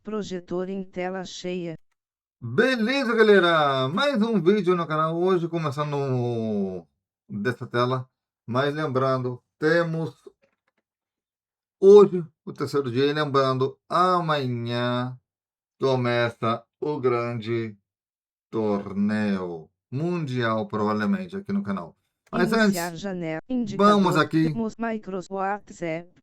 Projetor em tela cheia. Beleza, galera? Mais um vídeo no canal hoje, começando dessa tela. Mas lembrando, temos hoje o terceiro dia. E lembrando, amanhã começa o grande torneio mundial, provavelmente, aqui no canal. Mas Iniciar antes, janela. vamos Indicador. aqui Microsoft WhatsApp.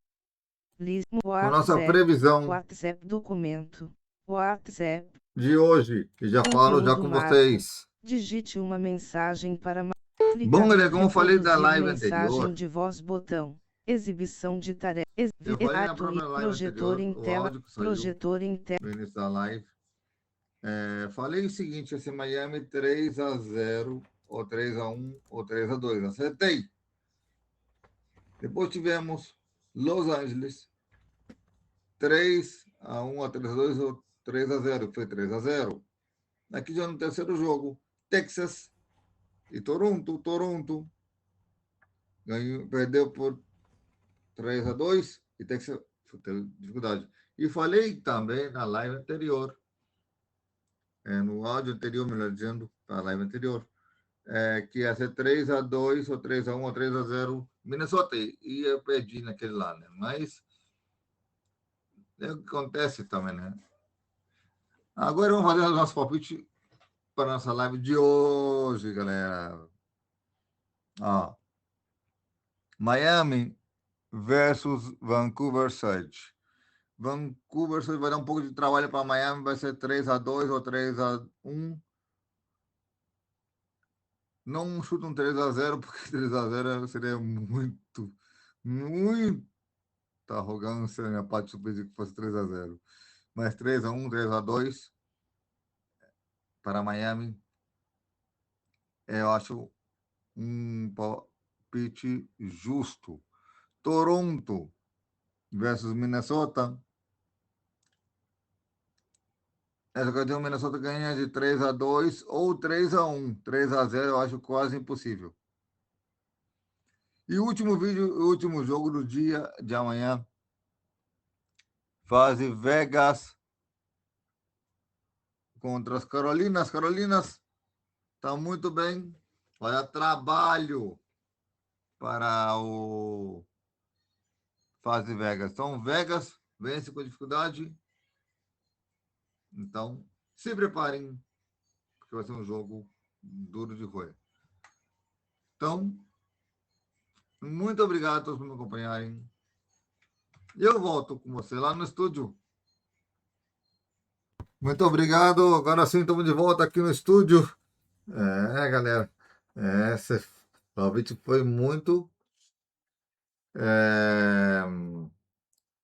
List com a nossa WhatsApp. previsão WhatsApp documento. WhatsApp. de hoje. E já falo já Conteúdo com marco. vocês. Digite uma mensagem para Bom, clicar. galera, como eu falei da Reproduzir live mensagem anterior, de voz botão. Exibição de tarefa. eu falei na própria live Projetor anterior, em o tela. áudio que saiu Projetor em tela. no início da live. Falei o seguinte, esse Miami 3-0, ou 3-1, ou 3-2. Acertei. Depois tivemos Los Angeles 3-1, ou 3-2, ou 3-0, foi 3-0. Aqui já no terceiro jogo, Texas e Toronto. Toronto ganhou, perdeu por 3-2 e Texas teve dificuldade. E falei também na live anterior, no áudio anterior, melhor dizendo, na live anterior, que ia ser 3-2, ou 3-1, ou 3-0 Minnesota. E eu perdi naquele lá, né? Mas é o que acontece também, né? Agora vamos fazer o nosso palpite para a nossa live de hoje, galera. Ó, Miami versus Vancouver Surge. Vancouver Surge vai dar um pouco de trabalho para Miami, vai ser 3-2 ou 3-1. Não chuta um 3-0, porque 3-0 seria muita arrogância na minha parte de pedir que fosse 3-0. Mas 3-1, 3-2 para Miami, eu acho um palpite justo. Toronto versus Minnesota. Essa ocasião, o Minnesota ganha de 3-2 ou 3-1. 3-0 eu acho quase impossível. E o último vídeo, o último jogo do dia de amanhã, fase Vegas contra as Carolinas. Carolinas está muito bem. Olha, trabalho para o fase Vegas. Então, Vegas vence com dificuldade. Então, se preparem, porque vai ser um jogo duro de roer. Então, muito obrigado a todos por me acompanharem. Eu volto com você lá no estúdio. Muito obrigado. Agora sim, estamos de volta aqui no estúdio. Galera. Esse convite foi muito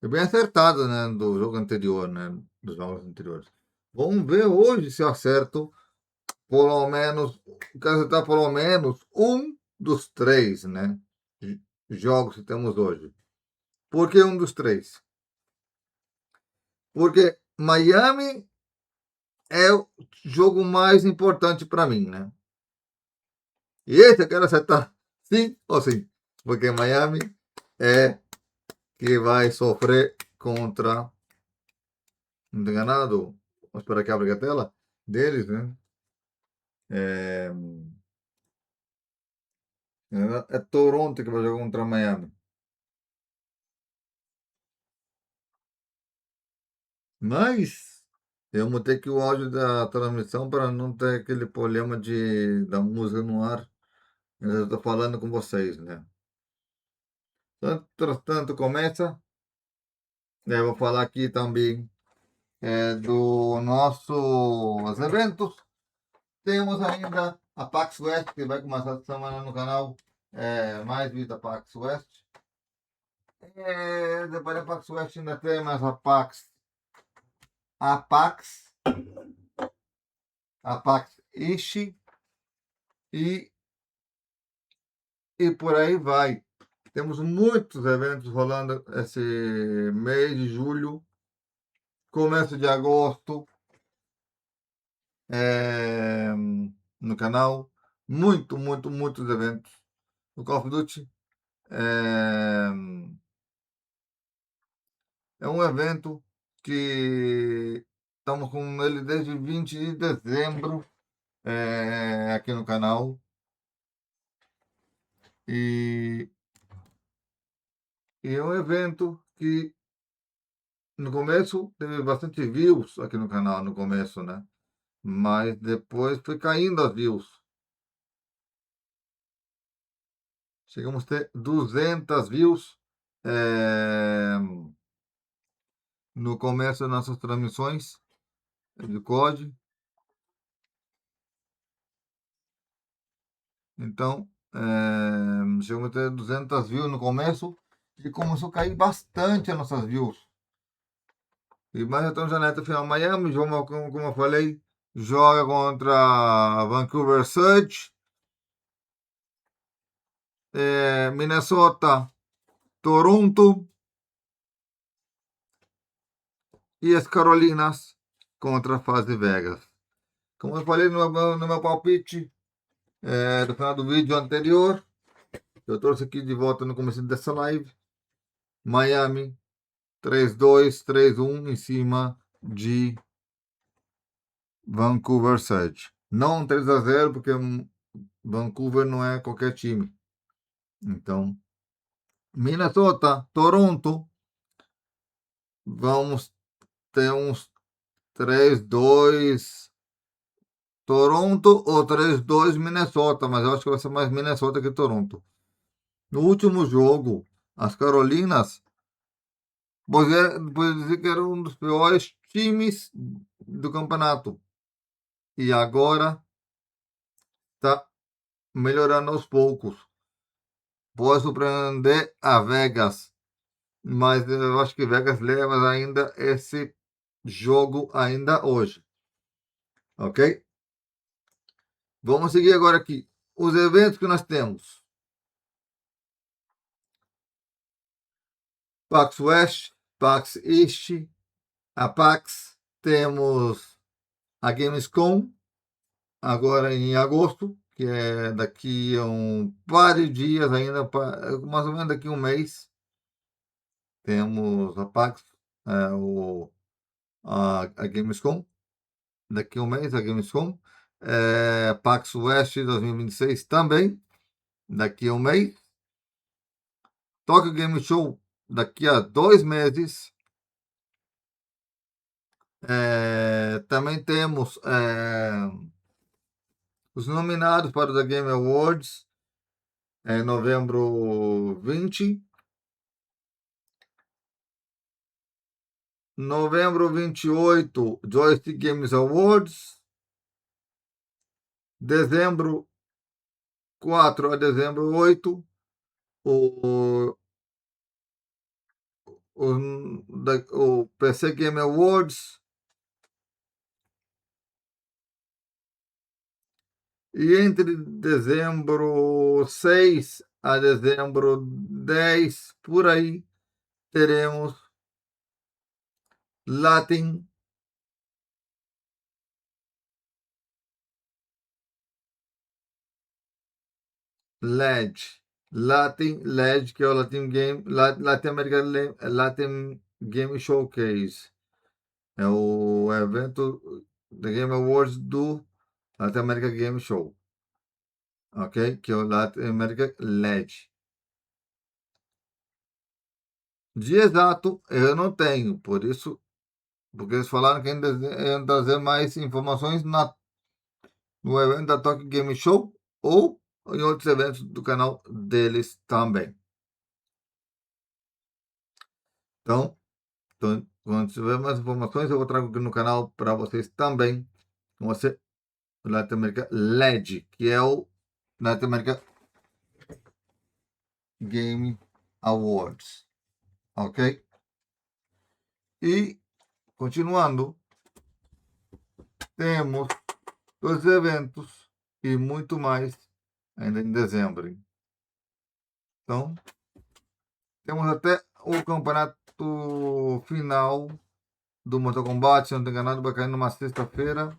bem acertado, né? Do jogo anterior, né? Dos jogos anteriores. Vamos ver hoje se eu acerto pelo menos, quero acertar pelo menos um dos três, né? Jogos que temos hoje. Por que um dos três? Porque Miami é o jogo mais importante para mim, né? E esse eu quero acertar sim ou sim. Porque Miami é que vai sofrer contra. Não tem enganado? Vamos esperar que abra a tela deles, né? É, é Toronto que vai jogar contra Miami. Mas eu mutei aqui o áudio da transmissão para não ter aquele problema da música no ar. Eu estou falando com vocês, né? Tanto começa. Eu vou falar aqui também do nossos eventos. Temos ainda a Pax West, que vai começar essa semana no canal. Mais vídeo da Pax West. Depois da Pax West ainda temos a Pax Ishi e por aí vai. Temos muitos eventos rolando esse mês de julho, começo de agosto, no canal. Muitos eventos. O Call of Duty é um evento que estamos com ele desde 20 de dezembro aqui no canal. E é um evento que no começo teve bastante views aqui no canal, no começo, né? Mas depois foi caindo as views. Chegamos a ter 200 views no começo das nossas transmissões de COD. Então, chegamos a ter 200 views no começo e começou a cair bastante as nossas views. E mais então já neta final Miami, como eu falei, joga contra Vancouver Surge, Minnesota, Toronto e as Carolinas contra a Fase Vegas. Como eu falei no meu palpite do final do vídeo anterior, eu trouxe aqui de volta no começo dessa live, Miami 3-2, 3-1 em cima de Vancouver Surge. Não 3-0, porque Vancouver não é qualquer time. Então, Minnesota, Toronto, vamos ter uns 3-2 Toronto ou 3-2 Minnesota, mas eu acho que vai ser mais Minnesota que Toronto. No último jogo, as Carolinas, pode dizer que era um dos piores times do campeonato. E agora está melhorando aos poucos. Pode surpreender a Vegas, mas eu acho que Vegas leva ainda esse jogo ainda hoje. Ok? Vamos seguir agora aqui. Os eventos que nós temos. PAX West, PAX East, a PAX, temos a Gamescom, agora em agosto, que é daqui a um par de dias ainda, mais ou menos daqui a um mês. Temos a PAX, a Gamescom, daqui a um mês, a Gamescom. PAX West 2026 também, daqui a um mês. Tokyo Game Show, daqui a 2 meses. Também temos os nominados para os Game Awards em novembro 20. Novembro 28, Joystick Games Awards. Dezembro 4 a dezembro 8, o, o PC Game Awards. E entre dezembro 6 a dezembro 10, por aí, teremos Latin LED. Latin LED, que é o Latin American Latin Game Showcase. É o evento da Game Awards do Latin American Game Show. Ok? Que é o Latin American LED. Dia exato eu não tenho, por isso, porque eles falaram que ainda iam trazer mais informações no evento da Tokyo Game Show ou em outros eventos do canal deles também. Então, quando tiver mais informações, eu vou trago aqui no canal para vocês também. Com você, o Latin America LED, que é o Latin America Game Awards. Ok? E, continuando, temos dois eventos e muito mais ainda em dezembro. Então, temos até o campeonato final do Mortal Kombat, se não tem enganado, vai cair numa sexta-feira,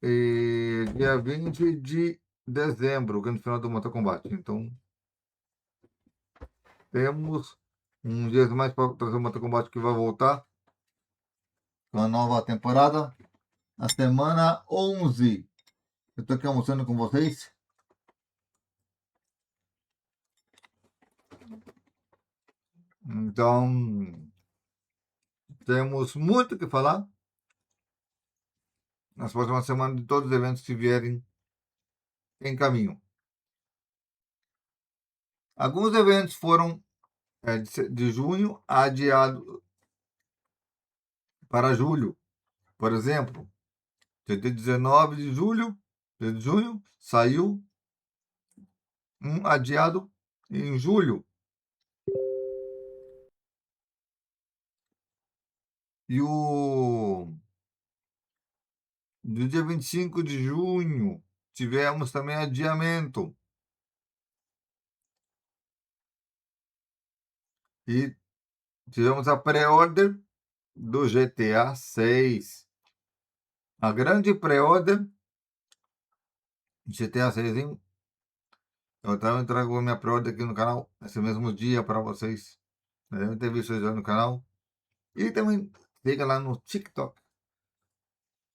e dia 20 de dezembro, o grande final do Mortal Kombat. Então, temos uns dias mais para trazer o Mortal Kombat que vai voltar com a nova temporada, a semana 11. Eu estou aqui almoçando com vocês. Então, temos muito o que falar nas próximas semanas de todos os eventos que vierem em caminho. Alguns eventos foram de junho adiados para julho. Por exemplo, dia 19 de junho, saiu um adiado em julho. E o do dia 25 de junho, tivemos também adiamento. E tivemos a pré-order do GTA 6. A grande pré-order GTA 6, hein? Eu também trago a minha pré-order aqui no canal, esse mesmo dia para vocês. Devem ter visto já no canal. E também siga lá no TikTok,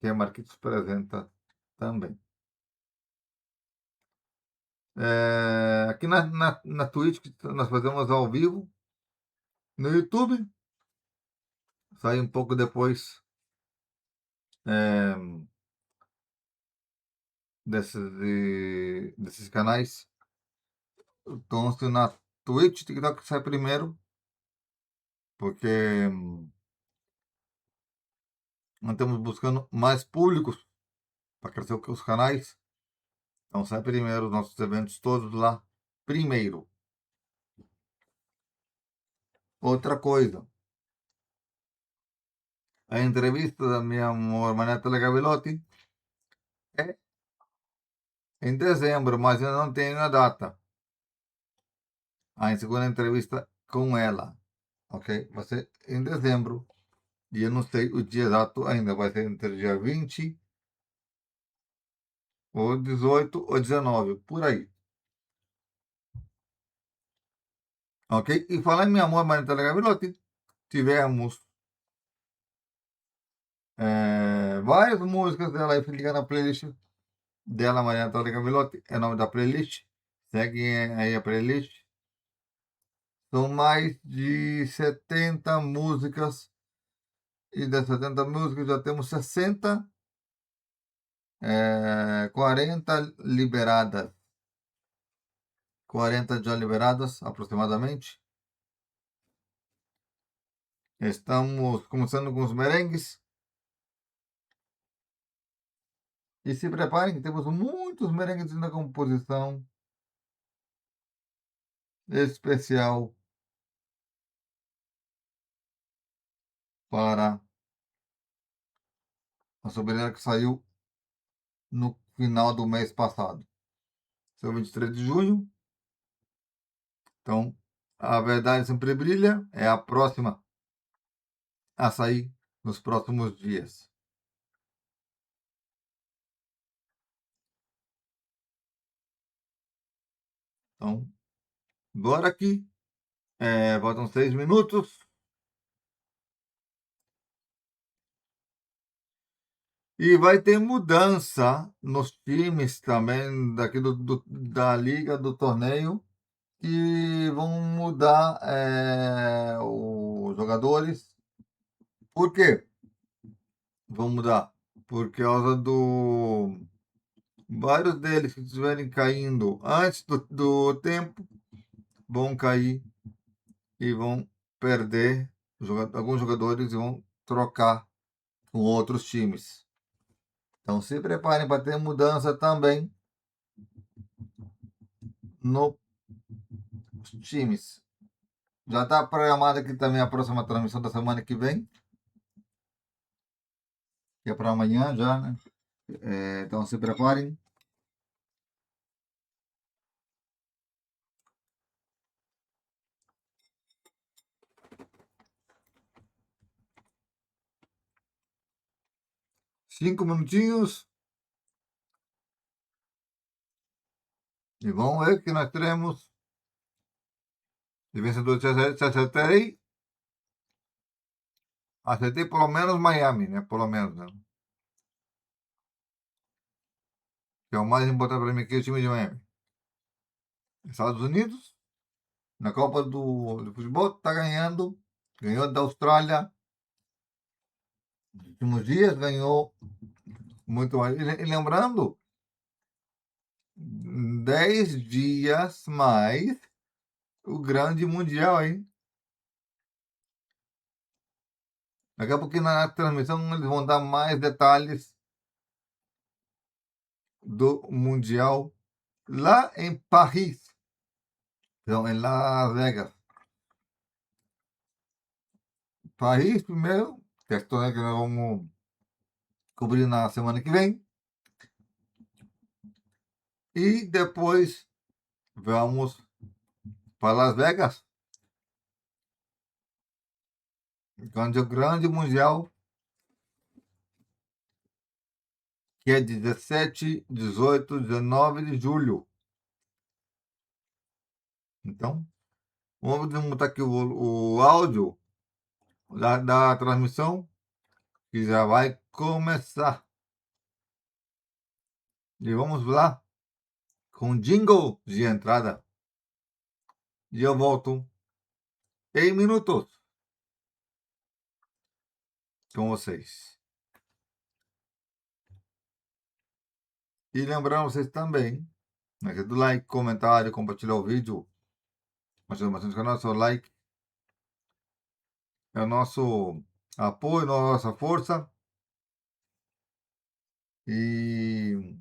que a Marquitos apresenta também. Aqui na Twitch, que nós fazemos ao vivo. No YouTube, sai um pouco depois desses canais. Então, se na Twitch, TikTok sai primeiro, porque nós estamos buscando mais públicos para crescer os canais. Então, sai primeiro os nossos eventos todos lá. Primeiro. Outra coisa, a entrevista da minha amor Maneta Gavilotti é em dezembro, mas eu não tenho a data. A segunda entrevista com ela, ok? Vai ser em dezembro. E eu não sei o dia exato ainda. Vai ser entre o dia 20, ou 18, ou 19, por aí. Ok? E falar em Meu Amor, Marita Gavilotti, tivemos várias músicas dela aí, fica na playlist dela, Maria Antônia Gavilotti, é o nome da playlist. Segue aí a playlist. São mais de 70 músicas. E das 70 músicas já temos 60, 40 liberadas. 40 já liberadas, aproximadamente. Estamos começando com os merengues. E se preparem que temos muitos merengues na composição especial para a soberania que saiu no final do mês passado. Seu 23 de junho. Então, a verdade sempre brilha. É a próxima a sair nos próximos dias. Então, agora aqui, faltam 6 minutos. E vai ter mudança nos times também daqui da liga, do torneio, e vão mudar os jogadores. Por quê? Vão mudar por causa do vários deles que estiverem caindo antes do tempo vão cair e vão perder. Alguns jogadores vão trocar com outros times. Então se preparem para ter mudança também nos times. Já está programada aqui também a próxima transmissão da semana que vem, que é para amanhã já, né? Então se preparem. Cinco minutinhos. E vamos ver que nós teremos de vencedor. Se acertarei, Acertei pelo menos Miami, né? Pelo menos, né? Que é o mais importante para mim aqui, o time de Miami. Estados Unidos, na Copa do Futebol, tá ganhando. Ganhou da Austrália. Nos últimos dias ganhou muito mais. E lembrando, 10 dias mais o grande mundial, hein? Daqui a pouquinho na transmissão eles vão dar mais detalhes do mundial lá em Paris. Então, em Las Vegas. Paris primeiro, questão que nós vamos cobrir na semana que vem. E depois vamos para Las Vegas, onde o grande mundial, que é 17, 18, 19 de julho. Então, vamos botar aqui o áudio da transmissão, que já vai começar. E vamos lá com jingle de entrada. E eu volto em minutos com vocês. E lembrando vocês também, né, do like, comentário, compartilhar o vídeo. Ajuda bastante o canal, seu like é o nosso apoio, nossa força. E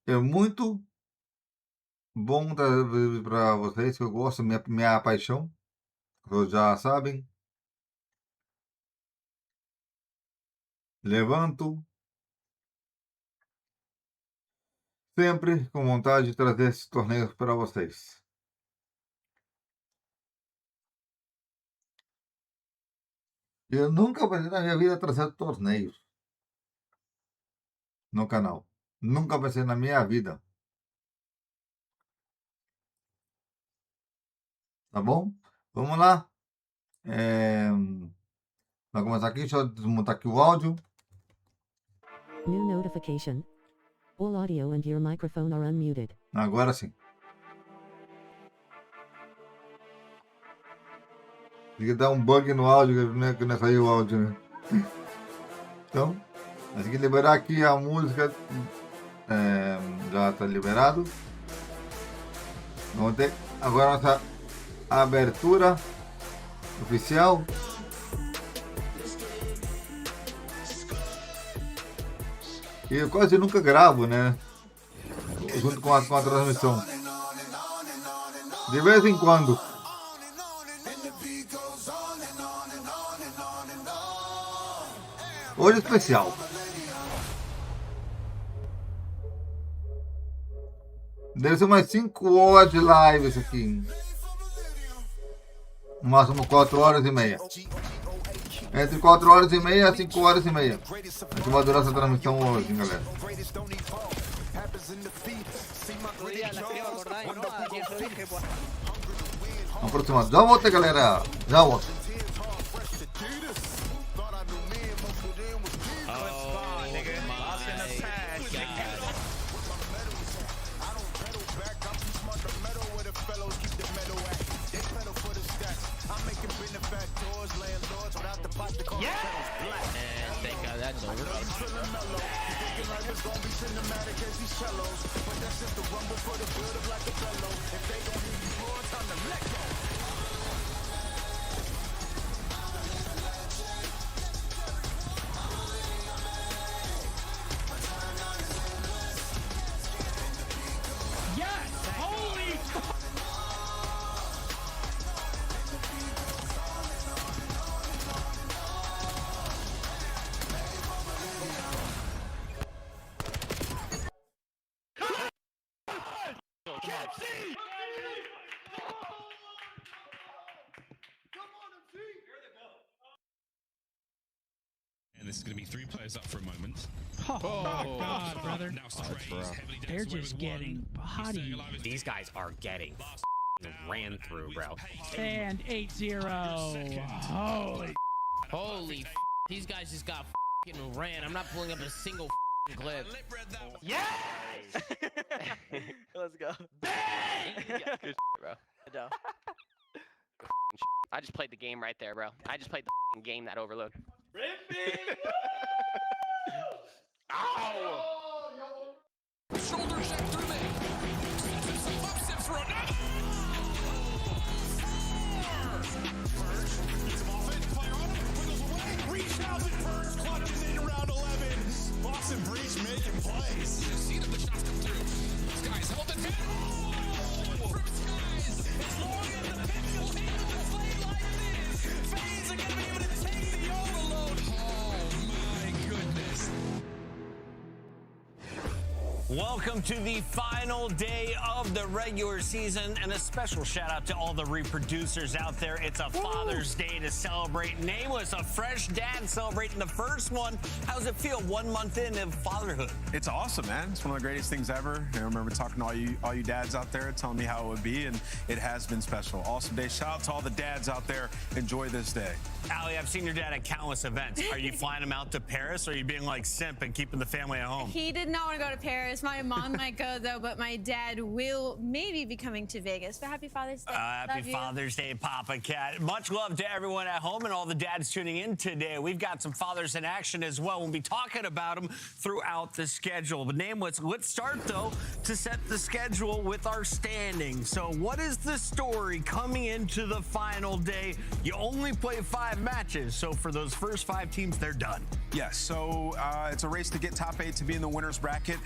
é muito bom trazer para vocês, que eu gosto, minha paixão, vocês já sabem. Levanto sempre com vontade de trazer esses torneios para vocês. Eu nunca pensei na minha vida trazer torneios no canal. Nunca pensei na minha vida. Tá bom? Vamos lá. Vai começar aqui. Deixa eu desmontar aqui o áudio. New notification. All audio and your microphone are unmuted. Agora sim. Tem que dar um bug no áudio, né, que não saiu o áudio, né? Então, nós temos que liberar aqui a música. Já está liberado. Vamos ter agora a nossa abertura oficial. E eu quase nunca gravo, né? Junto com a transmissão. De vez em quando. Hoje é especial. Deve ser umas 5 horas de live isso aqui. No máximo 4 horas e meia. Entre 4 horas e meia e 5 horas e meia. A gente vai durar essa transmissão hoje, galera. Aproximado. Já voltei, galera. Já volto. That's over. And this is going to be 3 players up for a moment. Oh, my God, brother. Now Stray is heavily They're danced away just with one. getting He's bodied. staying alive. These guys are getting ran through, bro. And 8-0. Holy these guys just got ran. I'm not pulling up a single clip. Yes! Let's go. Bang! Yeah, good bro. No. I just played the game right there, bro. I just played the game, that overload. Ripping! Ow! Shoulder check through there. Ups it for another. Gets him off it. Player on him. Wiggles away. Rebounds it. Burns clutches in round 11. Boston Breach making plays. You see the shots come through. Skies held it down. Oh! From Skies. As long as the pitch will handle the play like this, FaZe are going to be able to take the overload. Oh, my goodness. Welcome to the final day of the regular season, and a special shout out to all the reproducers out there. It's a Father's Day to celebrate. Nameless, a fresh dad celebrating the first one. How does it feel 1 month into fatherhood? It's awesome, man. It's one of the greatest things ever. I remember talking to all you dads out there, telling me how it would be, and it has been special. Awesome day. Shout out to all the dads out there. Enjoy this day. Allie, I've seen your dad at countless events. Are you flying him out to Paris, or are you being like simp and keeping the family at home? He did not want to go to Paris. My mom might go, though, but my dad will maybe be coming to Vegas. But happy Father's Day. Happy Father's Day, Papa Cat. Much love to everyone at home and all the dads tuning in today. We've got some fathers in action as well. We'll be talking about them throughout the schedule. But Nameless, let's start, though, to set the schedule with our standings. So what is the story coming into the final day? You only play 5 matches, so for those first 5 teams, they're done. Yes, so it's a race to get top 8 to be in the winner's bracket.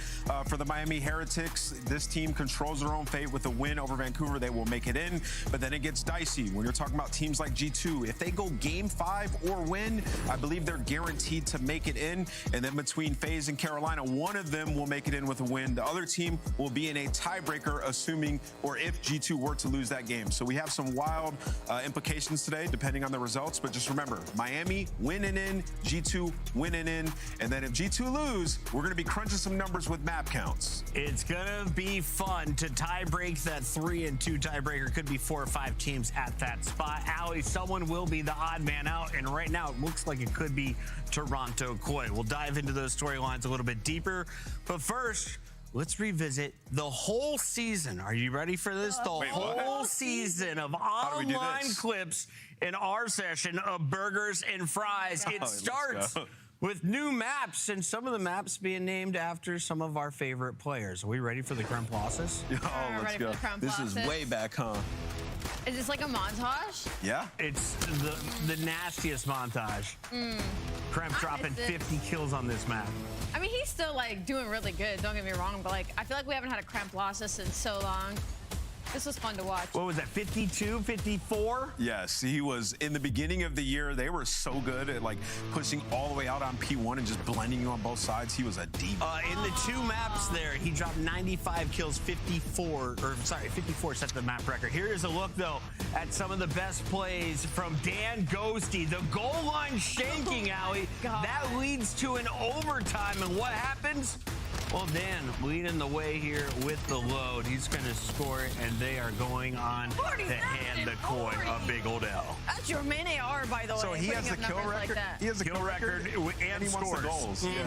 For the Miami Heretics, this team controls their own fate. With a win over Vancouver, they will make it in, but then it gets dicey. When you're talking about teams like G2, if they go game 5 or win, I believe they're guaranteed to make it in. And then between FaZe and Carolina, one of them will make it in with a win. The other team will be in a tiebreaker, assuming or if G2 were to lose that game. So we have some wild implications today, depending on the results. But just remember, Miami winning in, G2 winning in, and then if G2 lose, we're going to be crunching some numbers with map counts. It's gonna be fun to tie break that 3 and 2 tiebreaker. Could be 4 or 5 teams at that spot. Allie, someone will be the odd man out, and right now it looks like it could be Toronto Koi. We'll dive into those storylines a little bit deeper, but first, let's revisit the whole season. Are you ready for this? The whole season of online clips in our session of Burgers and Fries. It starts with new maps, and some of the maps being named after some of our favorite players. Are we ready for the creme process? Oh, let's go. This is way back, huh? Is this like a montage? Yeah. It's the nastiest montage. Creme dropping 50 kills on this map. I mean, he's still, like, doing really good. Don't get me wrong, but, like, I feel like we haven't had a Cramp Losses in so long. This was fun to watch. What was that, 52, 54? Yes, he was. In the beginning of the year, they were so good at, like, pushing all the way out on P1 and just blending you on both sides. He was a demon. In the 2 maps there, he dropped 95 kills, 54 set the map record. Here is a look, though, at some of the best plays from Dan Ghosty. The goal line shanking, Allie. That leads to an overtime, and what happens? Well, Dan leading the way here with the load. He's going to score it, and they are going on to hand the Koi a big old L. That's your main AR, by the way. So he has the kill record. He has a kill record and he scores. wants the goals.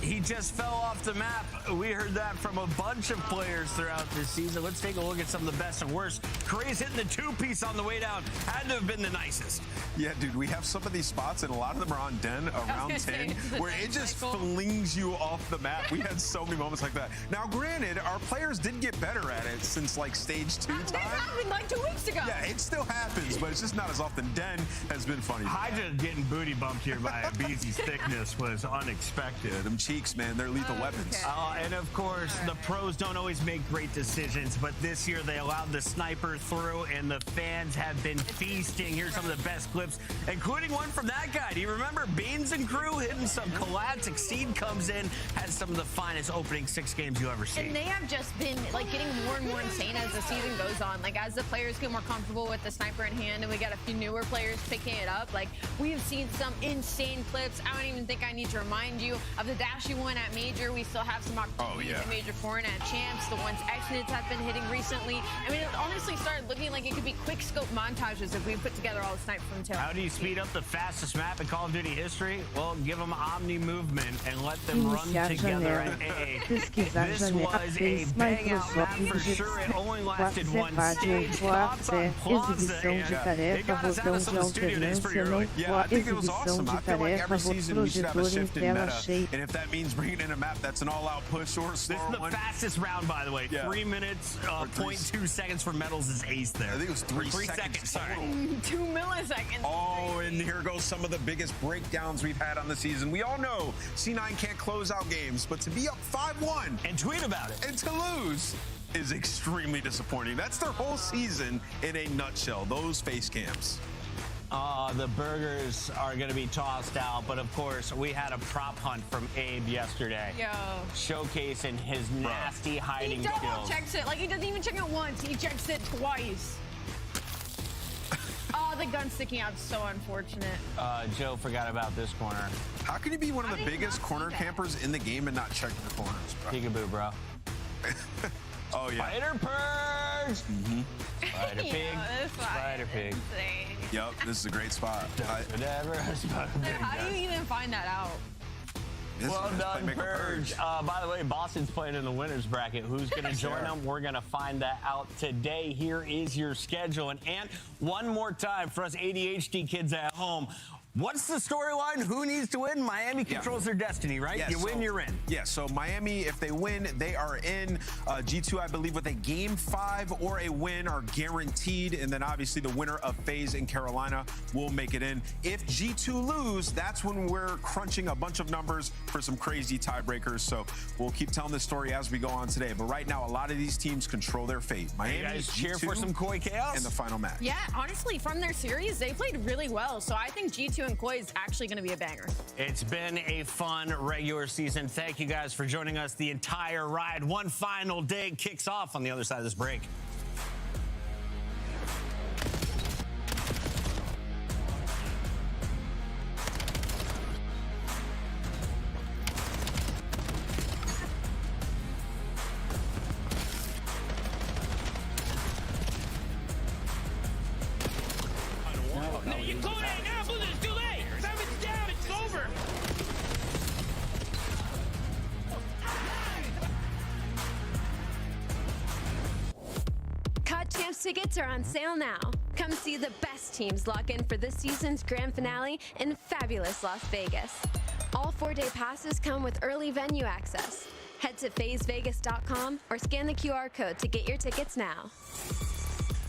He just fell off the map. We heard that from a bunch of players throughout this season. Let's take a look at some of the best and worst. Curry's hitting the 2-piece on the way down. Had to have been the nicest. Yeah, dude, we have some of these spots, and a lot of them are on Den around 10, where it just flings you off the map. We had so many moments like that. Now, granted, our players did get better at it since, like, stage 2 time. This happened like 2 weeks ago. Yeah, it still happens, but it's just not as often. Den has been funny. Hydra getting booty bumped here by Beezy's thickness was unexpected. Them cheeks, man, they're lethal weapons. And of course, the pros don't always make great decisions, but this year they allowed the sniper through, and the fans have been feasting. Here's some of the best clips, including one from that guy. Do you remember Beans and crew hitting some collabs? Exceed comes in, has some of the finest opening 6 games you ever see. And they have just been like getting more and more insane as the season goes on. Like as the players get more comfortable with the sniper in hand, and we got a few newer players picking it up. Like we've seen some insane clips. I don't even think I need to remind you of the dash you won at Major. We still have some opportunities at Major 4 and at Champs. The ones X-Nits have been hitting recently. I mean, it honestly started looking like it could be quick scope montages if we put together all the snipers from Tail. How do you speed up the fastest map in Call of Duty history? Well, give them Omni movement and let them run together at A. This was a bang out map for sure. It only lasted one stage. Thoughts on Plaza? It got us out of some of the studio days pretty early. Yeah, I think it was awesome. I feel like every season we should have a shift in meta. And if that means bringing in a map that's an all-out push or a slower one. This is the fastest round, by the way. 3 minutes, 0.2 seconds for Metals is ace there. I think it was 3 seconds. Sorry. 2 milliseconds. Oh, and here goes some of the biggest breakdowns we've had on the season. We all know C9 can't close out games, but to be up 5-1 and tweet about it and to lose is extremely disappointing. That's their whole season in a nutshell, those face cams. The burgers are going to be tossed out, but of course, we had a prop hunt from Abe yesterday. Yo. Showcasing his nasty hiding skills. He double checks it. Like, he doesn't even check it once. He checks it twice. Oh, the gun sticking out is so unfortunate. Joe forgot about this corner. How can you be one of the biggest corner campers in the game and not check the corners, bro? Peekaboo, bro. Oh, yeah. Spider purge! Spider pig. Spider pig. Insane. Yep, this is a great spot. How do you even find that out? Well done, Purge. By the way, Boston's playing in the winners bracket. Who's going to join them? We're going to find that out today. Here is your schedule. And one more time for us ADHD kids at home. What's the storyline? Who needs to win? Miami controls their destiny, right? Yeah, you win, you're in. Yeah, so Miami, if they win, they are in. G2, I believe, with a Game 5 or a win are guaranteed. And then, obviously, the winner of FaZe in Carolina will make it in. If G2 lose, that's when we're crunching a bunch of numbers for some crazy tiebreakers. So we'll keep telling this story as we go on today. But right now, a lot of these teams control their fate. Miami, you guys G2, cheer for some Koi Chaos in the final match. Yeah, honestly, from their series, they played really well. So I think G2 and Koi is actually going to be a banger. It's been a fun regular season. Thank you guys for joining us the entire ride. One final day kicks off on the other side of this break. Tickets are on sale now. Come see the best teams lock in for this season's grand finale in fabulous Las Vegas. All 4-day passes come with early venue access. Head to FazeVegas.com or scan the QR code to get your tickets now.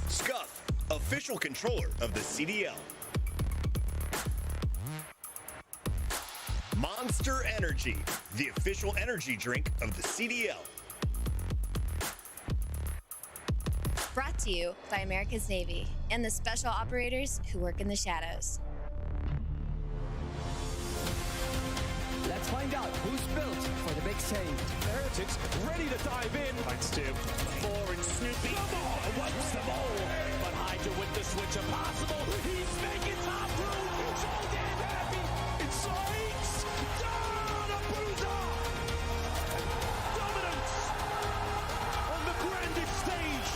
Scuff, official controller of the CDL. Monster Energy, the official energy drink of the CDL. Brought to you by America's Navy and the special operators who work in the shadows. Let's find out who's built for the big save. The Heretics ready to dive in. Thanks, Tim. 4 and Snoopy. Come on, wipes them all. But Hydra with the switch impossible. He's making top room. So damn happy. It's Sykes. Down a bruiser. Dominance on the grandest stage.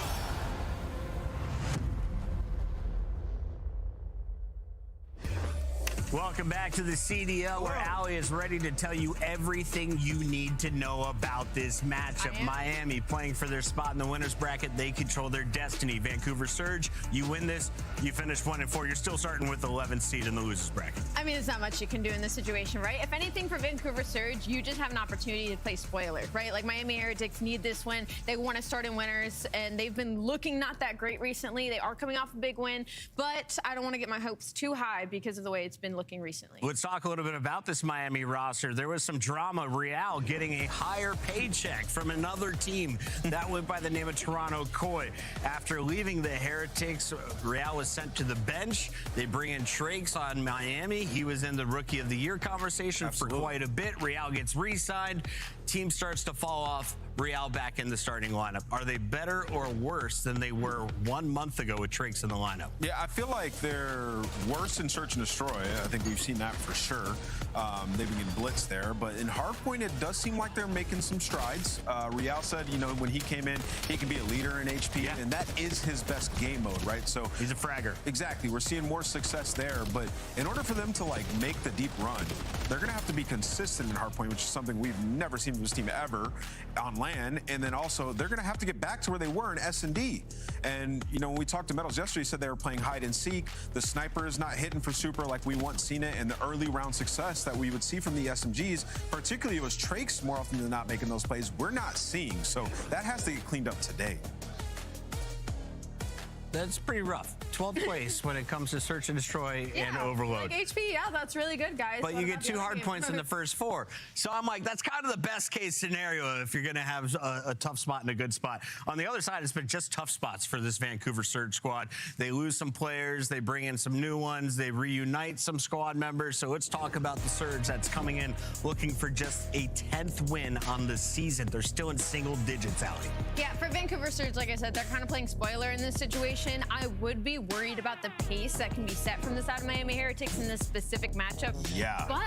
Welcome back to the CDL, where Allie is ready to tell you everything you need to know about this matchup. Miami playing for their spot in the winners bracket. They control their destiny. Vancouver Surge, you win this, you finish 1-4. You're still starting with the 11th seed in the losers bracket. I mean, there's not much you can do in this situation, right? If anything, for Vancouver Surge, you just have an opportunity to play spoiler, right? Like, Miami Heretics need this win. They want to start in winners, and they've been looking not that great recently. They are coming off a big win, but I don't want to get my hopes too high because of the way it's been looking looking recently. Let's talk a little bit about this Miami roster. There was some drama. Real getting a higher paycheck from another team that went by the name of Toronto Koi. After leaving the Heretics, Real was sent to the bench. They bring in Trakes on Miami. He was in the Rookie of the Year conversation for quite a bit. Real gets re-signed. Team starts to fall off. Real back in the starting lineup. Are they better or worse than they were 1 month ago with Trakes in the lineup? Yeah, I feel like they're worse in Search and Destroy. I think we've seen that for sure. They've been getting blitzed there. But in Hardpoint, it does seem like they're making some strides. Real said, you know, when he came in, he can be a leader in HP, and that is his best game mode, right? So he's a fragger. Exactly. We're seeing more success there. But in order for them to, like, make the deep run, they're going to have to be consistent in Hardpoint, which is something we've never seen from this team ever on LAN. And then also, they're going to have to get back to where they were in S&D. And, you know, when we talked to Metals yesterday, he said they were playing hide and seek. The sniper is not hitting for super like we once seen it, and the early round success that we would see from the SMGs, particularly it was Trakes more often than not making those plays, we're not seeing. So that has to get cleaned up today. That's pretty rough. 12th place when it comes to Search and Destroy and Overload. Like HP, yeah, that's really good, guys. But you get 2 hard points in the first 4. So I'm like, that's kind of the best case scenario if you're going to have a tough spot and a good spot. On the other side, it's been just tough spots for this Vancouver Surge squad. They lose some players. They bring in some new ones. They reunite some squad members. So let's talk about the Surge that's coming in looking for just a 10th win on the season. They're still in single digits, Allie. Yeah, for Vancouver Surge, like I said, they're kind of playing spoiler in this situation. I would be worried about the pace that can be set from the side of Miami Heretics in this specific matchup. Yeah. But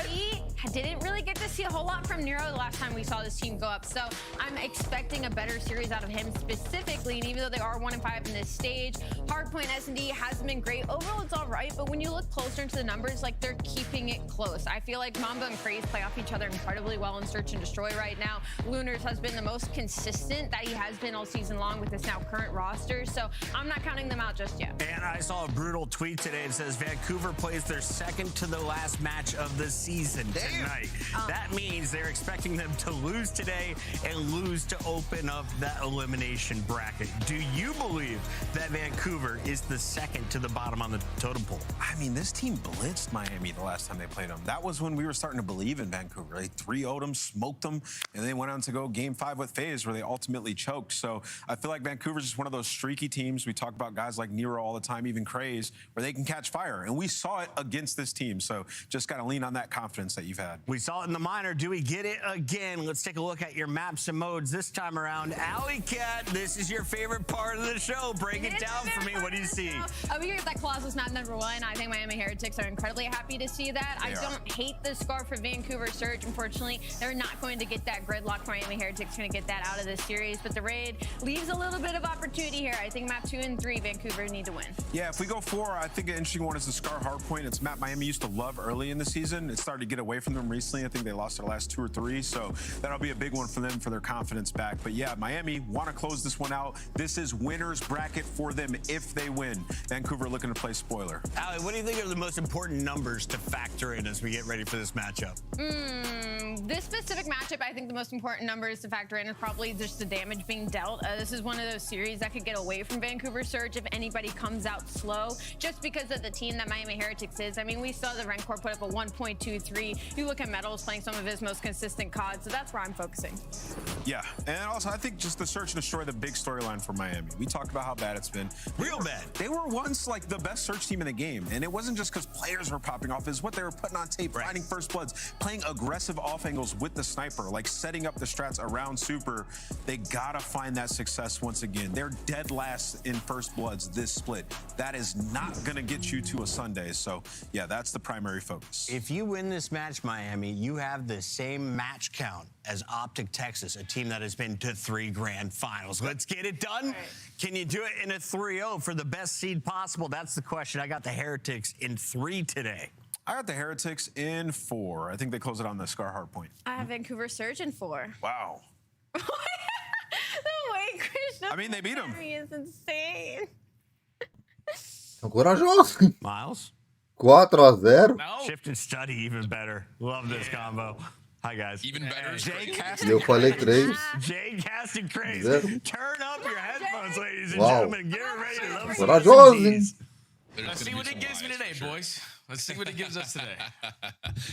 we didn't really get to see a whole lot from Nero the last time we saw this team go up. So I'm expecting a better series out of him specifically. And even though they are 1-5 in this stage, Hardpoint S&D hasn't been great. Overall, it's all right. But when you look closer into the numbers, like, they're keeping it close. I feel like Mamba and Craze play off each other incredibly well in Search and Destroy right now. Lunars has been the most consistent that he has been all season long with this now current roster. So I'm not counting them out just yet. And I saw a brutal tweet today. It says Vancouver plays their second to the last match of the season tonight. That means they're expecting them to lose today and lose to open up that elimination bracket. Do you believe that Vancouver is the second to the bottom on the totem pole? I mean, this team blitzed Miami the last time they played them. That was when we were starting to believe in Vancouver. They 3-0'd them, smoked them, and they went on to go Game 5 with FaZe, where they ultimately choked. So I feel like Vancouver's just one of those streaky teams. We talk about guys like Nero all the time, even Craze, where they can catch fire. And we saw it against this team. So just got to lean on that confidence that you've had. We saw it in the minor. Do we get it again? Let's take a look at your maps and modes this time around. Alley Cat, this is your favorite part of the show. Break it down for me. What do you see? We hear that Colossus not #1. I think Miami Heretics are incredibly happy to see that. I don't hate the score for Vancouver Surge. Unfortunately, they're not going to get that gridlock. Miami Heretics going to get that out of this series. But the raid leaves a little bit of opportunity here. I think map 2 and 3, Vancouver need to win. Yeah, if we go 4, I think an interesting one is the Scar Hardpoint. It's a map Miami used to love early in the season. It started to get away from them recently. I think they lost their last 2 or 3. So that'll be a big one for them for their confidence back. But yeah, Miami want to close this one out. This is winner's bracket for them if they win. Vancouver looking to play spoiler. Allie, what do you think are the most important numbers to factor in as we get ready for this matchup? This specific matchup, I think the most important numbers to factor in is probably just the damage being dealt. This is one of those series that could get away from Vancouver Surge if anybody comes out slow, just because of the team that Miami Heretics is. I mean, we saw the Rencor put up a 1.23. You look at Metals playing some of his most consistent COD, so that's where I'm focusing. Yeah, and also I think just the Search and Destroy, the big storyline for Miami. We talked about how bad it's been. Real bad. They were once like the best Search team in the game, and it wasn't just because players were popping off. It's what they were putting on tape, finding first bloods, playing aggressive off angles with the sniper, like setting up the strats around super. They gotta find that success once again. They're dead last in first bloods this split. That is not gonna get you to a Sunday. So yeah, that's the primary focus. If you win this match, Miami, you have the same match count as Optic Texas, a team that has been to 3 grand finals. Let's get it done. Can you do it in a 3-0 for the best seed possible? That's the question. I got the Heretics in 3 today. I got the Heretics in 4. I think they close it on the Scar Hardpoint. I have Vancouver Surge in 4. Wow. The way Krishna, I mean, they beat him. Is insane. São corajosos. Miles? 4-0. No. Shift and study even better. Love this combo. Hi, guys. Even better. Jay E Casting. eu falei 3. Jay Casting Craze. Zero. Turn up your headphones, ladies and Wow. gentlemen. Get ready to love some Corajoso, hein? SMGs. Let's see what it gives me today, boys. Let's see what it gives us today.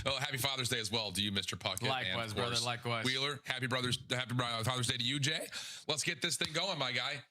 Well, happy Father's Day as well to you, Mr. Puckett. Likewise, and brother. Likewise. Wheeler, happy Father's Day to you, Jay. Let's get this thing going, my guy.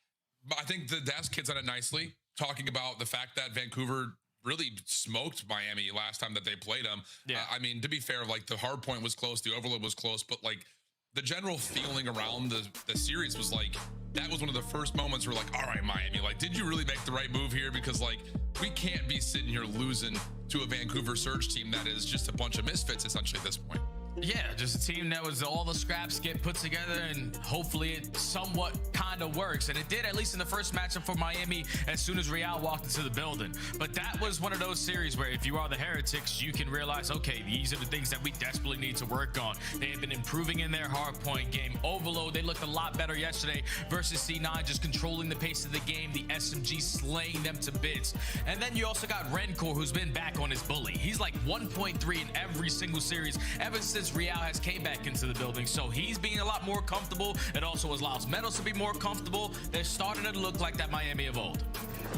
I think the desk hits on it nicely, talking about the fact that Vancouver really smoked Miami last time that they played them. Yeah. I mean, to be fair, like the hard point was close, the overload was close, but like the general feeling around the series was like, that was one of the first moments where like, all right, Miami, like, did you really make the right move here? Because like, we can't be sitting here losing to a Vancouver Surge team that is just a bunch of misfits essentially at this point. Yeah, just a team that was all the scraps get put together, and hopefully it somewhat kind of works. And it did, at least in the first matchup for Miami, as soon as Real walked into the building. But that was one of those series where if you are the Heretics, you can realize, okay, these are the things that we desperately need to work on. They have been improving in their hardpoint game. Overload, they looked a lot better yesterday versus C9, just controlling the pace of the game. The SMG slaying them to bits. And then you also got Rencor, who's been back on his bully. He's like 1.3 in every single series ever since Real has came back into the building, so he's being a lot more comfortable. It also allows Metals to be more comfortable. They're starting to look like that Miami of old.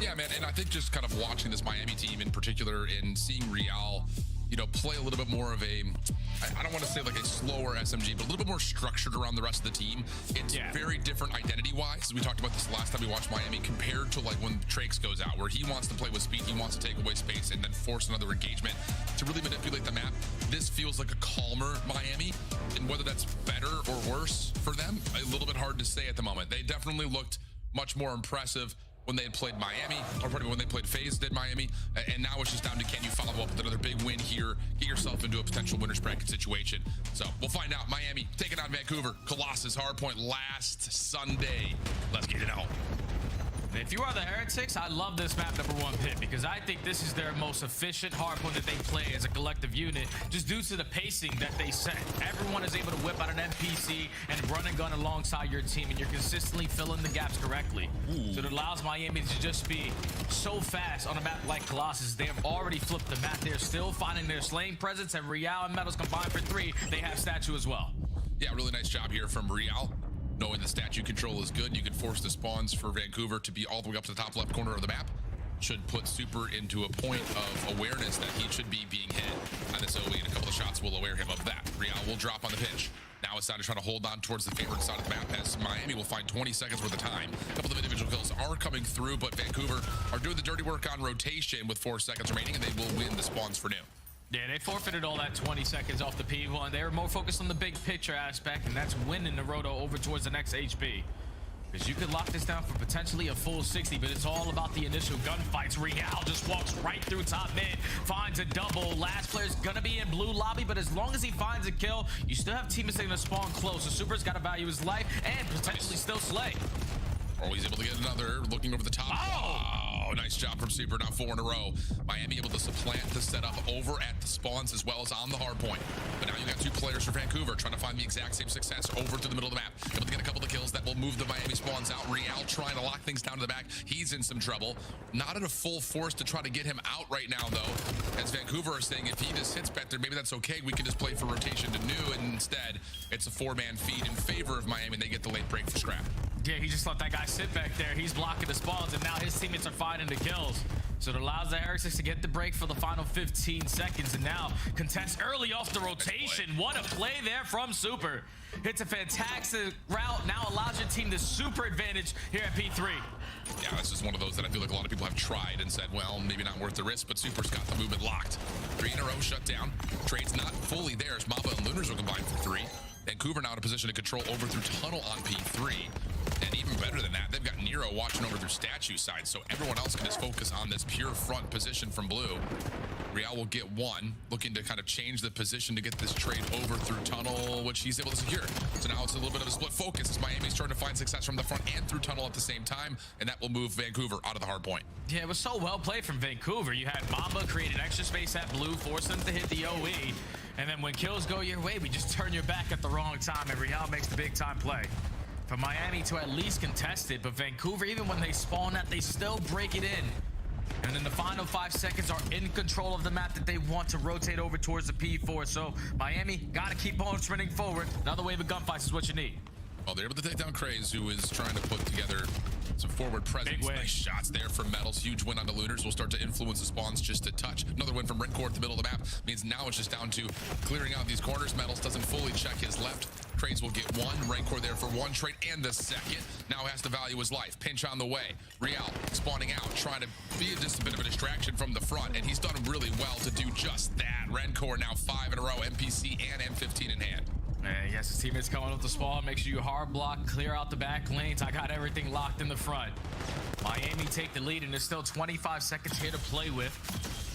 Yeah, man, and I think just kind of watching this Miami team in particular and seeing Real, you know, play a little bit more of a, I don't want to say like a slower SMG, but a little bit more structured around the rest of the team. It's very different identity-wise. We talked about this last time we watched Miami compared to like when Traix goes out, where he wants to play with speed, he wants to take away space and then force another engagement to really manipulate the map. This feels like a calmer Miami, and whether that's better or worse for them, a little bit hard to say at the moment. They definitely looked much more impressive when they had played Miami, or probably when they played FaZe did Miami, and now it's just down to can you follow up with another big win here, get yourself into a potential winner's bracket situation. So we'll find out. Miami taking on Vancouver, Colossus hardpoint last Sunday. Let's get it out. If you are the Heretics, I love this map #1 pick because I think this is their most efficient hardpoint that they play as a collective unit, just due to the pacing that they set. Everyone is able to whip out an NPC and run and gun alongside your team, and you're consistently filling the gaps correctly. So it allows Miami to just be so fast on a map like Colossus. They have already flipped the map. They're still finding their slaying presence, and Real and Metals combined for 3. They have statue as well. Yeah, really nice job here from Real. Knowing the statue control is good, you can force the spawns for Vancouver to be all the way up to the top left corner of the map. Should put Super into a point of awareness that he should be being hit. And this OE and a couple of shots will aware him of that. Real will drop on the pitch. Now it's time to try to hold on towards the favorite side of the map as Miami will find 20 seconds worth of time. A couple of individual kills are coming through, but Vancouver are doing the dirty work on rotation with 4 seconds remaining, and they will win the spawns for new. Yeah, they forfeited all that 20 seconds off the P1. They were more focused on the big picture aspect, and that's winning the roto over towards the next HP. Because you could lock this down for potentially a full 60, but it's all about the initial gunfights. Real just walks right through top mid, finds a double. Last player's gonna be in blue lobby, but as long as he finds a kill, you still have teammates that are gonna spawn close. So Super's gotta value his life and potentially still slay. Always able to get another, looking over the top. Oh, nice job from Super, now 4 in a row. Miami able to supplant the setup over at the spawns as well as on the hard point. But now you got 2 players for Vancouver trying to find the exact same success over to the middle of the map. Able to get a couple of kills that will move the Miami spawns out. Real trying to lock things down to the back. He's in some trouble. Not at a full force to try to get him out right now, though. As Vancouver are saying, if he just sits back there, maybe that's okay. We can just play for rotation to new, and instead, it's a 4-man feed in favor of Miami, and they get the late break for scrap. Yeah, he just let that guy sit back there. He's blocking the spawns, and now his teammates are finding the kills. So it allows the Heretics to get the break for the final 15 seconds, and now contest early off the rotation. What a play there from Super. Hits a fantastic route, now allows your team the super advantage here at P3. Yeah, this is one of those that I feel like a lot of people have tried and said, well, maybe not worth the risk, but Super's got the movement locked. 3 in a row shut down. Trade's not fully there as Mamba and Lunars will combine for 3. Vancouver now in a position to control over through tunnel on P3. And even better than that, they've got Nero watching over their statue side, so everyone else can just focus on this pure front position from blue. Real will get 1, looking to kind of change the position to get this trade over through tunnel, which he's able to secure. So now it's a little bit of a split focus as Miami's trying to find success from the front and through tunnel at the same time, and that will move Vancouver out of the hard point. Yeah, it was so well played from Vancouver. You had Mamba create an extra space at blue, force them to hit the OE, and then when kills go your way, we just turn your back at the wrong time, and Real makes the big time play. For Miami to at least contest it, but Vancouver, even when they spawn that, they still break it in. And in the final 5 seconds are in control of the map that they want to rotate over towards the P4. So Miami got to keep on sprinting forward. Another wave of gunfights is what you need. Well, they're able to take down Craze, who is trying to put together Some forward presence. Nice shots there from Metals. Huge win on the Lunars. Will start to influence the spawns just a touch. Another win from Rencore at the middle of the map. Means now it's just down to clearing out these corners. Metals doesn't fully check his left. Craze will get one. Rencore there for one trade and the second. Now has to value his life. Pinch on the way. Real spawning out, trying to be just a bit of a distraction from the front, and he's done really well to do just that. Rencore now 5 in a row, MPC and M15 in hand. Yes, his teammates coming up the spawn. Make sure you hard block, clear out the back lanes. I got everything locked in the front. Miami take the lead, and there's still 25 seconds here to play with.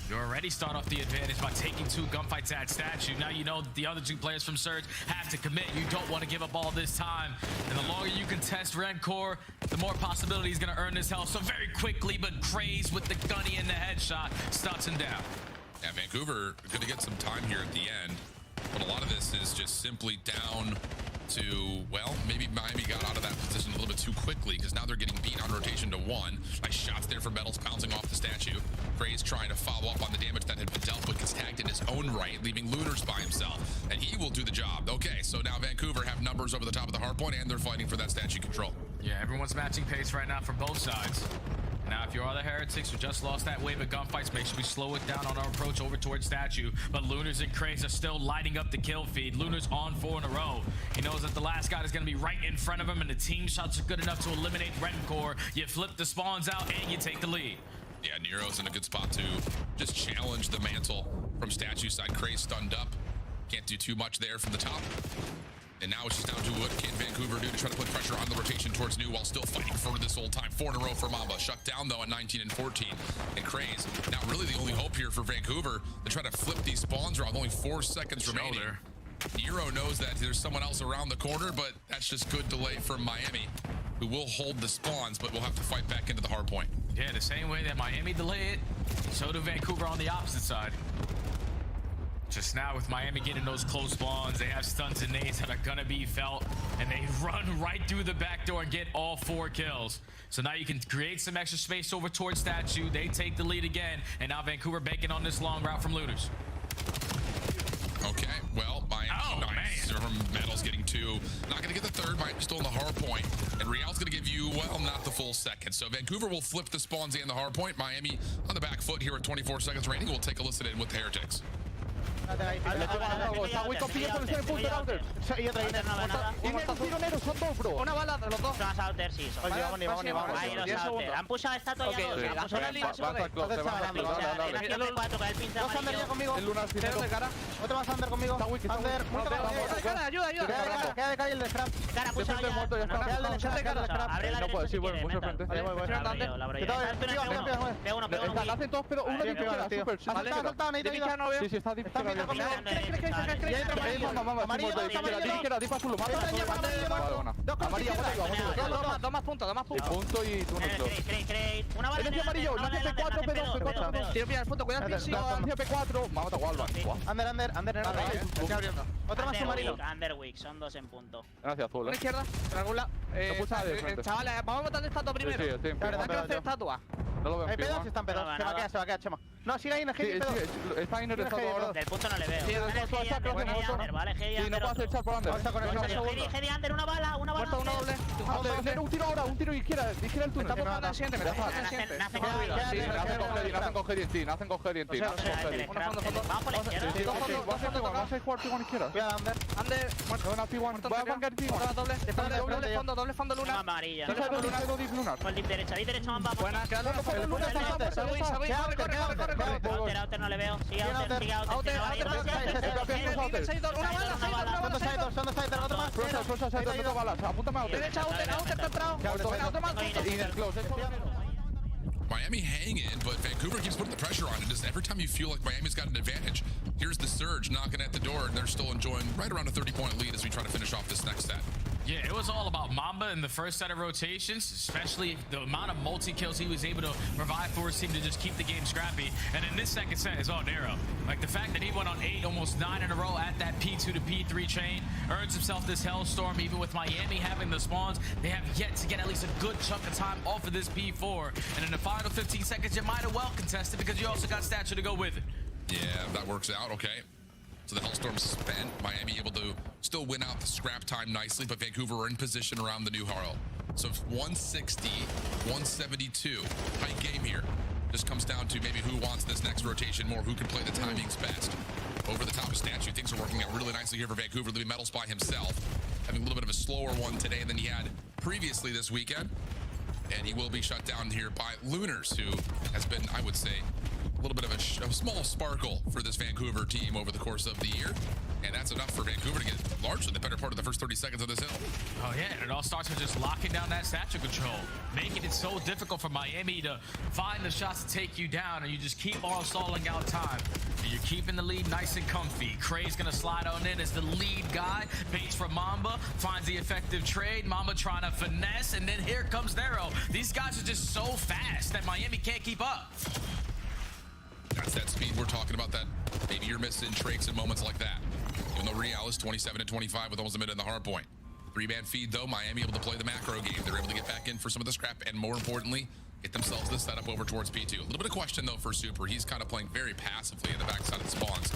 You already start off the advantage by taking 2 gunfights at statue. Now you know that the other 2 players from Surge have to commit. You don't want to give up all this time. And the longer you can test Rencore, the more possibility he's going to earn this health. So very quickly, but Craze with the gunny and the headshot stuts him down. Yeah, Vancouver going to get some time here at the end. But a lot of this is just simply down to, well, maybe Miami got out of that position a little bit too quickly because now they're getting beat on rotation to 1. Nice shots there for Metals bouncing off the statue. Craze trying to follow up on the damage that had been dealt, but gets tagged in his own right, leaving Lunars by himself. And he will do the job. Okay, so now Vancouver have numbers over the top of the hardpoint, and they're fighting for that statue control. Yeah, everyone's matching pace right now for both sides. Now, if you are the Heretics who just lost that wave of gunfights, make sure we slow it down on our approach over towards Statue. But Lunars and Craze are still lighting up the kill feed. Lunars on 4 in a row. He knows that the last guy is going to be right in front of him, and the team shots are good enough to eliminate Rencore. You flip the spawns out, and you take the lead. Yeah, Nero's in a good spot to just challenge the mantle from Statue side. Craze stunned up. Can't do too much there from the top. And now it's just down to what can Vancouver do to try to put pressure on the rotation towards New while still fighting for this whole time. 4 in a row for Mamba. Shut down, though, at 19 and 14. And Craze, now really the only hope here for Vancouver to try to flip these spawns around. Only 4 seconds remaining. Nero knows that there's someone else around the corner, but that's just good delay from Miami, who will hold the spawns, but will have to fight back into the hard point. Yeah, the same way that Miami delayed it, so do Vancouver on the opposite side. Just now with Miami getting those close spawns, they have stunts and nades that are gonna be felt, and they run right through the back door and get all 4 kills. So now you can create some extra space over towards Statue. They take the lead again, and now Vancouver banking on this long route from Lunars. Okay, well, Miami nice from Metals getting 2. Not gonna get the 3rd, Miami still in the hard point. And Real's gonna give you, well, not the full second. So Vancouver will flip the spawns and the hard point. Miami on the back foot here at 24 seconds remaining. We'll take a listen in with the Heretics. Está muy compillo por el punto de outer. Y otra son 2, bro. Una bala de los 2. Son outer, sí. Vamos. Ahí los outer. Han pushado esta toalla 2. Han pushado la línea. Dos under ya conmigo. El Lunar de cara. Otro más under conmigo. Under. Ayuda. Queda de cara y el de scrap. Cara, pushado ya. Queda el de scrap. Abre la derecha. Sí, bueno, muy sorprendente. Pego uno. La hacen todos, pero uno tiene que quedar súper. Ha saltado, necesito ayuda. Sí, está difícil. Dos más puntos. Punto y tú no. Una bala de amarillo, no hace P4, P2. Tío, mira el punto, cuidado. P4, vamos a Walvan. Under. Otro más submarino. Underwick, son 2 en punto. Gracias, azul. Una izquierda, en algún lado. Chavales, vamos a botar de estatua primero. La verdad que hacer estatua. No lo veo. Hay pedos y están pedos. Se va a quedar, Chema. No, sigue ahí en el G. Está en el estado ahora. Del punto no le veo. Sí, vale, G. No puedo hacer echar por Under. G Under, una bala. Muerto, uno doble. Un tiro ahora, un tiro izquierda el túnel. Está por el siguiente, me deja el siguiente. Nacen con G en ti. Vamos por la izquierda. Vamos a jugar P1 izquierda. Cuidado, Under. Muerto. Una P1. Voy a bancar P1. Doble fondo Lunar. Amarilla. Con el derecha. Ahí derecha, Mamba. Buena, quedando. El punto está corre. Outer no le veo. Sigue Outer. Una bala. Son dos Outer, otro más. Dos balas. Apúntame a Outer. Derecha, Outer está entrado. Otro más. Y del close. Miami hanging, but Vancouver keeps putting the pressure on it. Just every time you feel like Miami's got an advantage, here's the Surge knocking at the door, and they're still enjoying right around a 30-point lead as we try to finish off this next set. Yeah, it was all about Mamba in the first set of rotations, especially the amount of multi-kills he was able to provide for his team to just keep the game scrappy. And in this second set, it's all Nero. Like the fact that he went on 8, almost 9 in a row at that P2 to P3 chain, earns himself this Hellstorm. Even with Miami having the spawns, they have yet to get at least a good chunk of time off of this P4. And in the final 15 seconds, you might have well contested because you also got Statue to go with it. Yeah, that works out. Okay. So the Hellstorm spent. Miami able to still win out the scrap time nicely, but Vancouver are in position around the new Harl. So 160, 172. Tight game here. Just comes down to maybe who wants this next rotation more, who can play the timings best. Over the top of Statue, things are working out really nicely here for Vancouver. Leaving Metals by himself, having a little bit of a slower one today than he had previously this weekend. And he will be shut down here by Lunars, who has been, I would say, a little bit of a small sparkle for this Vancouver team over the course of the year. And that's enough for Vancouver to get largely the better part of the first 30 seconds of this hill. Oh, yeah, and it all starts with just locking down that statue control, making it so difficult for Miami to find the shots to take you down, and you just keep on stalling out time. And you're keeping the lead nice and comfy. Cray's going to slide on in as the lead guy, baits for Mamba, finds the effective trade. Mamba trying to finesse, and then here comes Nero. These guys are just so fast that Miami can't keep up. That's that speed we're talking about, that maybe you're missing tricks and moments like that. Even though Real is 27-25 with almost a minute in the hard point. 3-man feed, though, Miami able to play the macro game. They're able to get back in for some of the scrap, and more importantly, get themselves the setup over towards P2. A little bit of question, though, for Super. He's kind of playing very passively in the backside of the spawns.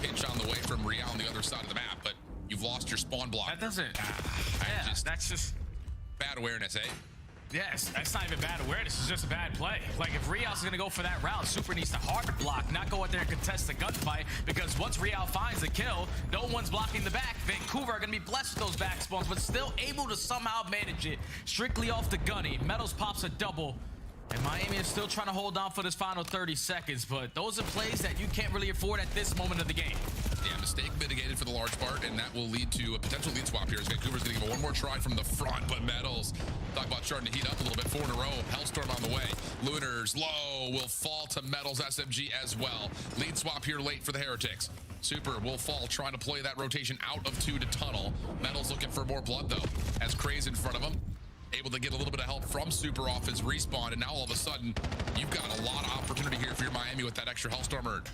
Pinch on the way from Real on the other side of the map, but you've lost your spawn block. That doesn't... that's just... Bad awareness, eh? Yes, that's not even bad awareness. It's just a bad play. Like, if Real's going to go for that round, Super needs to hard block, not go out there and contest the gunfight, because once Real finds a kill, no one's blocking the back. Vancouver are going to be blessed with those back spawns, but still able to somehow manage it strictly off the gunny. Metals pops a double, and Miami is still trying to hold on for this final 30 seconds, but those are plays that you can't really afford at this moment of the game. Yeah, mistake mitigated for the large part, and that will lead to a potential lead swap here as Vancouver's going to give it one more try from the front, but Metals, talk about starting to heat up a little bit. 4 in a row. Hellstorm on the way. Lunars low will fall to Metals SMG as well. Lead swap here late for the Heretics. Super will fall, trying to play that rotation out of 2 to tunnel. Metals looking for more blood, though, as Cray's in front of him. Able to get a little bit of help from Super off his respawn, and now all of a sudden, you've got a lot of opportunity here for your Miami with that extra Hellstorm earned.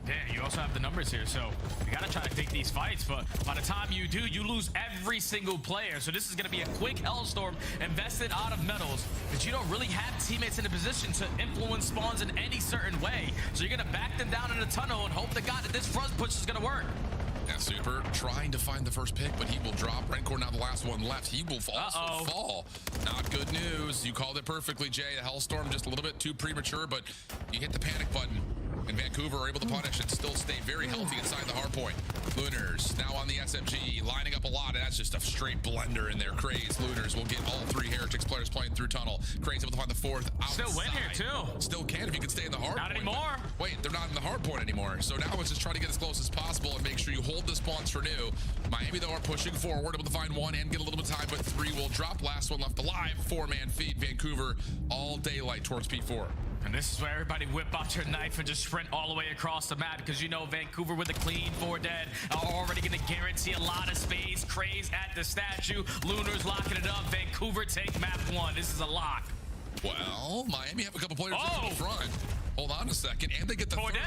Yeah, you also have the numbers here, so you got to try to take these fights, but by the time you do, you lose every single player. So this is going to be a quick Hellstorm invested out of Metals, but you don't really have teammates in a position to influence spawns in any certain way. So you're going to back them down in the tunnel and hope to God that this front push is going to work. Yeah, Super trying to find the first pick, but he will drop. Rencore now the last one left. He will also fall. Not good news. You called it perfectly, Jay. The Hellstorm just a little bit too premature, but you hit the panic button. And Vancouver are able to punish and still stay very healthy inside the hard point. Lunars now on the SMG, lining up a lot, and that's just a straight blender in there. Craze, Lunars will get all 3 Heretics players playing through tunnel. Craze able to find the 4th outside. Still win here, too. Still can if you can stay in the hard point. Not anymore. Wait, they're not in the hard point anymore. So now it's just trying to get as close as possible and make sure you hold the spawns for new. Miami, though, are pushing forward, able to find 1 and get a little bit of time, but 3 will drop. Last one left alive. 4-man feed. Vancouver all daylight towards P4. And this is where everybody whip out your knife and just sprint all the way across the map, because you know Vancouver with a clean 4 dead are already going to guarantee a lot of space. Craze at the statue. Lunars locking it up. Vancouver take map 1. This is a lock. Well, Miami have a couple players in the front. Hold on a second, and they get the 3rd.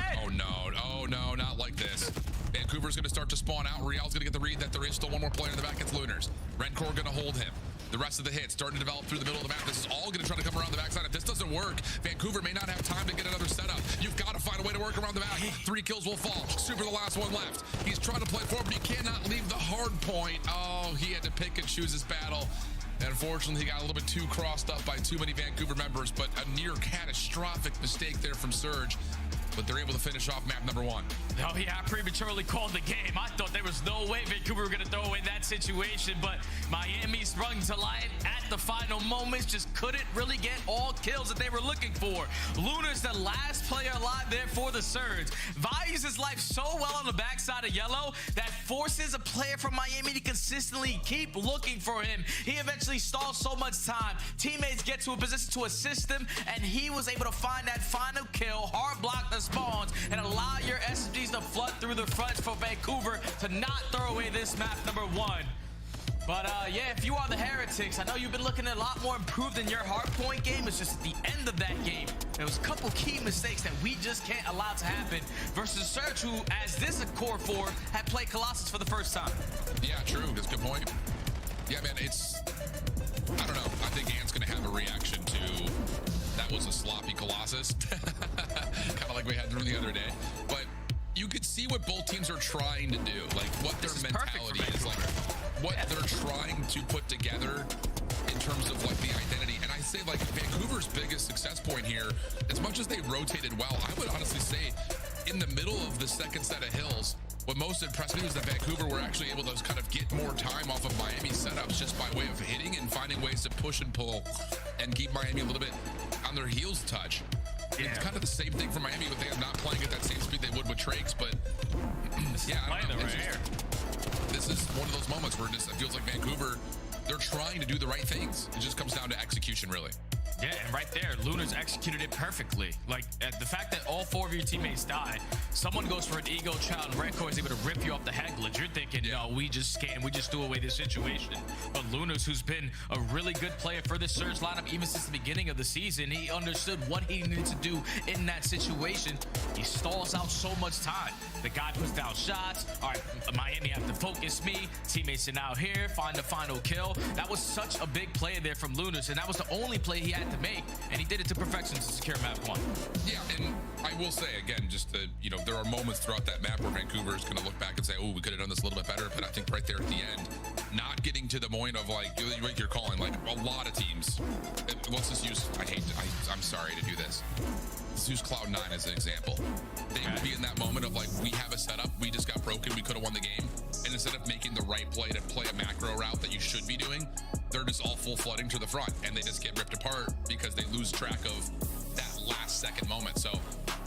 Oh no, not like this. Vancouver's going to start to spawn out. Real's going to get the read that there is still one more player in the back. It's Lunars. Rencore going to hold him. The rest of the hits starting to develop through the middle of the map. This is all going to try to come around the backside. If this doesn't work, Vancouver may not have time to get another setup. You've got to find a way to work around the back. 3 kills will fall. Super the last one left. He's trying to play forward, but he cannot leave the hard point. Oh, he had to pick and choose his battle. And unfortunately, he got a little bit too crossed up by too many Vancouver members, but a near catastrophic mistake there from Surge. But they're able to finish off map number 1. Oh yeah, I prematurely called the game. I thought there was no way Vancouver were going to throw away that situation, but Miami sprung to light at the final moments, just couldn't really get all kills that they were looking for. Lunar's the last player alive there for the Surge. Values his life so well on the backside of yellow that forces a player from Miami to consistently keep looking for him. He eventually stalls so much time. Teammates get to a position to assist him, and he was able to find that final kill, hard block the spawns, and allow your SMGs to flood through the fronts for Vancouver to not throw away this map number 1. But yeah, if you are the Heretics, I know you've been looking a lot more improved in your hardpoint game. It's just at the end of that game, there was a couple key mistakes that we just can't allow to happen versus Surge, who, as this a core 4, had played Colossus for the first time. Yeah, true. That's a good point. Yeah, man, it's... I don't know. I think Ant's going to have a reaction to... That was a sloppy Colossus. Kind of like we had from the other day. But you could see what both teams are trying to do. Like, what their mentality is. Like, what they're trying to put together in terms of like the identity. And I say like Vancouver's biggest success point here, as much as they rotated well, I would honestly say in the middle of the second set of hills, what most impressed me was that Vancouver were actually able to kind of get more time off of Miami's setups just by way of hitting and finding ways to push and pull and keep Miami a little bit on their heels touch. Yeah. It's kind of the same thing for Miami, but they're not playing at that same speed they would with Trakes, but yeah, I don't know. This is one of those moments where it feels like Vancouver, they're trying to do the right things. It just comes down to execution, really. Yeah, and right there, Luna's executed it perfectly. Like, the fact that all 4 of your teammates die, someone goes for an ego child, and Redcore is able to rip you off the head glitch. You're thinking, no, we just scam, we just threw away this situation. But Luna's, who's been a really good player for this Surge lineup even since the beginning of the season, he understood what he needed to do in that situation. He stalls out so much time. The guy puts down shots. All right, Miami have to focus me. Teammates are now here, find the final kill. That was such a big play there from Lunas, and that was the only play he had to make, and he did it to perfection to secure map 1. Yeah, and I will say again, just to, you know, there are moments throughout that map where Vancouver is going to look back and say, oh, we could have done this a little bit better, but I think right there at the end, not getting to the point of like what you're calling, like a lot of teams. Let's just use, I'm sorry to do this. Let's use Cloud9 as an example. They would be in that moment of like, we have a setup, we just got broken, we could have won the game. And instead of making the right play to play a macro route that you should be doing, they're just all full flooding to the front and they just get ripped apart because they lose track of that last second moment. So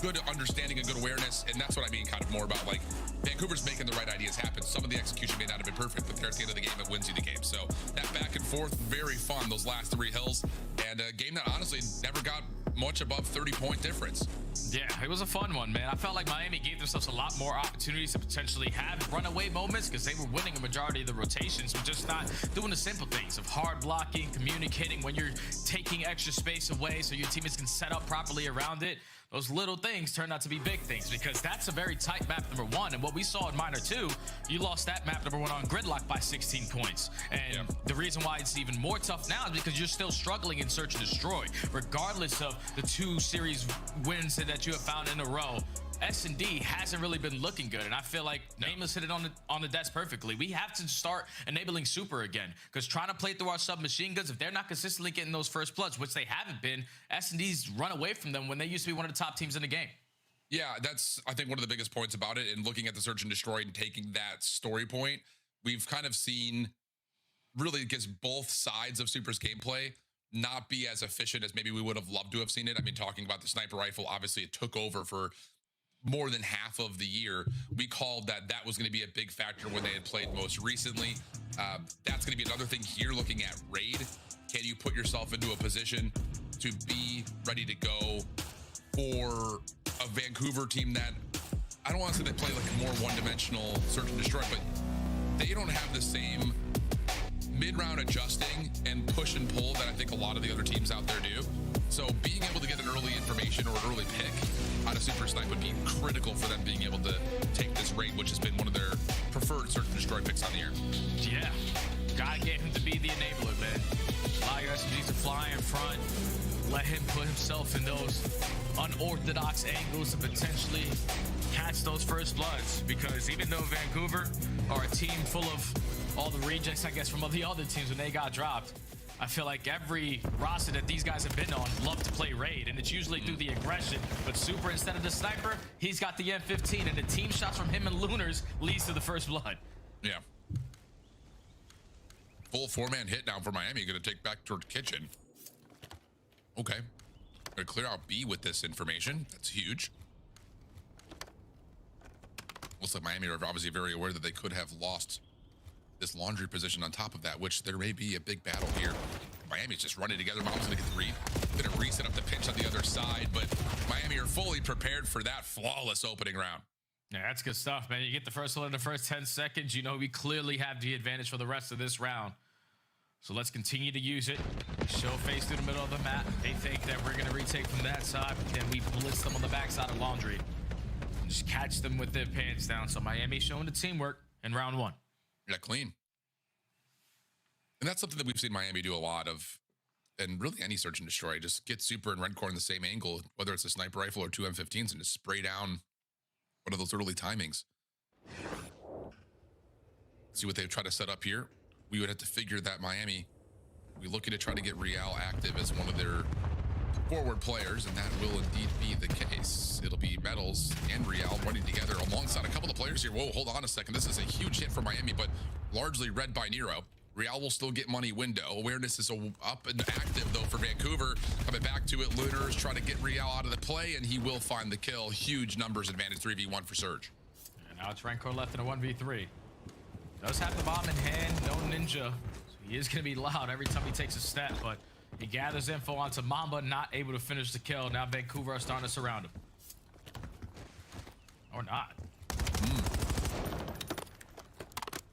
good understanding and good awareness. And that's what I mean kind of more about like Vancouver's making the right ideas happen. Some of the execution may not have been perfect, but there at the end of the game, it wins you the game. So that back and forth, very fun, those last 3 hills, and a game that honestly never got much above 30-point difference. Yeah, it was a fun one, man. I felt like Miami gave themselves a lot more opportunities to potentially have runaway moments because they were winning a majority of the rotations, but just not doing the simple things of hard blocking, communicating when you're taking extra space away so your teammates can set up properly around it. Those little things turn out to be big things because that's a very tight map number 1. And what we saw in Minor 2, you lost that map number 1 on Gridlock by 16 points. And the reason why it's even more tough now is because you're still struggling in Search and Destroy. Regardless of the 2 series wins that you have found in a row, S&D hasn't really been looking good, and I feel like Nameless hit it on the desk perfectly. We have to start enabling Super again, because trying to play through our submachine guns, if they're not consistently getting those first bloods, which they haven't been, S&D's run away from them when they used to be one of the top teams in the game. Yeah, that's, I think, one of the biggest points about it, and looking at the Search and Destroy and taking that story point, we've kind of seen, really, it gives both sides of Super's gameplay not be as efficient as maybe we would have loved to have seen it. I mean, talking about the sniper rifle, obviously it took over for more than half of the year. We called that was going to be a big factor when they had played most recently. That's going to be another thing here looking at Raid. Can you put yourself into a position to be ready to go for a Vancouver team that, I don't want to say they play like a more one-dimensional Search and Destroy, but they don't have the same mid-round adjusting and push and pull that I think a lot of the other teams out there do. So being able to get an early information or an early pick out of Super Snipe would be critical for them being able to take this raid, which has been one of their preferred Search and Destroy picks on the year. Yeah, God gave him to be the enabler, man. Allow your SMGs to fly in front. Let him put himself in those unorthodox angles to potentially catch those first bloods. Because even though Vancouver are a team full of all the rejects, I guess, from all the other teams when they got dropped, I feel like every roster that these guys have been on love to play raid, and it's usually through the aggression. But Super, instead of the sniper, he's got the M15, and the team shots from him and Lunars leads to the first blood. Yeah. Full 4-man hit now for Miami. Going to take back toward kitchen. Okay. Going to clear out B with this information. That's huge. Looks like Miami are obviously very aware that they could have lost this laundry position on top of that, which there may be a big battle here. Miami's just running together. Mom's gonna get the read. Gonna reset up the pinch on the other side, but Miami are fully prepared for that flawless opening round. Yeah, that's good stuff, man. You get the first one in the first 10 seconds. You know we clearly have the advantage for the rest of this round. So let's continue to use it. Show face through the middle of the map. They think that we're gonna retake from that side, but then we blitz them on the backside of laundry. And just catch them with their pants down. So Miami showing the teamwork in round 1. Yeah, clean. And that's something that we've seen Miami do a lot of, and really any Search and Destroy. Just get Super and Redcore in the same angle, whether it's a sniper rifle or 2 M15s, and just spray down one of those early timings. See what they've tried to set up here. We would have to figure that Miami We're looking to try to get Real active as one of their forward players, and that will indeed be the case. It'll be Metals and Real running together alongside a couple of players here. Whoa, hold on a second. This is a huge hit for Miami, but largely read by Nero. Real will still get money window. Awareness is up and active, though, for Vancouver. Coming back to it, Lunars trying to get Real out of the play, and he will find the kill. Huge numbers advantage, 3v1 for Surge. And now it's Rancor left in a 1v3. Does have the bomb in hand, no ninja. So he is going to be loud every time he takes a step, but he gathers info onto Mamba, not able to finish the kill. Now Vancouver are starting to surround him. Or not.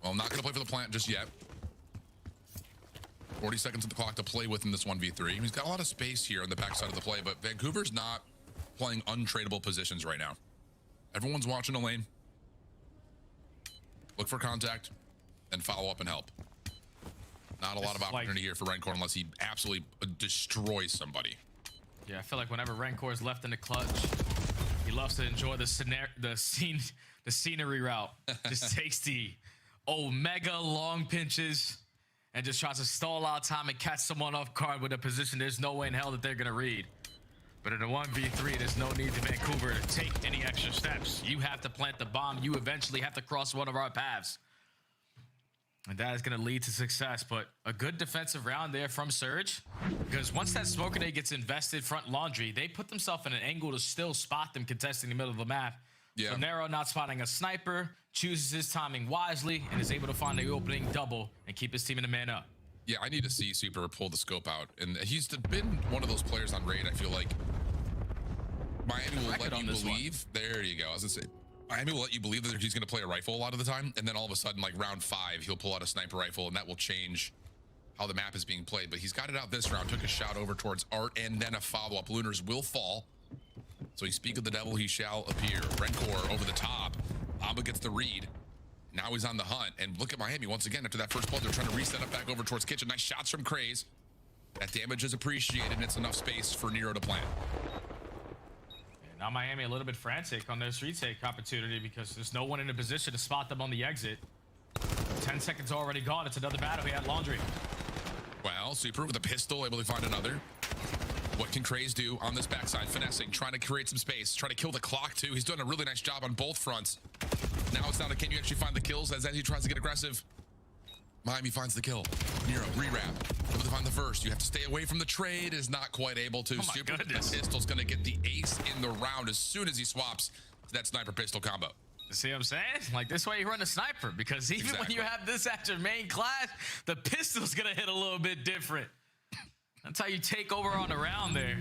Well, I'm not going to play for the plant just yet. 40 seconds on the clock to play with in this 1v3. He's got a lot of space here on the backside of the play, but Vancouver's not playing untradeable positions right now. Everyone's watching a lane. Look for contact and follow up and help. Not a lot of opportunity here for Rancor unless he absolutely destroys somebody. Yeah, I feel like whenever Rancor is left in the clutch, he loves to enjoy the scenery route. Just takes the Omega long pinches and just tries to stall out time and catch someone off guard with a position there's no way in hell that they're going to read. But in a 1v3, there's no need for Vancouver to take any extra steps. You have to plant the bomb. You eventually have to cross one of our paths. And that is going to lead to success. But a good defensive round there from Surge. Because once that smoke grenade gets invested front laundry, they put themselves in an angle to still spot them contesting the middle of the map. Yeah. So Nero not spotting a sniper, chooses his timing wisely, and is able to find the opening double and keep his team in a man up. Yeah, I need to see Super pull the scope out. And he's been one of those players on Raid, I feel like. Miami will let you believe. There you go. I was going to say, Miami will let you believe that he's going to play a rifle a lot of the time. And then all of a sudden, like round 5, he'll pull out a sniper rifle, and that will change how the map is being played. But he's got it out this round. Took a shot over towards Art, and then a follow-up. Lunars will fall. So he speak of the devil, he shall appear. Rancor over the top. Amba gets the read. Now he's on the hunt. And look at Miami once again after that first blood. They're trying to reset up back over towards Kitchen. Nice shots from Craze. That damage is appreciated, and it's enough space for Nero to plant. And now Miami a little bit frantic on their retake opportunity because there's no one in a position to spot them on the exit. 10 seconds already gone. It's another battle here at Laundry. Well, Super with a pistol, able to find another. What can Craze do on this backside? Finessing, trying to create some space, trying to kill the clock too. He's doing a really nice job on both fronts. Now it's down to can you actually find the kills as he tries to get aggressive. Miami finds the kill. Nero, re-wrap. Able to find the first. You have to stay away from the trade. Is not quite able to. Oh my Super goodness. the pistol's going to get the ace in the round as soon as he swaps to that sniper pistol combo. See what I'm saying? Like, this way you run a sniper, because even when you have this at your main class, the pistol's gonna hit a little bit different. That's how you take over on the round there.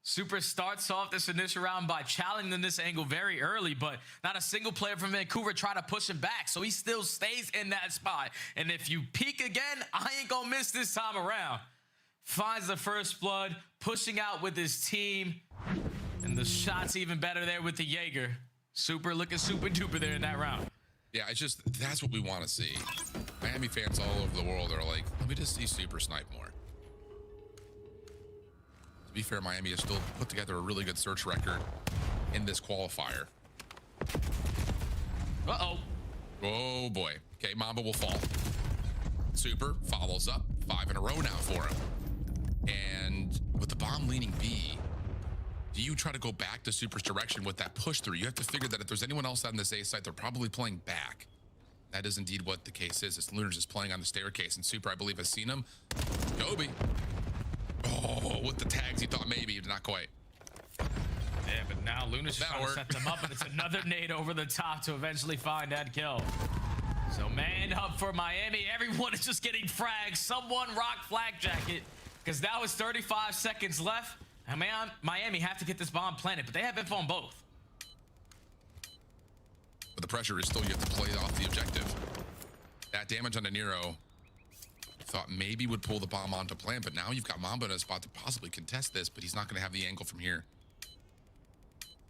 Super starts off this initial round by challenging this angle very early, but not a single player from Vancouver tried to push him back, so he still stays in that spot. And if you peek again, I ain't gonna miss this time around. Finds the first blood, pushing out with his team, and the shot's even better there with the Jaeger. Super looking super duper there in that round. Yeah, it's just, that's what we want to see. Miami fans all over the world are like, let me just see Super snipe more. To be fair, Miami has still put together a really good search record in this qualifier. Uh-oh. Oh, boy. Okay, Mamba will fall. Super follows up. 5 in a row now for him. And with the bomb leaning B, do you try to go back to Super's direction with that push through? You have to figure that if there's anyone else on this A site, they're probably playing back. That is indeed what the case is. It's Lunars is playing on the staircase, and Super, I believe, has seen him. Kobe. Oh, with the tags, he thought maybe, but not quite. Yeah, but now Lunars is trying to set them up, and it's another nade over the top to eventually find that kill. So man up for Miami. Everyone is just getting fragged. Someone rock flag jacket, because now it's 35 seconds left. And Miami have to get this bomb planted, but they have info on both. But the pressure is still, you have to play off the objective. That damage on the Nero, thought maybe would pull the bomb onto plan, but now you've got Mamba in a spot to possibly contest this, but he's not going to have the angle from here.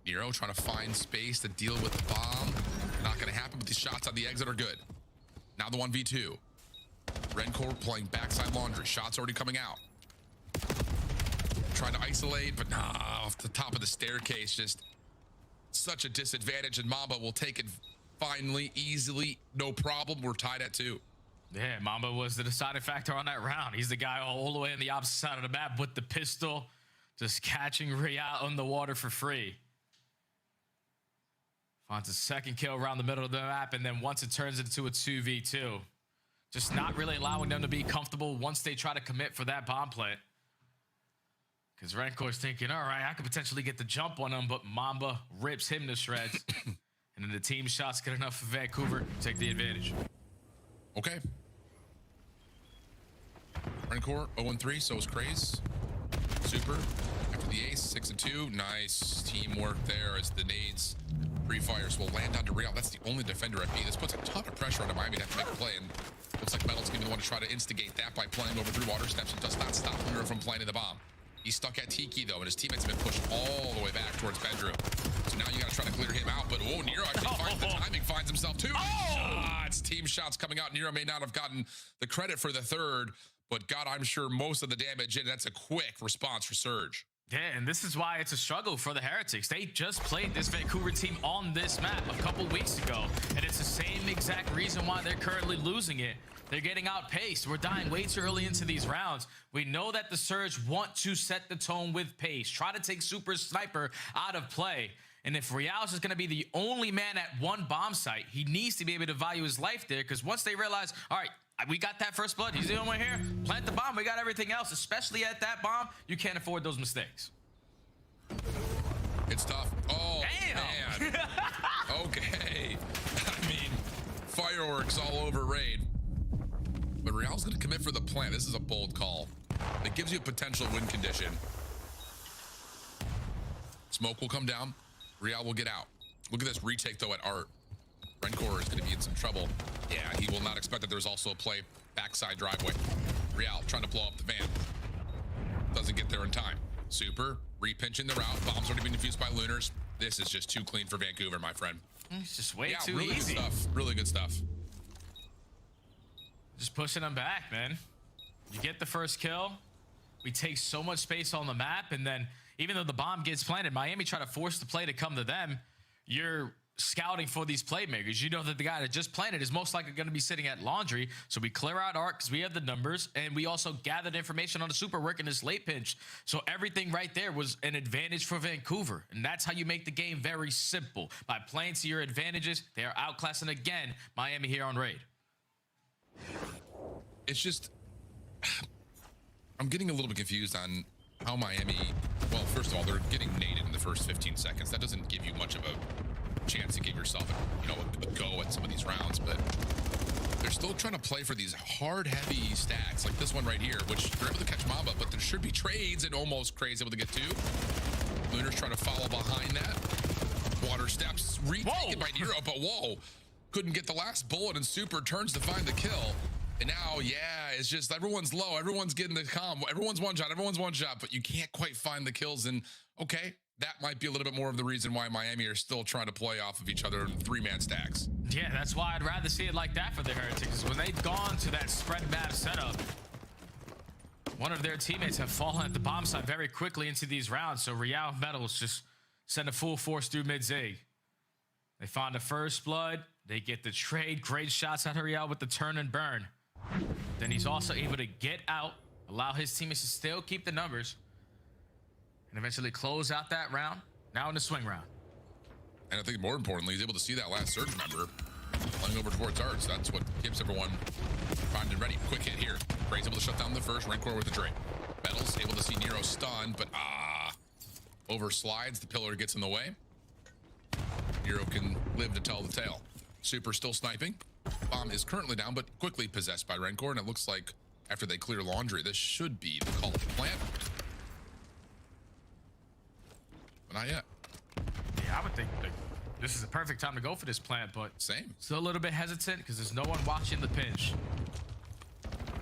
Nero trying to find space to deal with the bomb. Not going to happen, but the shots on the exit are good. Now the 1v2. Rancor playing backside laundry. Shots already coming out. Trying to isolate, but nah, off the top of the staircase, just such a disadvantage, and Mamba will take it finally, easily, no problem. We're tied at 2. Yeah, Mamba was the deciding factor on that round. He's the guy all the way on the opposite side of the map with the pistol, just catching Real on the water for free. Finds a second kill around the middle of the map, and then once it turns into a 2v2, just not really allowing them to be comfortable once they try to commit for that bomb plant. Because Rancor's thinking, all right, I could potentially get the jump on him, but Mamba rips him to shreds. And then the team shots get enough for Vancouver to take the advantage. Okay. Rancor 0-3, so is Craze. Super. After the ace, 6-2. Nice teamwork there as the nades. Free fires will land onto Real. That's the only defender at B. This puts a ton of pressure on Miami to have to make a play, and looks like Metal's going to want to try to instigate that by playing over through water steps. It does not stop Lunar from planting the bomb. He's stuck at Tiki, though, and his teammates have been pushed all the way back towards bedroom. So now you got to try to clear him out, but oh, Nero actually finds the timing, finds himself two shots. Team shots coming out. Nero may not have gotten the credit for the third, but God, I'm sure most of the damage, and that's a quick response for Surge. Yeah, and this is why it's a struggle for the Heretics. They just played this Vancouver team on this map a couple weeks ago, and it's the same exact reason why they're currently losing it. They're getting outpaced. We're dying way too early into these rounds. We know that the Surge want to set the tone with pace, try to take Super Sniper out of play. And if Real's is going to be the only man at one bomb site, he needs to be able to value his life there, because once they realize, all right, we got that first blood, he's the only one here, plant the bomb, we got everything else, especially at that bomb, you can't afford those mistakes. It's tough. Oh, damn. Man. Okay. I mean, fireworks all over Raid. But Real's going to commit for the plant. This is a bold call. It gives you a potential win condition. Smoke will come down. Real will get out. Look at this retake, though, at Art. Rencor is going to be in some trouble. Yeah, he will not expect that there's also a play backside driveway. Real trying to blow up the van. Doesn't get there in time. Super, repinching the route. Bombs already been defused by Lunars. This is just too clean for Vancouver, my friend. It's just way too really easy. Good stuff. Really good stuff. Just pushing them back, man. You get the first kill. We take so much space on the map, and then even though the bomb gets planted, Miami try to force the play to come to them. You're scouting for these playmakers. You know that the guy that just planted is most likely going to be sitting at laundry. So we clear out Arc because we have the numbers, and we also gathered information on the super work in this late pinch. So everything right there was an advantage for Vancouver. And that's how you make the game very simple. By playing to your advantages, they are outclassing again Miami here on Raid. It's just, I'm getting a little bit confused on how Miami, well, first of all, they're getting naded in the first 15 seconds. That doesn't give you much of a chance to give yourself a go at some of these rounds, but they're still trying to play for these hard, heavy stacks like this one right here, which they're able to catch Mamba, but there should be trades, and almost Crazy able to get two. Lunar's trying to follow behind that. Water steps, retaken by Nero, but whoa, couldn't get the last bullet, and Super turns to find the kill. And now, yeah, it's just everyone's low. Everyone's getting the comm. Everyone's one shot, but you can't quite find the kills. And okay, that might be a little bit more of the reason why Miami are still trying to play off of each other in three-man stacks. Yeah, that's why I'd rather see it like that for the Heretics. When they've gone to that spread map setup, one of their teammates have fallen at the bomb site very quickly into these rounds. So Real Metals just send a full force through mid-zig. They find the first blood. They get the trade. Great shots at Real with the turn and burn. Then he's also able to get out, allow his teammates to still keep the numbers, and eventually close out that round. Now in the swing round. And I think more importantly, he's able to see that last Surge member running over towards Arts. That's what keeps everyone primed and ready. Quick hit here. Gray's able to shut down the first. Rancor with the trade. Metals able to see Nero stunned, but over slides. The pillar gets in the way. Nero can live to tell the tale. Super still sniping. Bomb is currently down, but quickly possessed by Rancor, and it looks like after they clear laundry, this should be the call to plant. But not yet. Yeah, I would think this is the perfect time to go for this plant, but same. Still a little bit hesitant because there's no one watching the pinch.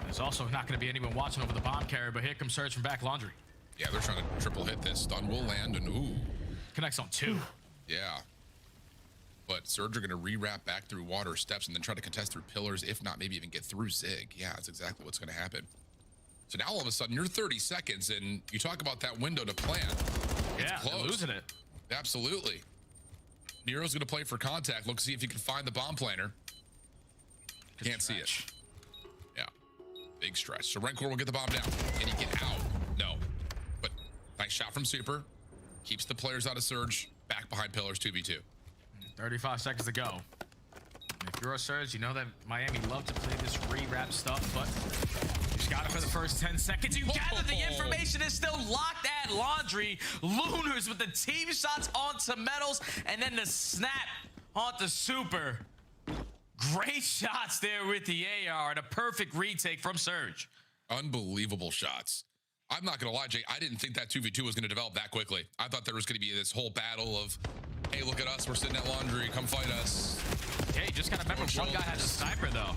There's also not going to be anyone watching over the bomb carrier, but here comes Surge from back laundry. Yeah, they're trying to triple hit this. Stun will land, and ooh. Connects on two. Yeah. But Surge are going to re-wrap back through water steps and then try to contest through pillars, if not maybe even get through Zig. Yeah, that's exactly what's going to happen. So now all of a sudden you're 30 seconds and you talk about that window to plant. It's close. Losing it. Absolutely. Nero's going to play for contact. Look, see if he can find the bomb planter. Can't see it. Big stretch. So Rancor will get the bomb down. Can he get out? No. But nice shot from Super. Keeps the players out of Surge. Back behind pillars, 2v2. 35 seconds to go. If you're a Surge, you know that Miami love to play this re-wrap stuff, but you just got it for the first 10 seconds. You gather the information is still locked at Laundry. Lunars with the team shots onto Metals, and then the snap onto Super. Great shots there with the AR and a perfect retake from Surge. Unbelievable shots. I'm not going to lie, Jay. I didn't think that 2v2 was going to develop that quickly. I thought there was going to be this whole battle of, hey, look at us. We're sitting at Laundry. Come fight us. Yeah, you just got to remember one guy has a sniper, though.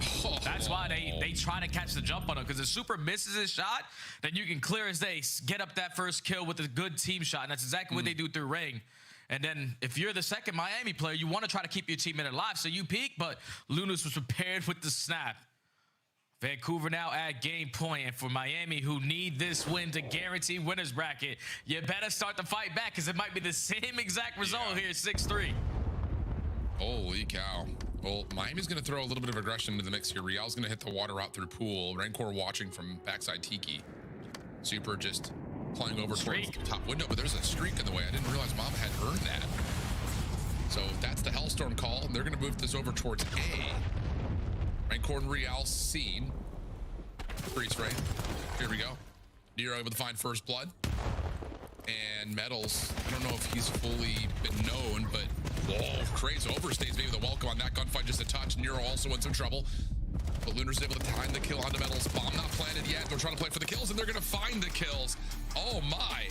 That's why they try to catch the jump on him, because if Super misses his shot, then you can clear as day get up that first kill with a good team shot, and that's exactly what they do through Ring. And then if you're the second Miami player, you want to try to keep your teammate alive, so you peek, but Lunas was prepared with the snap. Vancouver now at game point, and for Miami, who need this win to guarantee winner's bracket, you better start to fight back, because it might be the same exact result here, 6-3. Holy cow. Well, Miami's going to throw a little bit of aggression into the mix here. Real's going to hit the water out through pool. Rancor watching from backside Tiki. Super just playing over towards the top window, but there's a streak in the way. I didn't realize Mama had earned that. So that's the Hellstorm call, and they're going to move this over towards A. Rancor and Real seen. Freeze frame. Here we go. Nero able to find first blood. And Metals, I don't know if he's fully been known, but whoa, Craze overstays maybe the welcome on that gunfight just a touch. Nero also in some trouble. But Lunar's able to time the kill onto Metals. Bomb not planted yet. They're trying to play for the kills, and they're going to find the kills. Oh my.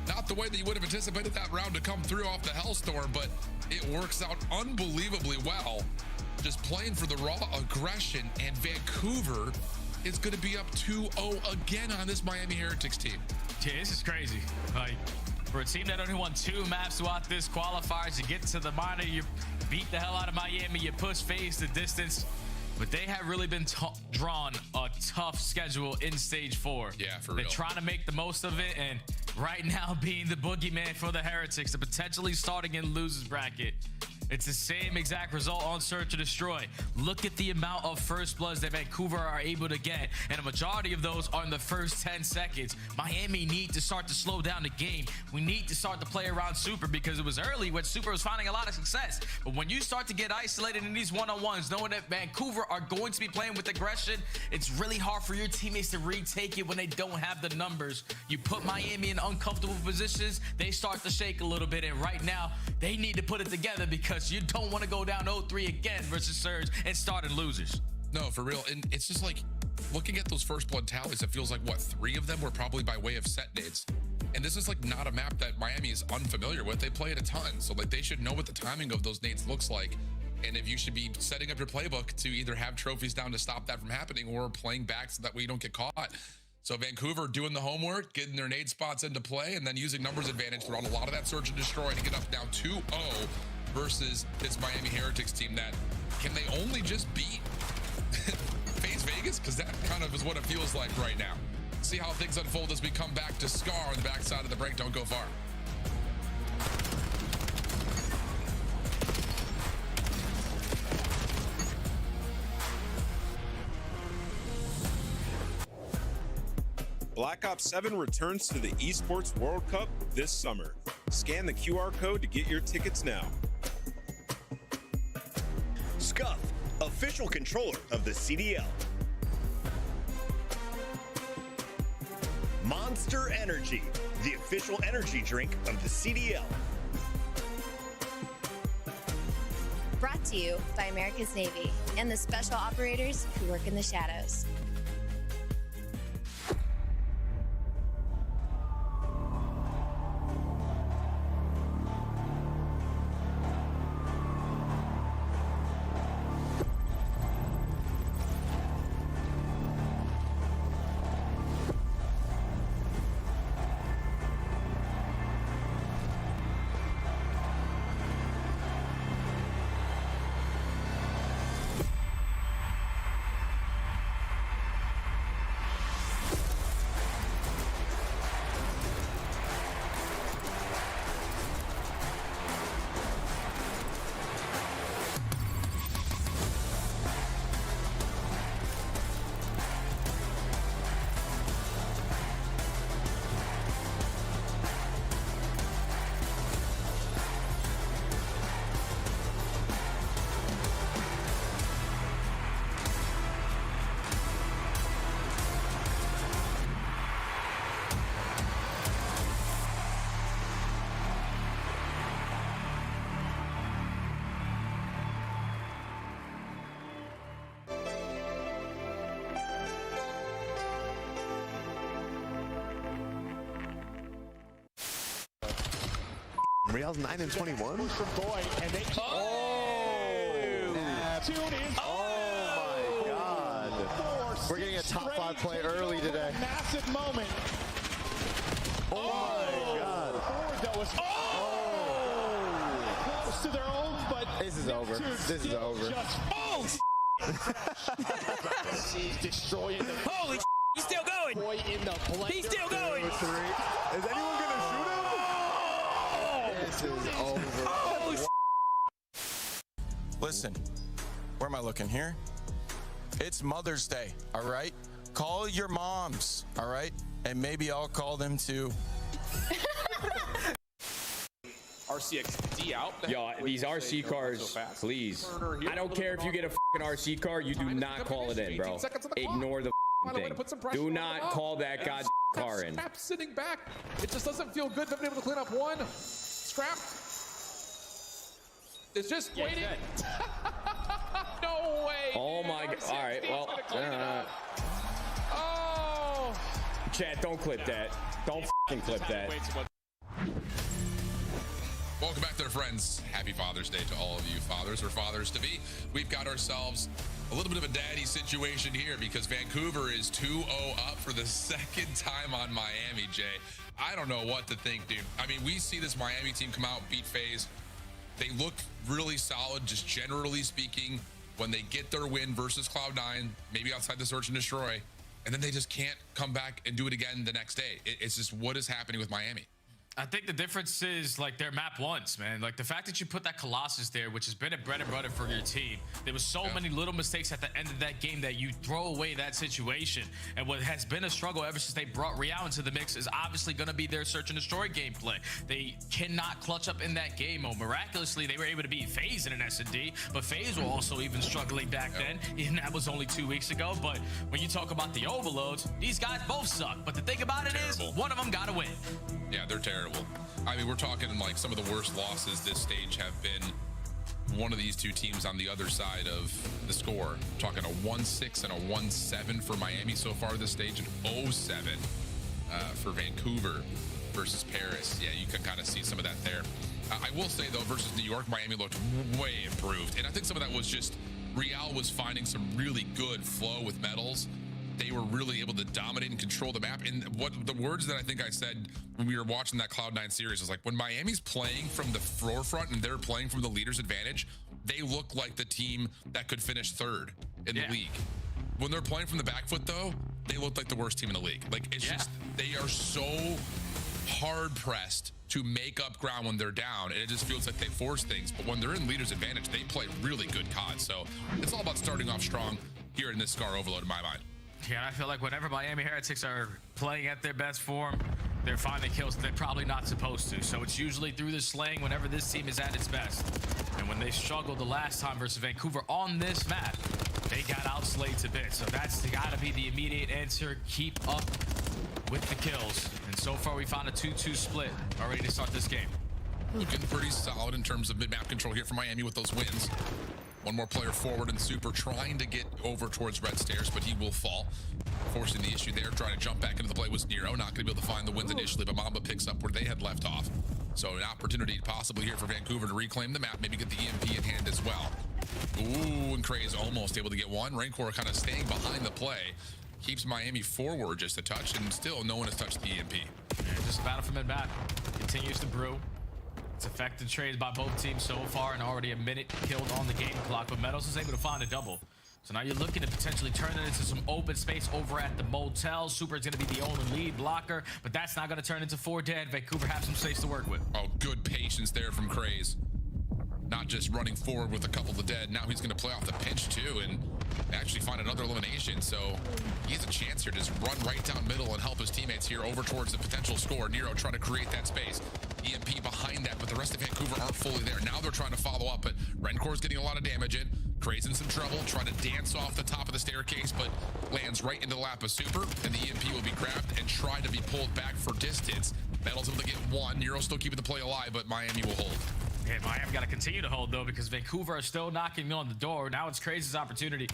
Not the way that you would have anticipated that round to come through off the Hellstorm, but it works out unbelievably well. Just playing for the raw aggression, and Vancouver is going to be up 2-0 again on this Miami Heretics team. Yeah, this is crazy. Like, for a team that only won 2 maps throughout this qualifiers, you get to the minor, you beat the hell out of Miami, you push FaZe the distance, but they have really been drawn a tough schedule in stage 4. Yeah, for real. They're trying to make the most of it, and right now being the boogeyman for the Heretics, and potentially starting in losers bracket. It's the same exact result on Search and Destroy. Look at the amount of first bloods that Vancouver are able to get, and a majority of those are in the first 10 seconds. Miami need to start to slow down the game. We need to start to play around Super, because it was early when Super was finding a lot of success. But when you start to get isolated in these one-on-ones, knowing that Vancouver are going to be playing with aggression, it's really hard for your teammates to retake it when they don't have the numbers. You put Miami in uncomfortable positions, they start to shake a little bit, and right now, they need to put it together, because you don't want to go down 0-3 again versus Surge and start in losers. No, for real. And it's just like, looking at those first blood tallies, it feels like, what, 3 of them were probably by way of set nades. And this is like not a map that Miami is unfamiliar with. They play it a ton. So like they should know what the timing of those nades looks like. And if you should be setting up your playbook to either have trophies down to stop that from happening, or playing back so that way you don't get caught. So Vancouver doing the homework, getting their nade spots into play, and then using numbers advantage throughout a lot of that Search and Destroy to get up now 2-0 versus this Miami Heretics team that, can they only just beat FaZe Vegas? Because that kind of is what it feels like right now. See how things unfold as we come back to Scar on the backside of the break. Don't go far. Black Ops 7 returns to the Esports World Cup this summer. Scan the QR code to get your tickets now. Scuff, official controller of the CDL. Monster Energy, the official energy drink of the CDL. Brought to you by America's Navy and the special operators who work in the shadows. Real's 9 and 21. Oh my God. We're getting a top 5 play early today. Massive moment. Oh my God. Close to their own, but this is over. This is over. He's destroying the. Holy he's still going. He's still going. Is anyone going to shoot him? This is over. Listen, where am I looking here? It's Mother's Day, all right? Call your moms, all right? And maybe I'll call them too. RCXD out. Yo, these RC cars, please. I don't care if you get a fucking RC car, you do not call it in, bro. Ignore the thing. Do not call that goddamn car in. Scrap sitting back. It just doesn't feel good to be able to clean up one. Scrap. It's just waiting. No way. Oh my god. All right, well. Oh. Chat, don't clip that. Don't fucking clip that. Welcome back there, friends. Happy Father's Day to all of you fathers or fathers-to-be. We've got ourselves a little bit of a daddy situation here because Vancouver is 2-0 up for the second time on Miami, Jay. I don't know what to think, dude. I mean, we see this Miami team come out, beat FaZe. They look really solid, just generally speaking, when they get their win versus Cloud9, maybe outside the search and destroy, and then they just can't come back and do it again the next day. It's just what is happening with Miami. I think the difference is like their map once, man. Like the fact that you put that Colossus there, which has been a bread and butter for your team. There was so many little mistakes at the end of that game that you throw away that situation. And what has been a struggle ever since they brought Real into the mix is obviously going to be their search and destroy gameplay. They cannot clutch up in that game mode. Miraculously, they were able to beat FaZe in an S&D, but FaZe were also even struggling back then. And that was only 2 weeks ago. But when you talk about the overloads, these guys both suck. But the thing about it is, one of them got to win. Yeah, they're terrible. I mean, we're talking like some of the worst losses this stage have been one of these two teams on the other side of the score. We're talking a 1-6 and a 1-7 for Miami so far this stage, and 0-7 for Vancouver versus Paris. Yeah, you can kind of see some of that there. I will say, though, versus New York, Miami looked way improved. And I think some of that was just Real was finding some really good flow with medals. They were really able to dominate and control the map. And what the words that I think I said when we were watching that Cloud9 series was like, when Miami's playing from the forefront and they're playing from the leader's advantage, they look like the team that could finish third in the league. When they're playing from the back foot, though, they look like the worst team in the league. Like, it's just, they are so hard pressed to make up ground when they're down, and it just feels like they force things. But when they're in leader's advantage, they play really good COD. So it's all about starting off strong here in this Scar Overload in my mind. Yeah, I feel like whenever Miami Heretics are playing at their best form, they're finding kills they're probably not supposed to. So it's usually through the slaying whenever this team is at its best. And when they struggled the last time versus Vancouver on this map, they got outslayed to bits. So that's got to be the immediate answer. Keep up with the kills. And so far, we found a 2-2 split already to start this game. Looking pretty solid in terms of mid-map control here for Miami with those wins. One more player forward and Super trying to get over towards Red Stairs, but he will fall. Forcing the issue there, trying to jump back into the play was Nero. Not going to be able to find the wins initially, but Mamba picks up where they had left off. So an opportunity possibly here for Vancouver to reclaim the map, maybe get the EMP in hand as well. Ooh, and Craze almost able to get one. Rancor kind of staying behind the play. Keeps Miami forward just a touch, and still no one has touched the EMP. Yeah, just a battle for mid-map. Continues to brew. It's affected trades by both teams so far, and already a minute killed on the game clock, but Metals is able to find a double. So now you're looking to potentially turn it into some open space over at the motel. Super is going to be the only lead blocker, but that's not going to turn into 4 dead. Vancouver have some space to work with. Oh, good patience there from Craze. Not just running forward with a couple of dead. Now he's going to play off the pinch too and actually find another elimination. So he has a chance here to just run right down middle and help his teammates here over towards the potential score. Nero trying to create that space. EMP behind that, but the rest of Vancouver aren't fully there. Now they're trying to follow up, but Rencor's getting a lot of damage in. Craze in some trouble, trying to dance off the top of the staircase, but lands right into the lap of Super, and the EMP will be grabbed and try to be pulled back for distance. Metal's able to get one. Nero still keeping the play alive, but Miami will hold. Yeah, Miami got to continue to hold, though, because Vancouver are still knocking on the door. Now it's Crazy's opportunity.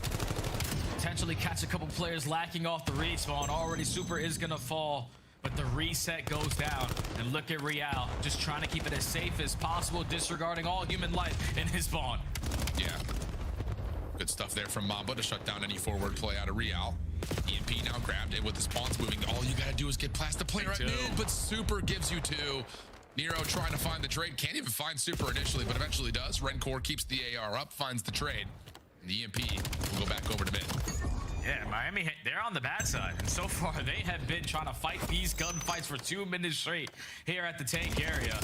Potentially catch a couple players lacking off the respawn. Already Super is going to fall. but the reset goes down. And look at Real, just trying to keep it as safe as possible, disregarding all human life in his spawn. Yeah. Good stuff there from Mamba to shut down any forward play out of Real. EMP now grabbed it with the spawns moving. All you gotta do is get past the player at mid, but Super gives you 2. Nero trying to find the trade. Can't even find Super initially, but eventually does. Rencor keeps the AR up, finds the trade. And the EMP will go back over to mid. Yeah, Miami, they're on the bad side. And so far, they have been trying to fight these gunfights for 2 minutes straight here at the tank area.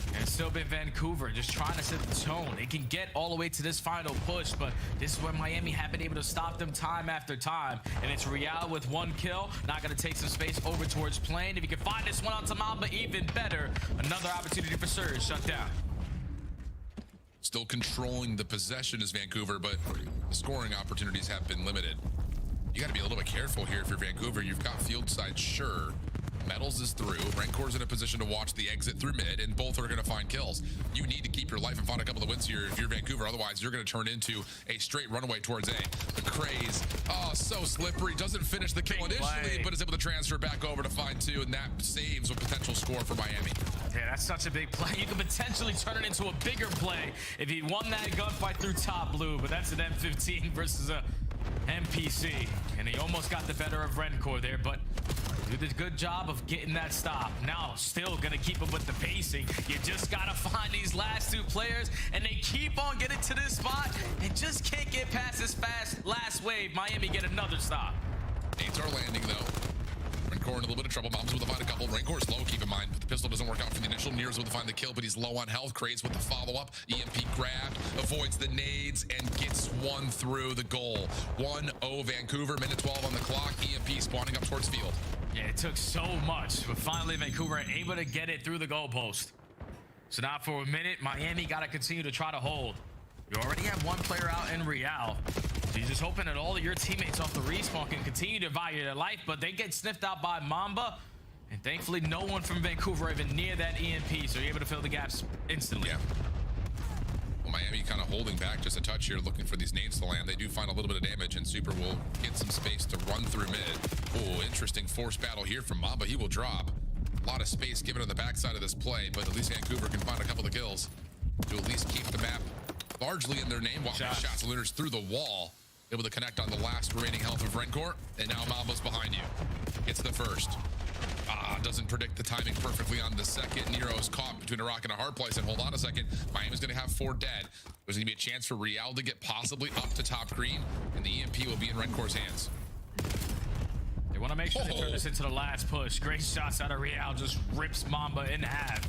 And it's still been Vancouver just trying to set the tone. They can get all the way to this final push, but this is where Miami have been able to stop them time after time. And it's Real with 1 kill. Not going to take some space over towards plane. If you can find this one onto Mamba, even better. Another opportunity for Surge shut down. Still controlling the possession is Vancouver, but the scoring opportunities have been limited. You got to be a little bit careful here if you're Vancouver. You've got field side, sure. Metals is through. Renkor's in a position to watch the exit through mid, and both are going to find kills. You need to keep your life and find a couple of wins here if you're Vancouver. Otherwise, you're going to turn into a straight runaway towards A. The Craze, oh, so slippery. Doesn't finish the kill initially, but is able to transfer back over to find 2, and that saves a potential score for Miami. Yeah, that's such a big play. You could potentially turn it into a bigger play if he won that gunfight through top blue, but that's an M15 versus a NPC, and he almost got the better of Rencor there, but did a good job of getting that stop. Now, still gonna keep him with the pacing. You just gotta find these last 2 players, and they keep on getting to this spot and just can't get past this fast last wave. Miami get another stop. Nades are landing, though. Rencor in a little bit of trouble. Mom's able to find a couple. Renkor's low, keep in mind, but the pistol doesn't work out for the initial. Nero's able to find the kill, but he's low on health. Craze with the follow-up. EMP grabbed, avoids the nades, and gets 1 through the goal. 1-0 Vancouver, minute 12 on the clock. EMP spawning up towards field. Yeah, it took so much, but finally Vancouver able to get it through the goalpost. So now for a minute, Miami got to continue to try to hold. You already have 1 player out in Real. So you're just hoping that all of your teammates off the respawn can continue to value their life, but they get sniffed out by Mamba. And thankfully, no one from Vancouver even near that EMP, so you're able to fill the gaps instantly. Yeah. Well, Miami kind of holding back just a touch here, looking for these nades to land. They do find a little bit of damage, and Super will get some space to run through mid. Oh, interesting force battle here from Mamba. He will drop. A lot of space given on the backside of this play, but at least Vancouver can find a couple of kills to at least keep the map largely in their name. Shots looters through the wall, able to connect on the last remaining health of Rencor, and now Mamba's behind you. Gets the first. Doesn't predict the timing perfectly on the second. Nero is caught between a rock and a hard place, and hold on a second. Miami's going to have 4 dead. There's going to be a chance for Real to get possibly up to top green, and the EMP will be in Renkor's hands. They want to make sure they turn this into the last push. Great shots out of Real, just rips Mamba in half.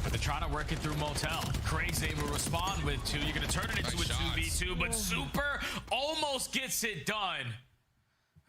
But they're trying to work it through Motel. Crazy will respond with 2. You're going to turn it into a 2v2, but Super almost gets it done.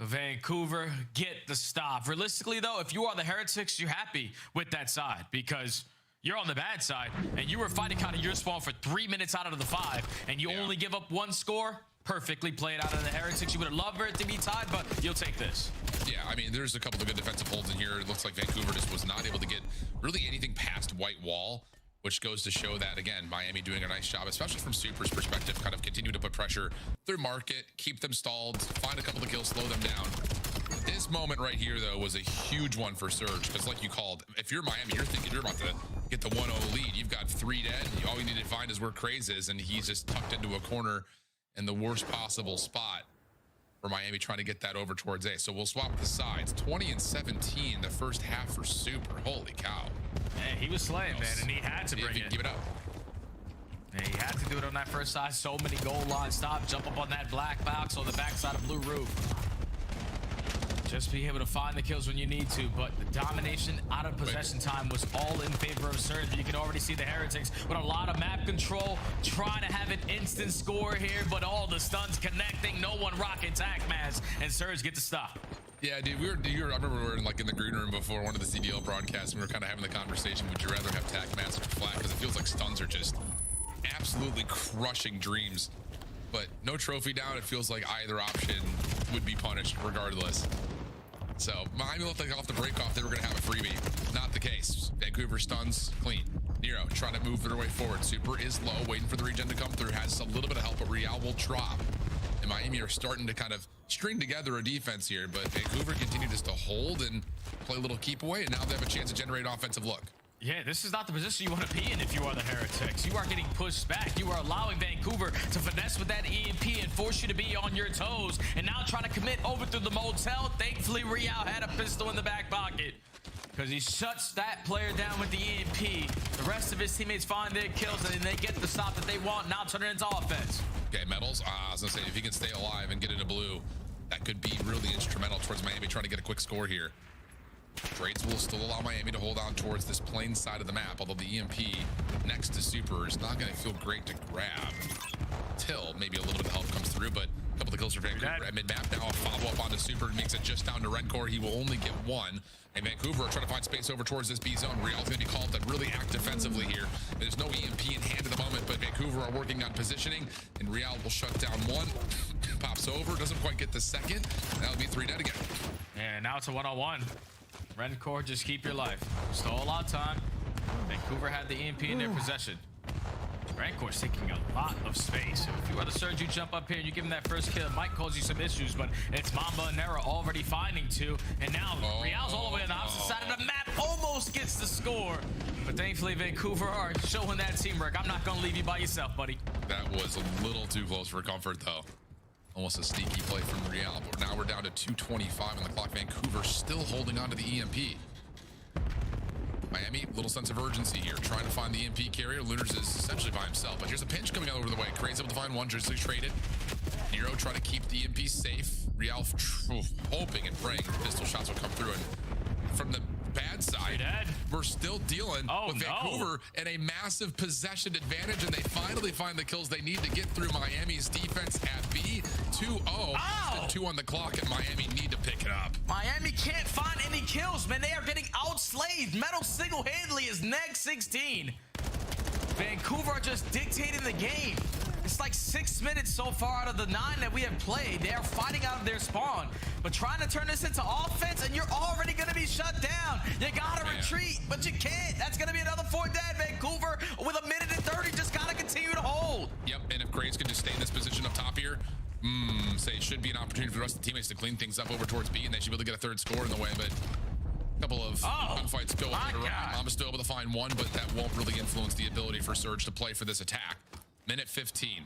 Vancouver get the stop. Realistically, though, if you are the Heretics, you're happy with that side because you're on the bad side, and you were fighting kind of your spawn for 3 minutes out of the 5, and you only give up 1 score. Perfectly played out of the Heretics. You would have loved for it to be tied, but you'll take this. Yeah, I mean, there's a couple of good defensive holds in here. It looks like Vancouver just was not able to get really anything past white wall, which goes to show that, again, Miami doing a nice job, especially from Super's perspective, kind of continue to put pressure through market, keep them stalled, find a couple of kills, slow them down. This moment right here, though, was a huge one for Surge, because like you called, if you're Miami, you're thinking you're about to get the 1-0 lead. You've got 3 dead. All you need to find is where Craze is, and he's just tucked into a corner in the worst possible spot for Miami, trying to get that over towards A. So we'll swap the sides. 20-17 the first half for Super. Holy cow. Man, he was slaying, man, and he had to bring it. Give it up. Yeah, he had to do it on that first side. So many goal line stop, jump up on that black box on the backside of blue roof. Just be able to find the kills when you need to, but the domination out of possession time was all in favor of Surge. You can already see the Heretics with a lot of map control, trying to have an instant score here, but all the stuns connecting, no one rocking tac mass, and Surge get the stop. Yeah, dude, I remember we were in the green room before one of the CDL broadcasts, and we were kind of having the conversation, would you rather have tac mass or flat? Because it feels like stuns are just absolutely crushing dreams. But no trophy down, it feels like either option would be punished regardless. So Miami looked like off the break off they were going to have a freebie. Not the case. Vancouver stuns clean. Nero trying to move their way forward. Super is low, waiting for the regen to come through. Has a little bit of help, but Real will drop. And Miami are starting to kind of string together a defense here, but Vancouver continued just to hold and play a little keep away, and now they have a chance to generate an offensive look. Yeah, this is not the position you want to be in if you are the Heretics. You are getting pushed back. You are allowing Vancouver to finesse with that EMP and force you to be on your toes. And now trying to commit over through the motel. Thankfully, Real had a pistol in the back pocket because he shuts that player down with the EMP. The rest of his teammates find their kills and they get the stop that they want. Now turn it into offense. Okay, Metals, I was going to say, if he can stay alive and get into blue, that could be really instrumental towards Miami trying to get a quick score here. Trades will still allow Miami to hold on towards this plain side of the map, although the EMP next to Super is not going to feel great to grab till maybe a little bit of help comes through, but a couple of kills for Vancouver at mid-map. Now a follow-up onto Super makes it just down to Rencore. He will only get one, and Vancouver are trying to find space over towards this B zone. Real's going to be called to really act defensively here. There's no EMP in hand at the moment, but Vancouver are working on positioning, and Real will shut down one. Pops over, doesn't quite get the second. That'll be 3 dead again. And now it's a one-on-one. Rencore, just keep your life. Stole a lot of time. Vancouver had the EMP in their possession. Rencore's taking a lot of space. So if you are the Surge, you jump up here and you give him that first kill. It might cause you some issues, but it's Mamba and Nera already finding 2. And now Real's all the way on the opposite side of the map. Almost gets the score. But thankfully, Vancouver are showing that teamwork. I'm not going to leave you by yourself, buddy. That was a little too close for comfort, though. Almost a sneaky play from Real, but now we're down to 2:25 on the clock. Vancouver still holding on to the EMP. Miami, little sense of urgency here, trying to find the EMP carrier. Lunars is essentially by himself, but here's a pinch coming out over the way. Crane's able to find one, just traded. Nero trying to keep the EMP safe. Real hoping and praying pistol shots will come through. And from the bad side, we're still dealing with Vancouver and a massive possession advantage, and they finally find the kills they need to get through Miami's defense at B. 2-0, 2 on the clock, and Miami need to pick it up. Miami can't find any kills, man. They are getting outslayed. Metal single-handedly is next 16. Vancouver are just dictating the game. It's like 6 minutes so far out of the 9 that we have played. They are fighting out of their spawn, but trying to turn this into offense, and you're already going to be shut down. You got to retreat, but you can't. That's going to be another 4 dead. Vancouver, with 1:30, just got to continue to hold. Yep, and if Graves can just stay in this position up top here, say it should be an opportunity for the rest of the teammates to clean things up over towards B, and they should be able to get a 3rd score in the way, but a couple of gunfights go around. Mama's still able to find one, but that won't really influence the ability for Surge to play for this attack. Minute 15.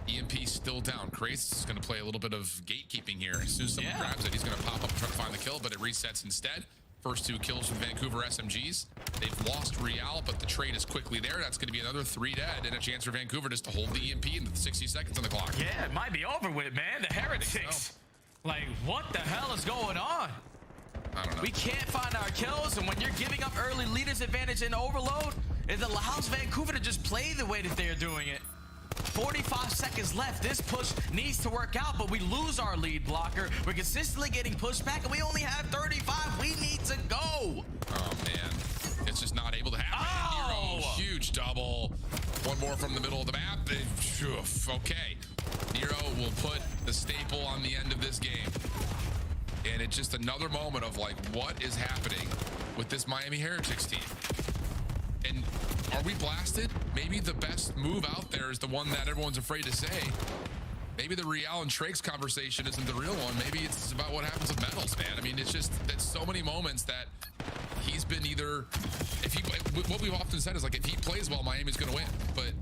EMP still down. Krace is going to play a little bit of gatekeeping here. As soon as someone grabs it, he's going to pop up and try to find the kill, but it resets instead. First 2 kills from Vancouver SMGs. They've lost Real, but the trade is quickly there. That's going to be another 3 dead and a chance for Vancouver just to hold the EMP into the 60 seconds on the clock. Yeah, it might be over with, man. The Heretics. Like, what the hell is going on? I don't know. We can't find our kills, and when you're giving up early leaders advantage in overload, it allows Vancouver to just play the way that they're doing it. 45 seconds left. This push needs to work out, but we lose our lead blocker. We're consistently getting pushed back, and we only have 35. We need to go. Oh, man. It's just not able to happen. Nero, huge double. One more from the middle of the map. Okay. Nero will put the staple on the end of this game. And it's just another moment of, like, what is happening with this Miami Heretics team? And are we blasted? Maybe the best move out there is the one that everyone's afraid to say. Maybe the Real and Trakes conversation isn't the real one. Maybe it's about what happens with Metals, man. I mean, it's just, there's so many moments that he's been either, if he, what we've often said is, like, if he plays well, Miami's going to win. But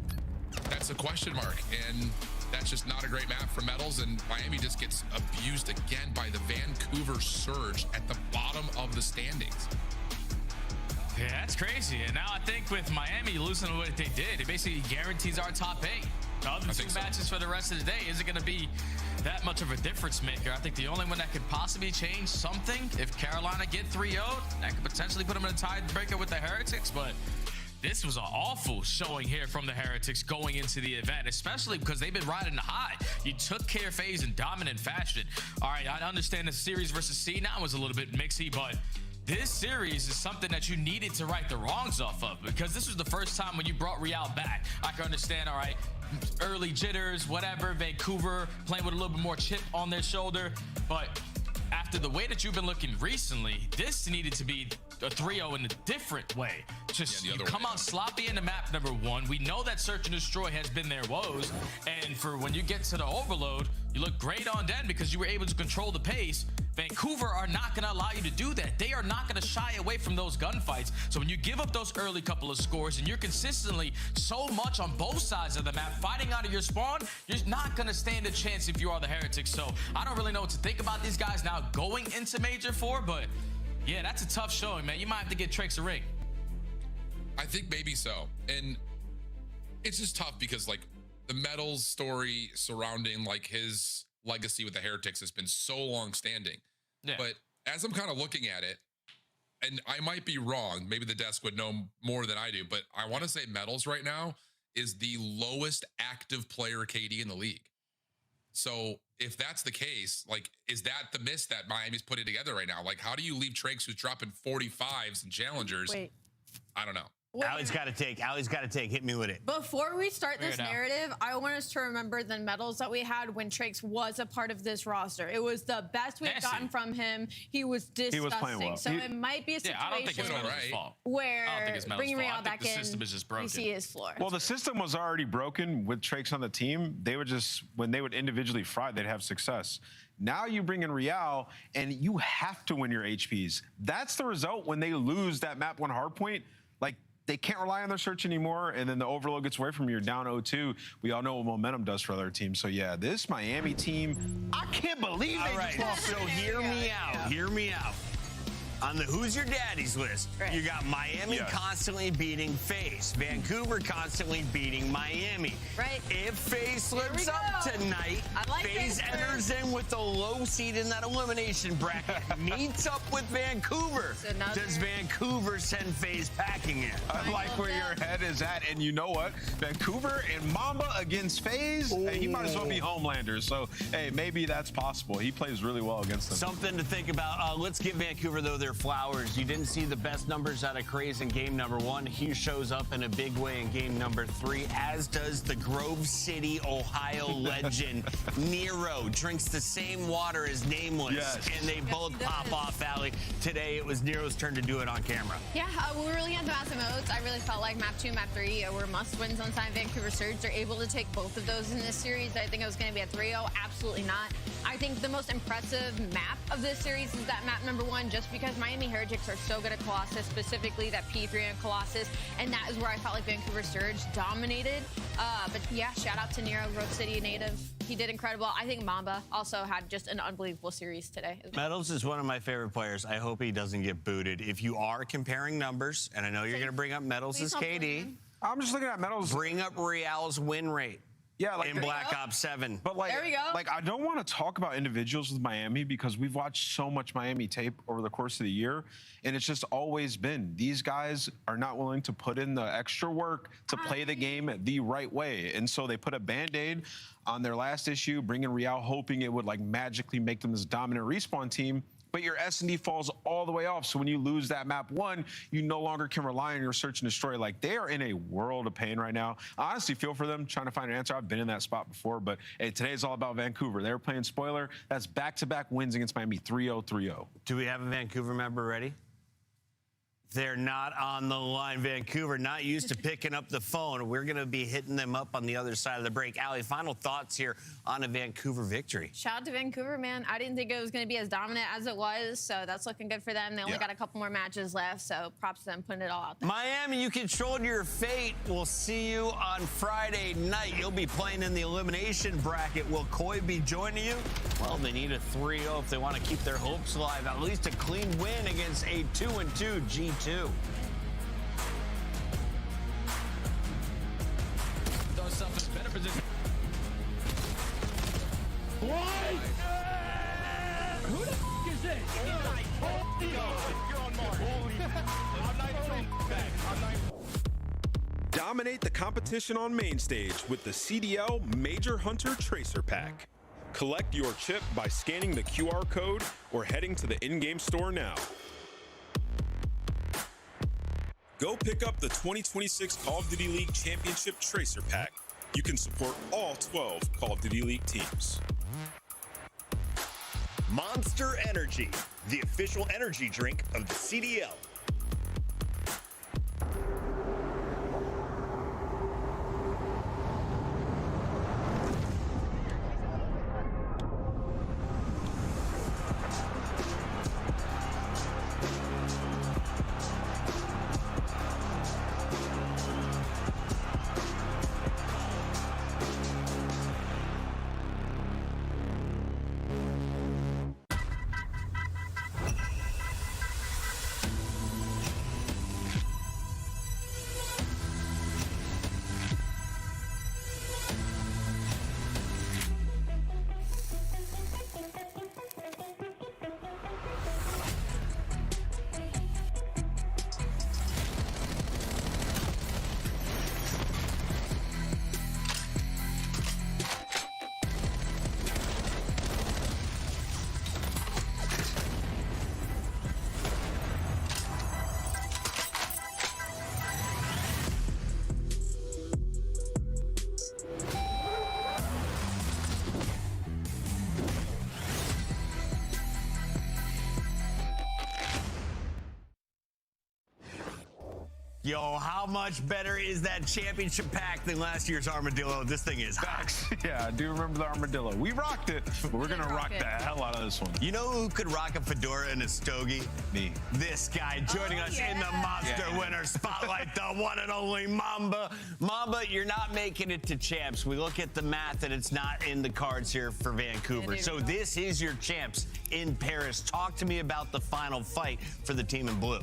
that's a question mark. And that's just not a great map for Metals. And Miami just gets abused again by the Vancouver Surge at the bottom of the standings. Yeah, that's crazy. And now I think with Miami losing what they did, it basically guarantees our top 8. The other 2 matches for the rest of the day isn't going to be that much of a difference maker. I think the only one that could possibly change something, if Carolina get 3-0, that could potentially put them in a tiebreaker with the Heretics. But this was an awful showing here from the Heretics going into the event, especially because they've been riding the high. You took care of FaZe in dominant fashion. All right, I understand the series versus C9 was a little bit mixy, but this series is something that you needed to right the wrongs off of, because this was the first time when you brought Real back. I can understand, all right, early jitters, whatever, Vancouver playing with a little bit more chip on their shoulder, but after the way that you've been looking recently, this needed to be a 3-0 in a different way. Just you come out sloppy in the map, number 1. We know that Search and Destroy has been their woes, and for when you get to the overload, You look great on Den because you were able to control the pace. Vancouver are not going to allow you to do that. They are not going to shy away from those gunfights. So when you give up those early couple of scores and you're consistently so much on both sides of the map fighting out of your spawn, you're not going to stand a chance if you are the Heretics. So I don't really know what to think about these guys now going into Major 4, but yeah, that's a tough showing, man. You might have to get Trix a ring. I think maybe so. And it's just tough because like the Metals story surrounding like his legacy with the Heretics has been so long standing. Yeah. But as I'm kind of looking at it, and I might be wrong, maybe the desk would know more than I do, but I want to say Metals right now is the lowest active player KD in the league. So if that's the case, like, is that the miss that Miami's putting together right now? Like, how do you leave Trix, who's dropping 45s and challengers? Wait. I don't know. Allie's got to take. Hit me with it. Before we start this narrative, I want us to remember the medals that we had when Trix was a part of this roster. It was the best we've gotten from him. He was disgusting. He was playing well. So it might be a situation I don't think it's Metals' fault. where bringing Real back the in, system is just broken. we see his floor. Well, the system was already broken with Trix on the team. They would just, when they would individually fry, they'd have success. Now you bring in Real, and you have to win your HPs. That's the result when they lose that map 1 hardpoint. Like, they can't rely on their search anymore, and then the overload gets away from you. You're down 0-2. We all know what momentum does for other teams. So, yeah, this Miami team, I can't believe they just lost. So hear me out. Hear me out. On the Who's Your Daddy's list, you got Miami constantly beating FaZe. Vancouver constantly beating Miami. Right. If FaZe slips up tonight, FaZe enters in with the low seed in that elimination bracket, meets up with Vancouver. Does Vancouver send FaZe packing in? I like where your head is at, and you know what? Vancouver and Mamba against FaZe, hey, he might as well be Homelander. So, hey, maybe that's possible. He plays really well against them. Something to think about. Let's give Vancouver, though, their flowers. You didn't see the best numbers out of Craze in game number 1. He shows up in a big way in game number 3, as does the Grove City, Ohio legend, Nero. Drinks the same water as Nameless, and they both pop off, Allie. Today, it was Nero's turn to do it on camera. Yeah, we were really at the massive modes. I really felt like map 2, map 3 were must-wins on side Vancouver Surge. They're able to take both of those in this series. I think it was going to be a 3-0. Absolutely not. I think the most impressive map of this series is that map number 1, just because Miami Heretics are so good at Colossus, specifically that P3 and Colossus, and that is where I felt like Vancouver Surge dominated. But yeah, shout out to Nero, Grove City native. He did incredible. I think Mamba also had just an unbelievable series today. Metals is one of my favorite players. I hope he doesn't get booted. If you are comparing numbers, and I know you're going to bring up Metals as KD. I'm just looking at Metals. Bring up Real's win rate. Yeah, like in Black Ops 7. But like, there we go. Like, I don't want to talk about individuals with Miami because we've watched so much Miami tape over the course of the year, and it's just always been these guys are not willing to put in the extra work to play the game the right way, and so they put a Band-Aid on their last issue, bringing Real, hoping it would like magically make them this dominant respawn team. But your S&D falls all the way off. So when you lose that map 1, you no longer can rely on your search and destroy. Like, they are in a world of pain right now. I honestly feel for them trying to find an answer. I've been in that spot before, but hey, today's all about Vancouver. They were playing spoiler. That's back-to-back wins against Miami, 3-0, 3-0. Do we have a Vancouver member ready? They're not on the line. Vancouver, not used to picking up the phone. We're going to be hitting them up on the other side of the break. Allie, final thoughts here on a Vancouver victory. Shout out to Vancouver, man. I didn't think it was going to be as dominant as it was, so that's looking good for them. They only got a couple more matches left, so props to them putting it all out there. Miami, you controlled your fate. We'll see you on Friday night. You'll be playing in the elimination bracket. Will Coy be joining you? Well, they need a 3-0 if they want to keep their hopes alive. At least a clean win against a 2-2 G2. Throw yourself in a better position. What? Who the f is this? You're on Mars. Dominate the competition on main stage with the CDL Major Hunter Tracer Pack. Collect your chip by scanning the QR code or heading to the in-game store now. Go pick up the 2026 Call of Duty League Championship Tracer Pack. You can support all 12 Call of Duty League teams. Monster Energy, the official energy drink of the CDL. Yo, how much better is that championship pack than last year's Armadillo? This thing is hot. Yeah, I do remember the Armadillo. We rocked it, but we're going to rock the hell out of this one. You know who could rock a fedora and a stogie? Me. This guy joining us in the Monster Winner Spotlight, the one and only Mamba. Mamba, you're not making it to champs. We look at the math and it's not in the cards here for Vancouver. So this is your champs in Paris. Talk to me about the final fight for the team in blue.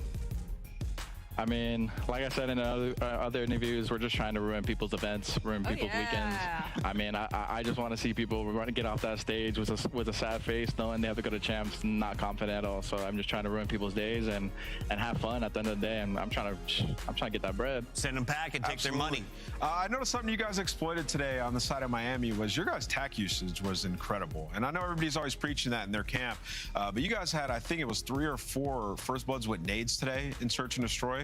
I mean, like I said in other interviews, we're just trying to ruin people's events, ruin people's weekends. I mean, I just want to see people get off that stage with a sad face, knowing they have to go to champs, not confident at all. So I'm just trying to ruin people's days and have fun at the end of the day. And I'm trying to get that bread. Send them back and take their money. I noticed something you guys exploited today on the side of Miami was your guys' tack usage was incredible. And I know everybody's always preaching that in their camp, but you guys had, I think it was 3 or 4 First Bloods with nades today in Search and Destroy.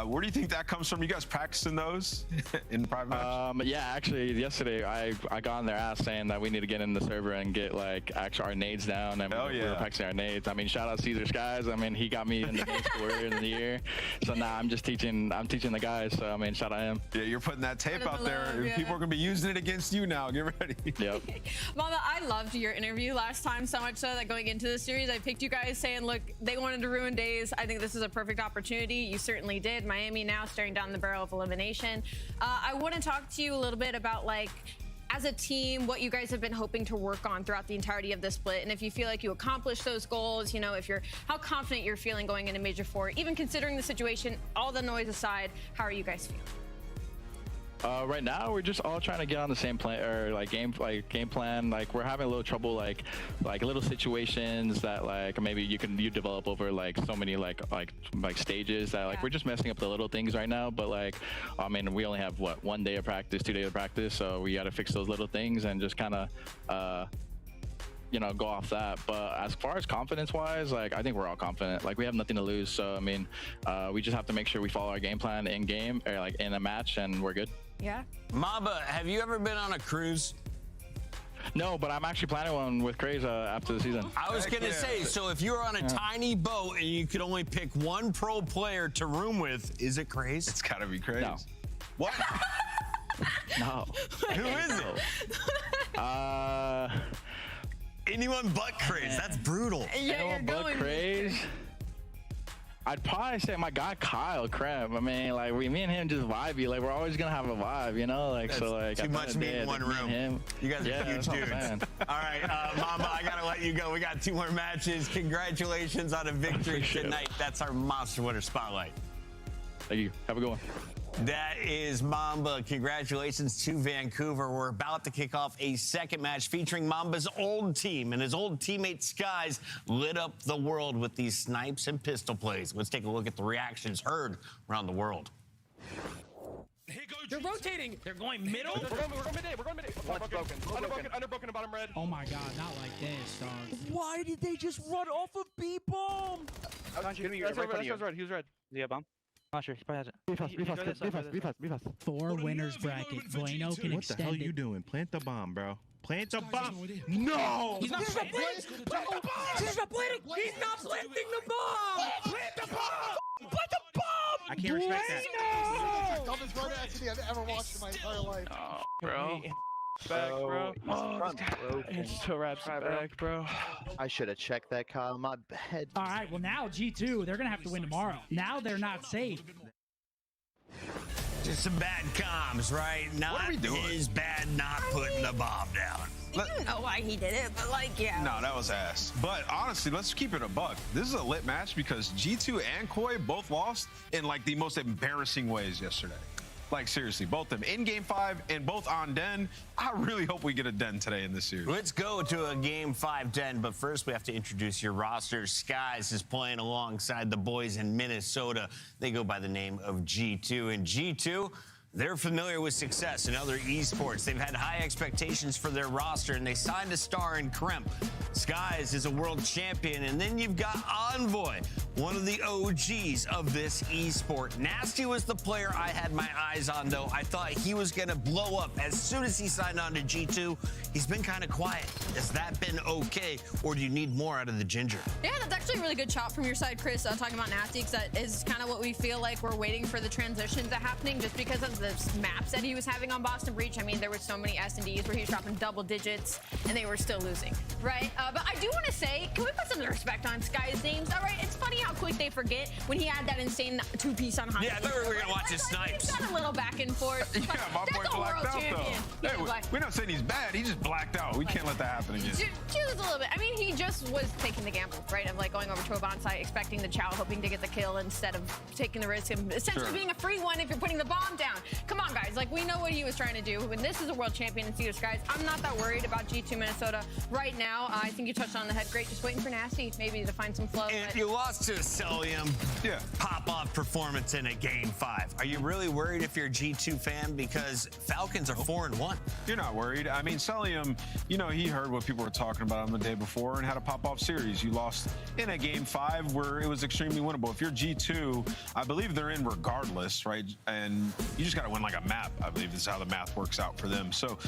Where do you think that comes from? You guys practicing those in private match? Yeah, actually, yesterday I got on their ass saying that we need to get in the server and get our nades down, and we were practicing our nades. I mean, shout out Caesar Skies. I mean, he got me in the nade school earlier in the year. So now I'm teaching the guys. So I mean, shout out him. Yeah, you're putting that tape out there. People are gonna be using it against you now. Get ready. Yep. Mama, I loved your interview last time so much so that going into the series, I picked you guys saying, look, they wanted to ruin days. I think this is a perfect opportunity. You certainly did. Miami now staring down the barrel of elimination. I want to talk to you a little bit about, like, as a team, what you guys have been hoping to work on throughout the entirety of the split, and if you feel like you accomplished those goals, you know, how confident you're feeling going into Major 4, even considering the situation, all the noise aside, how are you guys feeling? Right now, we're just all trying to get on the same plan or game plan. Like, we're having a little trouble, like little situations that maybe you develop over so many like stages that we're just messing up the little things right now. But I mean, we only have 1 day of practice, 2 days of practice, so we got to fix those little things and just kind of go off that. But as far as confidence-wise, I think we're all confident. We have nothing to lose. So I mean, we just have to make sure we follow our game plan in game or in a match, and we're good. Yeah. Mamba, have you ever been on a cruise? No, but I'm actually planning one with Craze after the season. I was going to say, so if you were on a tiny boat and you could only pick one pro player to room with, is it Craze? It's got to be Craze. No. What? No. Who is it? Anyone but Craze. That's brutal. Yeah, anyone but Craze? I'd probably say my guy Kyle Kreb. I mean, me and him just vibey. We're always gonna have a vibe, you know. Too much meat in one room. You guys are huge dudes. All right, Mamba, I gotta let you go. We got 2 more matches. Congratulations on a victory tonight. That's our Monster Winner Spotlight. Thank you. Have a good one. That is Mamba. Congratulations to Vancouver. We're about to kick off a second match featuring Mamba's old team, and his old teammate Skies lit up the world with these snipes and pistol plays. Let's take a look at the reactions heard around the world. They're rotating. They're going middle. We're going mid-A. We're going mid-A. Underbroken, about him, red. Oh my God, not like this, dog. Why did they just run off of B-bomb? That's red. He was red. Yeah, bomb. Not sure. He probably has it. Be fast. 4 winners bracket. Bueno can extend it. What the hell are you doing? Plant the bomb, bro. Plant the bomb. No! He's not planting. Plant the bomb! He's not planting. He's not planting the bomb! Plant the bomb! Plant the bomb! I can't respect that. Dumbest road accident I've ever watched in my entire life. Oh, bro. Back, bro. It's so raps back, bro. I should have checked that, Kyle. My bad. All right, well, now G2, they're going to have to win tomorrow. Now they're not safe. Just some bad comms, right? What are we doing? Not his bad not putting the bomb down. You don't know why he did it, but yeah. No, that was ass. But honestly, let's keep it a buck. This is a lit match because G2 and Koi both lost in the most embarrassing ways yesterday. Seriously, both of them in Game 5 and both on Den. I really hope we get a Den today in this series. Let's go to a Game 5 Den, but first we have to introduce your roster. Skies is playing alongside the boys in Minnesota. They go by the name of G2, and G2, they're familiar with success in other esports. They've had high expectations for their roster, and they signed a star in Kremp. Skies is a world champion, and then you've got Envoy, one of the OGs of this esport. Nasty was the player I had my eyes on, though. I thought he was going to blow up as soon as he signed on to G2. He's been kind of quiet. Has that been okay, or do you need more out of the Ginger? Yeah, that's actually a really good shot from your side, Chris, talking about Nasty, because that is kind of what we feel like we're waiting for the transitions that happening just because of the maps that he was having on Boston Breach. I mean, there were so many S&Ds where he was dropping double digits, and they were still losing, right? But I do want to say, can we put some respect on Sky's names? All right, it's funny how quick they forget when he had that insane two-piece on high. Yeah, I thought we were going to watch his snipes. He's got a little back and forth. Yeah, my boy blacked out, though. Hey, we're not saying he's bad. He just blacked out. We can't let that happen again. Just a little bit. I mean, he just was taking the gamble, right, of like going over to a bonsai, expecting the chow, hoping to get the kill instead of taking the risk of essentially being a free one if you're putting the bomb down. Come on, guys. Like, we know what he was trying to do. When this is a world champion in Cedar Skies, I'm not that worried about G2 Minnesota right now. I think you touched on the head. Great. Just waiting for Nasty maybe to find some flow. And you lost to Celium. Yeah. Pop-off performance in a Game 5. Are you really worried if you're a G2 fan? Because Falcons are 4-1. You're not worried. I mean, Celium, you know, he heard what people were talking about on the day before and had a pop-off series. You lost in a Game 5 where it was extremely winnable. If you're G2, I believe they're in regardless, right? And you just got to win like a map. I believe this is how the math works out for them. So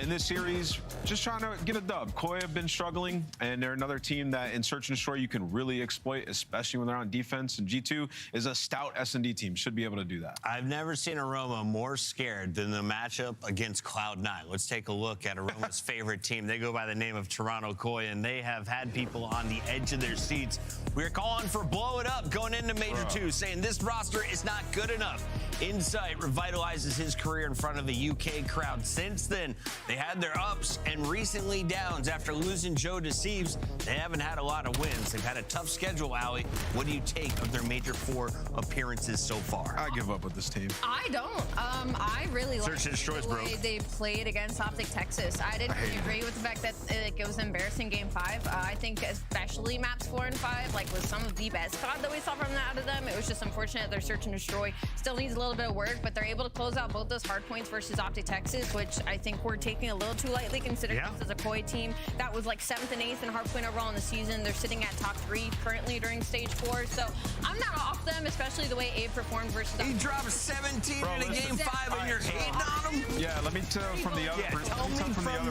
in this series, just trying to get a dub. Koi have been struggling, and they're another team that in Search and Destroy you can really exploit, especially when they're on defense. And G2 is a stout S&D team. Should be able to do that. I've never seen Aroma more scared than the matchup against Cloud9. Let's take a look at Aroma's favorite team. They go by the name of Toronto Koi, and they have had people on the edge of their seats. We're calling for blow it up going into Major 2, saying this roster is not good enough. Insight revitalizes his career in front of the UK crowd. Since then, they had their ups and recently downs. After losing Joe Deceives, they haven't had a lot of wins. They've had a tough schedule, Allie. What do you take of their Major 4 appearances so far? I give up with this team. I don't. I really like the way they played against Optic Texas. I didn't really agree with the fact that it was embarrassing Game 5. I think especially maps 4 and 5, like was some of the best COD that we saw from out of them. It was just unfortunate their Search and Destroy still needs a little bit of work, but they're able to close out both those hard points versus Optic Texas, which I think we're taking a little too lightly considering this is a Koi team that was like 7th and 8th in hard point overall in the season. They're sitting at top 3 currently during stage 4, so I'm not off them, especially the way Abe performed versus. He dropped 17 in a Game 5 and you're hating on him? Yeah, let me tell from the other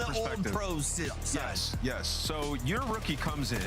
perspective. Yes. So your rookie comes in,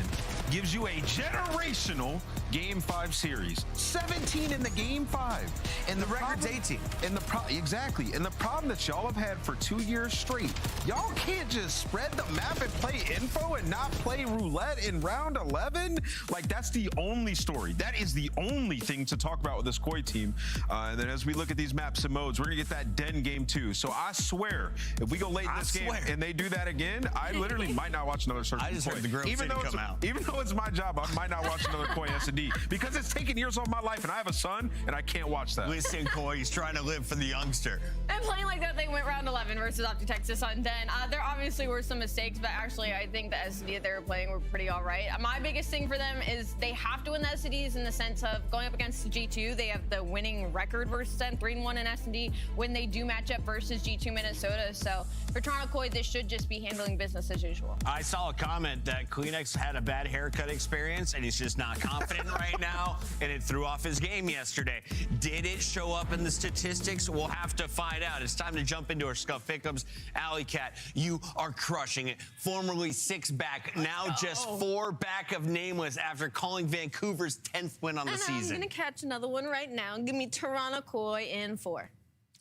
gives you a generational Game 5 series. 17 in the Game 5. And the record's 18. And exactly. And the problem that y'all have had for 2 years straight, y'all can't just spread the map and play info and not play roulette in round 11. Like, that's the only story. That is the only thing to talk about with this Koi team. And then as we look at these maps and modes, we're going to get that Den Game 2. So I swear, if we go late in this game and they do that again, I literally might not watch another Search. I just heard the Grove City come out. Even though it's my job, I might not watch another Koi S&D because it's taken years off my life and I have a son and I can't watch that. Listen, Koi, he's trying to live for the youngster. And playing like that, they went round 11 versus Optic Texas on Den. There obviously were some mistakes, but actually I think the S&D they were playing were pretty all right. My biggest thing for them is they have to win the S&Ds in the sense of going up against G2. They have the winning record versus them, 3-1 in S&D when they do match up versus G2 Minnesota. So for Toronto Koi, this should just be handling business as usual. I saw a comment that Kleenex had a bad haircut experience and he's just not confident right now, and it threw off his game yesterday. Did it show up in the statistics? We'll have to find out. It's time to jump into our Scuff Pick'ems. Alley Cat, you are crushing it. Formerly 6 back, now just 4 back of Nameless after calling Vancouver's 10th win on the season. I'm going to catch another one right now. Give me Toronto Koi in 4.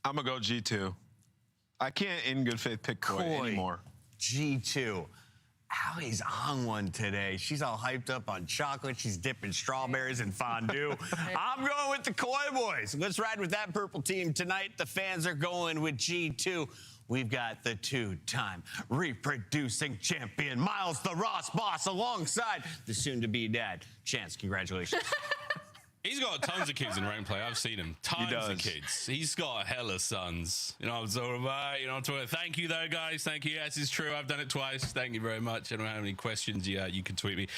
I'm going to go G2. I can't in good faith pick Koi anymore. G2. Allie's on one today. She's all hyped up on chocolate. She's dipping strawberries in fondue. I'm going with the Koi boys. Let's ride with that purple team tonight. The fans are going with G2. We've got the 2-time reproducing champion, Miles the Ross Boss, alongside the soon-to-be dad. Chance, congratulations. He's got tons of kids in rank play. I've seen him. Tons of kids. He's got hella sons. You know what I'm talking about? You know what I'm talking about? Thank you, though, guys. Thank you. Yes, it's true. I've done it twice. Thank you very much. I don't have any questions. Yeah, you can tweet me.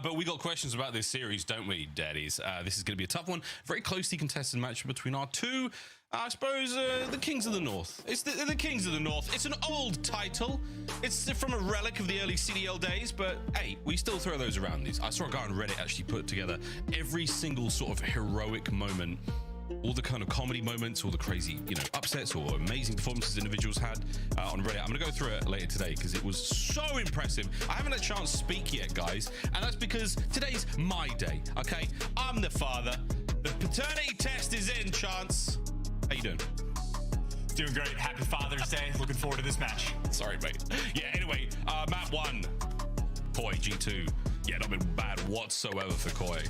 But we got questions about this series, don't we, daddies? This is going to be a tough one. Very closely contested match between our two I suppose the Kings of the North. It's the Kings of the North. It's an old title. It's from a relic of the early CDL days, but hey, we still throw those around. These. I saw a guy on Reddit actually put together every single sort of heroic moment, all the kind of comedy moments, all the crazy, upsets or amazing performances individuals had on Reddit. I'm gonna go through it later today because it was so impressive. I haven't had a chance to speak yet, guys, and that's because today's my day, okay? I'm the father. The paternity test is in, Chance. How you doing? Doing great. Happy Father's Day. Looking forward to this match. Sorry, mate. Yeah, anyway, map 1. Koi, G2. Yeah, not been bad whatsoever for Koi.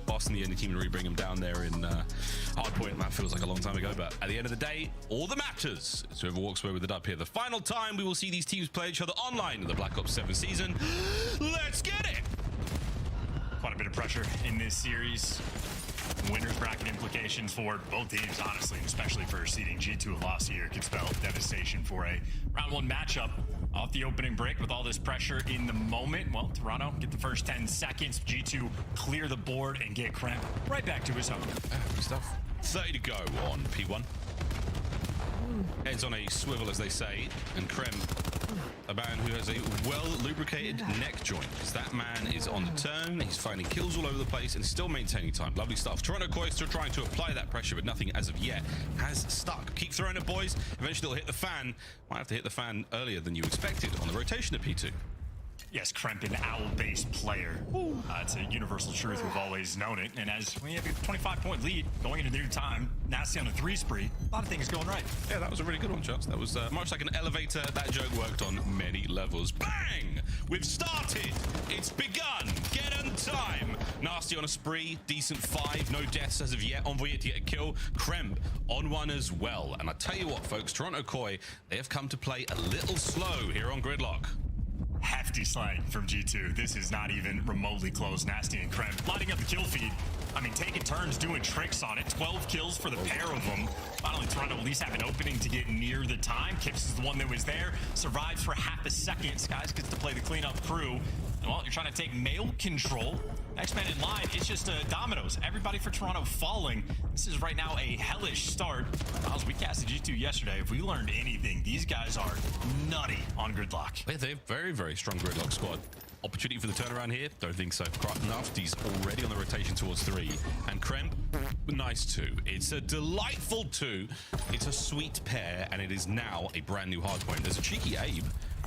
Boss in the end, the team to bring him down there in hardpoint. That feels like a long time ago, but at the end of the day, all that matters is whoever walks away with the dub here. The final time we will see these teams play each other online in the Black Ops 7 season. Let's get it! Quite a bit of pressure in this series. Winners bracket implications for both teams, honestly, and especially for seeding. G2 a loss here could spell devastation for a round 1 matchup off the opening break with all this pressure in the moment. Well, Toronto get the first 10 seconds. G2 clear the board and get Kremp right back to his home. Good stuff. 30 to go on P1. Heads on a swivel, as they say, and Krem, a man who has a well-lubricated neck joint, because that man is on the turn, he's finding kills all over the place, and still maintaining time. Lovely stuff. Toronto Koi still trying to apply that pressure, but nothing as of yet has stuck. Keep throwing it, boys. Eventually it'll hit the fan. Might have to hit the fan earlier than you expected on the rotation of P2. Yes, Kremp, an owl-based player. It's a universal truth. We've always known it. And as we have a 25-point lead going into new time, Nasty on a 3 spree, a lot of things going right. Yeah, that was a really good one, Chance. That was much like an elevator. That joke worked on many levels. Bang! We've started. It's begun. Get on time. Nasty on a spree. Decent 5. No deaths as of yet. Envoy yet to get a kill. Kremp on 1 as well. And I tell you what, folks, Toronto Koi, they have come to play a little slow here on Gridlock. Hefty slang from G2. This is not even remotely close. Nasty and Kremp lighting up the kill feed. I mean, taking turns doing tricks on it. 12 kills for the pair of them. Finally, Toronto at least have an opening to get near the time. Kips is the one that was there. Survives for half a second. Skies gets to play the cleanup crew. And well, you're trying to take mail control. Next man in line, it's just dominoes. Everybody for Toronto falling. This is right now a hellish start. Miles, we casted G2 yesterday. If we learned anything, these guys are nutty on Gridlock. Yeah, they're very, very strong Gridlock squad. Opportunity for the turnaround here? Don't think so. Nafty's already on the rotation towards 3. And Kremp, nice 2. It's a delightful 2. It's a sweet pair, and it is now a brand new hardpoint. There's a cheeky Abe.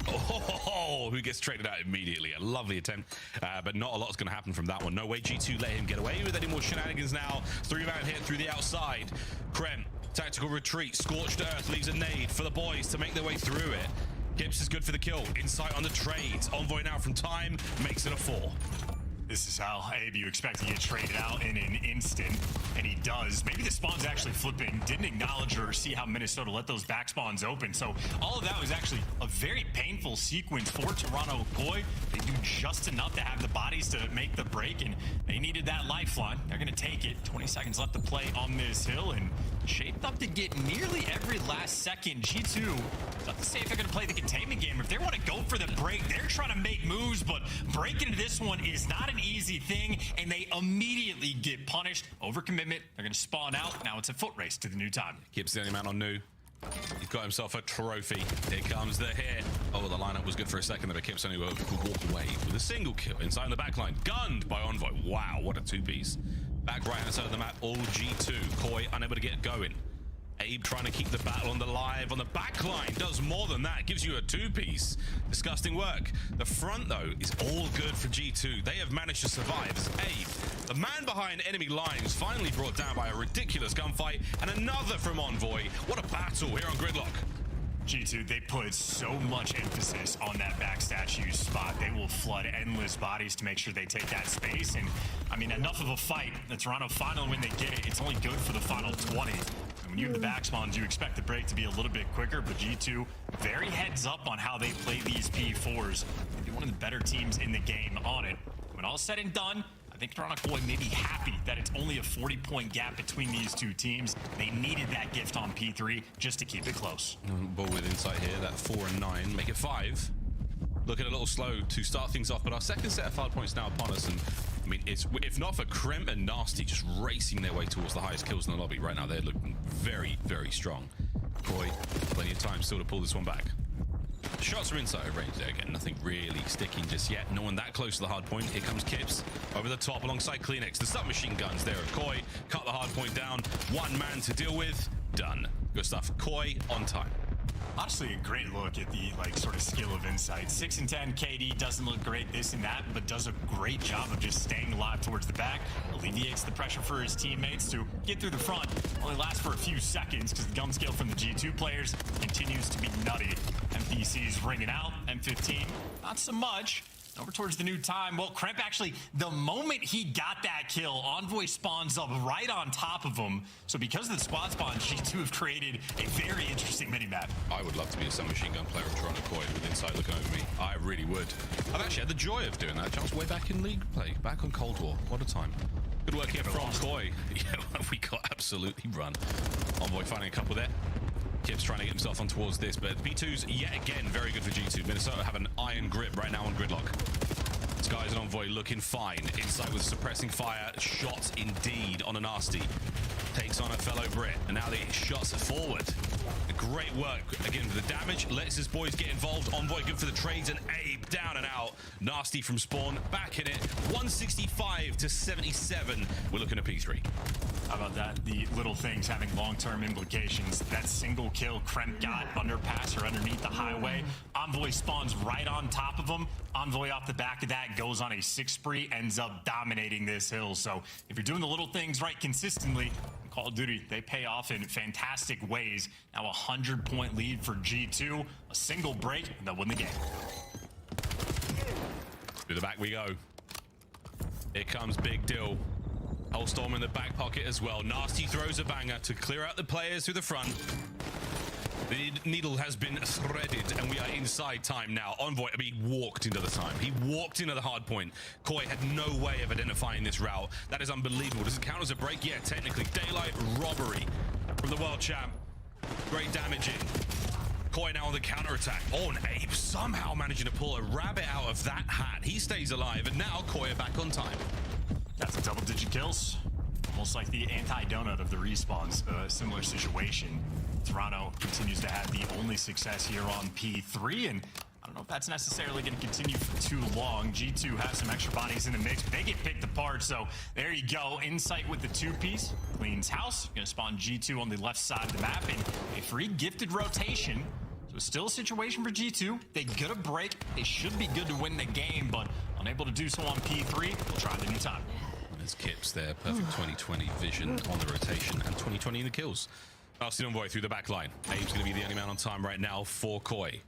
Oh, who gets traded out immediately. A lovely attempt, but not a lot's going to happen from that one. No way G2 let him get away with any more shenanigans now. 3-man hit through the outside. Krem, tactical retreat. Scorched Earth leaves a nade for the boys to make their way through it. Gibbs is good for the kill. Insight on the trades. Envoy now from time makes it a 4. This is how Abe you expect to get traded out in an instant, and he does. Maybe the spawn's actually flipping. Didn't acknowledge or see how Minnesota let those back spawns open. So all of that was actually a very painful sequence for Toronto Koi. They do just enough to have the bodies to make the break, and they needed that lifeline. They're going to take it. 20 seconds left to play on this hill, and shaped up to get nearly every last second. G2, not to say if they're going to play the containment game. If they want to go for the break, they're trying to make moves, but breaking into this one is not an easy thing, and they immediately get punished. Overcommitment. They're going to spawn out. Now it's a foot race to the new time. Gibbs the only man on new. He's got himself a trophy. Here comes the hit. Oh, the lineup was good for a second, but Gibbs only could walk away with a single kill inside on the backline. Gunned by Envoy. Wow, what a 2-piece. Back right hand side of the map, all G2. Koi unable to get going. Abe trying to keep the battle on the live on the back line. Does more than that. Gives you a 2-piece. Disgusting work. The front, though, is all good for G2. They have managed to survive as Abe, the man behind enemy lines, finally brought down by a ridiculous gunfight. And another from Envoy. What a battle here on Gridlock. G2, they put so much emphasis on that back statue spot. They will flood endless bodies to make sure they take that space. And, I mean, enough of a fight. The Toronto final, when they get it, it's only good for the final 20. When you have the back spawns, you expect the break to be a little bit quicker, but G2 very heads up on how they play these P4s. They're one of the better teams in the game on it. When all's said and done, I think Toronto Koi may be happy that it's only a 40-point gap between these two teams. They needed that gift on P3 just to keep it close. Ball with insight here, that 4 and 9, make it 5. Looking a little slow to start things off, but our second set of 5 points now upon us, and mean, it's if not for Kremp and Nasty just racing their way towards the highest kills in the lobby right now, they're looking very, very strong. Koi, plenty of time still to pull this one back. Shots are inside of range there again. Nothing really sticking just yet. No one that close to the hard point. Here comes Kips over the top alongside Kleenex. The submachine guns there at Koi. Cut the hard point down. One man to deal with. Done. Good stuff. Koi on time. Honestly, a great look at the sort of skill of Insight. 6 and 10 KD doesn't look great, this and that, but does a great job of just staying alive towards the back. Alleviates the pressure for his teammates to get through the front. Only lasts for a few seconds because the gun skill from the G2 players continues to be nutty. MPC's ringing out. M15, not so much. Over towards the new time. Well, Kremp actually, the moment he got that kill, Envoy spawns up right on top of him. So because of the squad spawn, G2 have created a very interesting minimap. I would love to be a submachine gun player of Toronto Koi with Insight looking over me. I really would. I've actually had the joy of doing that. Just way back in League play, back on Cold War. What a time. Good work here from Koi. Yeah, we got absolutely run. Envoy finding a couple there. Kips trying to get himself on towards this, but B2's yet again very good for G2. Minnesota have an iron grip right now on Gridlock. Skies and Envoy looking fine. Insight with suppressing fire. Shots indeed on a Nasty. Takes on a fellow Brit, and now the shots forward. Great work again for the damage. Lets his boys get involved. Envoy good for the trades, and Abe down and out. Nasty from spawn, back in it. 165 to 77. We're looking at P3. How about that? The little things having long-term implications. That single kill Kremp got underpass or underneath the highway. Envoy spawns right on top of him. Envoy off the back of that goes on a 6 spree, ends up dominating this hill. So if you're doing the little things right consistently, Call of Duty, they pay off in fantastic ways. Now a 100-point lead for G2. A single break, and they'll win the game. To the back we go. Here comes Big Dill. Hellstorm in the back pocket as well. Nasty throws a banger to clear out the players through the front. The needle has been threaded, and we are inside time now. Envoy, he walked into the time. He walked into the hard point. Koi had no way of identifying this route. That is unbelievable. Does it count as a break? Yeah, technically. Daylight robbery from the world champ. Great damaging. Koi now on the counter-attack. Oh, and Abe somehow managing to pull a rabbit out of that hat. He stays alive, and now Koi are back on time. That's a double-digit kills. Almost like the anti-donut of the respawns. Similar situation. Toronto continues to have the only success here on P3, and I don't know if that's necessarily going to continue for too long. G2 has some extra bodies in the mix. They get picked apart, so there you go. Insight with the 2-piece. Cleans house. Going to spawn G2 on the left side of the map, and a free gifted rotation. So it's still a situation for G2. They get a break. They should be good to win the game, but unable to do so on P3. We'll try the new time. There's Kips there. Perfect 2020 vision on the rotation and 2020 in the kills. Nasty Envoy through the back line. Abe's going to be the only man on time right now for Koi.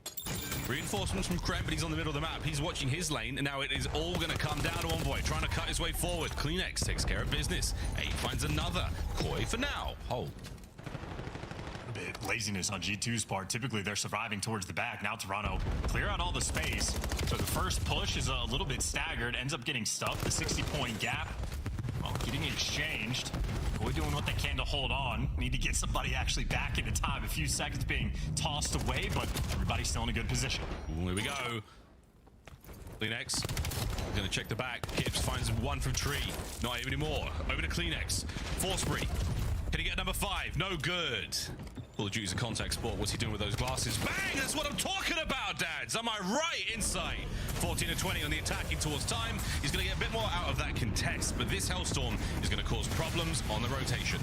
Reinforcements from Kremp, but he's on the middle of the map. He's watching his lane, and now it is all going to come down to Envoy, trying to cut his way forward. Kleenex takes care of business. Abe finds another. Koi for now. Hold. A bit laziness on G2's part. Typically, they're surviving towards the back. Now Toronto clear out all the space. So the first push is a little bit staggered. Ends up getting stuffed. The 60-point gap. Well, getting exchanged. Koi doing what they can to hold on. Need to get somebody actually back into time. A few seconds being tossed away, but everybody's still in a good position. Ooh, here we go. Kleenex. Gonna check the back. Kips finds one from tree. Not even anymore. Over to Kleenex. 4 spree. Can he get number 5? No good. Call of Duty's a contact sport. What's he doing with those glasses? Bang! That's what I'm talking about, dads. Am I right? Insight. 14 to 20 on the attacking towards time. He's going to get a bit more out of that contest, but this Hellstorm is going to cause problems on the rotation.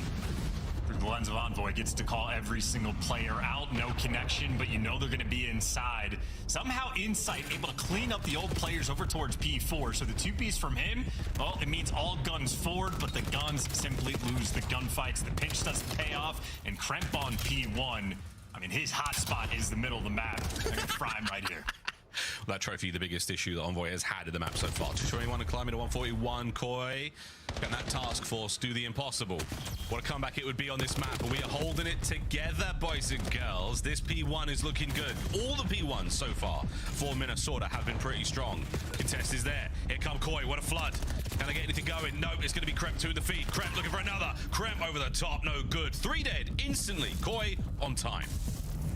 Through the lens of Envoy, gets to call every single player out. No connection, but you know they're going to be inside. Somehow Insight able to clean up the old players over towards P4. So the 2-piece from him, well, it means all guns forward, but the guns simply lose the gunfights. The pinch doesn't pay off, and Kremp on P1. I mean, his hot spot is the middle of the map. They're going to fry him right here. That trophy, the biggest issue that Envoy has had in the map so far. 221 and climbing to 141. Koi, can that task force do the impossible? What a comeback it would be on this map, but we are holding it together, boys and girls. This P1 is looking good. All the P1s so far for Minnesota have been pretty strong. Contest is there. Here come Koi. What a flood. Can they get anything going? Nope, it's going to be Kremp to the feed. Kremp looking for another. Kremp over the top. No good. 3 dead instantly. Koi on time.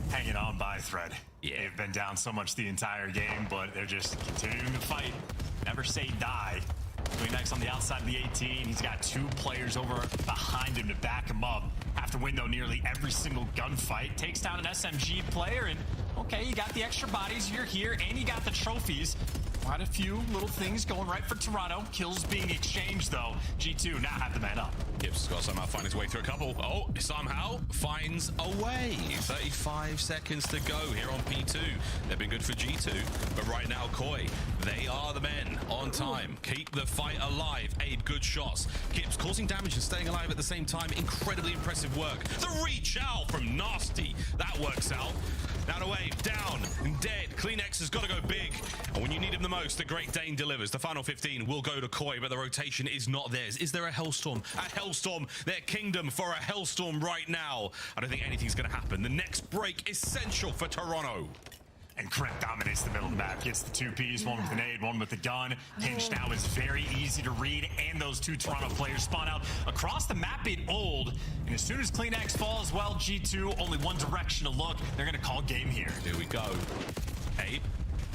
Hanging on by a thread. Yeah. They've been down so much the entire game, but they're just continuing to fight. Never say die. Next on the outside of the 18, he's got 2 players over behind him to back him up. Have to win, though, nearly every single gunfight. Takes down an SMG player, and okay, you got the extra bodies, you're here, and you got the trophies. Quite a few little things going right for Toronto. Kills being exchanged, though. G2 now have the man up. Gibbs got somehow find his way through a couple. Oh, somehow finds a way. 35 seconds to go here on P2. They've been good for G2, but right now, Koi, they are the men on time. Keep the fight alive. Abe, good shots. Gibbs causing damage and staying alive at the same time. Incredibly impressive work. The reach out from Nasty. That works out. Now the wave, down, and dead. Kleenex has got to go big. And when you need him the most, the Great Dane delivers. The final 15 will go to Koi, but the rotation is not theirs. Is there a Hellstorm? A Hellstorm, their kingdom for a Hellstorm right now. I don't think anything's going to happen. The next break essential for Toronto. And Kremp dominates the middle of the map. Gets the 2 Ps, one with the nade, one with the gun. Hinge now is very easy to read, and those 2 Toronto players spawn out across the map in old. And as soon as Kleenex falls, well, G2, only one direction to look. They're going to call game here. Here we go. Abe,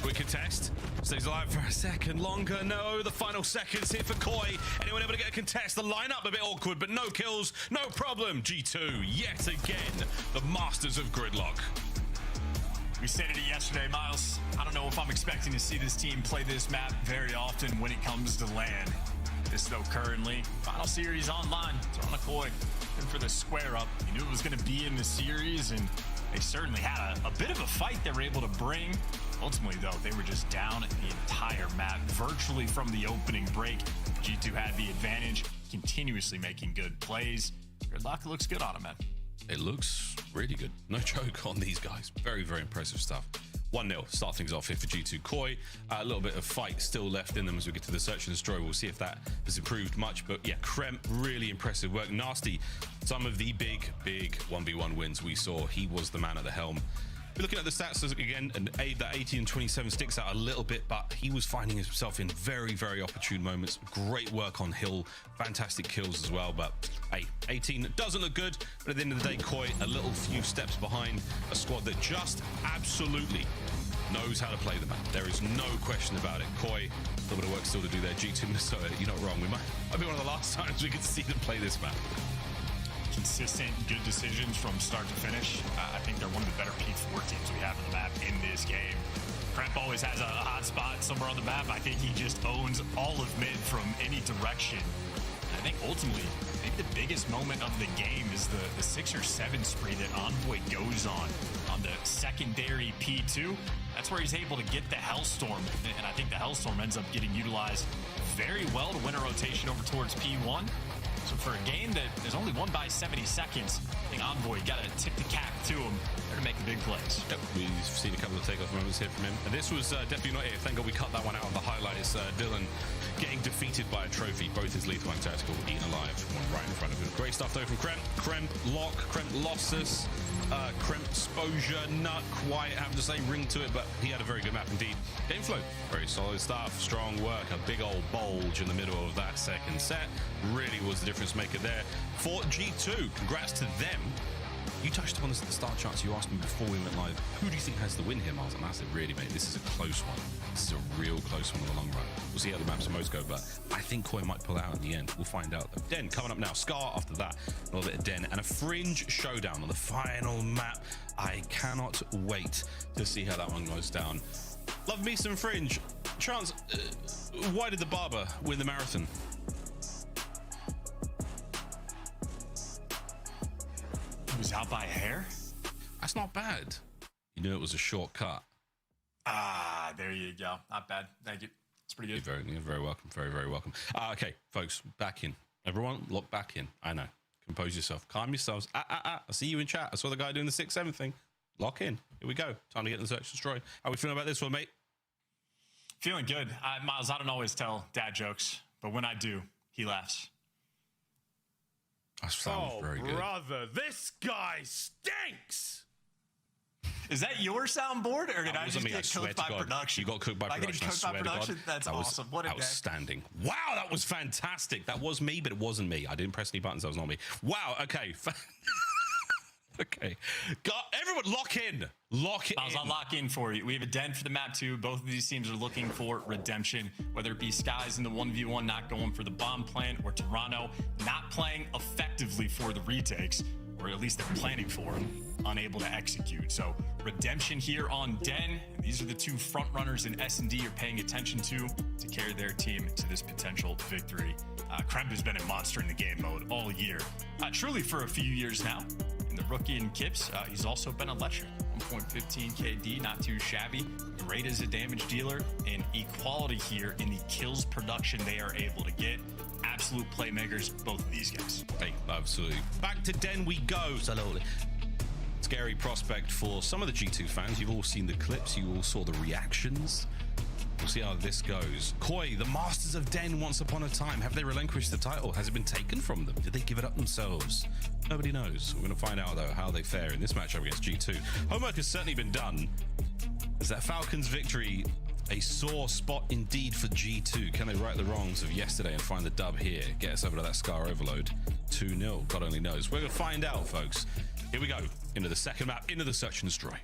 quick contest. Stays alive for a second longer. No, the final seconds here for Koi. Anyone able to get a contest? The lineup a bit awkward, but no kills, no problem. G2, yet again, the masters of gridlock. We stated it yesterday, Miles. I don't know if I'm expecting to see this team play this map very often when it comes to LAN. This, though, currently, final series online. Toronto Koi and for the square up. You knew it was going to be in the series, and they certainly had a bit of a fight they were able to bring. Ultimately, though, they were just down the entire map, virtually from the opening break. G2 had the advantage, continuously making good plays. Gridlock looks good on him, man. It looks really good. No joke on these guys. Very, very impressive stuff. 1-0. Start things off here for G2 Koi. A little bit of fight still left in them as we get to the search and destroy. We'll see if that has improved much. But yeah, Kremp, really impressive work. Nasty, some of the big 1v1 wins we saw. He was the man at the helm. Looking at the stats again, and Abe, that 18 and 27 sticks out a little bit, but he was finding himself in very, very opportune moments. Great work on Hill, fantastic kills as well. But hey, 18 doesn't look good, but at the end of the day, Koi a little few steps behind a squad that just absolutely knows how to play the map. There is no question about it. Koi, a little bit of work still to do there. G2 Minnesota, you're not wrong. We might be one of the last times we could see them play this map. Consistent, good decisions from start to finish. I think they're one of the better P4 teams we have on the map in this game. Kremp always has a hot spot somewhere on the map. I think he just owns all of mid from any direction. I think ultimately, maybe the biggest moment of the game is the 6 or 7 spree that Envoy goes on the secondary P2. That's where he's able to get the Hellstorm, and I think the Hellstorm ends up getting utilized very well to win a rotation over towards P1. So for a game that is only won by 70 seconds, I think Envoy got to tip the cap to him there to make the big plays. Yep, we've seen a couple of takeoff moments here from him. And this was definitely not it. Thank God we cut that one out of the highlights. Dylan getting defeated by a trophy, both his lethal and tactical, eaten alive, one right in front of him. Great stuff though from Kremp. Kremp lock, Kremp losses. Kremp exposure, not quite have the same ring to it, but he had a very good map indeed. Game flow, very solid stuff, strong work, a big old bulge in the middle of that second set. Really was the difference maker there for G2. Congrats to them. You touched upon this at the start, Chance. You asked me before we went live, who do you think has the win here, Miles? And I said, really, mate, this is a close one. This is a real close one in the long run. We'll see how the maps and modes go, but I think Koi might pull out in the end. We'll find out. Den coming up now. Scar after that. A little bit of Den and a Fringe showdown on the final map. I cannot wait to see how that one goes down. Love me some Fringe. Chance, why did the Barber win the marathon? He was out by a hair? That's not bad. You knew it was a shortcut. Ah, there you go. Not bad. Thank you. It's pretty good. You're very welcome. Very, very welcome. Okay, folks, back in. Everyone, lock back in. I know. Compose yourself. Calm yourselves. I see you in chat. I saw the guy doing the 6-7 thing. Lock in. Here we go. Time to get in the search and destroy. How are we feeling about this one, mate? Feeling good. Miles, I don't always tell dad jokes, but when I do, he laughs. That sounds very good. Brother, this guy stinks. Is that your soundboard, or did I just get cooked by production? You got cooked by production. I swear to God. That's awesome. What a outstanding. Wow, that was fantastic. That was me, but it wasn't me. I didn't press any buttons. That was not me. Wow. Okay. Okay. Everyone lock in. Lock in. I'll lock in for you. We have a den for the map too. Both of these teams are looking for redemption, whether it be Skies in the 1v1 not going for the bomb plant, or Toronto not playing effectively for the retakes, or at least they're planning for them, unable to execute. So redemption here on Den. These are the two front runners in S&D you're paying attention to carry their team to this potential victory. Kremp has been a monster in the game mode all year, truly for a few years now. In the rookie and Kips, he's also been electric. 1.15 KD, not too shabby. Great as a damage dealer, and equality here in the kills production they are able to get. Absolute playmakers, both of these guys. Hey, absolutely. Back to Den we go. Slowly. Scary prospect for some of the G2 fans. You've all seen the clips. You all saw the reactions. We'll see how this goes. Koi, the masters of Den once upon a time. Have they relinquished the title? Has it been taken from them? Did they give it up themselves? Nobody knows. We're going to find out, though, how they fare in this matchup against G2. Homework has certainly been done. Is that Falcons victory a sore spot indeed for G2? Can they right the wrongs of yesterday and find the dub here? Get us over to that Scar overload. 2-0. God only knows. We're going to find out, folks. Here we go. Into the second map, into the search and destroy.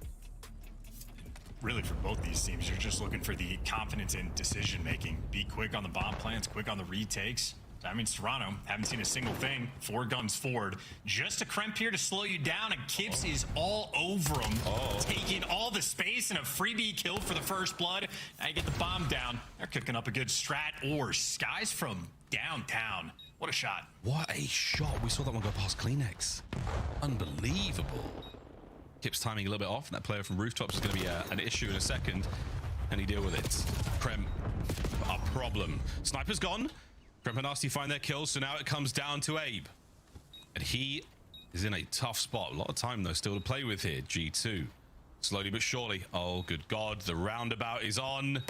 Really, for both these teams, you're just looking for the confidence in decision making. Be quick on the bomb plants, quick on the retakes. That means Toronto haven't seen a single thing. 4 guns forward. Just a Kremp here to slow you down, and Kips is all over him, taking all the space and a freebie kill for the first blood. Now you get the bomb down. They're cooking up a good strat. Or Skies from downtown. What a shot. What a shot. We saw that one go past Kleenex. Unbelievable. Kips timing a little bit off. That player from Rooftops is going to be an issue in a second. Can he deal with it? Kremp, a problem. Sniper's gone. Kremp and Nasty find their kills, so now it comes down to Abe. And he is in a tough spot. A lot of time, though, still to play with here. G2. Slowly but surely. Oh, good God. The roundabout is on.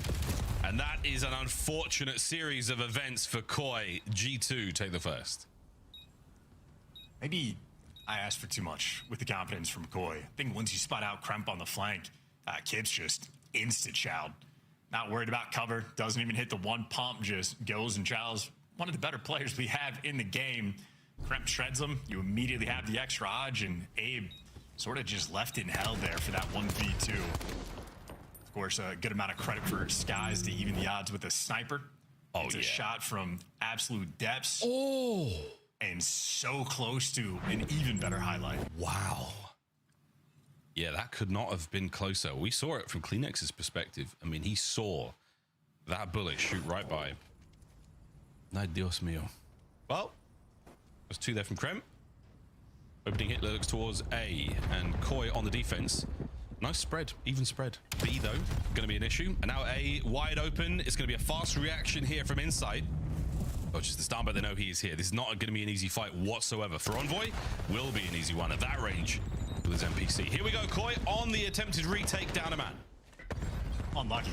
And that is an unfortunate series of events for Koi. G2 take the first. Maybe I asked for too much with the confidence from Koi. I think once you spot out Kremp on the flank, Kips just instant showed. Not worried about cover. Doesn't even hit the one pump. Just goes and chows. One of the better players we have in the game. Kremp shreds him. You immediately have the extra odds, and Abe sort of just left in hell there for that 1v2. Of course, a good amount of credit for Skies to even the odds with a sniper. It's a shot from absolute depths. Oh! And so close to an even better highlight. Wow. Yeah, that could not have been closer. We saw it from Kleenex's perspective. I mean, he saw that bullet shoot right by him. Ay, Dios mío. Well, there's 2 there from Kremp. Opening hit looks towards A, and Koi on the defense. Nice spread, even spread. B, though, going to be an issue. And now A wide open. It's going to be a fast reaction here from inside. Oh, just the stun, but they know he is here. This is not going to be an easy fight whatsoever. For Envoy, will be an easy one at that range with his NPC. Here we go, Koi on the attempted retake down a man. Unlucky.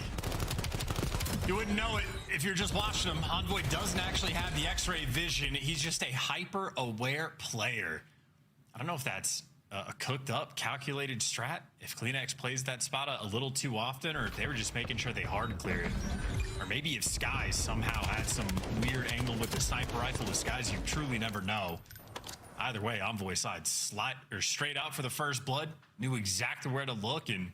You wouldn't know it if you're just watching him. Envoy doesn't actually have the X-ray vision. He's just a hyper-aware player. I don't know if that's a cooked-up, calculated strat, if Kleenex plays that spot a little too often, or if they were just making sure they hard clear it. Or maybe if Skies somehow had some weird angle with the sniper rifle to Skies, you truly never know. Either way, Envoy side straight out for the first blood, knew exactly where to look, and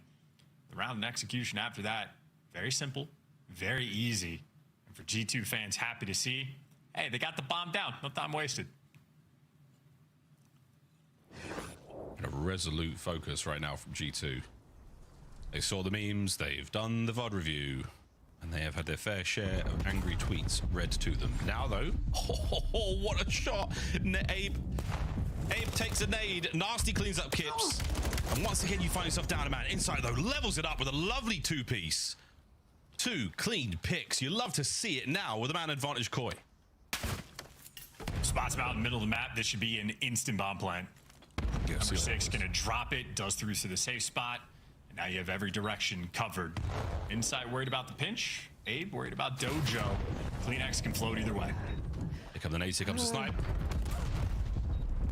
the round and execution after that, very simple, very easy. And for G2 fans, happy to see, hey, they got the bomb down, no time wasted. A resolute focus right now from G2. They saw the memes, they've done the VOD review, and they have had their fair share of angry tweets read to them. Now, though, oh, what a shot! Abe takes a nade, Nasty cleans up Kips, and once again you find yourself down a man. Inside, though, levels it up with a lovely 2-piece. 2 clean picks. You love to see it now with a man advantage Koi. Spots him out in the middle of the map. This should be an instant bomb plant. Number 6 gonna drop it, does through to the safe spot, and now you have every direction covered. Inside worried about the pinch, Abe worried about Dojo. Kleenex can float either way. Here come the nades, here comes the snipe.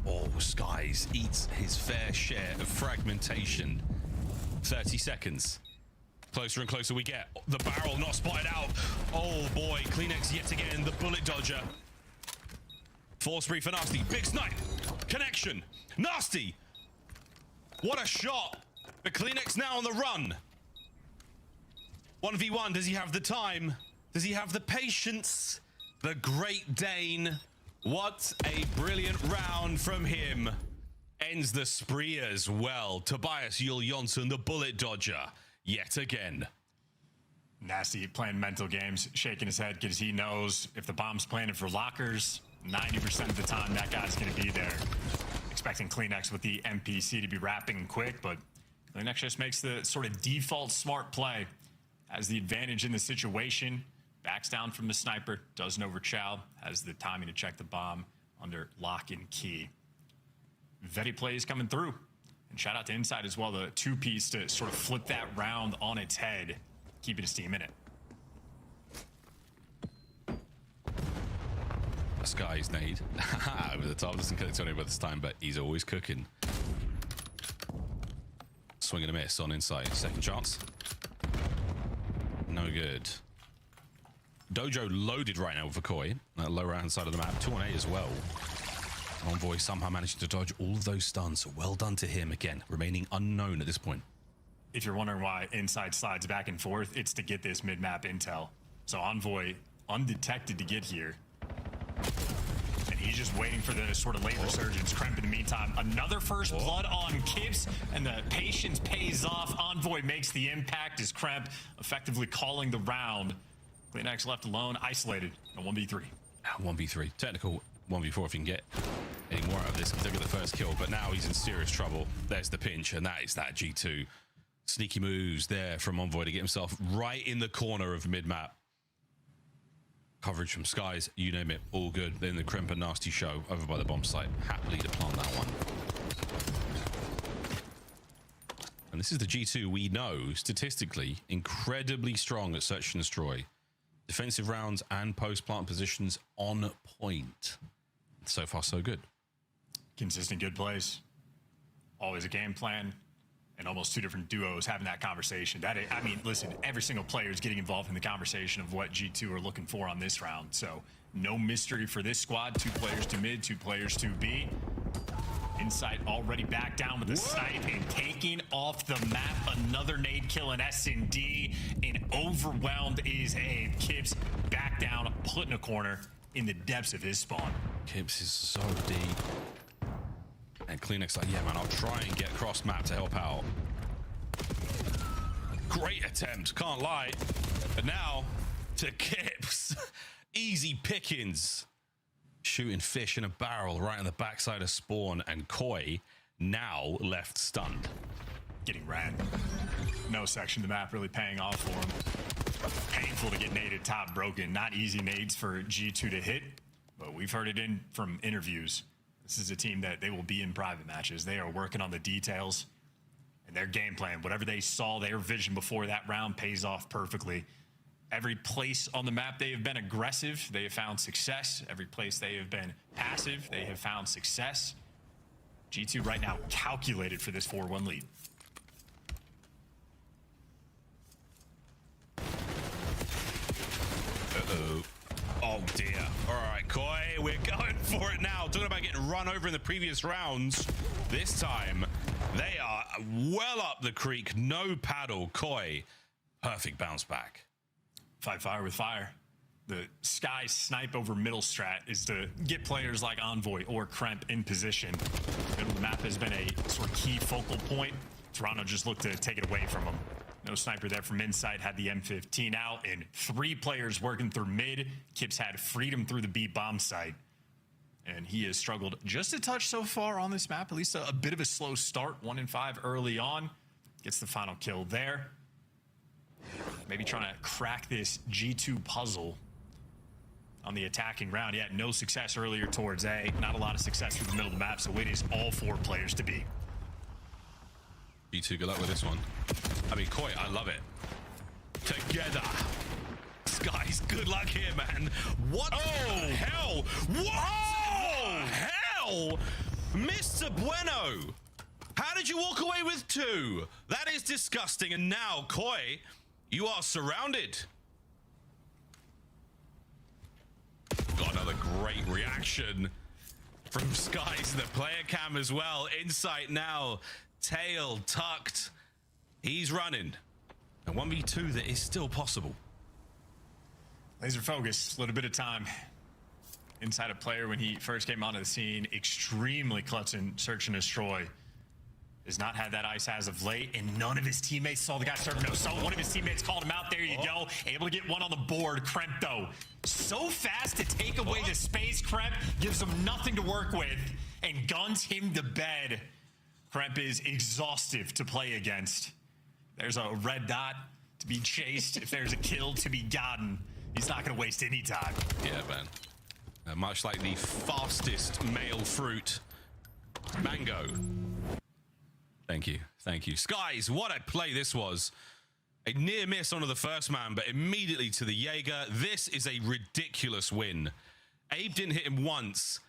Oh, Skies eats his fair share of fragmentation. 30 seconds. Closer and closer we get. The barrel not spotted out. Oh boy, Kleenex yet again, the bullet dodger. Force spree for Nasty, big snipe, connection. Nasty What a shot. But Kleenex now on the run. 1v1, does he have the time? Does he have the patience? The Great Dane. What a brilliant round from him. Ends the spree as well. Tobias Yul Jonsson, the bullet dodger, yet again. Nasty playing mental games, shaking his head because he knows if the bomb's planted for lockers, 90% of the time that guy's going to be there. Expecting Kleenex with the MPC to be wrapping quick, but Kleenex just makes the sort of default smart play. Has the advantage in the situation, backs down from the sniper, doesn't overchow, has the timing to check the bomb under lock and key. Vetty plays coming through. And shout out to Inside as well, the two-piece to sort of flip that round on its head, keeping his team in it. Sky's nade. Over the top, doesn't connect to anybody this time, but he's always cooking. Swing and a miss on Inside. Second chance. No good. Dojo loaded right now with Vakoi. That lower hand side of the map. 2 on 8 as well. Envoy somehow managed to dodge all of those stuns. Well done to him again, remaining unknown at this point. If you're wondering why Inside slides back and forth, it's to get this mid-map intel. So Envoy undetected to get here. And he's just waiting for the sort of late resurgence. Kremp in the meantime, another first blood on Kips, and the patience pays off. Envoy makes the impact as Kremp effectively calling the round. Kleenex left alone, isolated, a 1v3. 1v3. Technical 1v4 if you can get any more out of this, because they'll get the first kill, but now he's in serious trouble. There's the pinch, and that is that G2. Sneaky moves there from Envoy to get himself right in the corner of mid-map. Coverage from Skies, you name it, all good. Then the Kremp and Nasty show over by the bomb site. Happily to plant that one. And this is the G2 we know, statistically, incredibly strong at search and destroy. Defensive rounds and post-plant positions on point. So far, so good. Consistent good plays. Always a game plan. And almost two different duos having that conversation. I mean, listen, every single player is getting involved in the conversation of what G2 are looking for on this round. So no mystery for this squad. 2 players to mid, 2 players to B. Insight already back down with the snipe and taking off the map. Another nade kill in S&D. And overwhelmed is Abe. Kips back down, put in a corner in the depths of his spawn. Kips is so deep. And Kleenex like, yeah, man, I'll try and get cross map to help out. Great attempt, can't lie. But now to Kips. Easy pickings. Shooting fish in a barrel right on the backside of spawn, and Koi now left stunned. Getting ran. No section of the map really paying off for him. Painful to get naded top broken. Not easy nades for G2 to hit, but we've heard it from interviews. This is a team that they will be in private matches. They are working on the details and their game plan. Whatever they saw, their vision before that round pays off perfectly. Every place on the map they have been aggressive, they have found success. Every place they have been passive, they have found success. G2 right now calculated for this 4-1 lead. Uh-oh. Oh dear. All right, Koi, we're going for it now. Talking about getting run over in the previous rounds. This time, they are well up the creek. No paddle. Koi, perfect bounce back. Fight fire with fire. The Sky snipe over middle strat is to get players like Envoy or Kremp in position. Middle of the map has been a sort of key focal point. Toronto just looked to take it away from them. No sniper there from inside, had the M15 out, and 3 players working through mid. Kips had freedom through the B bomb site. And he has struggled just a touch so far on this map, at least a bit of a slow start, 1 in 5 early on. Gets the final kill there. Maybe trying to crack this G2 puzzle on the attacking round. Yeah, no success earlier towards A. Not a lot of success through the middle of the map, so it is all 4 players to B. G2, good luck with this one. I mean, Koi, I love it. Together. Guys, good luck here, man. What the hell? What the hell? Mr. Bueno, how did you walk away with 2? That is disgusting. And now, Koi, you are surrounded. Got another great reaction from Skies in the player cam as well. Insight now tail tucked. He's running. A 1v2 that is still possible. Laser focus, a little bit of time. Inside a player when he first came onto the scene, extremely clutch in search and destroy. Has not had that ice as of late, and none of his teammates saw the guy serving no. So one of his teammates called him out. There you go. Able to get one on the board. Kremp, though, so fast to take away the space. Kremp gives him nothing to work with and guns him to bed. Kremp is exhaustive to play against. There's a red dot to be chased. If there's a kill to be gotten, he's not going to waste any time. Yeah, man. Much like the fastest male fruit, mango. Thank you. Thank you. Skies, what a play this was. A near miss onto the first man, but immediately to the Jaeger. This is a ridiculous win. Abe didn't hit him once.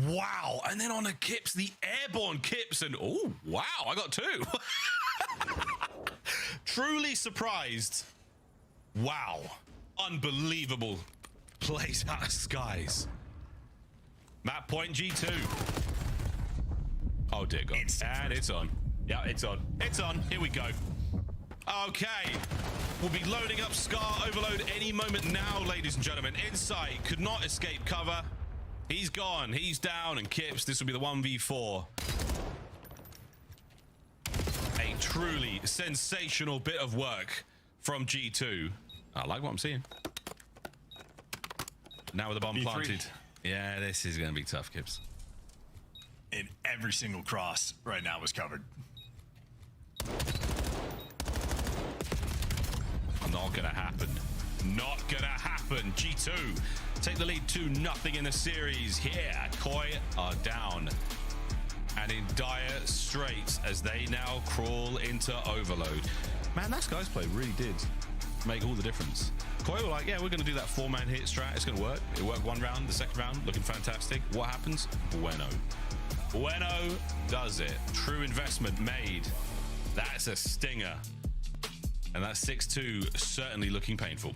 Wow. And then on the Kips, the airborne Kips, and oh, wow, I got two. Truly surprised. Wow. Unbelievable plays out of Skies. Map point G2. Oh dear God. And it's on. Yeah, it's on. It's on. Here we go. Okay. We'll be loading up Scar Overload any moment now, ladies and gentlemen. Insight could not escape cover. He's gone. He's down. And Kips, this will be the 1v4. A truly sensational bit of work from G2. I like what I'm seeing. Now with the bomb B3. planted. Yeah, this is going to be tough, Kips. And every single cross right now was covered. Not gonna happen. Not gonna happen. G2 take the lead 2-0 in the series. Here, Koi are down and in dire straits as they now crawl into Overload. Man, that Skies play really did make all the difference. Koi were like, yeah, we're gonna do that 4-man hit strat. It's gonna work. It worked one round. The second round looking fantastic. What happens? Bueno does it. True investment made. That's a stinger. And that 6-2 certainly looking painful.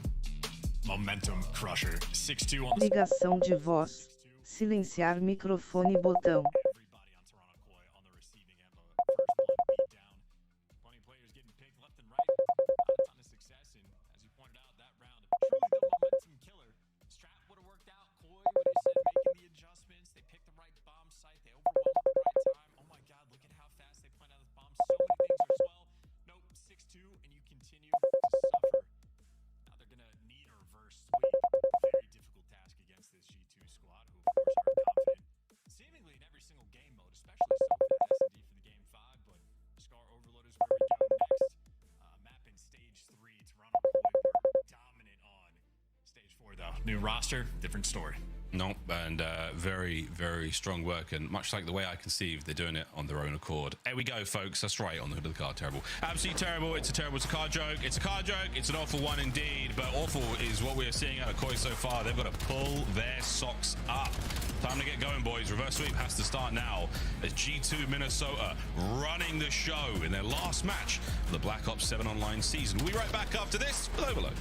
Momentum crusher. 6-2 on the... Ligação de voz. Silenciar microfone botão. New roster, different story. No, and very, very strong work. And much like the way I conceived, they're doing it on their own accord. There we go, folks. That's right, on the hood of the car. Terrible. Absolutely terrible. It's a terrible. It's a car joke. It's a car joke. It's an awful one indeed. But awful is what we are seeing out of Koi so far. They've got to pull their socks up. Time to get going, boys. Reverse sweep has to start now as G2 Minnesota running the show in their last match of the Black Ops 7 Online season. We'll be right back after this with Overload.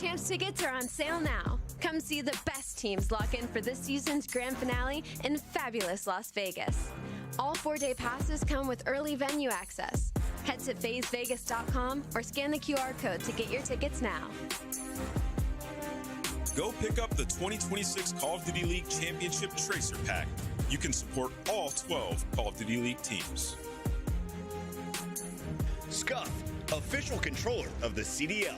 Champs tickets are on sale now. Come see the best teams lock in for this season's grand finale in fabulous Las Vegas. All 4-day passes come with early venue access. Head to FazeVegas.com or scan the QR code to get your tickets now. Go pick up the 2026 Call of Duty League Championship Tracer Pack. You can support all 12 Call of Duty League teams. Scuff, official controller of the CDL.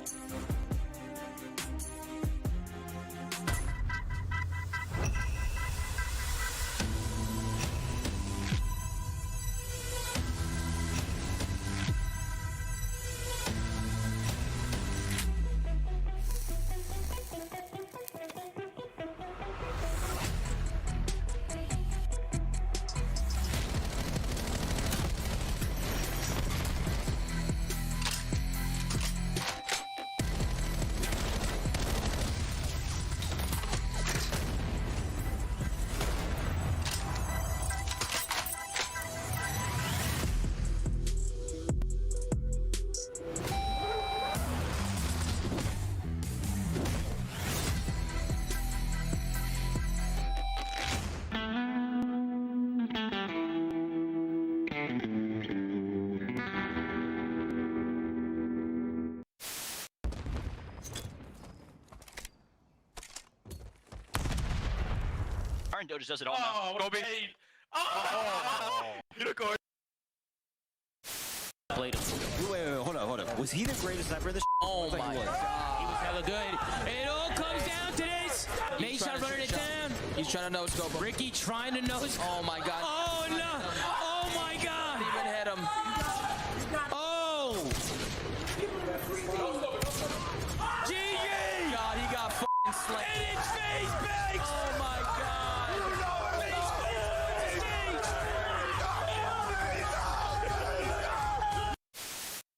and Doe just does it all now. Go big. Unicorn. Played him. Wait, hold on. Was he the greatest sniper in this? Oh my god. He was hella good. It all comes down to this. Main shot running it down. He's trying to no-scope him. Ricky trying to nose. Oh my god. Oh no. Oh my god. Didn't even hit him. Oh. GG. God, he got f***ing slammed. And it's face bakes. Oh my god.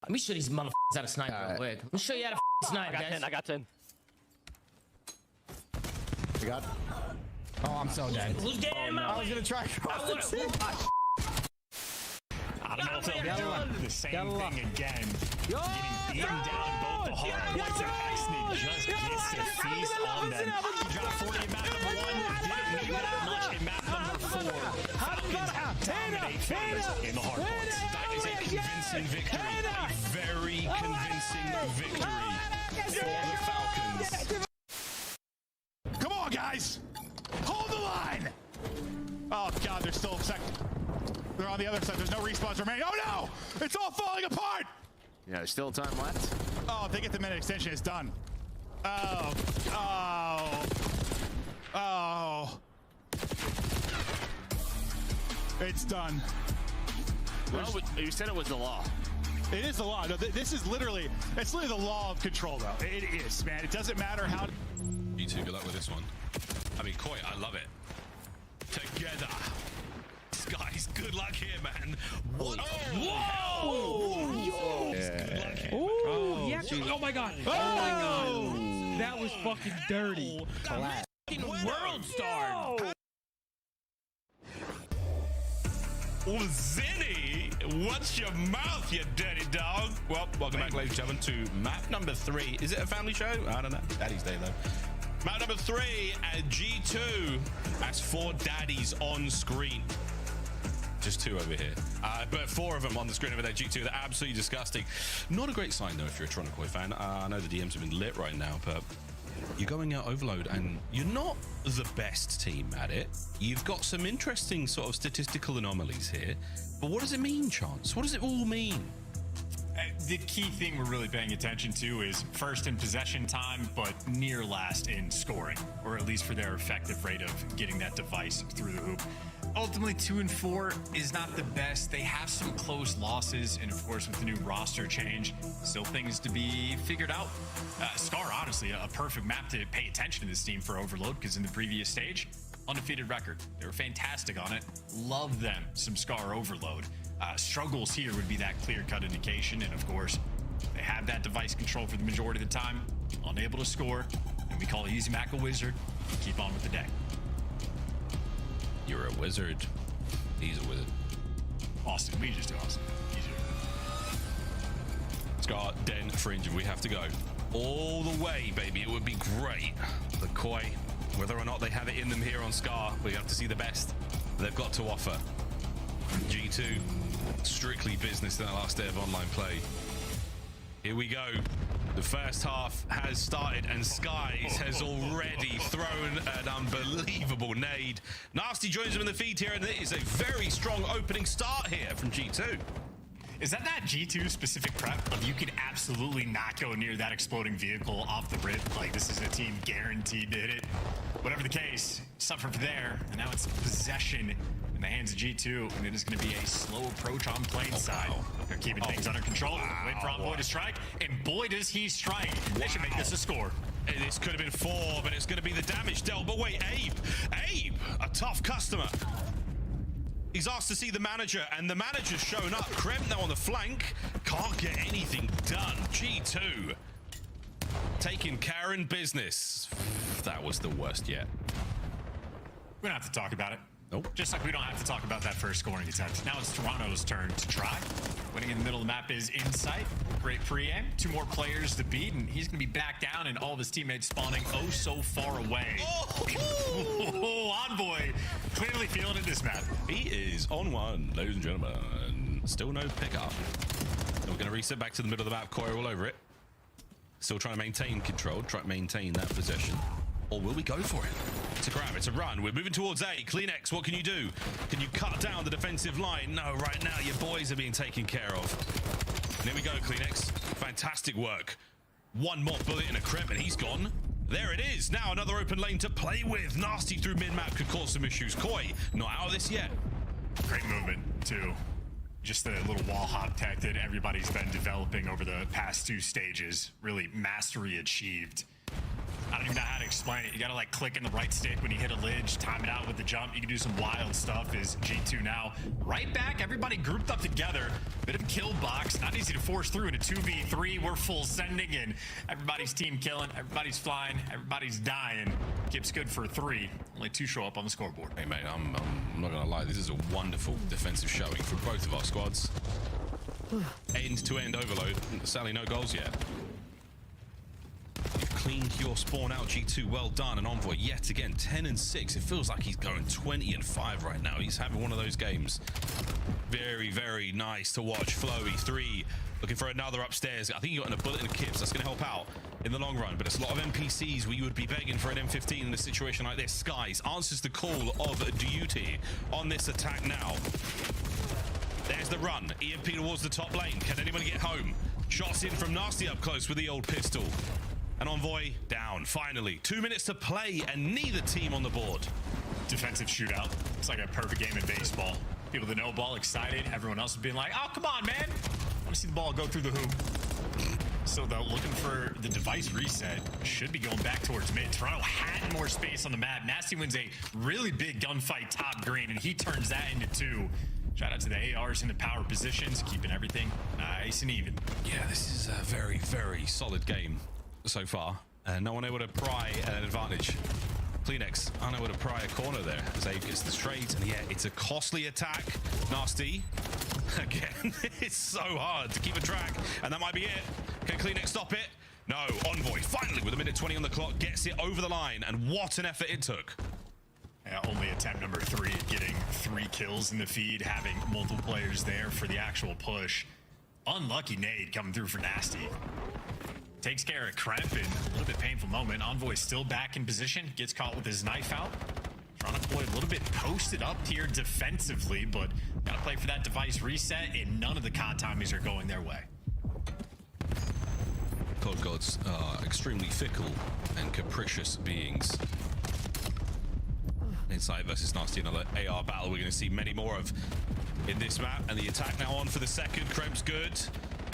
Let me show these motherfuckers how to snipe real quick. Let me show you how to snipe, guys. I got 10. You got? Oh, I'm so dead. Who's getting in my way? I was gonna try. I don't know if they'll be doing the same thing again. Getting beaten down both the hard points. Axney just gets to feast on them. He dropped 40 in map number 1. Didn't need that much in map number 4. Falcons dominate FaZe in the hard points. That is a convincing victory. A very convincing victory for the Falcons. Come on, guys! Hold the line! Oh, God, they're still second. They're on the other side. There's no respawns remaining. Oh, no! It's all falling apart! Yeah, there's still time left. Oh, if they get the minute extension, it's done. Oh. It's done. Well, you said it was the law. It is the law. No, this is literally, it's literally the law of control, though. It is, man. It doesn't matter how... You two, good luck with this one. I mean, Koi, I love it. Together. Guys, good luck here, man. What? Whoa! Yeah. Oh, yeah. Oh my god. Oh my god. That was fucking dirty. Fucking world star. Oh, Zinni, watch your mouth, you dirty dog. Well, welcome back, ladies and gentlemen, to map number 3. Is it a family show? I don't know. Daddy's Day, though. Map number 3 at G2 has 4 daddies on screen. Just 2 over here. But 4 of them on the screen over there, G2. They're absolutely disgusting. Not a great sign, though, if you're a Toronto Koi fan. I know the DMs have been lit right now, but you're going out Overload, and you're not the best team at it. You've got some interesting sort of statistical anomalies here. But what does it mean, Chance? What does it all mean? The key thing we're really paying attention to is first in possession time, but near last in scoring, or at least for their effective rate of getting that device through the hoop. Ultimately, 2 and 4 is not the best. They have some close losses, and of course, with the new roster change, still things to be figured out. Scar, honestly, a perfect map to pay attention to this team for Overload, because in the previous stage, undefeated record. They were fantastic on it. Love them some Scar Overload. Struggles here would be that clear-cut indication, and of course, they have that device control for the majority of the time, unable to score, and we call Easy Mac a wizard. Keep on with the day. You're a wizard. He's a wizard. Austin, we just do Austin. Scar, Den, Fringe, we have to go all the way, baby. It would be great. The Koi, whether or not they have it in them here on Scar, we have to see the best they've got to offer. G2, strictly business in the last day of online play. Here we go. The first half has started, and Skies has already thrown an unbelievable nade. Nasty joins him in the feed here, and it is a very strong opening start here from G2. Is that G2 specific prep of you could absolutely not go near that exploding vehicle off the rip? Like, this is a team guaranteed to hit it. Whatever the case, suffer there, and now it's possession in the hands of G2, and it is going to be a slow approach on Plain side. They're keeping things under control. Wait for Envoy to strike, and boy, does he strike. They should make this a score. This could have been 4, but it's going to be the damage dealt. But wait, Abe, a tough customer. He's asked to see the manager, and the manager's shown up. Krem now on the flank. Can't get anything done. G2 taking care in business. That was the worst yet. We don't have to talk about it. Nope. Just like we don't have to talk about that first scoring attempt. Now it's Toronto's turn to try. Winning in the middle of the map is Insight. Great pre-aim. 2 more players to beat, and he's going to be back down, and all of his teammates spawning oh so far away. Envoy clearly feeling it this map. He is on one, ladies and gentlemen. Still no pickup. We're going to reset back to the middle of the map. Koi all over it. Still trying to maintain control, try to maintain that possession. Or will we go for it? It's a grab. It's a run. We're moving towards A. Kleenex, what can you do? Can you cut down the defensive line? No, right now your boys are being taken care of. And here we go, Kleenex. Fantastic work. One more bullet in a Kremp and he's gone. There it is. Now another open lane to play with. Nasty through mid-map could cause some issues. Koi, not out of this yet. Great movement, too. Just a little wall hop tech that everybody's been developing over the past 2 stages. Really mastery achieved. I don't even know how to explain it. You gotta like click in the right stick when you hit a lidge, time it out with the jump. You can do some wild stuff as G2 now. Right back, everybody grouped up together. Bit of a kill box, not easy to force through in a 2v3. We're full sending and everybody's team killing, everybody's flying, everybody's dying. Kip's good for 3. Only 2 show up on the scoreboard. Hey mate, I'm not gonna lie, this is a wonderful defensive showing from both of our squads. End-to-end overload, sadly no goals yet. You've cleaned your spawn out, G2. Well done. And Envoy yet again 10-6. It feels like he's going 20-5 right now. He's having one of those games. Very, very nice to watch. Flowy 3 looking for another upstairs. I think he got in a bullet in the Kips. That's going to help out in the long run. But it's a lot of NPCs where you would be begging for an M15 in a situation like this. Skies answers the call of duty on this attack now. There's the run. EMP towards the top lane. Can anybody get home? Shots in from Nasty up close with the old pistol. And Envoy down, finally. 2 minutes to play and neither team on the board. Defensive shootout. It's like a perfect game in baseball. People that know ball excited. Everyone else is being like, oh, come on, man. I want to see the ball go through the hoop. So though, looking for the device reset. Should be going back towards mid. Toronto had more space on the map. Nasty wins a really big gunfight top green, and he turns that into 2. Shout out to the ARs in the power positions, keeping everything nice and even. Yeah, this is a very, very solid game so far. No one able to pry an advantage. Kleenex unable to pry a corner there as Abe gets the straight, and yeah, it's a costly attack. Nasty. Again, it's so hard to keep a track, and that might be it. Can Kleenex stop it? No, Envoy finally with a minute 20 on the clock gets it over the line, and what an effort it took. Yeah, only attempt number 3 at getting 3 kills in the feed, having multiple players there for the actual push. Unlucky nade coming through for Nasty. Takes care of Kremp in a little bit painful moment. Envoy still back in position, gets caught with his knife out. Trying to play a little bit posted up here defensively, but gotta play for that device reset, and none of the COD timies are going their way. COD gods are extremely fickle and capricious beings. Insight versus Nasty, another AR battle we're going to see many more of in this map. And the attack now on for the second. Kremp's good.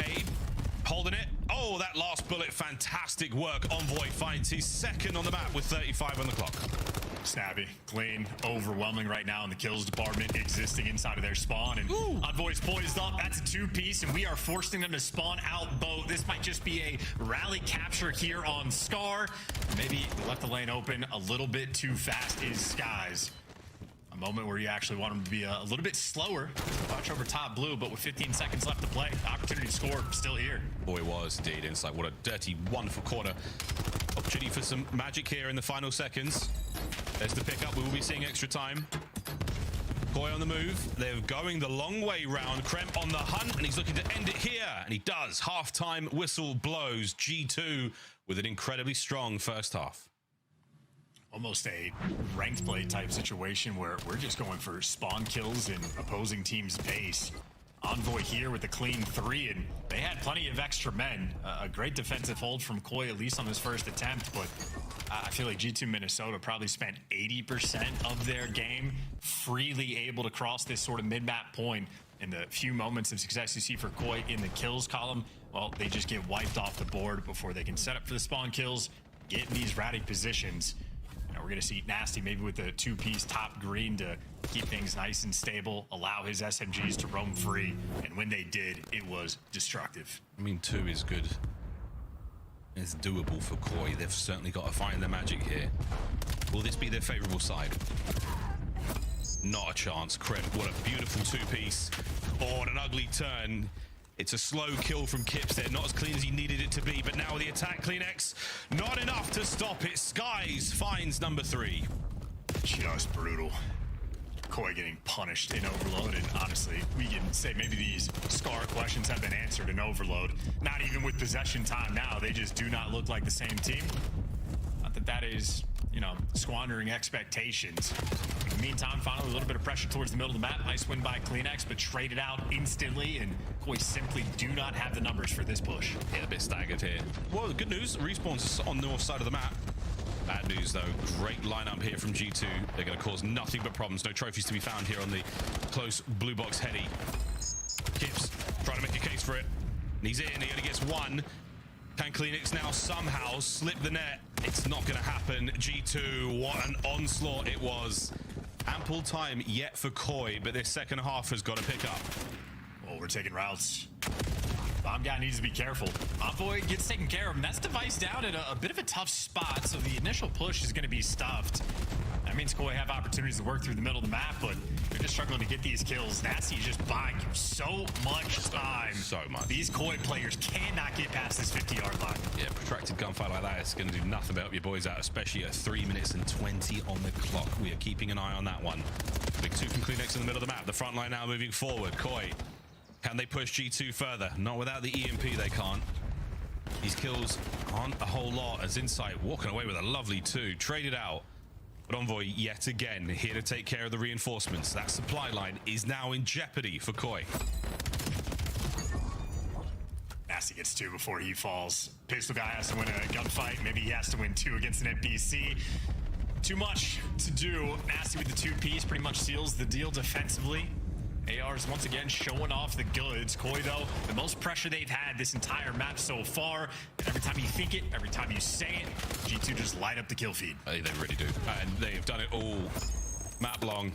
Abe holding it. Oh, that last bullet, fantastic work. Envoy finds his second on the map with 35 on the clock. Snappy, clean, overwhelming right now in the kills department, existing inside of their spawn. And Envoy's poised up. That's a 2-piece, and we are forcing them to spawn out both. This might just be a rally capture here on Scar. Maybe left the lane open a little bit too fast is Skies. A moment where you actually want him to be a little bit slower. Watch over top blue, but with 15 seconds left to play, the opportunity to score still here. Boy, it was indeed. Insight, what a dirty, wonderful corner. Opportunity for some magic here in the final seconds. There's the pickup. We will be seeing extra time. Koi on the move. They're going the long way round. Kremp on the hunt, and he's looking to end it here. And he does. Half-time whistle blows. G2 with an incredibly strong first half. Almost a ranked play type situation where we're just going for spawn kills in opposing team's base. Envoy here with a clean 3, and they had plenty of extra men. A great defensive hold from Koi, at least on this first attempt, but I feel like G2 Minnesota probably spent 80% of their game freely able to cross this sort of mid-map point. In the few moments of success you see for Koi in the kills column, well, they just get wiped off the board before they can set up for the spawn kills, get in these ratty positions. We're going to see Nasty maybe with a 2-piece top green to keep things nice and stable, allow his SMGs to roam free, and when they did, it was destructive. I mean, 2 is good. It's doable for Koi. They've certainly got to find the magic here. Will this be their favorable side? Not a chance. Kremp, what a beautiful 2-piece. Oh, and an ugly turn. It's a slow kill from Kips there, not as clean as he needed it to be, but now with the attack, Kleenex, not enough to stop it. Skies finds number 3. Just brutal. Koi getting punished in Overload, and honestly, we can say maybe these Scar questions have been answered in Overload. Not even with possession time now, they just do not look like the same team. Not that that is squandering expectations. In the meantime, finally a little bit of pressure towards the middle of the map. Nice win by Kleenex, but traded out instantly, and Koi simply do not have the numbers for this push. Yeah, a bit staggered here. Well, the good news, Respawn's on the north side of the map. Bad news, though. Great lineup here from G2. They're going to cause nothing but problems. No trophies to be found here on the close blue box heady. Kips trying to make a case for it. And he's in. He only gets one. Can Kleenex now somehow slip the net? It's not going to happen. G2, what an onslaught it was. Ample time yet for Koi, but this second half has got to pick up. Well, we're taking routes. Bomb guy needs to be careful. Envoy gets taken care of, and that's Device down at a bit of a tough spot, so the initial push is going to be stuffed. That means Koi have opportunities to work through the middle of the map, but they're just struggling to get these kills. Nasty is just buying you so much time. So much. These Koi players cannot get past this 50-yard line. Yeah, protracted gunfight like that is going to do nothing but help your boys out, especially at 3 minutes and 20 on the clock. We are keeping an eye on that one. Big 2 from Kleenex in the middle of the map. The front line now moving forward. Koi, can they push G2 further? Not without the EMP, they can't. These kills aren't a whole lot, as Insight walking away with a lovely 2. Traded out. But Envoy, yet again, here to take care of the reinforcements. That supply line is now in jeopardy for Koi. Nasty gets 2 before he falls. Pistol guy has to win a gunfight. Maybe he has to win 2 against an NPC. Too much to do. Nasty with the 2-piece pretty much seals the deal defensively. AR's once again showing off the goods. Koi, though, the most pressure they've had this entire map so far. And every time you think it, every time you say it, G2 just light up the kill feed. They really do. And they've done it all map long.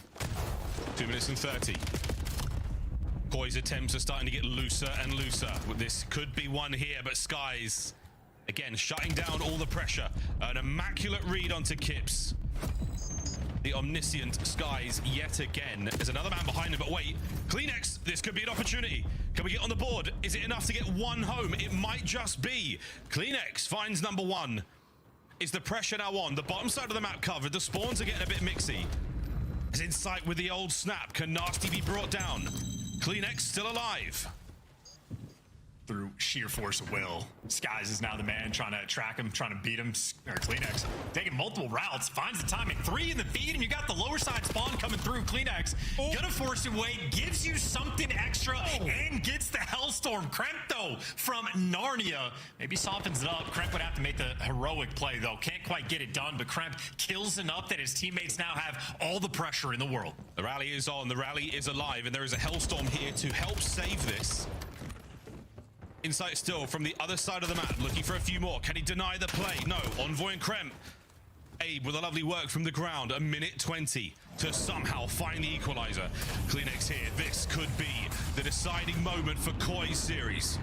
2 minutes and 30. Koi's attempts are starting to get looser and looser. This could be one here, but Skies, again, shutting down all the pressure. An immaculate read onto Kips. The omniscient Skies yet again. There's another man behind him, but wait. Kleenex, this could be an opportunity. Can we get on the board? Is it enough to get one home? It might just be. Kleenex finds number 1. Is the pressure now on? The bottom side of the map covered. The spawns are getting a bit mixy. Is Insight with the old snap. Can Nasty be brought down? Kleenex still alive. Through sheer force of will, Skies is now the man trying to track him, trying to beat him. Or Kleenex taking multiple routes, finds the timing. 3 in the feed, and you got the lower side spawn coming through. Kleenex gonna force it away, gives you something extra, and gets the Hellstorm. Kremp, though, from Narnia, maybe softens it up. Kremp would have to make the heroic play, though. Can't quite get it done, but Kremp kills enough that his teammates now have all the pressure in the world. The rally is on, the rally is alive, and there is a Hellstorm here to help save this. Insight still from the other side of the map, looking for a few more. Can he deny the play? No. Envoy and Kremp. Abe with a lovely work from the ground. 1:20 to somehow find the equalizer. Kleenex here. This could be the deciding moment for Koi's series.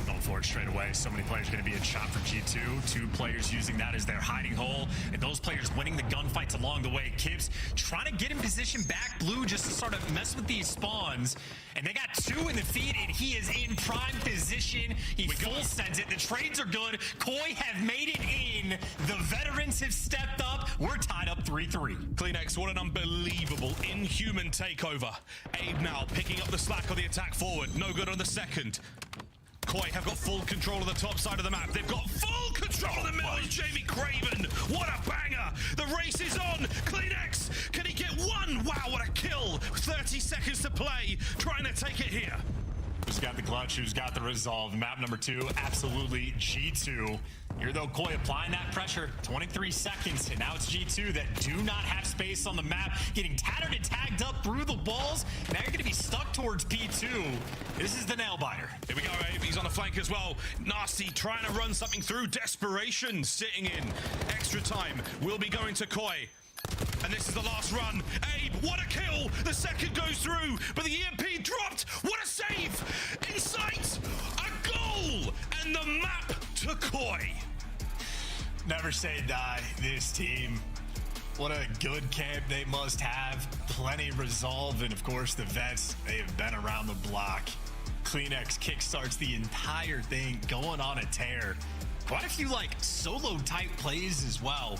Going for it straight away. So many players going to be in shot for G2. 2 players using that as their hiding hole. And those players winning the gunfights along the way. Kibbs trying to get in position back blue just to sort of mess with these spawns. And they got 2 in the feed, and he is in prime position. He full sends it. The trades are good. Koi have made it in. The veterans have stepped up. We're tied up 3-3. Kleenex, what an unbelievable, inhuman takeover. Abe now picking up the slack on the attack forward. No good on the second. Koi have got full control of the top side of the map. They've got full control of the middle. Jamie Craven, what a banger. The race is on. Kleenex, can he get one? Wow, what a kill. 30 seconds to play, trying to take it here. Who's got the clutch? Who's got the resolve? Map number 2, absolutely G2. Here, though, Koi applying that pressure. 23 seconds, and now it's G2 that do not have space on the map. Getting tattered and tagged up through the walls. Now you're going to be stuck towards P2. This is the nail-biter. Here we go, Abe. He's on the flank as well. Nasty trying to run something through. Desperation sitting in. Extra time will be going to Koi. And this is the last run. Abe, what a kill! The second goes through, but the EMP dropped. What a save! Insight! A goal! And the map to Koi. Never say die, this team. What a good camp they must have. Plenty resolve, and of course the vets, they have been around the block. Kleenex kickstarts the entire thing, going on a tear. Quite a few solo type plays as well.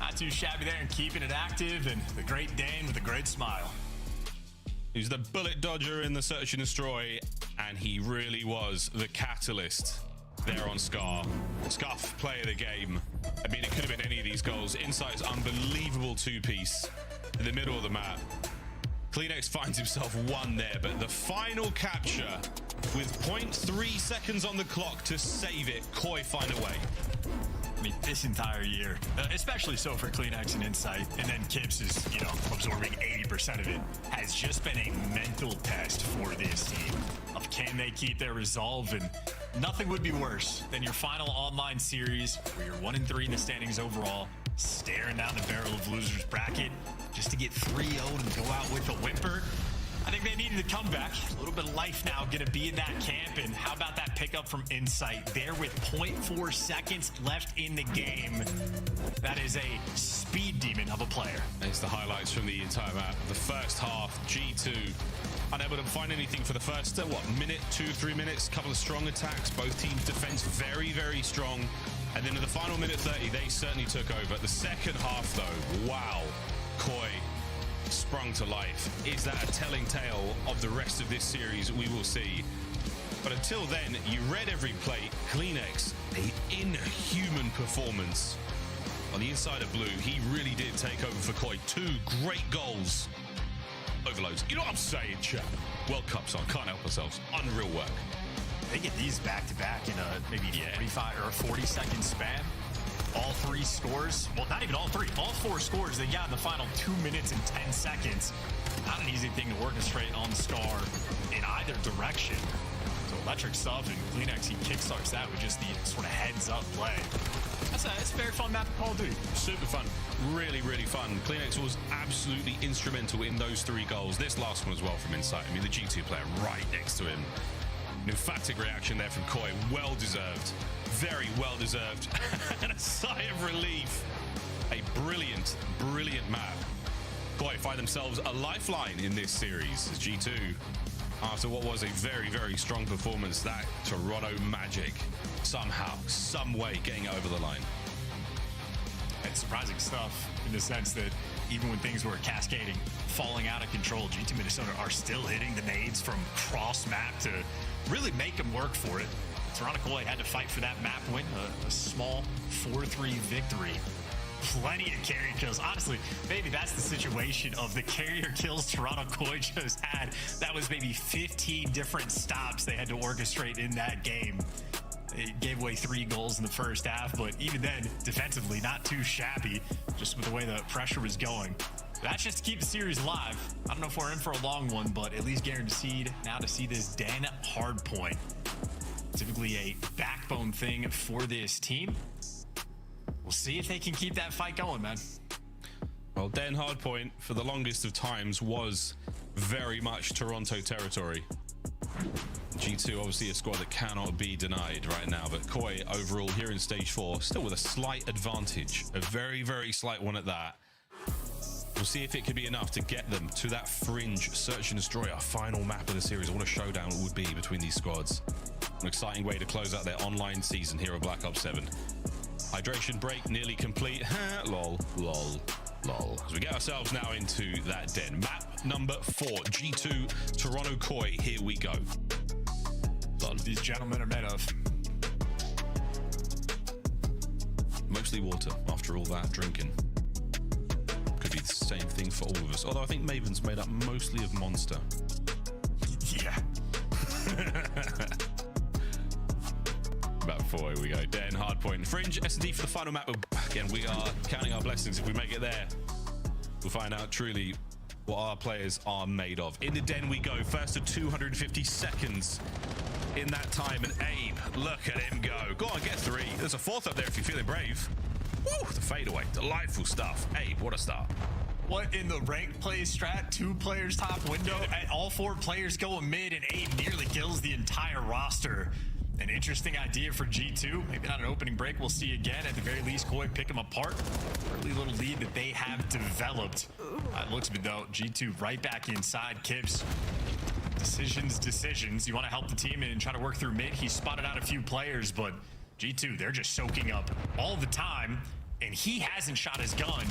Not too shabby there and keeping it active, and the great Dane with a great smile. He's the bullet dodger in the search and destroy, and he really was the catalyst there on Scar. Scuff, play of the game. I mean, it could have been any of these goals. Insight's unbelievable two-piece in the middle of the map. Kleenex finds himself one there, but the final capture with 0.3 seconds on the clock to save it, Koi find a way. I mean, this entire year, especially so for Kleenex and Insight, and then Kips is, absorbing 80% of it, has just been a mental test for this team of can they keep their resolve, and nothing would be worse than your final online series where you're 1-3 in the standings overall, staring down the barrel of losers bracket just to get 3-0'd and go out with a whimper. I think they needed a comeback. A little bit of life now going to be in that camp. And how about that pickup from Insight there with 0.4 seconds left in the game? That is a speed demon of a player. It's the highlights from the entire map. The first half, G2 unable to find anything for the first, minute, 2-3 minutes. Couple of strong attacks. Both teams' defense very, very strong. And then in the final minute 30, they certainly took over. The second half, though, wow. Koi sprung to life. Is that a telling tale of the rest of this series? We will see. But until then, you read every play. Kleenex, an inhuman performance on the inside of blue. He really did take over for Koi. 2 great goals. Overloads. You know what I'm saying, chat? World Cup's on. Can't help ourselves. Unreal work. They get these back-to-back in a maybe 25 or a 40-second span. All 3 scores. Well, not even all 3. All 4 scores they got in the final 2 minutes and 10 seconds. Not an easy thing to orchestrate on Scar in either direction. So electric stuff, and Kleenex, he kickstarts that with just the sort of heads-up play. That's a very fun map of Call of Duty. Super fun. Really, really fun. Kleenex was absolutely instrumental in those 3 goals. This last one as well from Insight. I mean, the G2 player right next to him. An emphatic reaction there from Koi. Well-deserved. Very well-deserved. And a sigh of relief. A brilliant, brilliant map. Koi find themselves a lifeline in this series as G2, after what was a very, very strong performance, that Toronto Magic somehow, some way getting over the line. It's surprising stuff in the sense that even when things were cascading, falling out of control, G2 Minnesota are still hitting the nades from cross-map to really make them work for it. Toronto Koi had to fight for that map win, a small 4-3 victory. Plenty of carry kills. Honestly, maybe that's the situation of the carrier kills Toronto Koi just had. That was maybe 15 different stops they had to orchestrate in that game. They gave away 3 goals in the first half, but even then, defensively, not too shabby, just with the way the pressure was going. That's just to keep the series alive. I don't know if we're in for a long one, but at least guaranteed now to see this Den hardpoint. Typically a backbone thing for this team. We'll see if they can keep that fight going, man. Well, Den hardpoint for the longest of times was very much Toronto territory. G2 obviously a squad that cannot be denied right now, but Koi overall here in stage 4 still with a slight advantage, a very, very slight one at that. We'll see if it could be enough to get them to that fringe search and destroy, our final map of the series. What a showdown it would be between these squads. An exciting way to close out their online season here at Black Ops 7. Hydration break nearly complete. Lol, lol, lol. As we get ourselves now into that Den. Map number 4, G2 Toronto Koi. Here we go. Lol. These gentlemen are made of. Mostly water after all that drinking. Could be the same thing for all of us. Although I think Maven's made up mostly of Monster. Yeah. Map 4, here we go. Den, hardpoint, fringe, S&D for the final map. Again, we are counting our blessings. If we make it there, we'll find out truly what our players are made of. In the Den we go. First to 250 seconds in that time. And Abe, look at him go. Go on, get 3. There's a 4th up there if you're feeling brave. Woo, the fadeaway. Delightful stuff. Abe, what a start. What in the ranked play strat? 2 players top window, and all 4 players going mid, and Abe nearly kills the entire roster. An interesting idea for G2. Maybe not an opening break. We'll see again. At the very least, Koi pick them apart. Early little lead that they have developed. It looks good though. G2 right back inside. Kips. Decisions. You want to help the team and try to work through mid. He spotted out a few players, but G2, they're just soaking up all the time. and he hasn't shot his gun.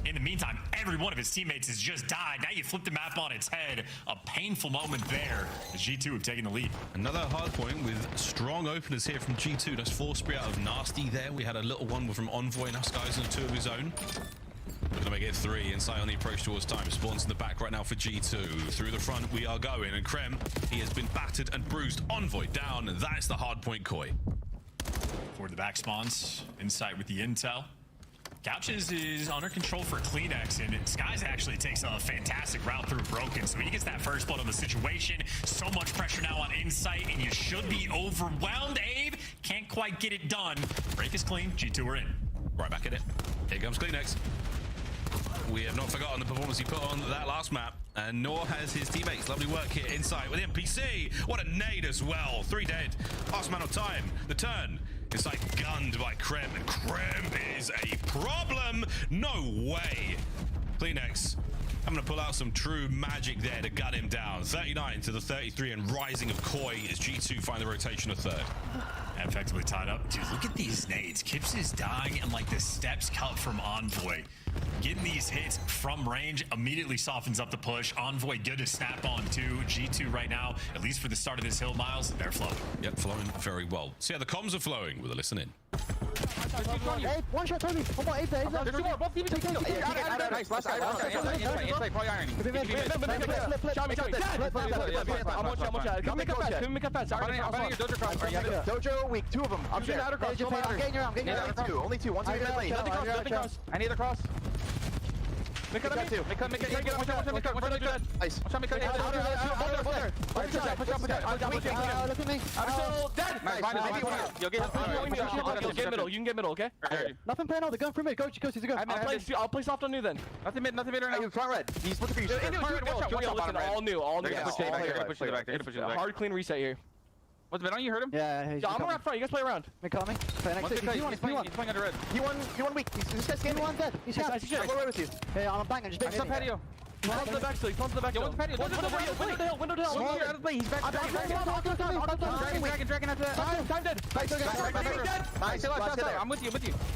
In the meantime, every one of his teammates has just died. Now you flip the map on its head. A painful moment there. The G2 have taken the lead. Another hard point with strong openers here from G2. That's 4 spree out of Nasty there. We had a little one from Envoy, now Skies and 2 of his own. Looking to make it 3. Insight on the approach towards time. Spawns in the back right now for G2. Through the front we are going, and Krem, he has been battered and bruised. Envoy down, and that's the hard point Koi. For the back spawns, Insight with the intel. Couches is under control for Kleenex, and Skies actually takes a fantastic route through Broken, so he gets that first blood on the situation. So much pressure now on Insight, and you should be overwhelmed. Abe can't quite get it done. Break is clean. G2 are in. Right back at it. Here comes Kleenex. We have not forgotten the performance he put on that last map, and nor has his teammates. Lovely work here Insight with MPC. What a nade as well. 3 dead. Last man of time. The turn. Insight gunned by Krem, and Krem is a problem. No way. Kleenex, I'm going to pull out some true magic there to gun him down. 39 to the 33, and rising of Koi as G2 find the rotation of 3rd. Effectively tied up. Dude, look at these nades. Kips is dying, and like the steps cut from Envoy. Getting these hits from range immediately softens up the push. Envoy good to snap on too. G2 right now, at least for the start of this hill, Miles, they're flowing. Yep, flowing very well. See how the comms are flowing with a listen in. Hey, one shot, Toby. One more, eight there. There's 2 more. Both teams take it. Nice. Last guy. Inside, probably ironing. Flip. Make up fast. Dojo weak. 2 of them. I'm getting you. Only two. One's in the lane. I need a cross. Make it. Nice. Look at me. I'm dead. Nice. You can get middle, okay? Nothing playing out. The gun for me. Go, he's a go. I'll play soft on new then. Nothing mid right now. Front red. He's looking for you. Listen, all new. Hard clean reset here. What's been on? You heard him? Yeah, I'm around front. You guys play around. Make coming. Play next to He's playing under red. He1 weak. This guy's scared. He1 dead. He's shot. I'm right with you. Hey, I'm banging. Just bang patio. He's on to the back still. He's on to the back still. Window to hell. Here, out of the play. He's back. Dragon after that. Time dead. Nice. I'm with you.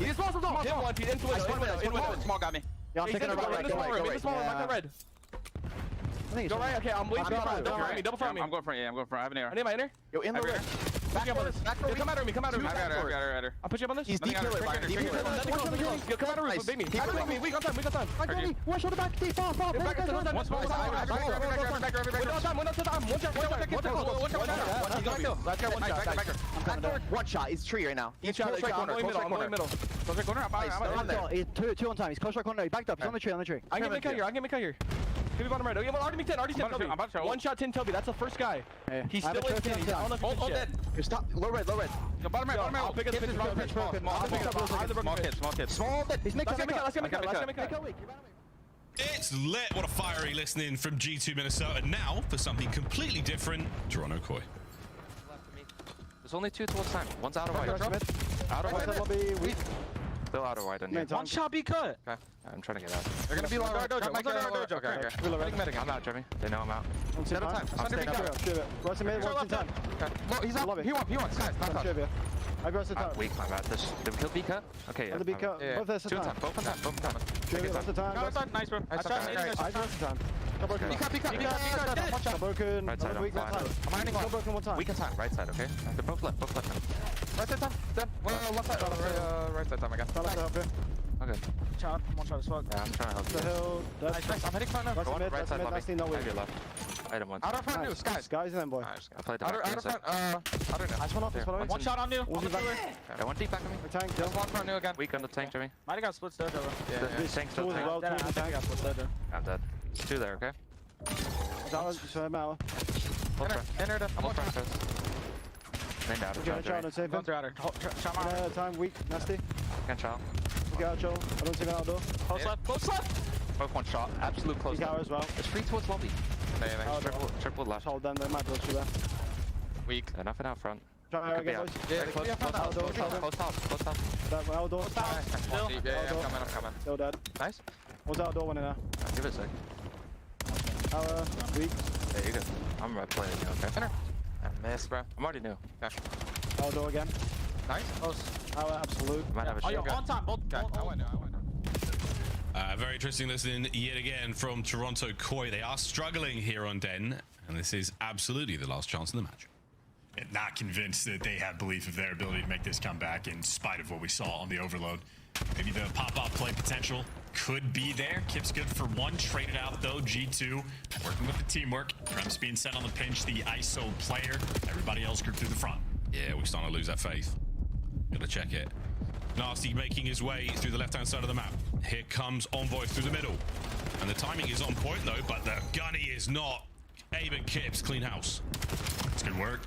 He's small. In window. Small got me. Yeah, I'm taking a right. Small red. Go right, okay, I'm waiting. Double front me. I'm going front, I have an arrow. I need my inner. Yo, in the red. Come out of me. I got her. I'll put you up on this. He's deep pillar. Yo, come out of roof, baby. We got time. I got me. One shoulder back, deep, fall. Back to the one small side. One shot. It's tree right now. He's close right corner. I'm going middle. Close right corner. I'm on there. He's 2 on time. He's close right corner. He backed up. He's on the tree. I can make cut here. Give me bottom right. Already 10, Toby. One shot 10 Toby. That's the first guy. He's still in 10. Hold dead. Stop. Low red. Yo, bottom right. I'll pick up the small kid. Small dead. He's making cut. It's lit. What a fiery listening from G2 Minnesota. Now for something completely different, Toronto Koi. There's only 2 towards time. One's out of white. Out of white. Still out of white. One shot be cut. Okay. I'm trying to get out. They're gonna be long. Dojo. Okay. I'm out, Jimmy. They know I'm out. Set up time. I'm staying out. Russ in mid, one time. He's up. He wants. Guys, not up. I got the time. Weak, I'm at this. Did we kill B cut? Okay, yeah. The B cut. Both at the time. Both on time. That's the time. Nice, bro. I got the time. B cut. Broken. Right side, I'm fine. I'm broken one time. Weak on time. Right side, okay? They're both left. Right side time. Done. Left side. Right side time, I guess. Okay. One shot as fuck. Yeah, I'm trying to help you. The hill. Nice. I'm hitting front now. Right side, left. No way. Your left. Item one. Out of front new. Skies then, boy. I played out of front. I don't know. Nice one off. One shot on new. On the pillar. I want deep back on me. Tank. Just one front new again. Weak on the tank, Jimmy. Might have got split dojo. Yeah. Tank still tank. I'm dead. 2 there, okay? Enter the. I'm front first. Then out of time, weak, nasty. Can't chow. Get out, Joel. I don't see that outdoor. Close left. Both one shot. Absolute close. He's out as well. It's free towards lobby. Triple left. Hold them, they might blow through there. Weak. Nothing out front. Try to get boys. Close top. Outdoor. I'm coming. Still dead. Nice. What's outdoor one in there? Give it a sec. Weak. Yeah, you good. I'm right playing you, okay? I missed, bro. I'm already new. Okay. Outdoor again. Nice. Close. Absolute. Might have a Oh, yo, shotgun. on top. Both. Okay. I went. Very interesting listening yet again from Toronto Koi. They are struggling here on Den, and this is absolutely the last chance in the match. Not convinced that they have belief of their ability to make this comeback in spite of what we saw on the overload. Maybe the pop-off play potential could be there. Kip's good for one. Traded out, though. G2 working with the teamwork. Krem's being sent on the pinch, the ISO player. Everybody else grouped through the front. Yeah, we're starting to lose that faith. Gotta check it. Nasty making his way through the left-hand side of the map. Here comes Envoy through the middle. And the timing is on point, though, but the gunny is not. Abe and Kips, clean house. It's good work.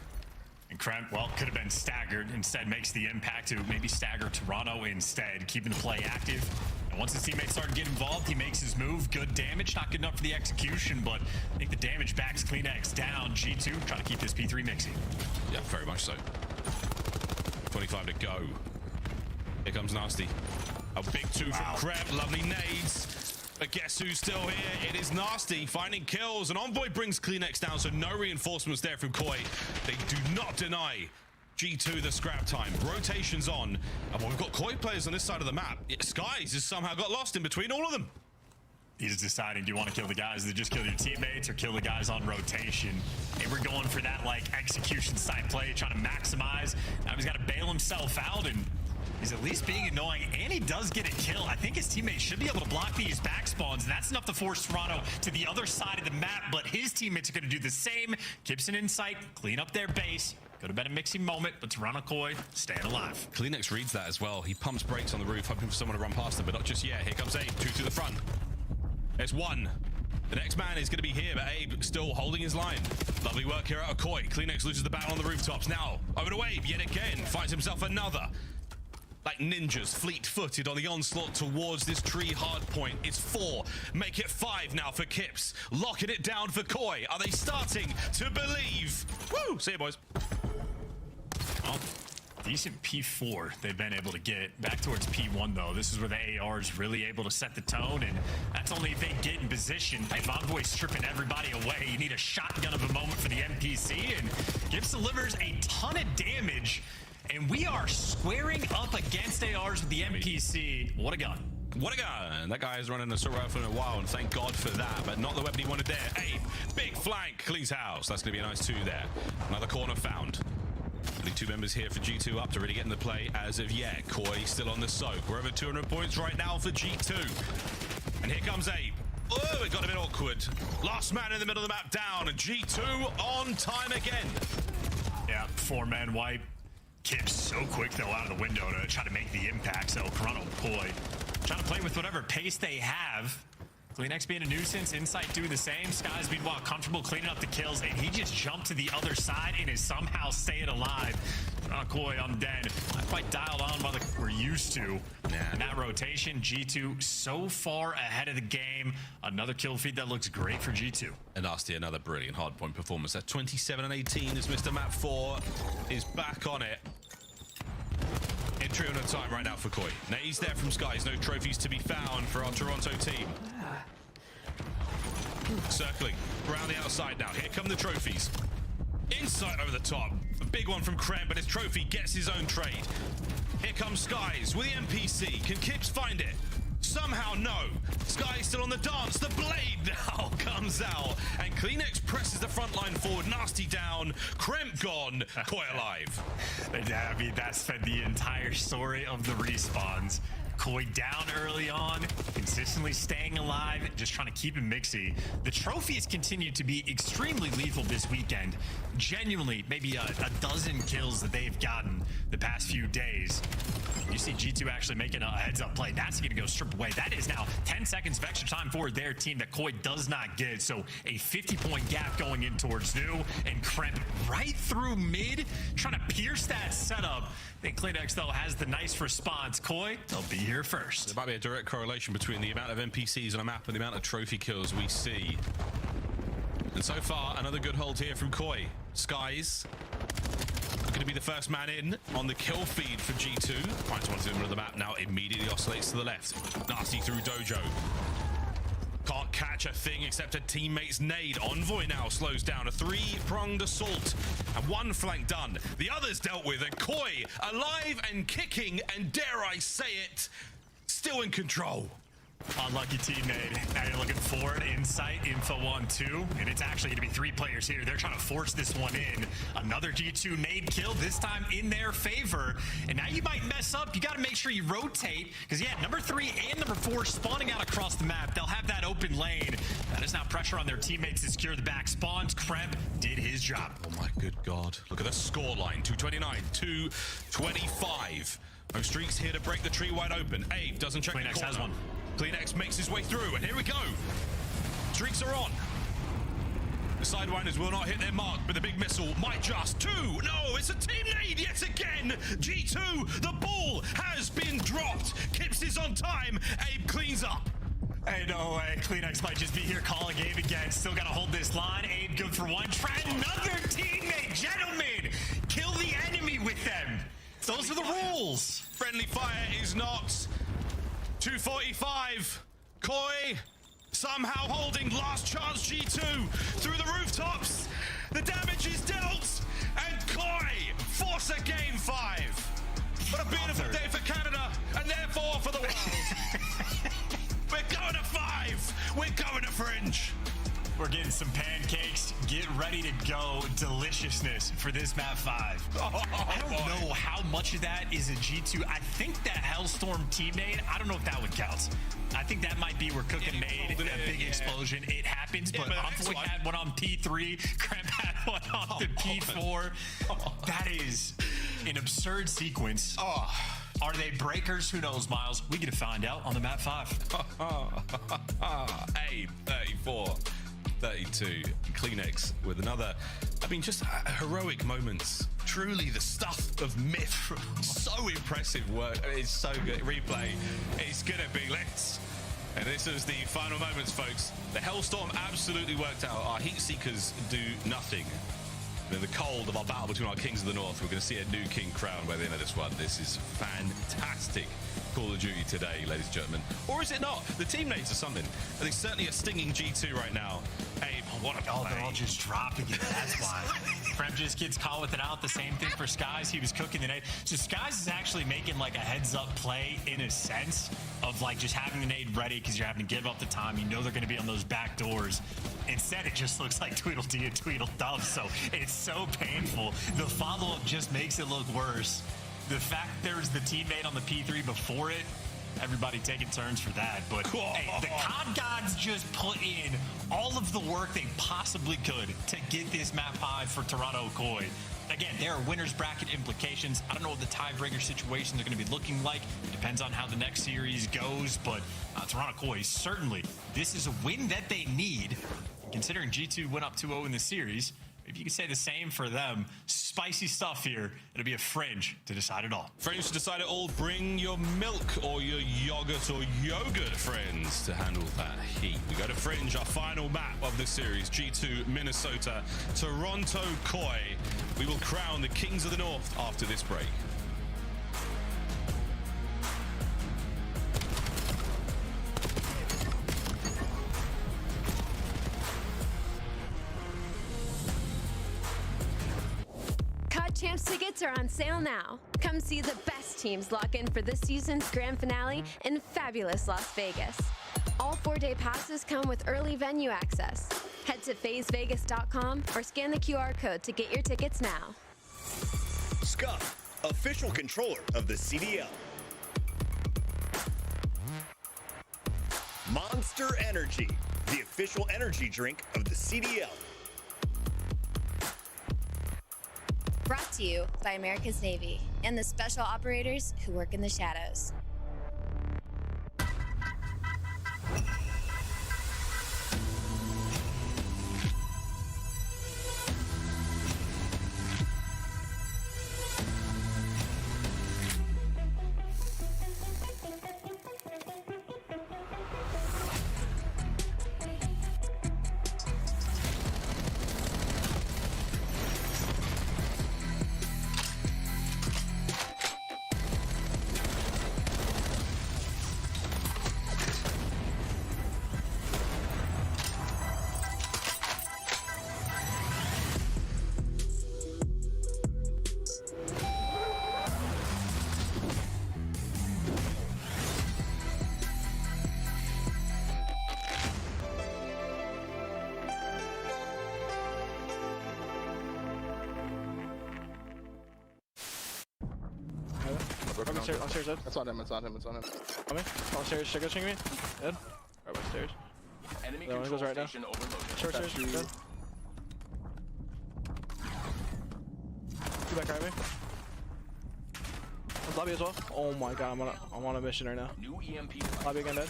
And Krem, well, could have been staggered. Instead makes the impact to maybe stagger Toronto instead, keeping the play active. And once his teammates start to get involved, he makes his move. Good damage. Not good enough for the execution, but I think the damage backs CleanX down. G2 trying to keep this P3 mixing. Yeah, very much so. 25 to go. Here comes Nasty. A big two from Krem. Lovely nades. But guess who's still here? It is Nasty finding kills, and Envoy brings CleanX down, so no reinforcements there from Koi. They do not deny G2 the scrap time. Rotations on. And we've got Koi players on this side of the map. Skies has somehow got lost in between all of them. He's deciding, do you want to kill the guys that just kill your teammates or kill the guys on rotation? And we're going for that, like, execution side play, trying to maximize. Now he's got to bail himself out, and he's at least being annoying, and he does get a kill. I think his teammates should be able to block these back spawns, and that's enough to force Toronto to the other side of the map, but his teammates are going to do the same. Gibson in sight, clean up their base. Could have been a mixing moment, but Toronto Koi staying alive. CleanX reads that as well. He pumps brakes on the roof, hoping for someone to run past him, but not just yet. Here comes Abe, two to the front. There's one. The next man is going to be here, but Abe still holding his line. Lovely work here out of Koi. CleanX loses the battle on the rooftops. Now, over to Abe yet again. Finds himself another. Like ninjas, fleet-footed on the onslaught towards this tree hard point. It's 4. Make it 5 now for Kips. Locking it down for Koi. Are they starting to believe? Woo! See you, boys. Well, decent P4 they've been able to get. Back towards P1, though. This is where the AR is really able to set the tone, and that's only if they get in position. If Envoy's stripping everybody away, you need a shotgun of a moment for the NPC, and Gibbs delivers a ton of damage, and we are squaring up against ARs with the NPC. What a gun. What a gun. That guy has run an assault rifle in a while, and thank God for that, but not the weapon he wanted there. Abe, big flank, cleans house. That's going to be a nice 2 there. Another corner found. Only 2 members here for G2 up to really get in the play as of yet. Koi still on the soak. We're over 200 points right now for G2. And here comes Abe. Oh, it got a bit awkward. Last man in the middle of the map down, and G2 on time again. Yeah, 4-man wipe. Kip's so quick, though, out of the window to try to make the impact. So Toronto Koi trying to play with whatever pace they have. CleanX being a nuisance, Insight doing the same. Skies meanwhile comfortable cleaning up the kills, and he just jumped to the other side and is somehow staying alive. Koi on Den, not quite dialed on by we're used to. And that rotation, G2 so far ahead of the game. Another kill feed that looks great for G2. And Nasty, another brilliant hardpoint performance. At 27 and 18 as Mr. Map 4 is back on it. Entry on a time right now for Koi. Nades there from Skies. No trophies to be found for our Toronto team. Circling around the outside now. Here come the trophies. Insight over the top. A big one from Krem, but his trophy gets his own trade. Here comes Skies with the NPC. Can Kips find it? Somehow no. Skies still on the dance. The blade now comes out, and CleanX presses the front line forward. Nasty down. Krem gone. Koi alive. I mean, that's been the entire story of the respawns. Koi down early on, consistently staying alive, just trying to keep him mixy. The trophies continue to be extremely lethal this weekend. Genuinely, maybe a dozen kills that they've gotten the past few days. You see G2 actually making a heads-up play. That's going to go stripped away. That is now 10 seconds of extra time for their team that Koi does not get. So a 50-point gap going in towards New, and Kremp right through mid, trying to pierce that setup. I think CleanX, though, has the nice response. Koi, they'll be here first. There might be a direct correlation between the amount of NPCs on a map and the amount of trophy kills we see. And so far, another good hold here from Koi. Skies going to be the first man in on the kill feed for G2. Finds one to the middle of the map now, immediately oscillates to the left. Nasty through Dojo. can't catch a thing except a teammate's nade. Envoy now slows down. A three-pronged assault and one flank done. The others dealt with, and Koi alive and kicking, and dare I say it, still in control. Unlucky teammate. Now you're looking forward, insight, info 1-2, and it's actually going to be 3 players here. They're trying to force this one in. Another G2 nade kill, this time in their favor. And now you might mess up. You got to make sure you rotate, because yeah, number 3 and number 4 spawning out across the map. They'll have that open lane. That is now pressure on their teammates to secure the back spawns. Kremp did his job. Oh my good God. Look at the scoreline. 229, 225. No streaks here to break the tree wide open. Abe doesn't check the corner. Has one. CleanX makes his way through, and here we go. Streaks are on. The Sidewinders will not hit their mark, but the big missile might just. 2. No, it's a team nade yet again. G2, the ball has been dropped. Kips is on time. Abe cleans up. Hey, no way. CleanX might just be here calling Abe again. Still got to hold this line. Abe good for one. Try another teammate. Gentlemen, kill the enemy with them. Those are the rules. Friendly fire is not. 245. Koi somehow holding last chance G2 through the rooftops. The damage is dealt, and Koi force a game 5. What a beautiful day for Canada, and therefore for the world. We're going to 5. We're going to Fringe. We're getting some pancakes. Get ready to go. Deliciousness for this map 5. I don't know how much of that is a G2. I think that Hellstorm teammate, I don't know if that would count. I think that might be where Cookin made a big explosion. It happens, but Envoy had one on P3. Kremp had one on the P4. That is an absurd sequence. Are they breakers? Who knows, Miles? We get to find out on the map 5. Abe, 34. 32. CleanX with another, I mean, just heroic moments. Truly the stuff of myth. So impressive work. It's so good. Replay. It's gonna be lit. And this is the final moments, folks. The Hellstorm absolutely worked out. Our Heat Seekers do nothing. In the cold of our battle between our Kings of the North, we're going to see a new king crowned by the end of this one. This is fantastic Call of Duty today, ladies and gentlemen. Or is it not? The teammates are something. I think certainly a stinging G2 right now. Hey, what a play. They're all just dropping it. That's why. Frem just gets caught with it out. The same thing for Skies. He was cooking the nade. So Skies is actually making like a heads-up play in a sense of like just having the nade ready because you're having to give up the time. You know they're going to be on those back doors. Instead, it just looks like Tweedledee and Tweedledum. So it's so painful. The follow-up just makes it look worse. The fact there's the teammate on the P3 before it, everybody taking turns for that. But hey, the COD gods just put in all of the work they possibly could to get this map 5 for Toronto Koi. Again, there are winners bracket implications. I don't know what the tiebreaker situations are going to be looking like. It depends on how the next series goes. But Toronto Koi, certainly, this is a win that they need. Considering G2 went up 2-0 in the series, if you can say the same for them, spicy stuff here. It'll be a Fringe to decide it all. Fringe to decide it all. Bring your milk or your yogurt or yogurt, friends, to handle that heat. We go to Fringe, our final map of the series. G2, Minnesota, Toronto Koi. We will crown the Kings of the North after this break. Champs tickets are on sale now. Come see the best teams lock in for this season's grand finale in fabulous Las Vegas. All 4-day passes come with early venue access. Head to FazeVegas.com or scan the QR code to get your tickets now. Scuff, official controller of the CDL. Monster Energy, the official energy drink of the CDL. Brought to you by America's Navy and the special operators who work in the shadows. On stairs, Ed. It's on him. Coming. On stairs. Check out me. Ed. Right by stairs. Enemy That one goes right now. Short stairs. Ed. Two back highway. Lobby as well. Oh my god, I'm on a mission right now. New EMP. Lobby again, Dead.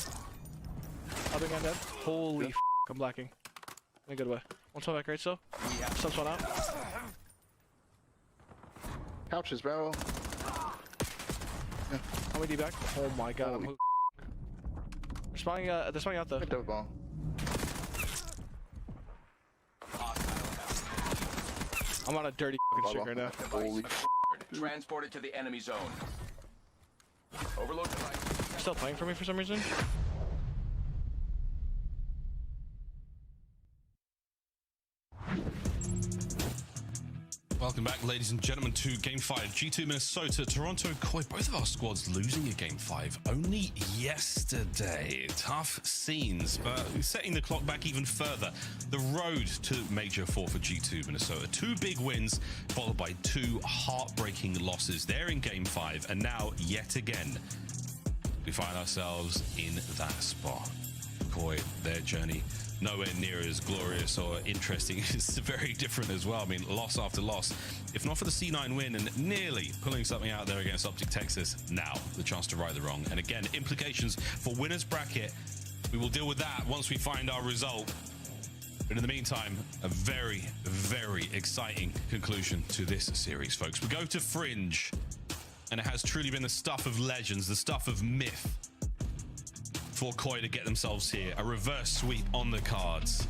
Holy f, I'm blacking. In a good way. 112 back right still. Subs one out. Couches, bro. Yeah. How many D back? Oh my god. They're spawning out though. Dope ball. I'm on a dirty fucking streak right now. Holy transported to the enemy zone. Overload device. Still playing for me for some reason? Welcome back, ladies and gentlemen, to Game 5. G2 Minnesota, Toronto Koi, both of our squads losing a Game 5 only yesterday. Tough scenes, but setting the clock back even further. The road to Major 4 for G2 Minnesota. 2 big wins, followed by 2 heartbreaking losses. They're in Game 5, and now, yet again, we find ourselves in that spot. Koi, their journey, nowhere near as glorious or interesting. It's very different as well. I mean, loss after loss. If not for the C9 win and nearly pulling something out there against Optic Texas, now the chance to right the wrong. And again, implications for winners bracket. We will deal with that once we find our result. But in the meantime, a very, very exciting conclusion to this series, folks. We go to Fringe, and it has truly been the stuff of legends, the stuff of myth for Koi to get themselves here. A reverse sweep on the cards.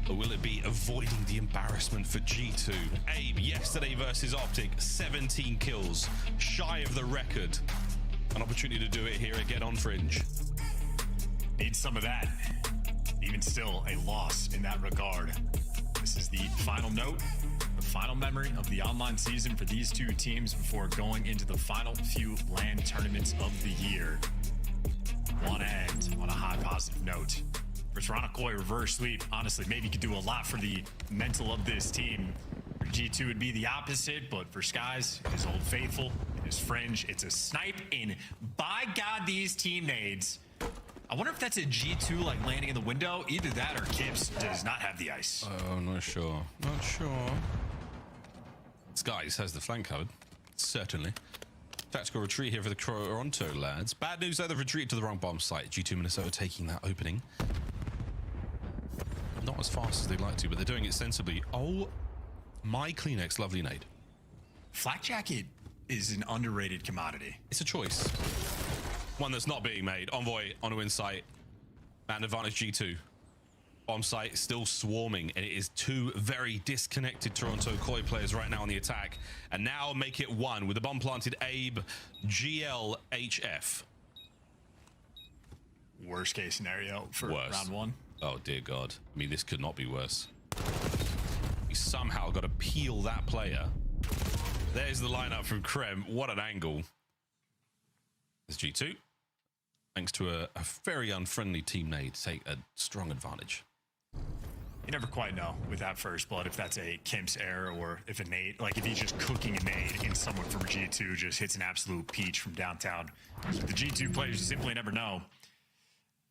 Or will it be avoiding the embarrassment for G2? Abe, yesterday versus Optic, 17 kills, shy of the record. An opportunity to do it here again on Fringe. Need some of that. Even still, a loss in that regard. This is the final note, the final memory of the online season for these two teams before going into the final few LAN tournaments of the year. Want to end on a high positive note. For Toronto Koi reverse sweep, honestly, maybe could do a lot for the mental of this team. For G2 would be the opposite, but for Skies, his old faithful, his Fringe, it's a snipe in, by God, these teammates. I wonder if that's a G2 like landing in the window. Either that or Kips does not have the ice. Oh, not sure. Not sure. Skies has the flank covered. Certainly. Tactical retreat here for the Toronto lads. Bad news though, they've retreated to the wrong bomb site. G2 Minnesota taking that opening. Not as fast as they'd like to, but they're doing it sensibly. Oh, my Kleenex, lovely nade. Flak jacket is an underrated commodity. It's a choice. One that's not being made. Envoy on a win site. Man advantage G2. Bomb site still swarming, and it is 2 very disconnected Toronto Koi players right now on the attack. And now make it 1 with the bomb planted Abe, GL, HF. Worst case scenario for round 1. Oh dear God. I mean, this could not be worse. We somehow got to peel that player. There's the lineup from Krem. What an angle. There's G2. Thanks to a very unfriendly team nade, take a strong advantage. You never quite know with that first blood if that's a Kimp's error or if a nade, like if he's just cooking a nade and someone from G2 just hits an absolute peach from downtown. So the G2 players simply never know.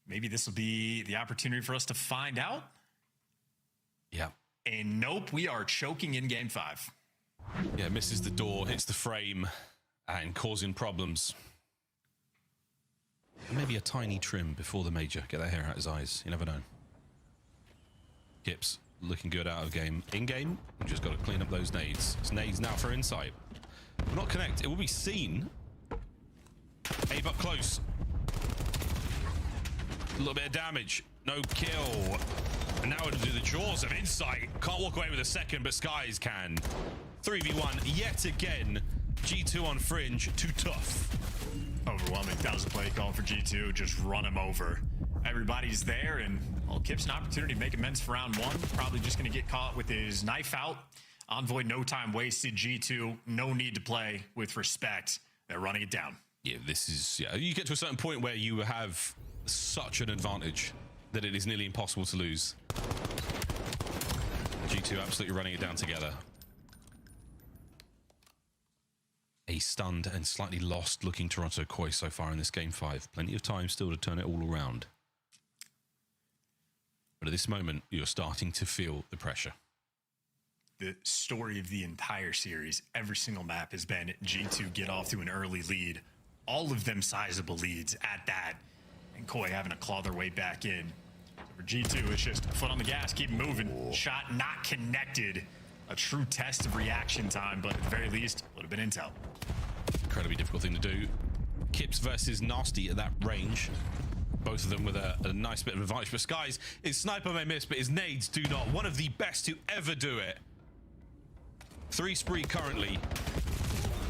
Maybe this will be the opportunity for us to find out. Yeah. And nope, we are choking in Game 5. Yeah, misses the door, hits the frame, and causing problems. And maybe a tiny trim before the major. Get that hair out his eyes. You never know. Gips looking good out of game. In game, we just got to clean up those nades. It's nades now for insight. Will not connect. It will be seen. Abe up close. A little bit of damage. No kill. And now it'll do the jaws of insight. Can't walk away with a second, but Skies can. 3v1 yet again. G2 on Fringe. Too tough. Overwhelming. That was a play call for G2. Just run him over. Everybody's there, and Kip's an opportunity to make amends for round 1. Probably just going to get caught with his knife out. Envoy, no time wasted. G2, no need to play with respect. They're running it down. Yeah, this is... Yeah, you get to a certain point where you have such an advantage that it is nearly impossible to lose. G2 absolutely running it down together. a stunned and slightly lost looking Toronto Koi so far in this game 5. Plenty of time still to turn it all around. But at this moment, you're starting to feel the pressure. The story of the entire series, every single map has been G2 get off to an early lead. All of them sizable leads at that. And Koi having to claw their way back in. So for G2, it's just foot on the gas, keep moving. Shot not connected. A true test of reaction time, but at the very least, a little bit of intel. Incredibly difficult thing to do. Kips versus Nasty at that range. Both of them with a nice bit of advantage. But Skies, his sniper may miss, but his nades do not. One of the best to ever do it. 3 spree currently.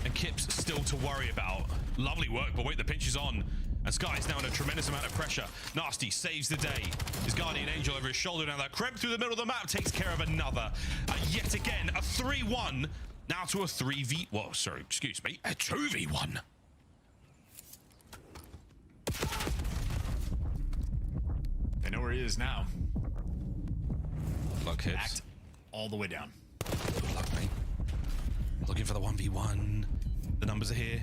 And Kips still to worry about. Lovely work, but wait, the pinch is on. And Sky's now in a tremendous amount of pressure. Nasty saves the day. His Guardian Angel over his shoulder now. That Kremp through the middle of the map takes care of another. Yet again, a 3-1. Now to a 3v... Whoa, sorry, excuse me. A 2v1. They know where he is now. Luck hits. Backed all the way down. Good luck, mate. Looking for the 1v1. The numbers are here.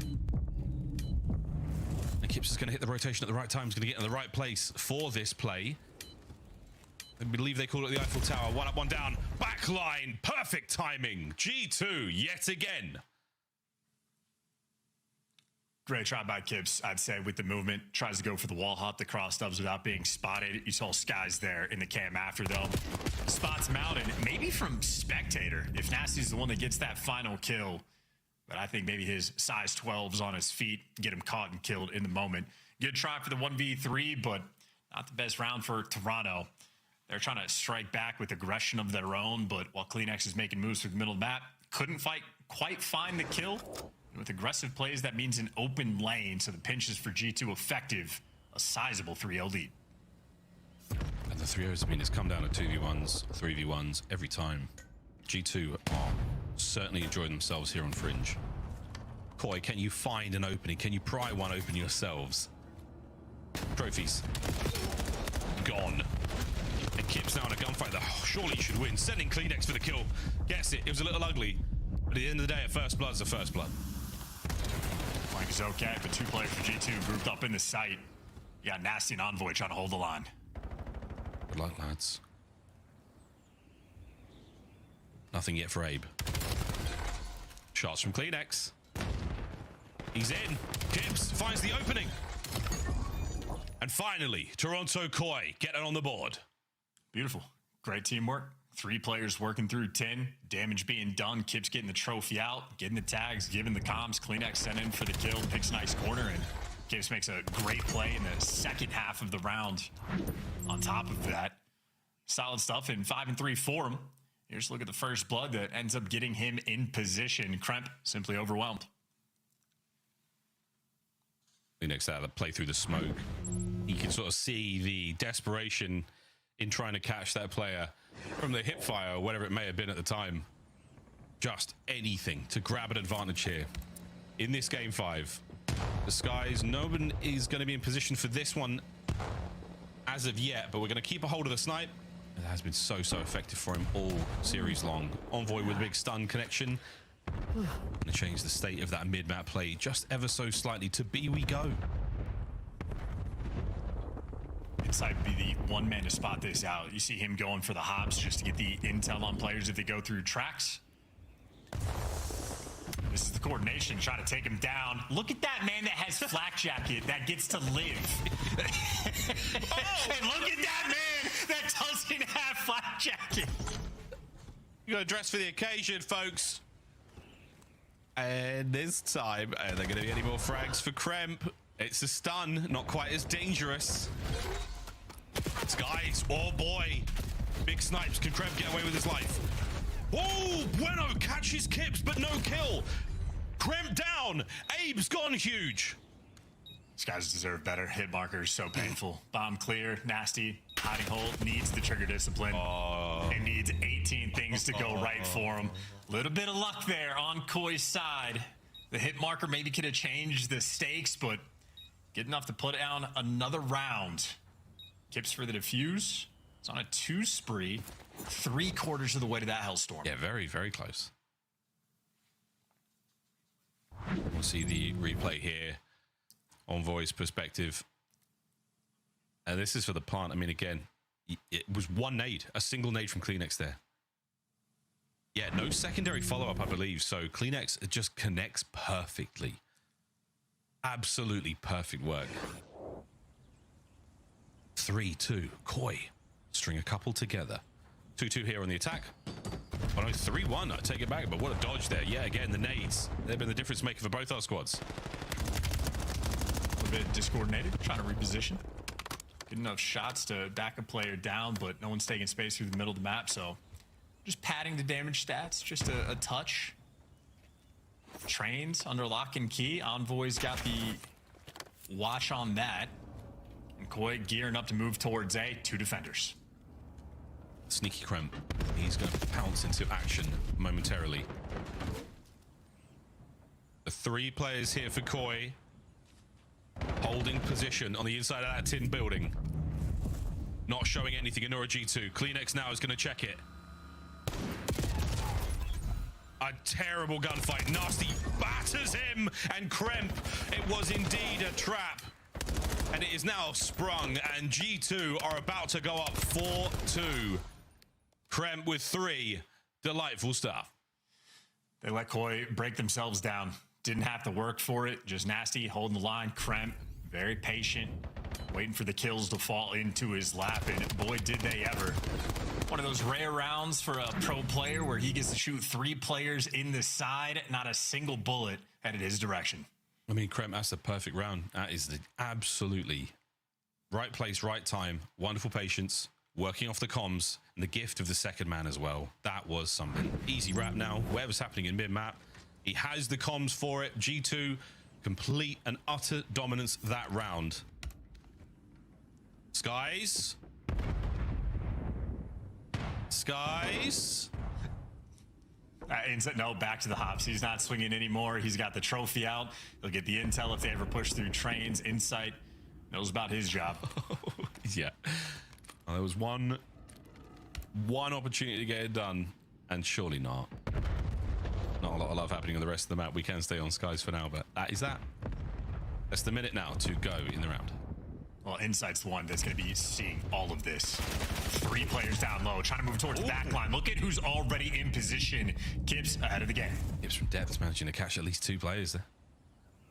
And Kips is going to hit the rotation at the right time. He's going to get in the right place for this play. I believe they call it the Eiffel Tower. 1 up, 1 down. Backline. Perfect timing. G2 yet again. Great try by Kips, I'd say, with the movement. Tries to go for the wall hop, the cross stubs without being spotted. You saw Skies there in the cam after, though. Spots him out, and maybe from spectator, if Nasty's the one that gets that final kill. But I think maybe his size 12s on his feet get him caught and killed in the moment. Good try for the 1v3, but not the best round for Toronto. They're trying to strike back with aggression of their own, but while Kleenex is making moves through the middle of the map, couldn't quite find the kill. And with aggressive plays, that means an open lane, so the pinch is for G2 effective. A sizable 3-0 lead. And the 3-0s, I mean, it's come down to 2v1s, 3v1s every time. G2 are certainly enjoying themselves here on Fringe. Koi, can you find an opening? Can you pry one open yourselves? Trophies. Gone. And Kips now in a gunfight that surely should win. Sending Kleenex for the kill. Gets it. It was a little ugly. But at the end of the day, a first blood's a first blood. Flank is okay, but 2 players for G2 grouped up in the site. You got Nasty and Envoy trying to hold the line. Good luck, lads. Nothing yet for Abe. Shots from Kleenex. He's in. Kips finds the opening. And finally, Toronto Koi getting on the board. Beautiful. Great teamwork. 3 players working through 10. Damage being done. Kips getting the trophy out, getting the tags, giving the comms. Kleenex sent in for the kill. Picks a nice corner, and Kips makes a great play in the second half of the round. On top of that, solid stuff in 5 and 3 for him. Here's a look at the first blood that ends up getting him in position. Kremp simply overwhelmed. Kleenex out of the play through the smoke. You can sort of see the desperation in trying to catch that player from the hip fire or whatever it may have been at the time. Just anything to grab an advantage here. In this game 5, the Skies, no one is going to be in position for this one as of yet, but we're going to keep a hold of the snipe. It has been so effective for him all series long. Envoy with a big stun connection. Going to change the state of that mid-map play just ever so slightly to B we go. Inside would be the one man to spot this out. You see him going for the hops just to get the intel on players if they go through tracks. This is the coordination, trying to take him down. Look at that man that has flak jacket that gets to live. And look at that man that doesn't have flak jacket. You got to dress for the occasion, folks. And this time, are there going to be any more frags for Kremp? It's a stun, not quite as dangerous. Skies, oh boy. Big snipes, can Kremp get away with his life? Oh, Bueno catches Kips, but no kill. Kremp down, Abe's gone huge. These guys deserve better. Hit markers, so painful. Bomb clear, Nasty, hiding hole, needs the trigger discipline. It needs 18 things to go right for him. Little bit of luck there on Koi's side. The hit marker maybe could have changed the stakes, but good enough to put down another round. Kips for the defuse. It's on a 2 spree, 3/4 of the way to that hellstorm. Yeah, very close. We'll see the replay here on voice perspective. And this is for the plant. I mean, again, it was one nade, a single nade from Kleenex there. Yeah, no secondary follow-up, I believe. So Kleenex just connects perfectly. Absolutely perfect work. 3-2. Koi. String a couple together. 2-2 here on the attack. Oh no, 3-1. I take it back, but what a dodge there. Yeah, again, the nades. They've been the difference maker for both our squads. A little bit discoordinated, trying to reposition. Get enough shots to back a player down, but no one's taking space through the middle of the map, so just padding the damage stats, just a touch. Trains under lock and key. Envoy's got the watch on that. And Koi gearing up to move towards A. 2 defenders. Sneaky Krem. He's going to pounce into action momentarily. The 3 players here for Koi. Holding position on the inside of that tin building. Not showing anything in Nora G2. Kleenex now is going to check it. A terrible gunfight. Nasty batters him, and Kremp. It was indeed a trap. And it is now sprung, and G2 are about to go up 4-2. Kremp with 3. Delightful stuff. They let Koi break themselves down. Didn't have to work for it. Just nasty, holding the line. Kremp, very patient, waiting for the kills to fall into his lap, and boy, did they ever. One of those rare rounds for a pro player where he gets to shoot 3 players in the side, not a single bullet headed his direction. I mean, Kremp, that's the perfect round. That is the absolutely right place, right time. Wonderful patience, working off the comms, and the gift of the second man as well. That was something. Easy wrap now. Whatever's happening in mid-map, he has the comms for it. G2, complete and utter dominance that round. Skies. No, back to the hops. He's not swinging anymore. He's got the trophy out. He'll get the intel if they ever push through trains. Insight knows about his job. Yeah. Well, there was one opportunity to get it done, and surely not. Not a lot of love happening on the rest of the map. We can stay on Skies for now, but that is that. That's the minute now to go in the round. Well, Insight's the one that's going to be seeing all of this. 3 players down low, trying to move towards the back line. Look at who's already in position. Gibbs ahead of the game. Gibbs from depth managing to catch at least 2 players there.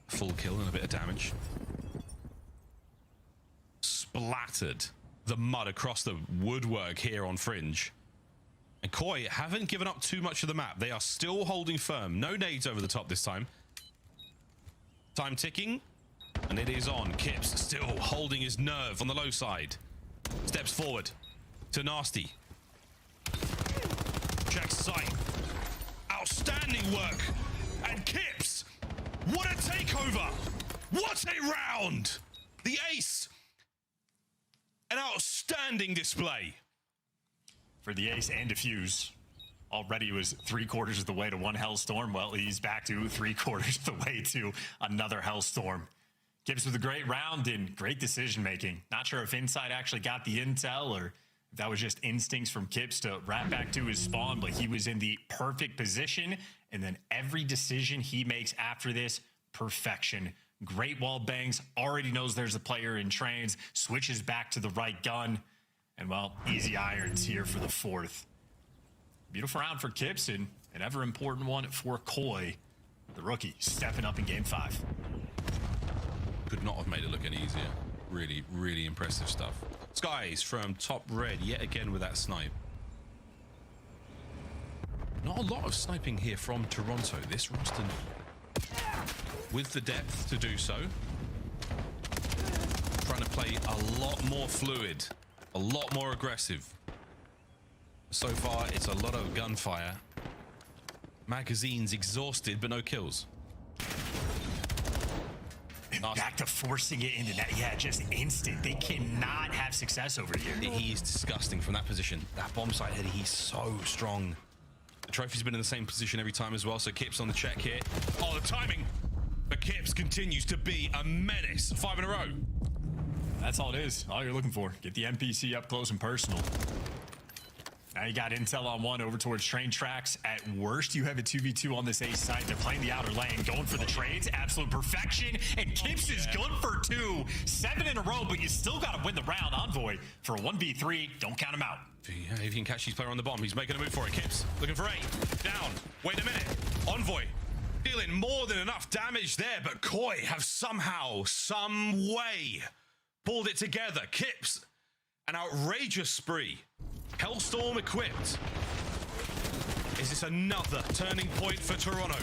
Full kill and a bit of damage. Splattered the mud across the woodwork here on Fringe. And Koi haven't given up too much of the map. They are still holding firm. No nades over the top this time. Time ticking. And it is on. Kips still holding his nerve on the low side. Steps forward to Nasty. Checks sight. Outstanding work. And Kips, what a takeover. What a round. The ace. An outstanding display. For the ace and defuse. Already was 3/4 of the way to one Hellstorm. Well, he's back to 3/4 of the way to another Hellstorm. Gibbs with a great round and great decision making. Not sure if Inside actually got the intel or if that was just instincts from Kips to wrap back to his spawn, but he was in the perfect position. And then every decision he makes after this, perfection. Great wall bangs, already knows there's a player in trains, switches back to the right gun. And well, easy irons here for the 4th. Beautiful round for Kips and an ever important one for Koi, the rookie, stepping up in game 5. Could not have made it look any easier. Really, really impressive stuff. Skies from top red yet again with that snipe. Not a lot of sniping here from Toronto. This roster with the depth to do so. Trying to play a lot more fluid, a lot more aggressive. So far, it's a lot of gunfire. Magazines exhausted, but no kills. Back to forcing it into that. Yeah, just instant. They cannot have success over here. He's disgusting from that position. That bomb site header, he's so strong. The trophy's been in the same position every time as well, so Kips on the check here. Oh, the timing! But Kips continues to be a menace. 5 in a row. That's all it is. All you're looking for. Get the NPC up close and personal. Now you got intel on one over towards train tracks. At worst, you have a 2v2 on this A side. They're playing the outer lane, going for the trades. Absolute perfection. And Kips is good for 2. 7 in a row, but you still got to win the round. Envoy for a 1v3. Don't count him out. Yeah, if you can catch his player on the bomb, he's making a move for it. Kips looking for 8. Down. Wait a minute. Envoy dealing more than enough damage there, but Koi have somehow, some way pulled it together. Kips, an outrageous spree. Hellstorm equipped. Is this another turning point for Toronto?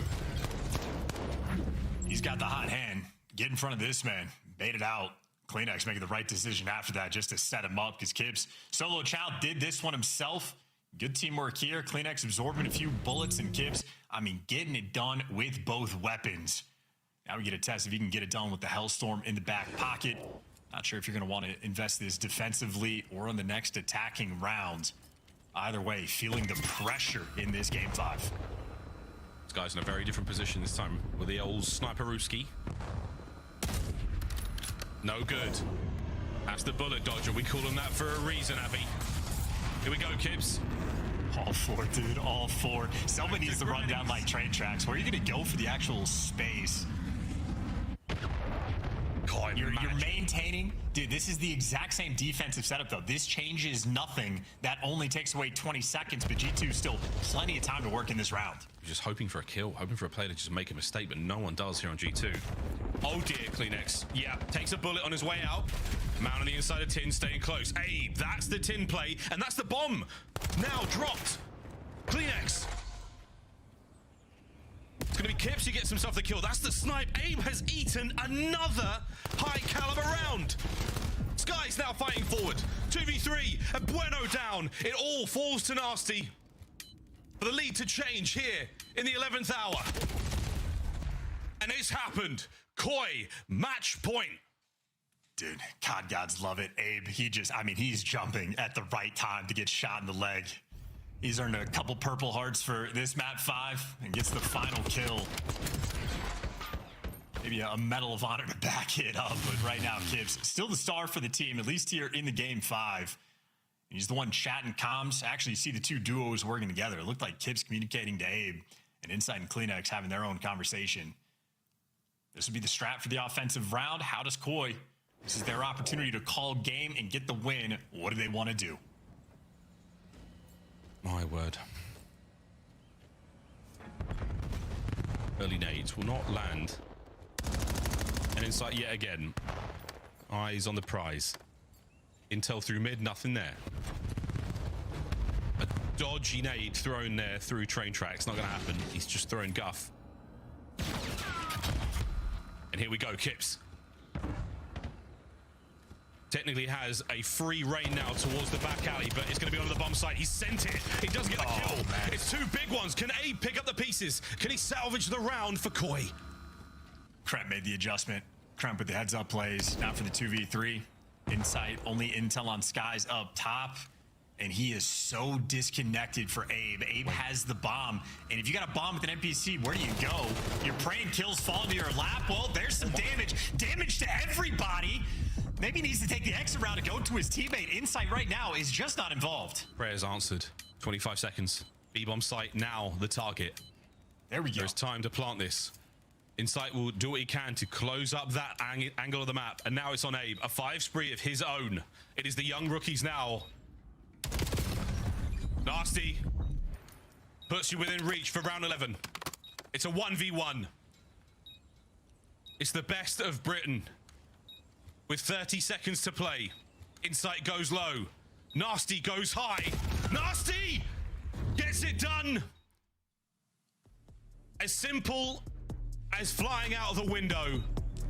He's got the hot hand. Get in front of this man. Bait it out. Kleenex making the right decision after that just to set him up because Kips, solo child, did this one himself. Good teamwork here. Kleenex absorbing a few bullets, and Kips, I mean, getting it done with both weapons. Now we get a test if he can get it done with the Hellstorm in the back pocket. Not sure if you're going to want to invest this defensively or on the next attacking round. Either way, feeling the pressure in this game 5. This guy's in a very different position this time with the old Sniper-Rooski. No good. That's the bullet dodger. We call him that for a reason, Abby. Here we go, Kips. All 4, dude. All 4. Someone needs to run down like train tracks. Where are you going to go for the actual space? You're maintaining. Dude, this is the exact same defensive setup, though. This changes nothing. That only takes away 20 seconds, but G2 still plenty of time to work in this round. Just hoping for a kill, hoping for a player to just make a mistake, but no one does here on G2. Oh dear, Kleenex. Yeah, takes a bullet on his way out. Man on the inside of tin, staying close. Abe, that's the tin play, and that's the bomb. Now dropped. Kleenex. It's going to be Kips who gets himself the kill. That's the snipe. Abe has eaten another high caliber round. Sky's now fighting forward. 2v3, and Bueno down. It all falls to Nasty. For the lead to change here in the 11th hour. And it's happened. Koi, match point. Dude, COD gods love it. Abe, he's jumping at the right time to get shot in the leg. He's earned a couple purple hearts for this map 5 and gets the final kill. Maybe a Medal of Honor to back it up, but right now, Kips still the star for the team, at least here in the game 5. He's the one chatting comms. Actually, you see the 2 duos working together. It looked like Kips communicating to Abe, and Inside and Kleenex having their own conversation. This would be the strat for the offensive round. How does Koi? This is their opportunity to call game and get the win. What do they want to do? My word. Early nades will not land. And Insight yet again. Eyes on the prize. Intel through mid, nothing there. A dodgy nade thrown there through train tracks. Not going to happen. He's just throwing guff. And here we go, Kips. Technically has a free reign now towards the back alley, but it's going to be on the bomb site. He sent it. He does get the kill. Man. It's 2 big ones. Can Abe pick up the pieces? Can he salvage the round for Koi? Kremp made the adjustment. Kremp with the heads up plays. Now for the 2v3. Insight, only intel on Skies up top. And he is so disconnected for Abe. Abe has the bomb. And if you got a bomb with an NPC, where do you go? You're praying kills fall into your lap. Well, there's some damage. Damage to everybody. Maybe he needs to take the exit route to go to his teammate. Insight right now is just not involved. Prayers answered. 25 seconds. B-bomb site now the target. There we go. There's time to plant this. Insight will do what he can to close up that angle of the map. And now it's on Abe. A 5 spree of his own. It is the young rookies now. Nasty. Puts you within reach for round 11. It's a 1v1. It's the best of Britain. With 30 seconds to play. Insight goes low. Nasty goes high. Nasty gets it done. As simple as flying out of the window.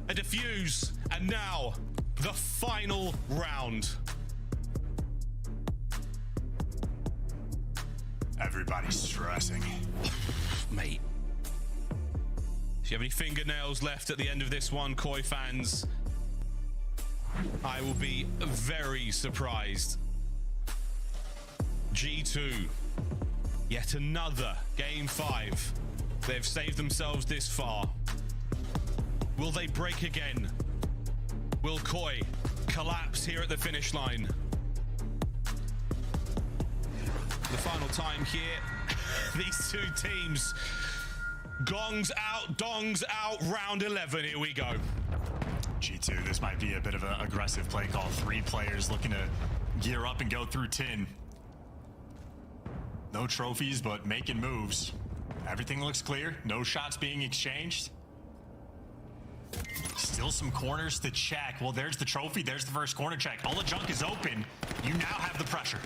A defuse. And now the final round. Everybody's stressing. Mate. Do you have any fingernails left at the end of this one, Koi fans? I will be very surprised. G2, yet another game 5. They've saved themselves this far. Will they break again? Will Koi collapse here at the finish line? the final time here. These two teams. Gongs out, dongs out, round 11. Here we go. G2, this might be a bit of an aggressive play call. 3 players looking to gear up and go through 10. No trophies, but making moves. Everything looks clear. No shots being exchanged. Still some corners to check. Well, there's the trophy. There's the first corner check. All the junk is open. You now have the pressure.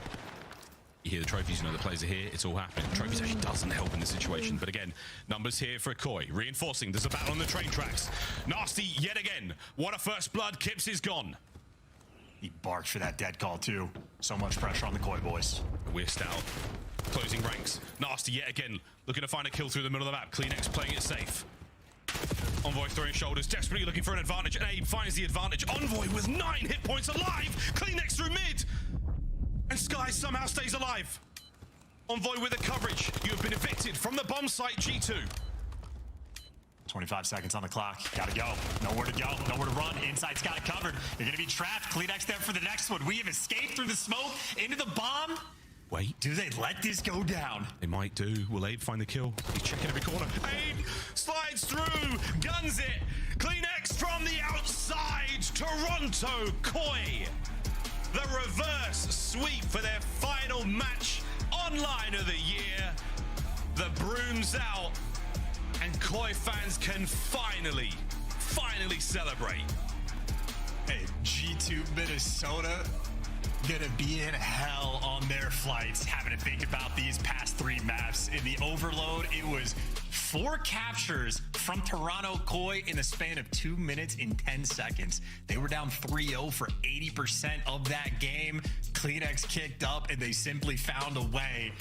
You hear the trophies, you know the players are here. It's all happening. Trophies actually doesn't help in this situation. But again, numbers here for Koi. Reinforcing. There's a battle on the train tracks. Nasty yet again. What a first blood. Kips is gone. He barked for that dead call, too. So much pressure on the Koi boys. We're stout. Closing ranks. Nasty yet again. Looking to find a kill through the middle of the map. Kleenex playing it safe. Envoy throwing shoulders, desperately looking for an advantage, and Abe finds the advantage. Envoy with 9 hit points alive. Kleenex through mid. And Sky somehow stays alive. Envoy with the coverage. You have been evicted from the bomb site, G2. 25 seconds on the clock. Gotta go. Nowhere to go. Nowhere to run. Inside's got it covered. You're gonna be trapped. Kleenex there for the next one. We have escaped through the smoke into the bomb. Wait. Do they let this go down? They might do. Will Abe find the kill? He's checking every corner. Abe slides through. Guns it. Kleenex from the outside. Toronto Koi. The reverse sweep for their final match online of the year. The broom's out. And Koi fans can finally celebrate. Hey, G2 Minnesota gonna be in hell on their flights having to think about these past 3 maps. In the overload, it was 4 captures from Toronto Koi in the span of 2 minutes and 10 seconds. They were down 3-0 for 80% of that game. Kleenex kicked up and they simply found a way.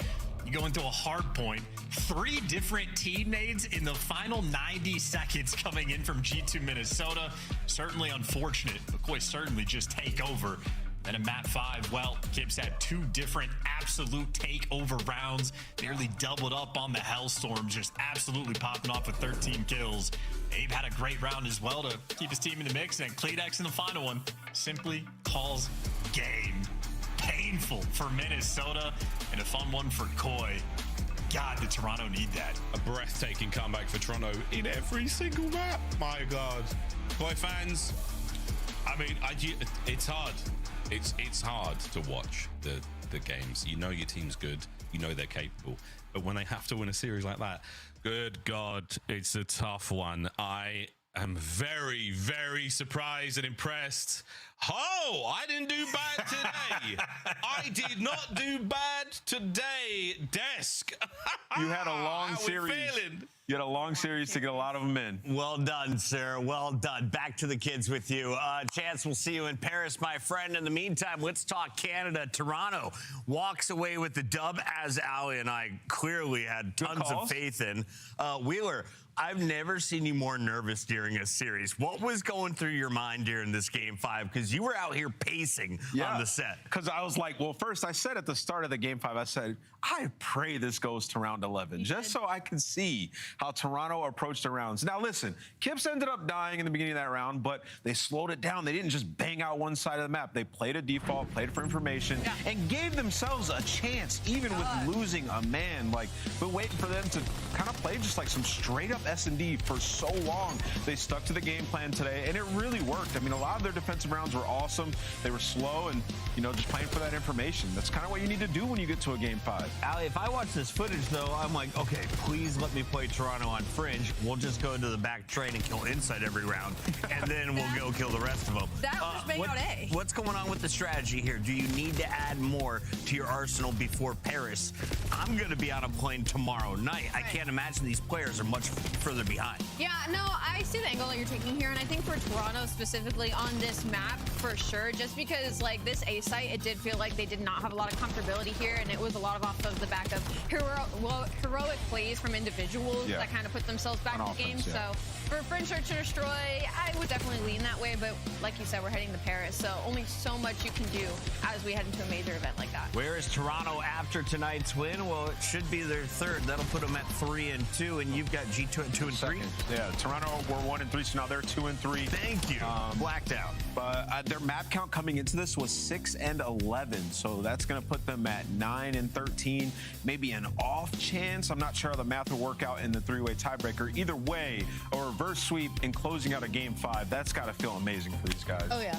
You go into a hard point. 3 different teammates in the final 90 seconds coming in from G2 Minnesota. Certainly unfortunate, but Koi certainly just take over. And in map 5, well, Kips had 2 different absolute takeover rounds, nearly doubled up on the Hellstorm, just absolutely popping off with 13 kills. Abe had a great round as well to keep his team in the mix, and Kleenex in the final one simply calls game. Painful for Minnesota and a fun one for Koi. God, did Toronto need that? A breathtaking comeback for Toronto in every single map. My God. Koi fans, I mean, it's hard. It's hard to watch the games. You know your team's good. You know they're capable. But when they have to win a series like that, good God, it's a tough one. I am very, very surprised and impressed. Oh, I didn't do bad today. I did not do bad today, Desk. You had a long series. You had a long series to get a lot of them in. Well done, sir. Well done. Back to the kids with you. Chance, we'll see you in Paris, my friend. In the meantime, let's talk Canada. Toronto walks away with the dub, as Ali and I clearly had tons of faith in. Wheeler, I've never seen you more nervous during a series. What was going through your mind during this Game 5? Because you were out here pacing on the set. Because I was like, well, first I said at the start of the Game 5, I said, I pray this goes to round 11, just so I can see how Toronto approached the rounds. Now, listen, Kips ended up dying in the beginning of that round, but they slowed it down. They didn't just bang out one side of the map. They played a default, played for information, and gave themselves a chance, even with losing a man. Like, been waiting for them to kind of play just like some straight-up S&D for so long. They stuck to the game plan today, and it really worked. I mean, a lot of their defensive rounds were awesome. They were slow and, you know, just playing for that information. That's kind of what you need to do when you get to a Game 5. Ali, if I watch this footage, though, I'm like, okay, please let me play Toronto on Fringe. We'll just go to the back train and kill Inside every round, and then we'll go kill the rest of them. That was bang out A. What's going on with the strategy here? Do you need to add more to your arsenal before Paris? I'm going to be on a plane tomorrow night. I can't imagine these players are much further behind. Yeah, no, I see the angle that you're taking here, and I think for Toronto specifically on this map, for sure, just because, like, this A site, it did feel like they did not have a lot of comfortability here, and it was a lot of off of the back of heroic plays from individuals that kind of put themselves back in the game. So for French Search to Destroy, I would definitely lean that way, but like you said, we're heading to Paris, so only so much you can do as we head into a major event like that. Where is Toronto after tonight's win? Well, it should be their third. That'll put them at 3-2, and you've got G2 at 2-3. Yeah, Toronto were 1-3, so now they're 2-3. Thank you. Blacked out. But Their map count coming into this was 6 and 11, so that's going to put them at 9 and 13. Maybe an off chance. I'm not sure how the math will work out in the three-way tiebreaker. Either way, a reverse sweep and closing out a game 5. That's got to feel amazing for these guys. Oh yeah.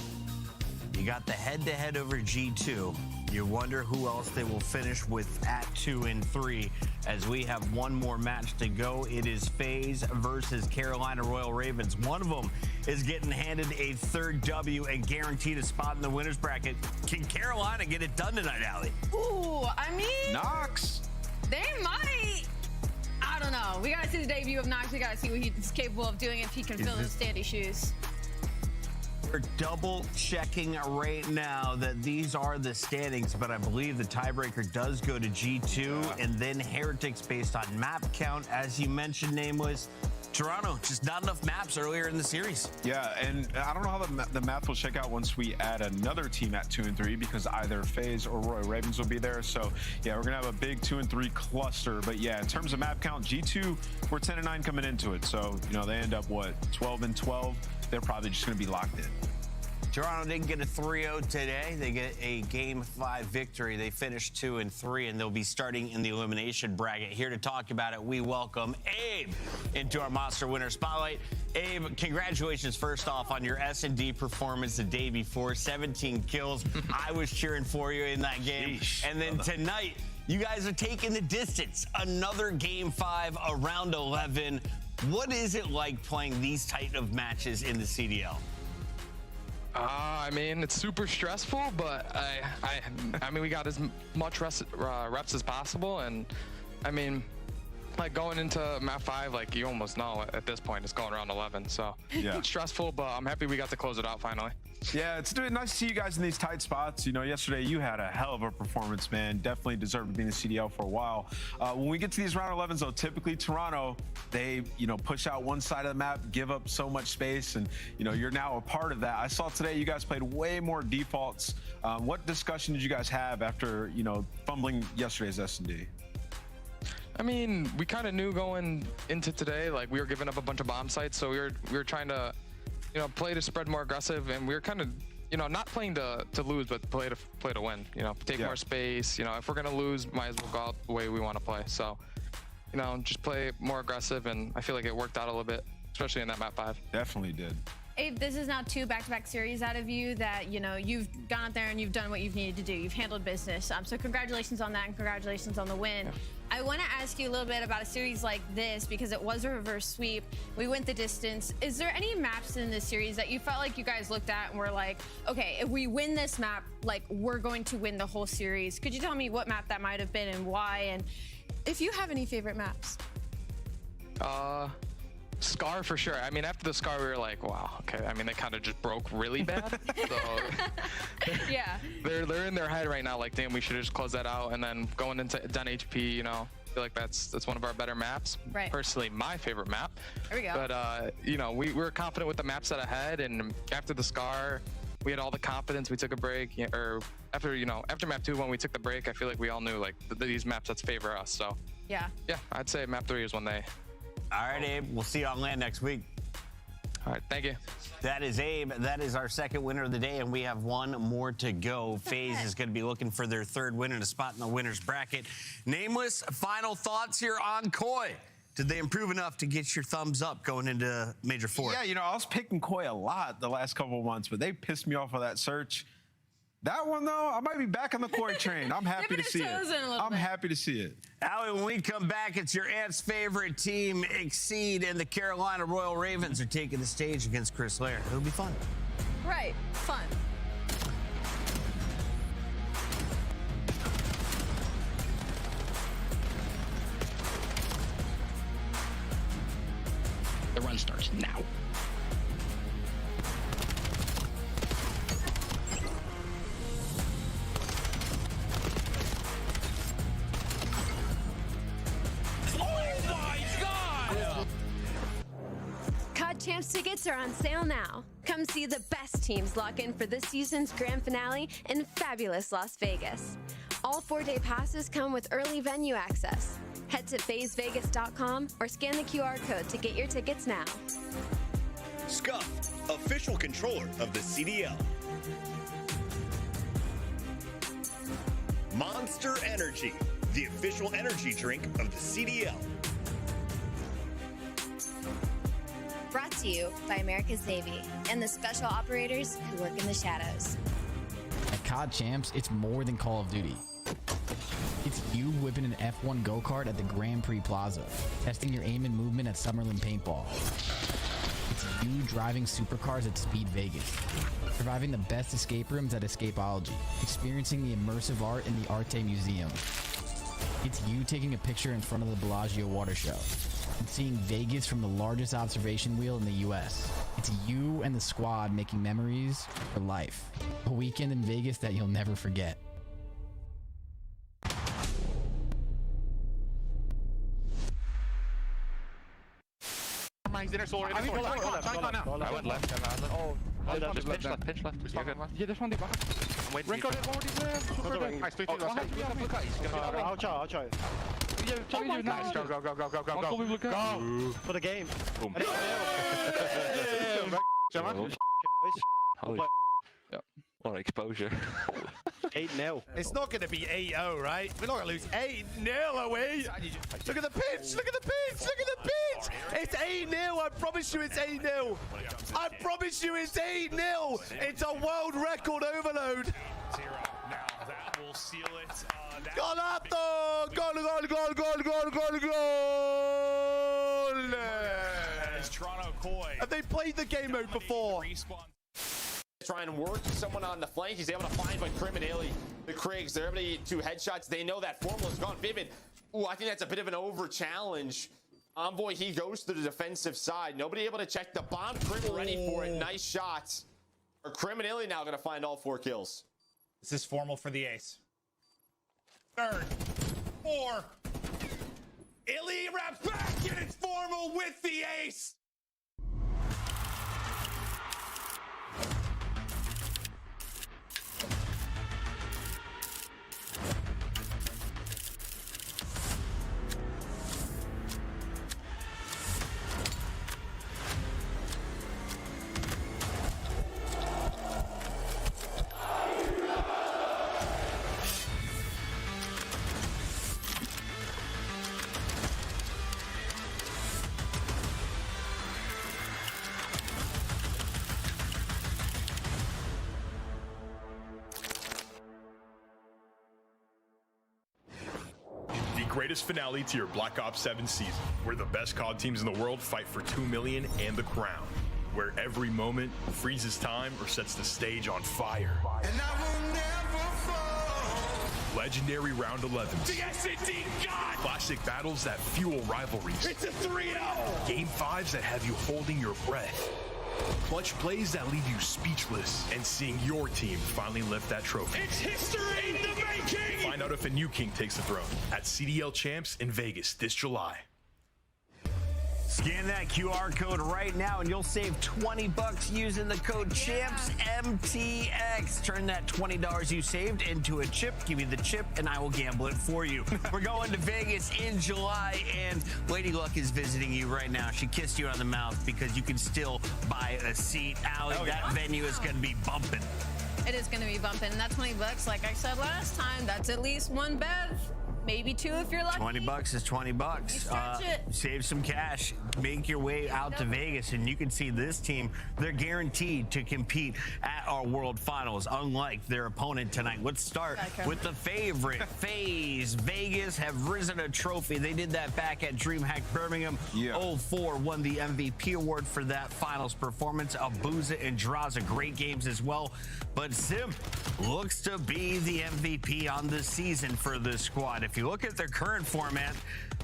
You got the head-to-head over G2. You wonder who else they will finish with at 2 and 3 as we have one more match to go. It is FaZe versus Carolina Royal Ravens. One of them is getting handed a third W and guaranteed a spot in the winner's bracket. Can Carolina get it done tonight, Allie? Ooh, I mean, Knox. They might. I don't know. We gotta see the debut of Knox. We gotta see what he's capable of doing if he can fill those standy shoes. We're double checking right now that these are the standings, but I believe the tiebreaker does go to G2 and then Heretics based on map count. As you mentioned, Nameless, Toronto, just not enough maps earlier in the series. Yeah, and I don't know how the math will shake out once we add another team at 2 and 3 because either FaZe or Royal Ravens will be there. So, yeah, we're going to have a big 2 and 3 cluster. But, yeah, in terms of map count, G2, we're 10 and 9 coming into it. So, you know, they end up, what, 12 and 12? They're probably just going to be locked in. Toronto didn't get a 3-0 today. They get a Game 5 victory. They finished 2 and 3, and they'll be starting in the elimination bracket. Here to talk about it, we welcome Abe into our Monster Winner Spotlight. Abe, congratulations first off on your S&D performance the day before, 17 kills. I was cheering for you in that game. Sheesh. And then tonight, you guys are taking the distance. Another Game 5, a round 11. What is it like playing these type of matches in the CDL? I mean, it's super stressful, but I mean, we got as much reps as possible, and I mean, like going into map 5, like you almost know at this point it's going around 11, so yeah. It's stressful, but I'm happy we got to close it out finally. Yeah, it's nice to see you guys in these tight spots. You know, yesterday you had a hell of a performance, man. Definitely deserved to be in the CDL for a while. When we get to these round 11s, though, typically Toronto, they, you know, push out one side of the map, give up so much space, and, you know, you're now a part of that. I saw today you guys played way more defaults. What discussion did you guys have after, you know, fumbling yesterday's S&D? I mean, we kind of knew going into today, like we were giving up a bunch of bomb sites, so we were trying to, you know, play to spread more aggressive, and we were kind of, you know, not playing to lose, but play to win. You know, take more space. You know, if we're gonna lose, might as well go out the way we want to play. So, you know, just play more aggressive, and I feel like it worked out a little bit, especially in that map 5. Definitely did. Abe, this is now 2 back-to-back series out of you that, you know, you've gone out there and you've done what you've needed to do. You've handled business. So congratulations on that, and congratulations on the win. Yeah. I want to ask you a little bit about a series like this because it was a reverse sweep. We went the distance. Is there any maps in this series that you felt like you guys looked at and were like, okay, if we win this map, like we're going to win the whole series? Could you tell me what map that might have been and why? And if you have any favorite maps? Scar for sure. I mean, after the Scar, we were like, wow, okay. I mean, they kind of just broke really bad. So yeah, they're in their head right now, like, damn, we should just close that out. And then going into done HP, you know, I feel like that's one of our better maps. Right. Personally, my favorite map. There we go. But you know, we were confident with the maps that ahead, and after the Scar, we had all the confidence. We took a break, or after map 2 when we took the break, I feel like we all knew like these maps that favor us. So yeah, I'd say map 3 is when they. All right, Abe, we'll see you on land next week. All right, thank you. That is Abe. That is our second winner of the day, and we have one more to go. FaZe is going to be looking for their third win and a spot in the winner's bracket. Nameless, final thoughts here on Koi. Did they improve enough to get your thumbs up going into Major 4? Yeah, you know, I was picking Koi a lot the last couple of months, but they pissed me off with that search. That one, though, I might be back on the Koi train. I'm happy to see it. I'm happy to see it. Allie, when we come back, it's your aunt's favorite team, Exceed, and the Carolina Royal Ravens are taking the stage against Chris Lair. It'll be fun. Right, fun. The run starts now. Champs tickets are on sale now. Come see the best teams lock in for this season's grand finale in fabulous Las Vegas. All 4-day passes come with early venue access. Head to FazeVegas.com or scan the QR code to get your tickets now. Scuff, official controller of the CDL. Monster Energy, the official energy drink of the CDL. Brought to you by America's Navy and the special operators who work in the shadows. At COD Champs, it's more than Call of Duty. It's you whipping an F1 go-kart at the Grand Prix Plaza, testing your aim and movement at Summerlin Paintball. It's you driving supercars at Speed Vegas, surviving the best escape rooms at Escapology, experiencing the immersive art in the Arte Museum. It's you taking a picture in front of the Bellagio Water Show and seeing Vegas from the largest observation wheel in the US. It's you and the squad making memories for life. A weekend in Vegas that you'll never forget. He's in our solar. I went left. Oh, pinch left. Yeah, this one deep. Wait, Renko did one more deep. Nice, I'll try. Yeah, nice. Go. For the game. Boom. Holy what exposure. 8-0. It's not going to be 8-0, right? We're not going to lose 8-0, are we? Look at the pitch! Look at the pitch! Look at the pitch! It's 8-0! I promise you it's 8-0! I promise you it's 8-0! It's a world record overload! Now that will seal it. Golato! Goal! As Toronto Koi. Have they played the game mode before? Try and work someone on the flank. He's able to find by criminally the Craigs. They're able to get 2 headshots. They know that formula's gone. Vivid. Ooh, I think that's a bit of an over challenge. Envoy, he goes to the defensive side. Nobody able to check the bomb. Crim ready for it. Nice shots. Are criminally now going to find all 4 kills? This is formal for the ace. 3rd. 4. Illy wraps back and it's formal with the ace. Greatest finale to your Black Ops 7 season, where the best COD teams in the world fight for 2 million and the crown, where every moment freezes time or sets the stage on fire. And I will never fall. Legendary round 11s. The S&D God! Classic battles that fuel rivalries. It's a 3-0! Game 5s that have you holding your breath. Clutch plays that leave you speechless, and seeing your team finally lift that trophy. It's history in the making! Find out if a new king takes the throne at CDL Champs in Vegas this July. Scan that QR code right now and you'll save $20 using the code CHAMPSMTX. Turn that $20 you saved into a chip. Give me the chip and I will gamble it for you. We're going to Vegas in July and Lady Luck is visiting you right now. She kissed you on the mouth because you can still buy a seat. Allie, that venue is going to be bumping. It is going to be bumping. And that $20, like I said last time, that's at least 1 bev. Maybe 2 if you're lucky. $20 is $20. Stretch it. Save some cash. Make your way out to Vegas, and you can see this team. They're guaranteed to compete at our World Finals, unlike their opponent tonight. Let's start with the favorite, FaZe. Vegas have risen a trophy. They did that back at DreamHack Birmingham. 04 won the MVP award for that finals performance. Abuza and Draza, great games as well. But Simp looks to be the MVP on this season for this squad. If you look at their current format,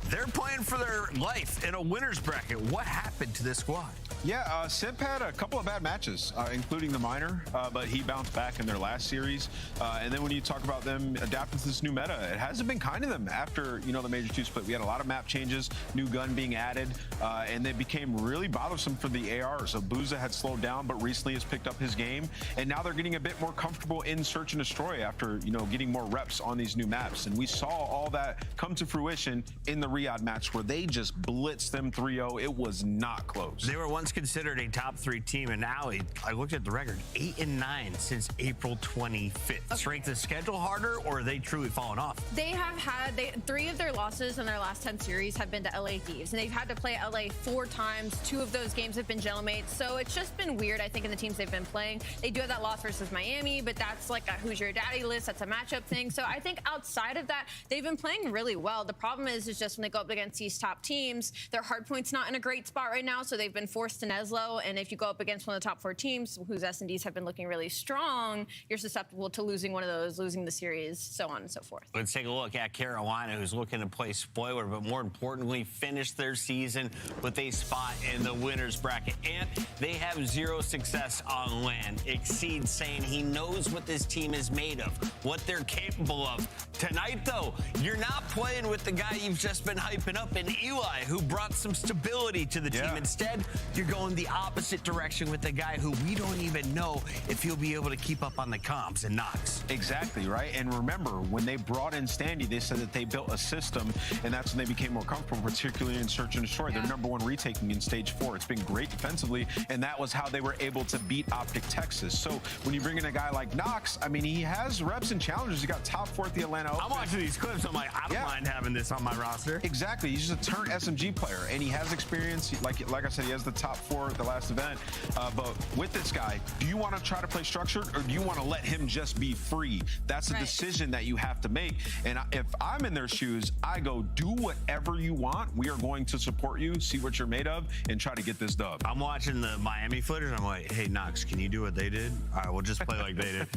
they're playing for their life in a winner's bracket. What happened to this squad? Yeah, Simp had a couple of bad matches, including the minor, but he bounced back in their last series. And then when you talk about them adapting to this new meta, it hasn't been kind to them after, the Major 2 split. We had a lot of map changes, new gun being added, and they became really bothersome for the ARs. So Abuza had slowed down, but recently has picked up his game, and now they're getting a bit more comfortable in search and destroy after, getting more reps on these new maps. And we saw all that come to fruition in the the Riyadh match where they just blitzed them 3-0. It was not close. They were once considered a top 3 team, and now I looked at the record, 8-9 since April 25th. Strength of schedule harder, or are they truly fallen off? They have had 3 of their losses in their last 10 series have been to LA Thieves, and they've had to play LA 4 times. 2 of those games have been gentlemen-mates, so it's just been weird, I think, in the teams they've been playing. They do have that loss versus Miami, but that's like a who's your daddy list. That's a matchup thing. So I think outside of that, they've been playing really well. The problem is just when they go up against these top teams, their hardpoint's not in a great spot right now, so they've been forced to Neslo, and if you go up against one of the top 4 teams whose S&Ds have been looking really strong, you're susceptible to losing one of those, losing the series, so on and so forth. Let's take a look at Carolina, who's looking to play spoiler, but more importantly, finish their season with a spot in the winner's bracket. And they have 0 success on land. Exceed saying he knows what this team is made of, what they're capable of. Tonight, though, you're not playing with the guy you've just been hyping up in Eli, who brought some stability to the team. Instead, you're going the opposite direction with the guy who we don't even know if he'll be able to keep up on the comps and Knox. Exactly, right? And remember, when they brought in Standy, they said that they built a system, and that's when they became more comfortable, particularly in Search and Destroy. They're #1 retaking in Stage 4. It's been great defensively, and that was how they were able to beat Optic Texas. So when you bring in a guy like Knox, I mean, he has reps and challenges. He got top 4 at the Atlanta Open. I'm watching these clips. I'm like, I don't mind having this on my roster. Exactly. He's just a turn SMG player, and he has experience. Like I said, he has the top 4 at the last event. But with this guy, do you want to try to play structured, or do you want to let him just be free? That's a decision that you have to make. And if I'm in their shoes, I go, do whatever you want. We are going to support you, see what you're made of, and try to get this dub. I'm watching the Miami footage. I'm like, hey, Knox, can you do what they did? All right, we'll just play like they did.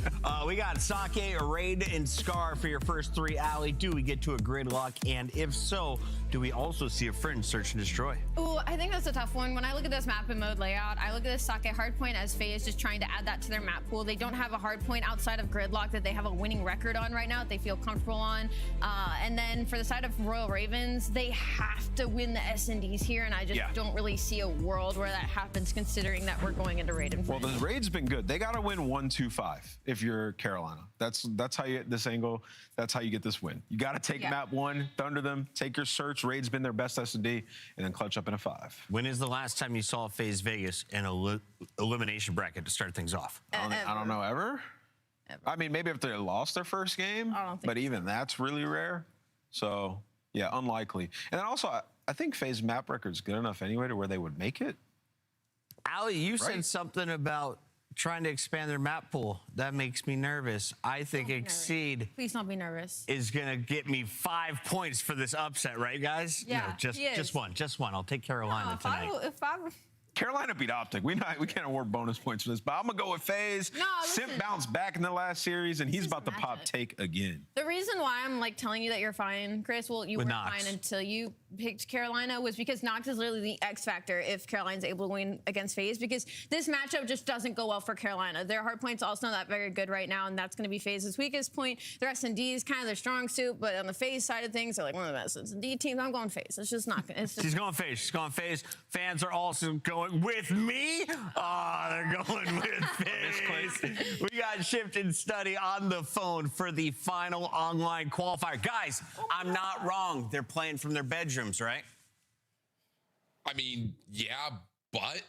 We got Sake, Raid, and Scar for your first 3. Allie, do we get to a gridlock? And if so, do we also see a Fringe Search and Destroy? Ooh, I think that's a tough one. When I look at this map and mode layout, I look at this Sake hardpoint as FaZe just trying to add that to their map pool. They don't have a hardpoint outside of gridlock that they have a winning record on right now that they feel comfortable on. And then for the side of Royal Ravens, they have to win the S&Ds here, and I just don't really see a world where that happens, considering that we're going into Raid and Well, the Raid's been good. They got to win 1-2-5 if you're Carolina. That's how you get this angle. That's how you get this win. You got to take map 1, thunder them, take your search. Raid's been their best S&D, and then clutch up in a 5. When is the last time you saw FaZe Vegas in an elimination bracket to start things off? I don't know, ever? I mean, maybe if they lost their first game, but even that's really rare. So, yeah, unlikely. And then also, I think FaZe map record's good enough anyway to where they would make it. Allie, you said something about trying to expand their map pool. That makes me nervous. I think Exceed Please don't be nervous. is going to get me 5 points for this upset, right, guys? Yeah, no, just one. Just one. I'll take Carolina tonight. Carolina beat Optic. We can't award bonus points for this, but I'm going to go with FaZe. Simp bounced back in the last series, and he's about to pop take again. The reason why I'm telling you that you're fine, Chris, well, you weren't fine until you picked Carolina, was because Knox is literally the X factor if Carolina's able to win against FaZe, because this matchup just doesn't go well for Carolina. Their hard point's also not very good right now, and that's going to be FaZe's weakest point. Their S&D is kind of their strong suit, but on the FaZe side of things, they're like one of the best S&D teams. I'm going FaZe. It's just not going to. She's going FaZe. She's going FaZe. Fans are also going with me. Oh, they're going with FaZe. We got Shift and Study on the phone for the final online qualifier. Guys, I'm not wrong. They're playing from their bedrooms, right? I mean, yeah, but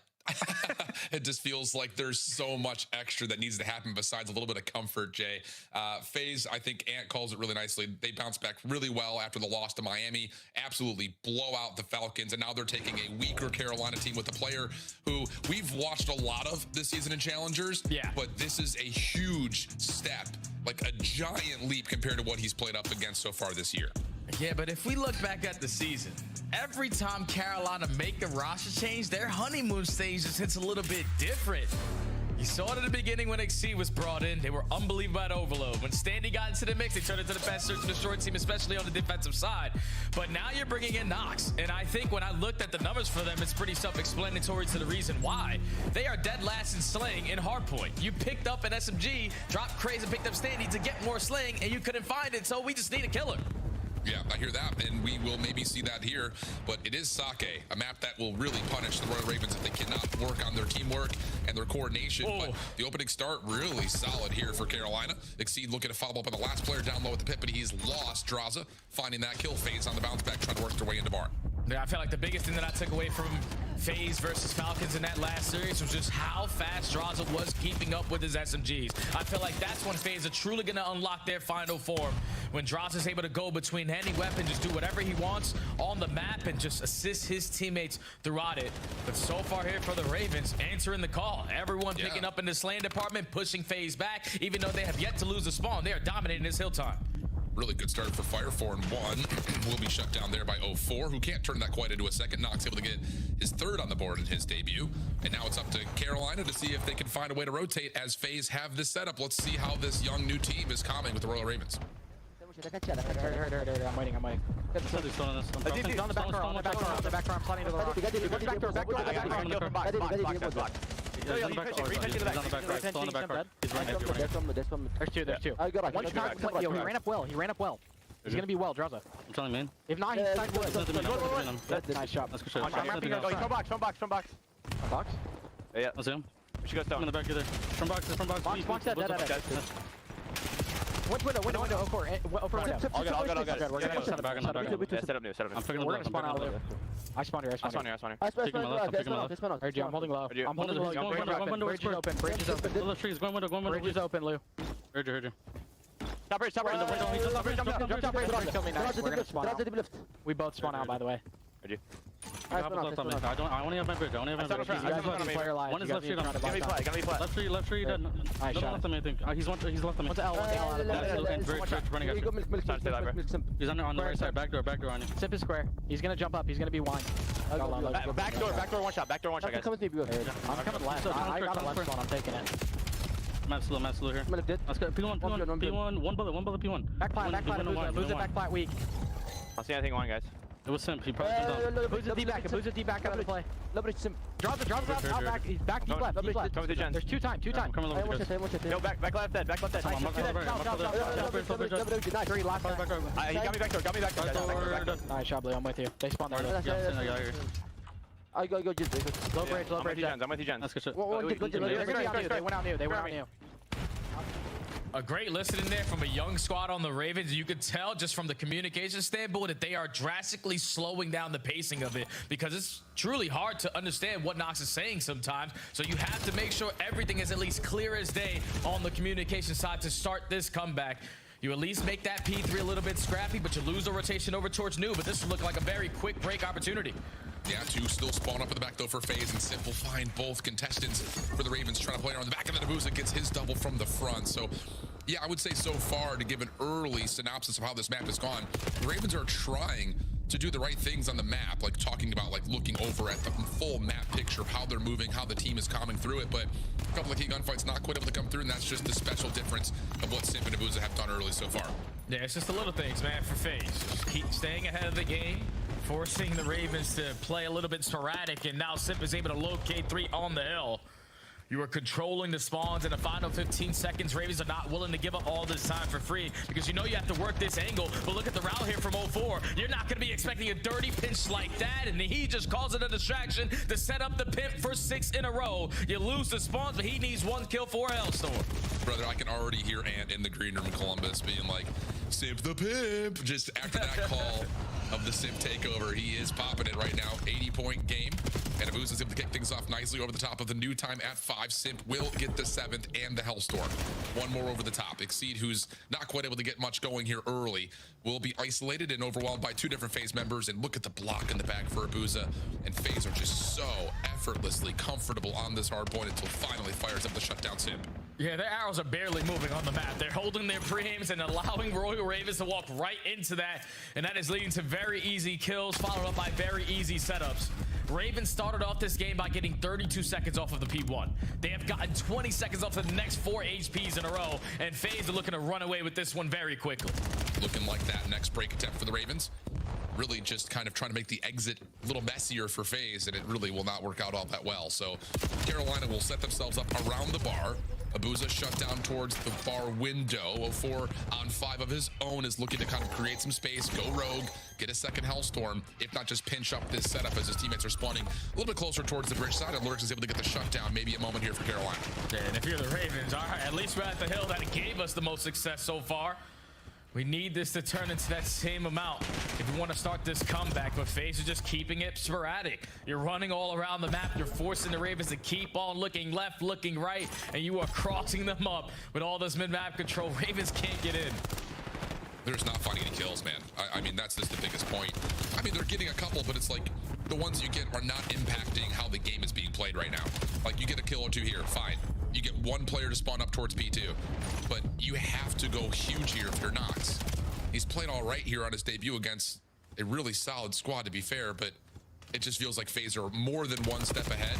it just feels like there's so much extra that needs to happen besides a little bit of comfort, Jay. FaZe, I think Ant calls it really nicely. They bounced back really well after the loss to Miami, absolutely blow out the Falcons, and now they're taking a weaker Carolina team with a player who we've watched a lot of this season in Challengers, but this is a huge step, like a giant leap compared to what he's played up against so far this year. Yeah, but if we look back at the season, every time Carolina make a roster change, their honeymoon stage just hits a little bit different. You saw it at the beginning when XC was brought in. They were unbelievable at overload. When Standy got into the mix, they turned into the best Search and Destroy team, especially on the defensive side. But now you're bringing in Knox. And I think when I looked at the numbers for them, it's pretty self-explanatory to the reason why. They are dead last in slaying in hardpoint. You picked up an SMG, dropped Craze and picked up Standy to get more slaying, and you couldn't find it, so we just need a killer. Yeah, I hear that, and we will maybe see that here, but it is Sake, a map that will really punish the Royal Ravens if they cannot work on their teamwork and their coordination. But the opening start really solid here for Carolina. Exceed looking to follow up on the last player down low at the pit, but he's lost Draza, finding that kill. Phase on the bounce back, trying to work their way into Barn. Yeah, I feel like the biggest thing that I took away from FaZe versus Falcons in that last series was just how fast Draza was keeping up with his SMGs. I feel like that's when FaZe are truly going to unlock their final form. When Draza's able to go between any weapon, just do whatever he wants on the map and just assist his teammates throughout it. But so far here for the Ravens, answering the call. Everyone picking up in the slaying department, pushing FaZe back. Even though they have yet to lose the spawn, they are dominating this hill time. Really good start for Fire. 4-1 will be shut down there by 0-4, who can't turn that quite into a second. Nox able to get his third on the board in his debut. And now it's up to Carolina to see if they can find a way to rotate as FaZe have this setup. Let's see how this young new team is coming with the Royal Ravens. I'm waiting. On the back door, I'm sliding to the rock. There's two. Yo, he ran up well. He's gonna be well, Draza. I'm telling you, man. If not, he's side nice shot. Front box. Yeah. I'll see him. We should go stone. In the back of there. Front box. Box dead. Window. Over window. I'll get it. We're gonna set up new. I'm picking We're gonna spawn out there. I spawn here. Taking my left. I'm holding low. Bridge is open. Bridge is open, Lou. Heard you. Top bridge. Jump kill me next. We're gonna spawn out. We both spawn out, by the way. Heard you. I only have my bridge. One is left tree. Left tree. Dead. Nice shot. Left him, I think. He's left him. What's the L? Bridge running after. He's on the right side. Back door on you. Sip is square. He's gonna jump up. He's gonna be wine. Back door, one shot, guys. I'm coming last. I got a left spawn. I'm taking it. Matt slow here. Let's go. P1. One bullet. P1. Back plat. Lose it. Back plat weak. I don't see anything on, guys. It was Simp. He probably Booze a D back out of the play. Draws out back. He's back deep left. There's two time. Coming over to Yo, back left dead. Nice. Three last time. He got me back door. Nice shot, Blue. I'm with you. They spawned there. I go. Low bridge. I'm with you, Jen. That's good shit. They went out new. A great listening there from a young squad on the Ravens. You could tell just from the communication standpoint that they are drastically slowing down the pacing of it because it's truly hard to understand what Nox is saying sometimes. So you have to make sure everything is at least clear as day on the communication side to start this comeback. You at least make that P3 a little bit scrappy, but you lose the rotation over towards new. But this will look like a very quick break opportunity. Yeah, two still spawn up in the back though for FaZe and simplifying both contestants for the Ravens, trying to play around the back, and then Abuza gets his double from the front. So yeah, I would say so far, to give an early synopsis of how this map has gone, the Ravens are trying to do the right things on the map, like talking about like looking over at the full map picture of how they're moving, how the team is coming through it. But a couple of key gunfights not quite able to come through, and that's just the special difference of what Simp and Abuza have done early so far. Yeah, it's just the little things, man, for FaZe. Just keep staying ahead of the game, forcing the Ravens to play a little bit sporadic, and now Simp is able to locate 3 on the hill. You are controlling the spawns in the final 15 seconds. Ravens are not willing to give up all this time for free because you know you have to work this angle. But look at the route here from 0-4. You're not going to be expecting a dirty pinch like that, and he just calls it a distraction to set up the pimp for 6 in a row. You lose the spawns, but he needs 1 kill for Hellstorm. Brother, I can already hear Ant in the green room in Columbus being like, Simp the pimp. Just after that call of the Simp takeover, he is popping it right now. 80-point game. And Abuza is able to kick things off nicely over the top of the new time at 5. Simp will get the 7th and the Hellstorm. One more over the top. Exceed, who's not quite able to get much going here early, will be isolated and overwhelmed by 2 different FaZe members. And look at the block in the back for Abuza. And FaZe are just so effortlessly comfortable on this hard point until finally fires up the shutdown Simp. Yeah, their arrows are barely moving on the map. They're holding their pre-aims and allowing Royal Ravens to walk right into that. And that is leading to very easy kills, followed up by very easy setups. Ravens started off this game by getting 32 seconds off of the P1. They have gotten 20 seconds off of the next 4 HPs in a row, and FaZe are looking to run away with this one very quickly. Looking like that next break attempt for the Ravens. Really just kind of trying to make the exit a little messier for FaZe, and it really will not work out all that well. So Carolina will set themselves up around the bar. Abuza shut down towards the bar window. 04 on 5 of his own is looking to kind of create some space, go rogue, get a second Hellstorm, if not just pinch up this setup as his teammates are spawning a little bit closer towards the bridge side, and Lurks is able to get the shutdown. Maybe a moment here for Carolina. Yeah, and if you're the Ravens, all right, at least we're at the hill that gave us the most success so far. We need this to turn into that same amount if you want to start this comeback, but FaZe is just keeping it sporadic. You're running all around the map. You're forcing the Ravens to keep on looking left, looking right, and you are crossing them up with all this mid-map control. Ravens can't get in. They're just not finding any kills, man. I mean, that's just the biggest point. I mean, they're getting a couple, but it's like the ones you get are not impacting how the game is being played right now. Like, you get a kill or two here, fine. You get one player to spawn up towards P2, but you have to go huge here if you're Nox. He's played all right here on his debut against a really solid squad, to be fair, but it just feels like FaZe are more than one step ahead,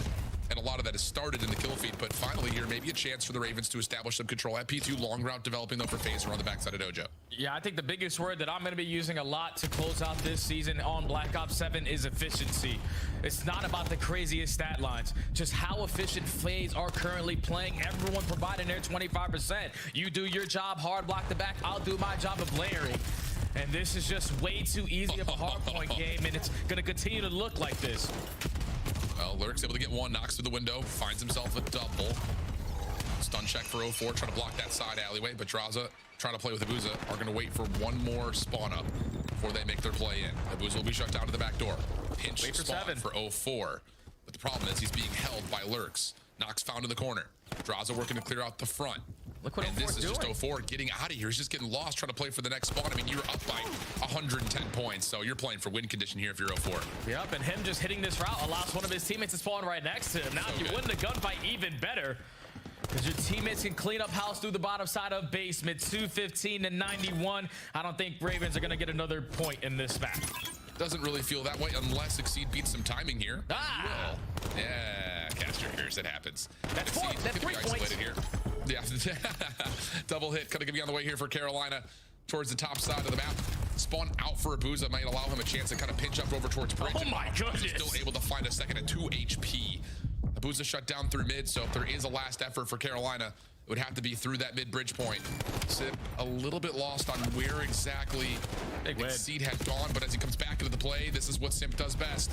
and a lot of that has started in the kill feed, but finally here, maybe a chance for the Ravens to establish some control at P2. Long route developing though for FaZe on the backside of Dojo. Yeah, I think the biggest word that I'm going to be using a lot to close out this season on Black Ops 7 is efficiency. It's not about the craziest stat lines, just how efficient FaZe are currently playing. Everyone providing their 25%. You do your job, hard block the back, I'll do my job of layering. And this is just way too easy of a hardpoint game, and it's going to continue to look like this. Well, Lurk's able to get one, knocks through the window, finds himself a double. Stun check for 04, trying to block that side alleyway, but Draza trying to play with Abuza are going to wait for one more spawn up before they make their play in. Abuza will be shut down to the back door. Pinch wait for spawn 7 for 04. But the problem is he's being held by Lurks. Nox found in the corner. Draza working to clear out the front. Look what and this is doing. just 04 getting out of here. He's just getting lost trying to play for the next spawn. I mean, you're up by 110 points, so you're playing for win condition here if you're 04. Yep, and him just hitting this route allows one of his teammates to spawn right next to him. Now, if you win the gunfight, even better, because your teammates can clean up house through the bottom side of basement. 215 to 91. I don't think Ravens are going to get another point in this match. Doesn't really feel that way unless Exceed beats some timing here. Ah! Yeah, Caster hears it happens. That's 4. That's 3 points. Here. Yeah, double hit kind of gonna be on the way here for Carolina towards the top side of the map. Spawn out for Abuza might allow him a chance to kind of pinch up over towards Bridge. Oh my goodness! Still able to find a second at 2 HP. Abuza shut down through mid, so if there is a last effort for Carolina, it would have to be through that mid bridge point. Sip a little bit lost on where exactly Exceed had gone, but as he comes back into the play, this is what Simp does best.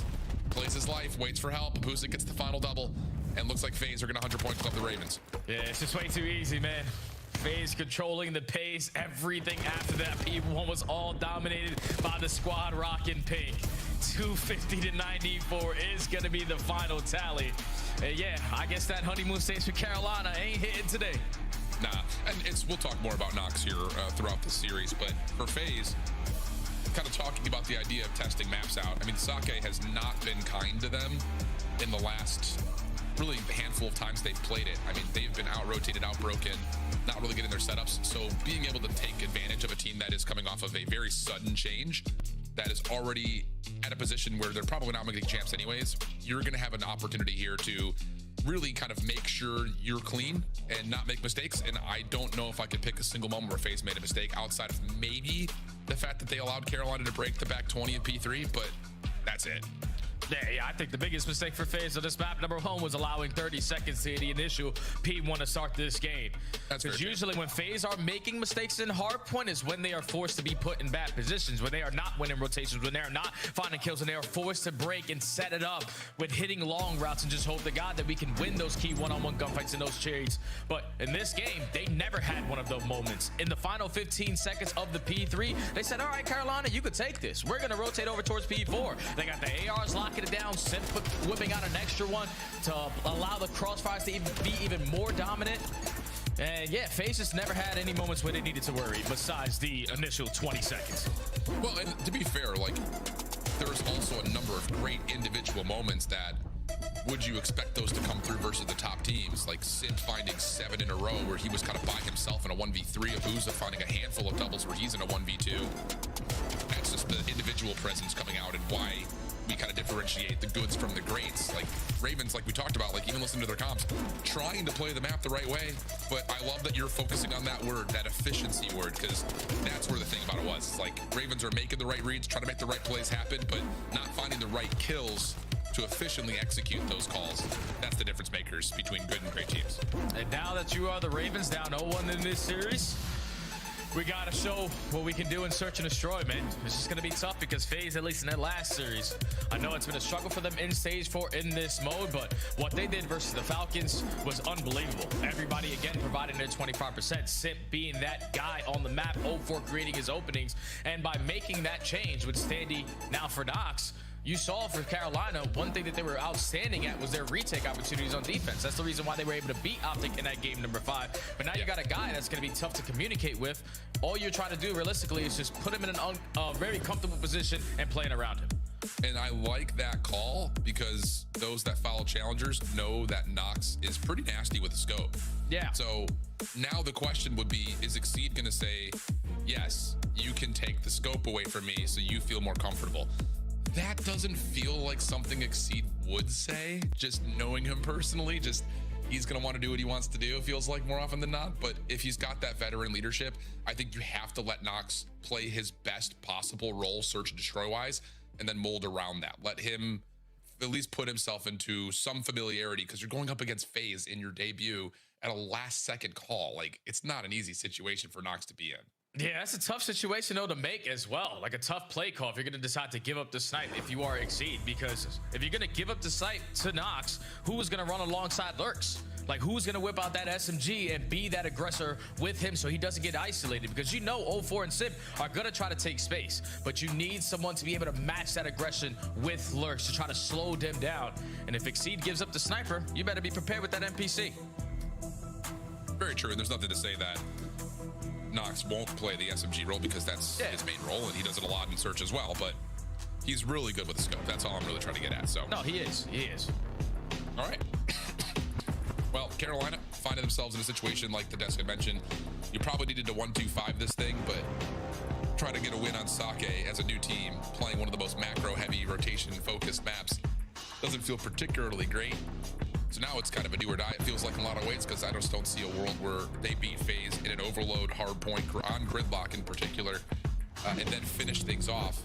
Plays his life, waits for help. Abuza gets the final double, and looks like FaZe are going to 100 points club the Ravens. Yeah, it's just way too easy, man. FaZe controlling the pace. Everything after that P1 was all dominated by the squad rocking pink. 250 to 94 is going to be the final tally. And yeah, I guess that honeymoon stage for Carolina ain't hitting today. Nah, and we'll talk more about Nox here throughout the series, but for FaZe, kind of talking about the idea of testing maps out. I mean, Sake has not been kind to them in the last really handful of times they've played it. I mean, they've been out-rotated, out-broken, not really getting their setups. So being able to take advantage of a team that is coming off of a very sudden change, that is already at a position where they're probably not making champs anyways, you're going to have an opportunity here to really kind of make sure you're clean and not make mistakes. And I don't know if I could pick a single moment where FaZe made a mistake outside of maybe the fact that they allowed Carolina to break the back 20 in P3, but that's it. Yeah, I think the biggest mistake for FaZe on this map, number 1, was allowing 30 seconds to the initial P1 to start this game. That's because usually when FaZe are making mistakes in hardpoint is when they are forced to be put in bad positions, when they are not winning rotations, when they are not finding kills, and they are forced to break and set it up with hitting long routes and just hope to God that we can win those key one-on-one gunfights in those cherries. But in this game, they never had one of those moments. In the final 15 seconds of the P3, they said, all right, Carolina, you could take this. We're going to rotate over towards P4. They got the ARs locking it down, Simp whipping out an extra one to allow the crossfires to be even more dominant. And yeah, FaZe just never had any moments where they needed to worry besides the initial 20 seconds. Well, and to be fair, like, there's also a number of great individual moments that would you expect those to come through versus the top teams, like Simp finding 7 in a row where he was kind of by himself in a 1v3, Abuza finding a handful of doubles where he's in a 1v2. That's just the individual presence coming out and why we kind of differentiate the goods from the greats. Like Ravens, like we talked about, like even listening to their comps, trying to play the map the right way. But I love that you're focusing on that word, that efficiency word, because that's where the thing about it was. It's like Ravens are making the right reads, trying to make the right plays happen, but not finding the right kills to efficiently execute those calls. That's the difference makers between good and great teams. And now that you are the Ravens down 0-1 in this series, we got to show what we can do in search and destroy, man. It's just going to be tough because FaZe, at least in that last series, I know it's been a struggle for them in stage 4 in this mode, but what they did versus the Falcons was unbelievable. Everybody, again, providing their 25%. Simp being that guy on the map, 0-4 creating his openings. And by making that change with Standy now for Nox, you saw for Carolina, one thing that they were outstanding at was their retake opportunities on defense. That's the reason why they were able to beat Optic in that game number 5. But now you got a guy that's going to be tough to communicate with. All you're trying to do realistically is just put him in a very comfortable position and playing around him. And I like that call because those that follow challengers know that Nox is pretty nasty with the scope. Yeah. So now the question would be, is Exceed going to say, yes, you can take the scope away from me so you feel more comfortable? That doesn't feel like something Exceed would say, just knowing him personally. Just he's going to want to do what he wants to do, it feels like more often than not. But if he's got that veteran leadership, I think you have to let Nox play his best possible role, search and destroy wise, and then mold around that. Let him at least put himself into some familiarity because you're going up against FaZe in your debut at a last second call. Like, it's not an easy situation for Nox to be in. Yeah, that's a tough situation, though, to make as well. Like a tough play call if you're going to decide to give up the snipe if you are Exceed. Because if you're going to give up the snipe to Nox, who is going to run alongside Lurks? Like, who's going to whip out that SMG and be that aggressor with him so he doesn't get isolated? Because you know 0-4 and Simp are going to try to take space. But you need someone to be able to match that aggression with Lurks to try to slow them down. And if Exceed gives up the sniper, you better be prepared with that NPC. Very true. And there's nothing to say that Nox won't play the SMG role because that's his main role, and he does it a lot in search as well, but he's really good with the scope. That's all I'm really trying to get at. So no, he is. All right. Well, Carolina finding themselves in a situation like the desk had mentioned. You probably needed to 1-2-5 this thing, but try to get a win on Sake as a new team playing one of the most macro heavy rotation focused maps doesn't feel particularly great. So now it's kind of a do or die, it feels like in a lot of ways, because I just don't see a world where they beat FaZe in an overload hard point on Gridlock in particular, and then finish things off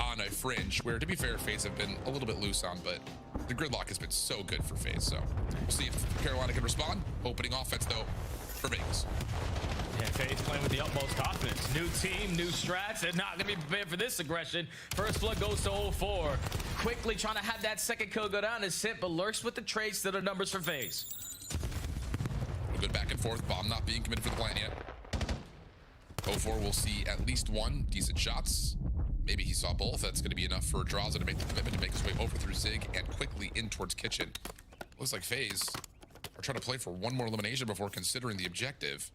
on a fringe where, to be fair, FaZe have been a little bit loose on, but the Gridlock has been so good for FaZe. So we'll see if Carolina can respond. Opening offense, though, for Vegas. Yeah, FaZe playing with the utmost confidence. New team, new strats. They're not going to be prepared for this aggression. First blood goes to 0-4. Quickly trying to have that second kill go down is Simp, but Lurks with the trades to the numbers for FaZe. A good back and forth. Bomb not being committed for the plan yet. 0-4 will see at least one decent shots. Maybe he saw both. That's going to be enough for Draza to make the commitment to make his way over through Zig and quickly in towards Kitchen. Looks like FaZe are trying to play for one more elimination before considering the objective,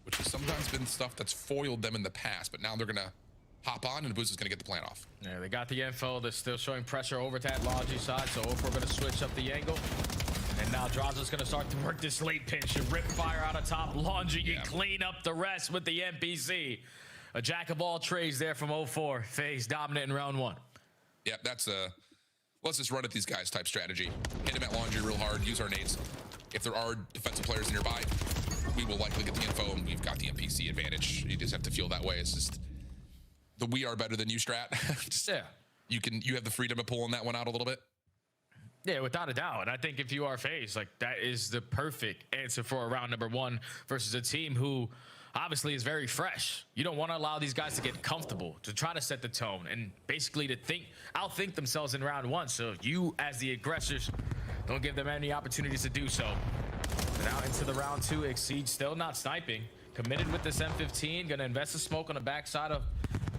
which has sometimes been stuff that's foiled them in the past, but now they're going to hop on and Booz is going to get the plan off. Yeah, they got the info. They're still showing pressure over to that Logi side, so if we're going to switch up the angle. And now Draza's going to start to work this late pinch. You rip fire out of top. Laundry, you clean up the rest with the NPC. A jack of all trades there from 0-4. FaZe dominant in round 1. Yeah, that's a let's just run at these guys type strategy. Hit him at Laundry real hard. Use our nades. If there are defensive players nearby, we will likely get the info, and we've got the NPC advantage. You just have to feel that way. It's just the we are better than you strat. You have the freedom of pulling that one out a little bit. Yeah, without a doubt. And I think if you are FaZe, like, that is the perfect answer for a round number 1 versus a team who obviously is very fresh. You don't want to allow these guys to get comfortable, to try to set the tone, and basically to outthink themselves in round 1. So you, as the aggressors, don't give them any opportunities to do so. Now into the round 2, Exceed still not sniping. Committed with this M15, gonna invest the smoke on the backside of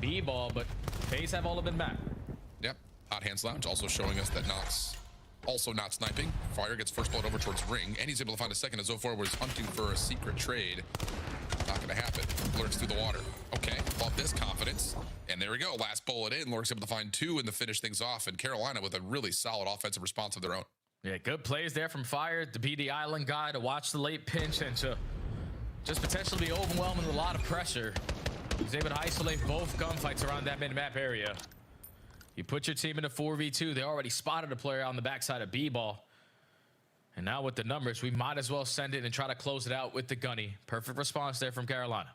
B-ball, but FaZe have all of them back. Yep, Hot Hands Lounge also showing us that Nox also not sniping. Fire gets first blood over towards Ring, and he's able to find a second as 0-4 was hunting for a secret trade. Not gonna happen. Lurks through the water. Okay, love this confidence. And there we go, last bullet in. Lurks able to find 2 and to finish things off, and Carolina with a really solid offensive response of their own. Yeah, good plays there from Fire to be the island guy, to watch the late pinch, and to just potentially be overwhelmed with a lot of pressure. He's able to isolate both gunfights around that mid-map area. You put your team in a 4v2. They already spotted a player on the backside of B-ball. And now with the numbers, we might as well send it and try to close it out with the gunny. Perfect response there from Carolina.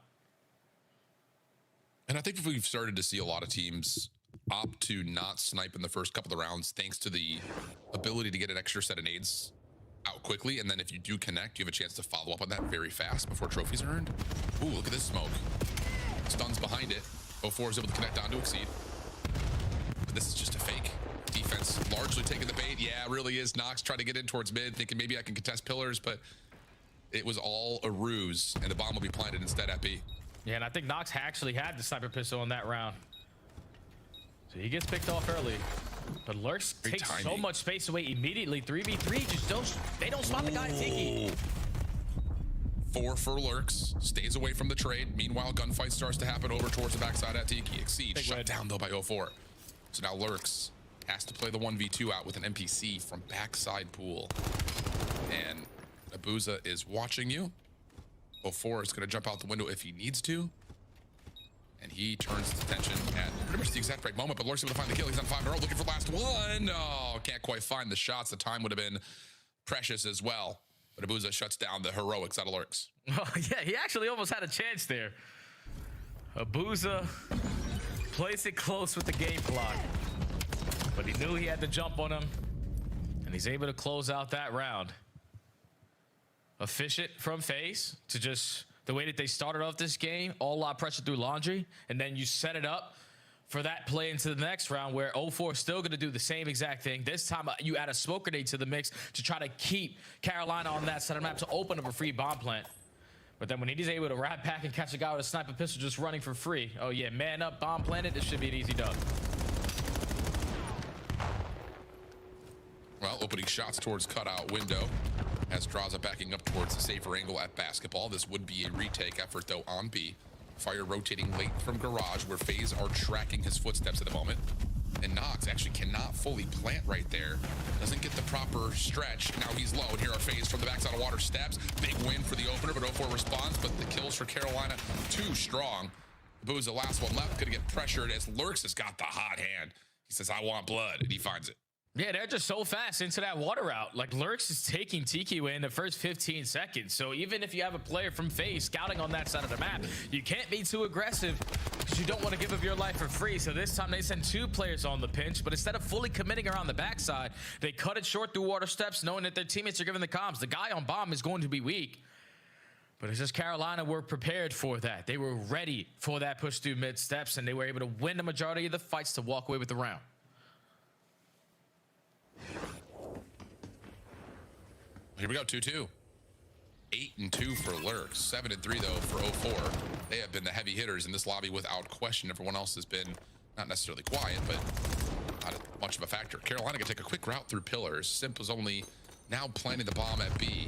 And I think we've started to see a lot of teams opt to not snipe in the first couple of rounds thanks to the ability to get an extra set of nades out quickly, and then if you do connect, you have a chance to follow up on that very fast before trophies are earned. Ooh, look at this smoke. Stuns behind it. 04 is able to connect onto Exceed. But this is just a fake. Defense largely taking the bait. Yeah, it really is. Nox trying to get in towards mid, thinking maybe I can contest pillars, but it was all a ruse, and the bomb will be planted instead at B. Yeah, and I think Nox actually had the sniper pistol in that round. So he gets picked off early. But Lurks takes so much space away immediately. 3v3, they don't spot the guy at Tiki. 4 for Lurks, stays away from the trade. Meanwhile, gunfight starts to happen over towards the backside at Tiki. Exceed, shut down though by 04. So now Lurks has to play the 1v2 out with an NPC from backside pool. And Abuza is watching you. 04 is gonna jump out the window if he needs to. And he turns his attention at pretty much the exact right moment, but Lurks able to find the kill. He's on 5 in a row, looking for the last one. Oh, can't quite find the shots. The time would have been precious as well. But Abuza shuts down the heroics out of Lurks. Oh, yeah, he actually almost had a chance there. Abuza plays it close with the game clock. But he knew he had to jump on him. And he's able to close out that round. Efficient from FaZe to just... the way that they started off this game, all out pressure through laundry, and then you set it up for that play into the next round where 04 is still going to do the same exact thing. This time you add a smoke grenade to the mix to try to keep Carolina on that side of the map to open up a free bomb plant. But then when he's able to wrap back and catch a guy with a sniper pistol just running for free, oh yeah, man up, bomb planted, this should be an easy dub. Well, opening shots towards cutout window as Draza backing up towards the safer angle at basketball. This would be a retake effort though on B. Fire rotating late from garage where FaZe are tracking his footsteps at the moment. And Nox actually cannot fully plant right there. Doesn't get the proper stretch. Now he's low, and here are FaZe from the backside of water steps. Big win for the opener, but 04 responds, but the kills for Carolina too strong. Boo's the last one left, gonna get pressured as Lurks has got the hot hand. He says, I want blood, and he finds it. Yeah, they're just so fast into that water route. Like, Lurks is taking Tiki away in the first 15 seconds. So even if you have a player from FaZe scouting on that side of the map, you can't be too aggressive because you don't want to give up your life for free. So this time they send 2 players on the pinch, but instead of fully committing around the backside, they cut it short through water steps, knowing that their teammates are giving the comms. The guy on bomb is going to be weak. But it's just Carolina were prepared for that. They were ready for that push through mid steps, and they were able to win the majority of the fights to walk away with the round. Here we go, 2-2. 8-2 for Lurks. 7-3 though for 04. They have been the heavy hitters in this lobby without question. Everyone else has been not necessarily quiet, but not much of a factor. Carolina can take a quick route through pillars. Simp was only now planting the bomb at B.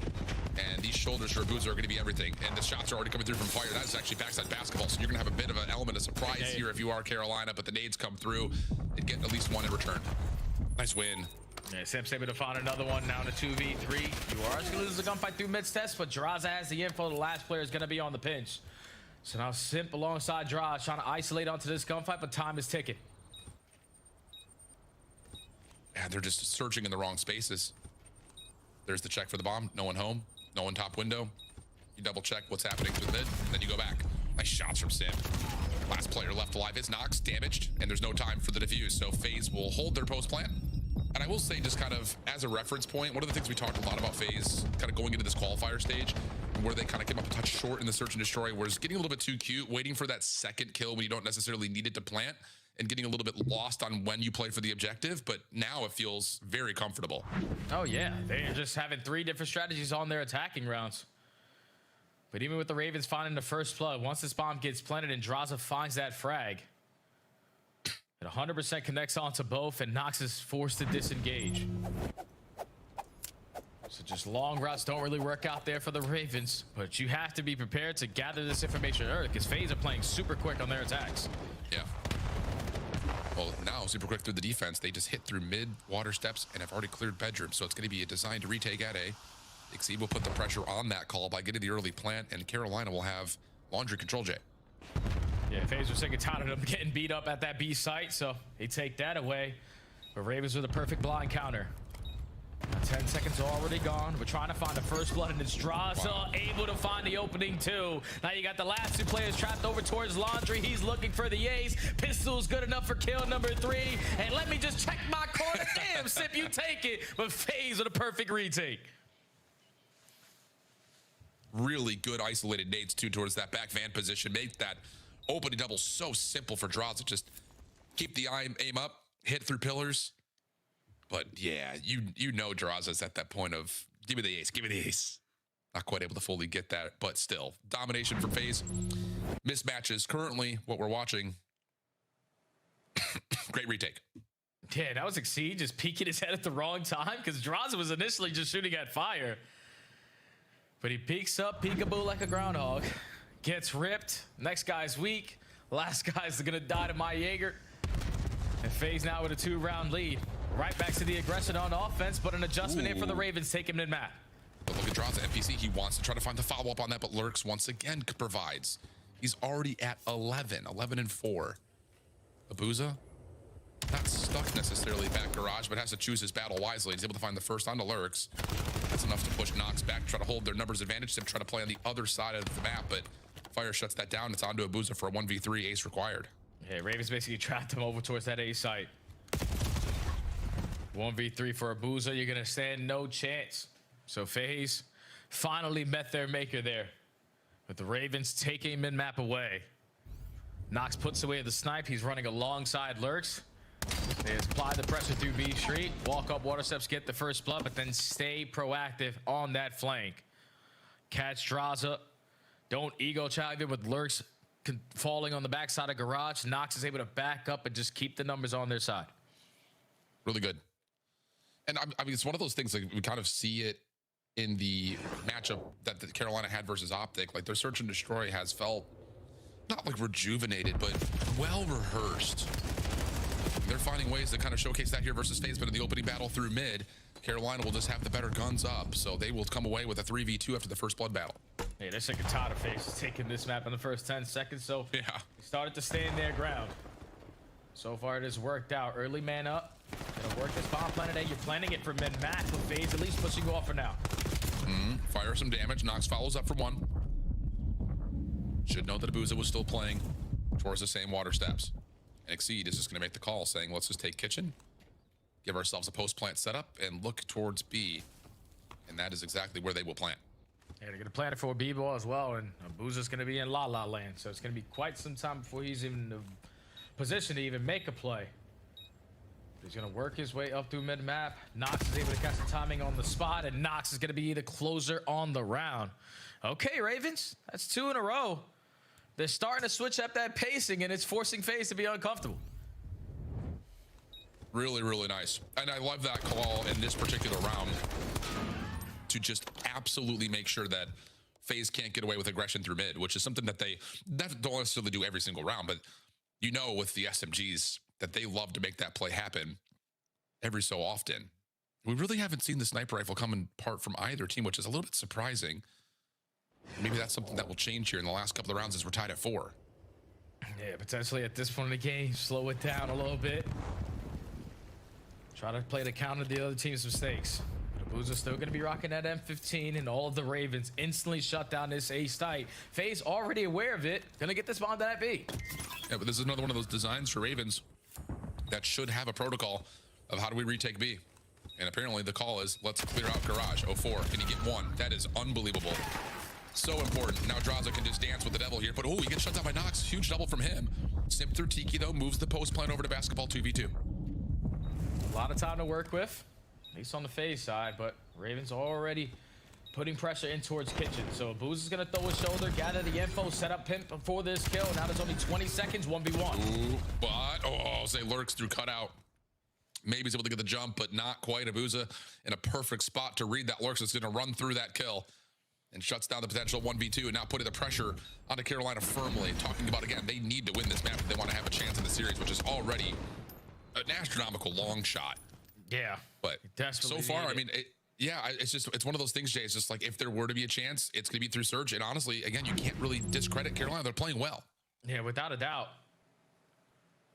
And these shoulders for Abuza are going to be everything. And the shots are already coming through from Fire. That is actually backside basketball. So you're going to have a bit of an element of surprise here if you are Carolina. But the nades come through and get at least one in return. Nice win. Yeah, Simp's able to find another one now in a 2v3. You are going to lose the gunfight through mid-steps, but Draza has the info. The last player is going to be on the pinch. So now Simp alongside Draza trying to isolate onto this gunfight, but time is ticking. Yeah, they're just searching in the wrong spaces. There's the check for the bomb. No one home. No one top window. You double check what's happening through the mid, and then you go back. Nice shots from Simp. Last player left alive is Nox, damaged, and there's no time for the defuse. So FaZe will hold their post plant. And I will say, just kind of as a reference point, one of the things we talked a lot about FaZe kind of going into this qualifier stage, where they kind of came up a touch short in the search and destroy, was getting a little bit too cute, waiting for that second kill when you don't necessarily need it to plant, and getting a little bit lost on when you play for the objective. But now it feels very comfortable. Oh yeah, they're just having 3 different strategies on their attacking rounds. But even with the Ravens finding the first blood, once this bomb gets planted and Draza finds that frag, it 100% connects onto both, and Nox is forced to disengage. So just long routes don't really work out there for the Ravens, but you have to be prepared to gather this information early because FaZe are playing super quick on their attacks. Yeah. Well, now super quick through the defense. They just hit through mid water steps and have already cleared bedroom. So it's going to be a design to retake at A. Exceed will put the pressure on that call by getting the early plant, and Carolina will have laundry control J. Yeah, FaZe was sick and tired of them getting beat up at that B site, so they take that away. But Ravens with a perfect blind counter. 10 seconds already gone. We're trying to find the first blood, and it's Draza able to find the opening too. Now you got the last two players trapped over towards Laundry. He's looking for the ace. Pistol's good enough for kill number 3. And let me just check my corner. Damn, Sip, you take it. But FaZe with a perfect retake. Really good isolated nades too towards that back van position. Make that opening double so simple for Draza. Just keep the aim up, hit through pillars. But yeah, you know Draza's at that point of give me the ace, give me the ace. Not quite able to fully get that, but still. Domination for FaZe. Mismatches currently what we're watching. Great retake. Yeah, that was Exceed just peeking his head at the wrong time because Draza was initially just shooting at fire. But he peeks up, peekaboo like a groundhog. Gets ripped. Next guy's weak. Last guy's gonna die to my Jaeger. And FaZe now with a 2-round lead. Right back to the aggression on offense, but an adjustment here for the Ravens. Take him mid-map. But look at Draza, NPC. He wants to try to find the follow-up on that, but Lurks once again provides. He's already at 11 and 4. Abuza, not stuck necessarily back garage, but has to choose his battle wisely. He's able to find the first onto Lurks. That's enough to push Nox back, try to hold their numbers advantage, to try to play on the other side of the map, but Fire shuts that down. It's onto Abuza for a 1v3, ace required. Yeah, Ravens basically trapped him over towards that A site. 1v3 for Abuza. You're going to stand no chance. So FaZe finally met their maker there. With the Ravens taking mid-map away. Nox puts away the snipe. He's running alongside Lurks. They apply the pressure through B Street. Walk up water steps, get the first blood, but then stay proactive on that flank. Catch Draza. Don't ego challenge it with Lurks falling on the backside of garage. Nox is able to back up and just keep the numbers on their side. Really good. And I mean, it's one of those things, like we kind of see it in the matchup that the Carolina had versus Optic. Like their search and destroy has felt not like rejuvenated, but well rehearsed. They're finding ways to kind of showcase that here versus FaZe, but in the opening battle through mid, Carolina will just have the better guns up, so they will come away with a 3v2 after the first blood battle. Hey, they're sick and tired of FaZe taking this map in the first 10 seconds, so yeah, they started to stand their ground. So far, it has worked out. Early man up. Gonna work this bomb planet A. You're planning it for mid-match with FaZe at least pushing you off for now. Fire some damage. Nox follows up for 1. Should know that Abuza was still playing towards the same water steps. And Exceed is just going to make the call saying, let's just take kitchen, give ourselves a post-plant setup, and look towards B. And that is exactly where they will plant. Yeah, they're going to plant it for B-ball as well, and Abuza's going to be in La La Land, so it's going to be quite some time before he's even in the position to even make a play. He's going to work his way up through mid-map. Nox is able to catch the timing on the spot, and Nox is going to be the closer on the round. Okay, Ravens, that's 2 in a row. They're starting to switch up that pacing, and it's forcing FaZe to be uncomfortable. Really, really nice. And I love that call in this particular round to just absolutely make sure that FaZe can't get away with aggression through mid, which is something that they don't necessarily do every single round, but you know with the SMGs that they love to make that play happen every so often. We really haven't seen the sniper rifle come in part from either team, which is a little bit surprising. Maybe that's something that will change here in the last couple of rounds as we're tied at 4. Yeah, potentially at this point in the game, slow it down a little bit. Try to play the counter the other team's mistakes. But Abuza's still going to be rocking that M15, and all of the Ravens instantly shut down this A site. FaZe already aware of it. Going to get this bomb to that B. Yeah, but this is another one of those designs for Ravens that should have a protocol of how do we retake B. And apparently the call is, let's clear out garage. 04, can you get 1? That is unbelievable. So important. Now Draza can just dance with the devil here, but he gets shut down by Nox. Huge double from him. Snip through Tiki though, moves the post plant over to basketball 2v2. A lot of time to work with, at least on the FaZe side, but Ravens already putting pressure in towards kitchen. So Booz is gonna throw his shoulder, gather the info, set up Pimp for this kill. Now there's only 20 seconds, 1v1. Ooh, but say Lurks through cutout. Maybe he's able to get the jump, but not quite. Abuza in a perfect spot to read that Lurks is gonna run through that kill and shuts down the potential 1v2, and now putting the pressure onto Carolina firmly. Talking about, again, they need to win this map if they want to have a chance in the series, which is already an astronomical long shot. Yeah, but so far, I mean, it's one of those things, Jay. It's just like if there were to be a chance, it's going to be through Surge. And honestly, again, you can't really discredit Carolina. They're playing well. Yeah, without a doubt.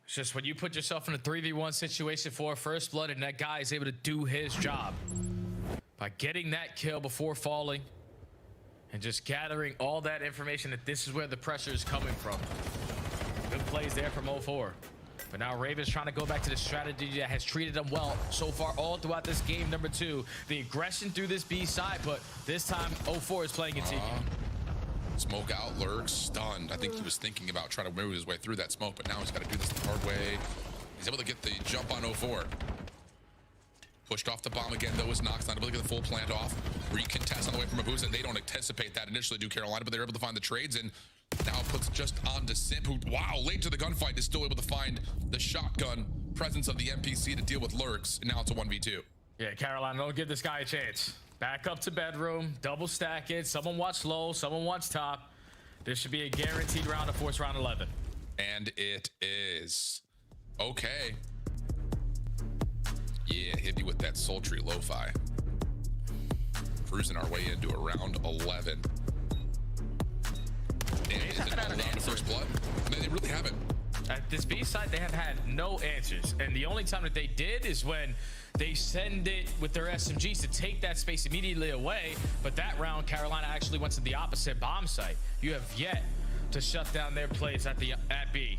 It's just when you put yourself in a 3v1 situation for first blood and that guy is able to do his job. by getting that kill before falling and just gathering all that information that this is where the pressure is coming from. Good plays there from 04. But now Ravens trying to go back to the strategy that has treated them well so far all throughout this game number 2. The aggression through this B side, but this time 04 is playing it Tiki. Smoke out, lurks, stunned. I think he was thinking about trying to move his way through that smoke, but now he's got to do this the hard way. He's able to get the jump on 04. Pushed off the bomb again, though, is Knox not able to get the full plant off. Recontest on the way from Abusa. They don't anticipate that initially, do Carolina, but they're able to find the trades, and now puts just on to Simp, who, wow, late to the gunfight, is still able to find the shotgun presence of the NPC to deal with lurks, and now it's a 1v2. Yeah, Carolina, don't give this guy a chance. Back up to bedroom, double stack it. Someone watch low, someone watch top. This should be a guaranteed round of force round 11. And it is. Okay. Yeah, hit me with that sultry lo-fi. Cruising our way into a round 11. And is it all round of first blood? They really haven't. At this B side, they have had no answers. And the only time that they did is when they send it with their SMGs to take that space immediately away. But that round, Carolina actually went to the opposite bomb site. You have yet to shut down their plays at B.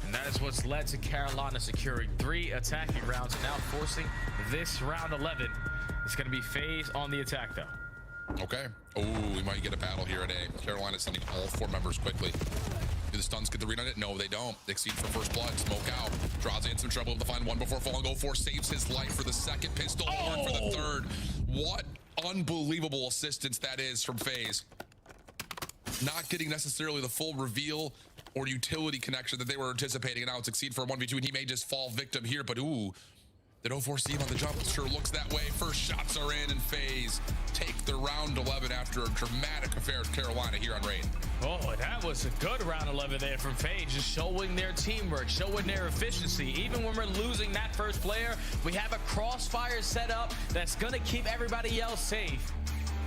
And that is what's led to Carolina securing 3 attacking rounds and now forcing this round 11. It's going to be FaZe on the attack, though. Okay. Oh, we might get a battle here at A. Carolina sending all 4 members quickly. Do the stuns get the read on it? No, they don't. Exceed for first blood. Smoke out. Draws in some trouble able to find one before falling. 04 saves his life for the second. Pistol horn for the third. What unbelievable assistance that is from FaZe. Not getting necessarily the full reveal or utility connection that they were anticipating, and now it's Exceed for a 1v2, and he may just fall victim here, but ooh, did 04 see him on the jump? Sure looks that way. First shots are in, and FaZe take the round 11 after a dramatic affair with Carolina here on Raid. Oh, that was a good round 11 there from FaZe, just showing their teamwork, showing their efficiency. Even when we're losing that first player, we have a crossfire set up that's gonna keep everybody else safe.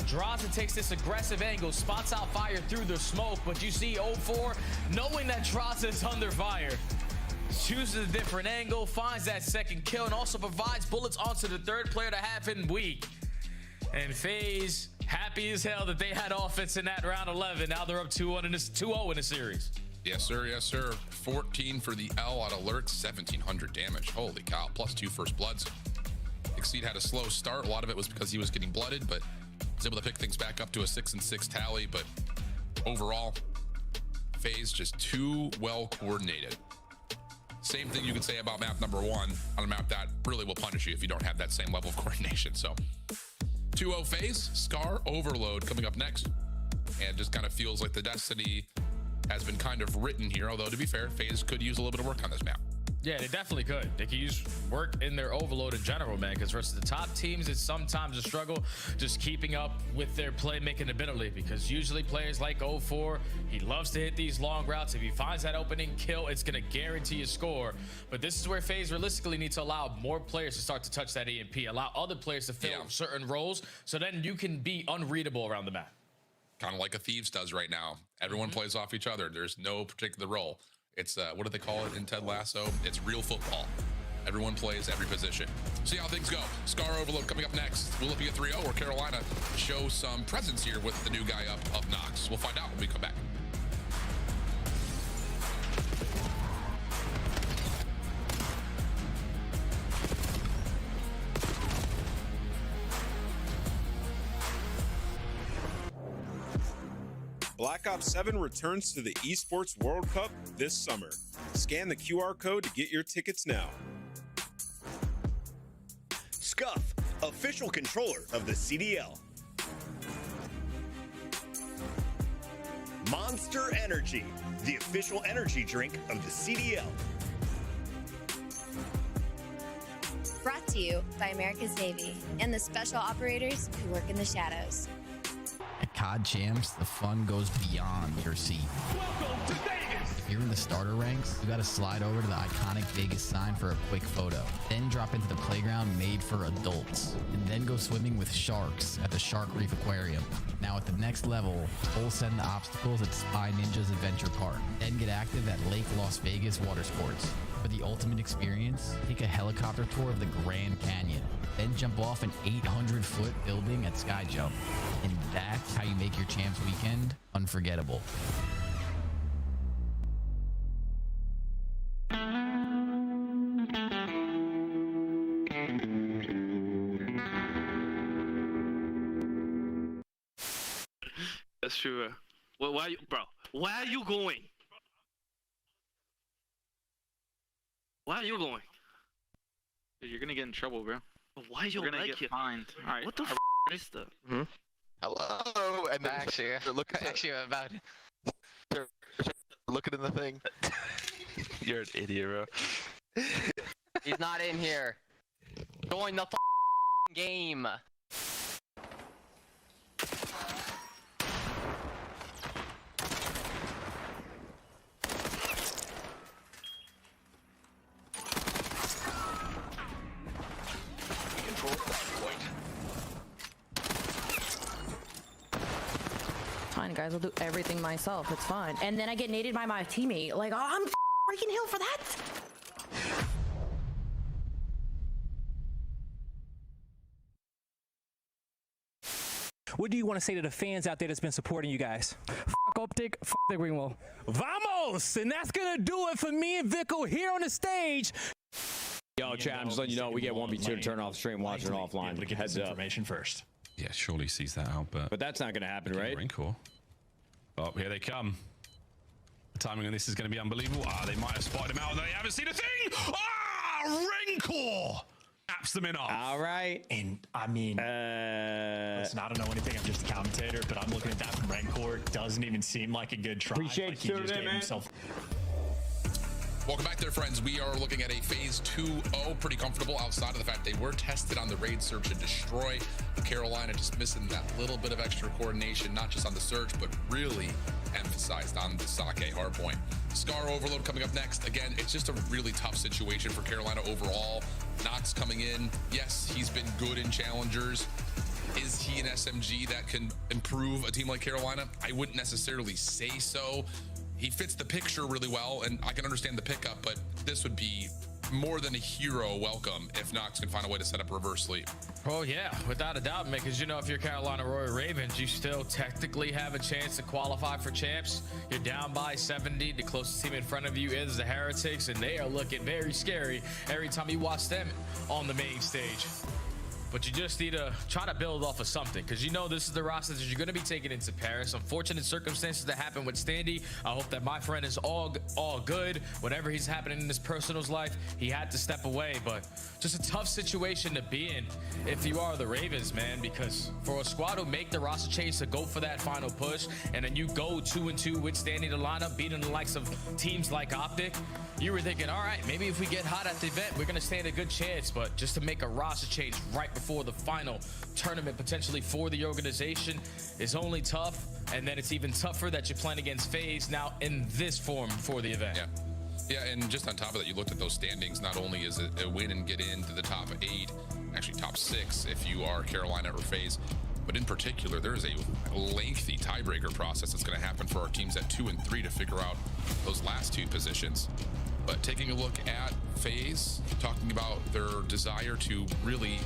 Draza takes this aggressive angle, spots out fire through the smoke, but you see 04, knowing that Draza is under fire, chooses a different angle, finds that second kill, and also provides bullets onto the third player to have him weak. And FaZe, happy as hell that they had offense in that round 11. Now they're up 2-0 in the series. Yes, sir. Yes, sir. 14 for the L out of Lurk, 1,700 damage. Holy cow. Plus 2 first bloods. Exceed had a slow start. A lot of it was because he was getting blooded, but was able to pick things back up to a 6-6 tally. But overall, FaZe just too well coordinated. Same thing you can say about map number 1 on a map that really will punish you if you don't have that same level of coordination. So 2-0 FaZe, Scar Overload coming up next. And just kind of feels like the destiny has been kind of written here. Although, to be fair, FaZe could use a little bit of work on this map. Yeah, they definitely could. They could use work in their overload in general, man, because versus the top teams, it's sometimes a struggle just keeping up with their playmaking ability, because usually players like 04, he loves to hit these long routes. If he finds that opening kill, it's going to guarantee a score. But this is where FaZe realistically needs to allow more players to start to touch that EMP, allow other players to fill certain roles, so then you can be unreadable around the map. Kind of like a Thieves does right now. Everyone plays off each other. There's no particular role. It's, what do they call it in Ted Lasso? It's real football. Everyone plays every position. See how things go. Scar Overload coming up next. Will it be a 3-0 or Carolina show some presence here with the new guy up of Knox? We'll find out when we come back. Black Ops 7 returns to the Esports World Cup this summer. Scan the QR code to get your tickets now. Scuff, official controller of the CDL. Monster Energy, the official energy drink of the CDL. Brought to you by America's Navy and the special operators who work in the shadows. At COD Champs, the fun goes beyond your seat. Welcome to Vegas! If you're in the starter ranks, you gotta slide over to the iconic Vegas sign for a quick photo. Then drop into the playground made for adults. And then go swimming with sharks at the Shark Reef Aquarium. Now at the next level, full send the obstacles at Spy Ninja's Adventure Park. Then get active at Lake Las Vegas Water Sports. For the ultimate experience, take a helicopter tour of the Grand Canyon, then jump off an 800-foot building at Sky Jump. And that's how you make your Champs weekend unforgettable. That's true. Well, why are you, bro? Where are you going? Where are you going? Dude, you're gonna get in trouble, bro. Why are you gonna like get it? fined? All right. What the is that? Hello. And then actually about looking in the thing. You're an idiot, bro. He's not in here. Join the game. Fine, guys, I'll do everything myself. It's fine. And then I get naded by my teammate. Like, oh, I'm freaking healed for that. What do you want to say to the fans out there that's been supporting you guys? Fuck Optic, fuck the green wall. Vamos! And that's gonna do it for me and Vico here on the stage. Yo, chat, I'm just letting you know we get 1v2 to turn off stream, watch it offline. Heads up. Information first. Yeah, surely sees that out, but that's not going to happen, right? Wrinkle. Oh, here they come. The timing on this is going to be unbelievable. Ah, they might have spotted him out. They haven't seen a thing. Ah, Wrinkle! Taps them in off. All right. And I mean, listen, I don't know anything. I'm just a commentator, but I'm looking at that from Rancor. Doesn't even seem like a good try. Appreciate like he just gave himself. Welcome back there, friends. We are looking at a phase 2-0, pretty comfortable outside of the fact they were tested on the raid search and destroy. Carolina just missing that little bit of extra coordination, not just on the search, but really emphasized on the Sake hardpoint. Scar overload coming up next. Again, it's just a really tough situation for Carolina overall. Knox coming in. Yes, he's been good in challengers. Is he an SMG that can improve a team like Carolina? I wouldn't necessarily say so. He fits the picture really well, and I can understand the pickup, but this would be more than a hero welcome if Knox can find a way to set up reverse sleep. Oh yeah, without a doubt, because you know, if you're Carolina Royal Ravens, you still technically have a chance to qualify for champs. You're down by 70. The closest team in front of you is the Heretics, and they are looking very scary every time you watch them on the main stage. But you just need to try to build off of something, because you know this is the roster that you're going to be taking into Paris. Unfortunate circumstances that happened with Standy. I hope that my friend is all good. Whatever he's happening in his personal life, he had to step away. But just a tough situation to be in if you are the Ravens, man, because for a squad who make the roster change to go for that final push, and then you go 2-2 with Standy to line up, beating the likes of teams like Optic, you were thinking, all right, maybe if we get hot at the event, we're going to stand a good chance. But just to make a roster change right before the final tournament potentially for the organization is only tough. And then it's even tougher that you're playing against FaZe now in this form for the event. Yeah, and just on top of that, you looked at those standings. Not only is it a win and get into the top 8, actually top 6 if you are Carolina or FaZe, but in particular, there is a lengthy tiebreaker process that's going to happen for our teams at 2 and 3 to figure out those last 2 positions. But taking a look at FaZe, talking about their desire to really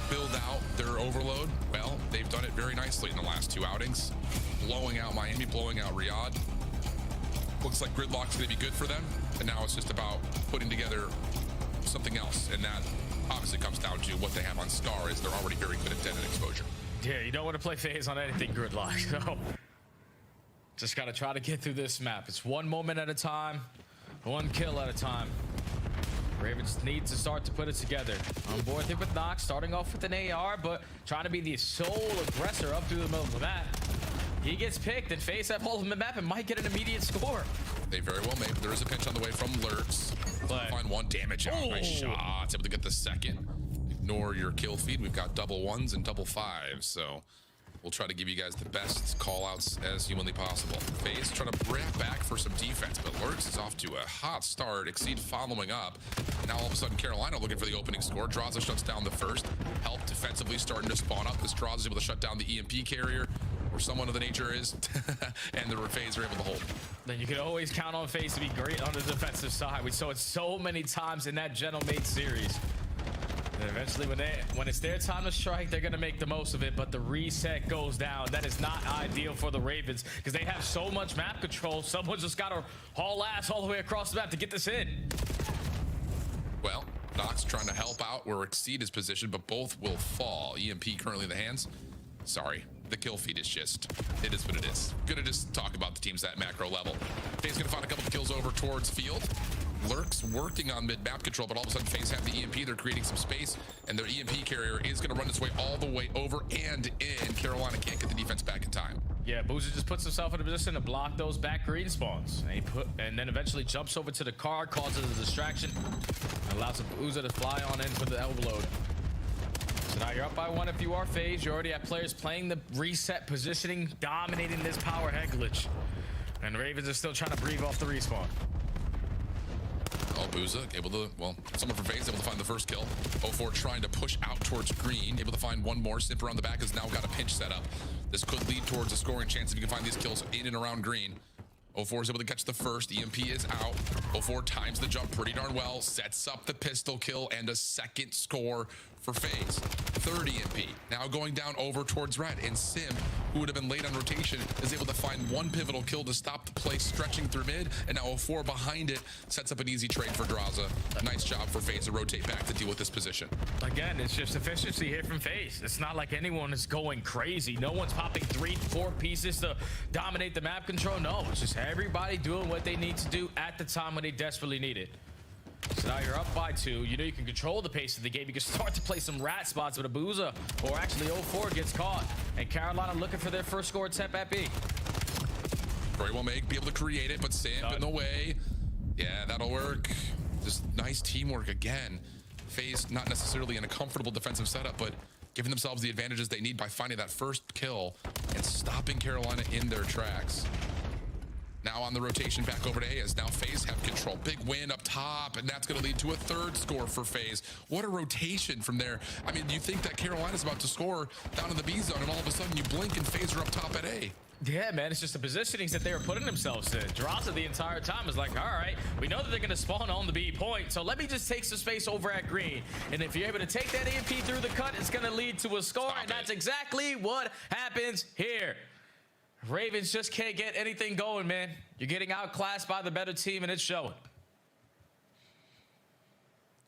build out their overload, well, they've done it very nicely in the last 2 outings, blowing out Miami, blowing out Riyadh. Looks like Gridlock's going to be good for them, and now it's just about putting together something else, and that obviously comes down to what they have on Scar, is they're already very good at dead and exposure. Yeah, you don't want to play FaZe on anything Gridlock, so just got to try to get through this map. It's one moment at a time, one kill at a time. Ravens need to start to put it together. On board here with Knox, starting off with an AR, but trying to be the sole aggressor up through the middle of the map. He gets picked, and FaZe have hold of the map and might get an immediate score. They very well may, but there is a pinch on the way from Lurks. Find 1 damage out. Nice shots. Able to get the second. Ignore your kill feed. We've got double 1s and double 5s, so we'll try to give you guys the best call-outs as humanly possible. FaZe trying to bring back for some defense, but Lurks is off to a hot start. Exceed following up. Now all of a sudden Carolina looking for the opening score. Draza shuts down the first. Help defensively starting to spawn up as Draza is able to shut down the EMP carrier. where someone of the nature is, and the FaZe are able to hold. Then you can always count on FaZe to be great on the defensive side. We saw it so many times in that Gentleman series. And eventually, when it's their time to strike, they're going to make the most of it, but the reset goes down. That is not ideal for the Ravens because they have so much map control. Someone just got to haul ass all the way across the map to get this in. Well, Nox trying to help out where Exceed is positioned, but both will fall. EMP currently in the hands. Sorry, the kill feed is just, it is what it is. Gonna just talk about the teams at macro level. FaZe gonna find a couple of kills over towards field. Lurks working on mid-map control, but all of a sudden FaZe have the EMP. They're creating some space, and their EMP carrier is going to run its way all the way over and in. Carolina can't get the defense back in time. Yeah, Boozer just puts himself in a position to block those back green spawns. And then eventually jumps over to the car, causes a distraction, and allows Boozer to fly on in for the overload. So now you're up by 1 if you are FaZe. You already have players playing the reset positioning, dominating this power head glitch. And the Ravens are still trying to breathe off the respawn. Oh, Booza able to, well, someone from FaZe able to find the first kill. 04 trying to push out towards green, able to find one more. Simp around the back has now got a pinch set up. This could lead towards a scoring chance if you can find these kills in and around green. 04 is able to catch the first. EMP is out. 04 times the jump pretty darn well, sets up the pistol kill and a second score for FaZe. Third EMP now going down over towards red, and Sim, who would have been late on rotation, is able to find one pivotal kill to stop the play stretching through mid, and now 04 behind it sets up an easy trade for Draza. Nice job for FaZe to rotate back to deal with this position. Again, it's just efficiency here from FaZe. It's not like anyone is going crazy. No one's popping 3-4 pieces to dominate the map control. No, it's just everybody doing what they need to do at the time when they desperately need it. So now you're up by 2. You know you can control the pace of the game. You can start to play some rat spots with Abuza, or actually 04 gets caught. And Carolina looking for their first score attempt at B. Very well made, be able to create it, but Simp in the way. Yeah, that'll work. Just nice teamwork again. FaZe not necessarily in a comfortable defensive setup, but giving themselves the advantages they need by finding that first kill and stopping Carolina in their tracks. Now on the rotation back over to A as now FaZe have control. Big win up top, and that's going to lead to a third score for FaZe. What a rotation from there. I mean, you think that Carolina's about to score down in the B zone, and all of a sudden you blink and FaZe are up top at A. Yeah, man, it's just the positionings that they were putting themselves in. Draza the entire time is like, all right, we know that they're going to spawn on the B point, so let me just take some space over at green. And if you're able to take that EMP through the cut, it's going to lead to a score, and that's exactly what happens here. Ravens just can't get anything going, man. You're getting outclassed by the better team, and it's showing.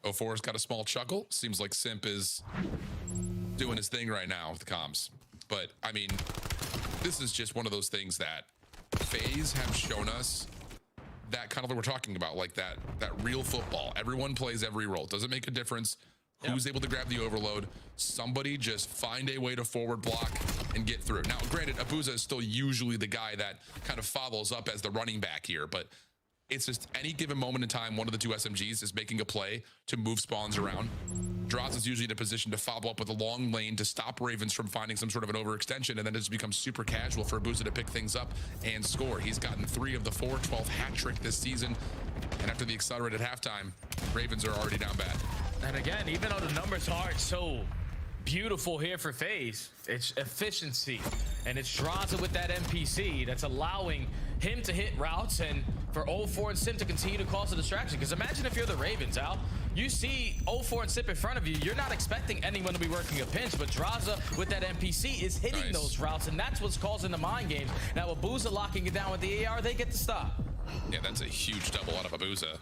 04's got a small chuckle. Seems like Simp is doing his thing right now with the comms. But, I mean, this is just one of those things that FaZe have shown us that kind of what we're talking about, like that real football. Everyone plays every role. Doesn't make a difference who's able to grab the overload. Somebody just find a way to forward block and get through. Now, granted, Abuza is still usually the guy that kind of follows up as the running back here, but it's just any given moment in time, one of the 2 SMGs is making a play to move spawns around. Draza is usually in a position to follow up with a long lane to stop Ravens from finding some sort of an overextension, and then it just becomes super casual for Abuza to pick things up and score. He's gotten 3 of the 4, 12 hat trick this season, and after the accelerated halftime, Ravens are already down bad. And again, even though the numbers aren't so beautiful here for FaZe, it's efficiency, and it's Draza with that NPC that's allowing him to hit routes and for 04 and Sim to continue to cause a distraction. Because imagine if you're the Ravens, Al, you see 04 and Sim in front of you, you're not expecting anyone to be working a pinch, but Draza with that NPC is hitting those routes, and that's what's causing the mind games. Now with Abuza locking it down with the AR, they get to stop. Yeah, that's a huge double out of Abuza.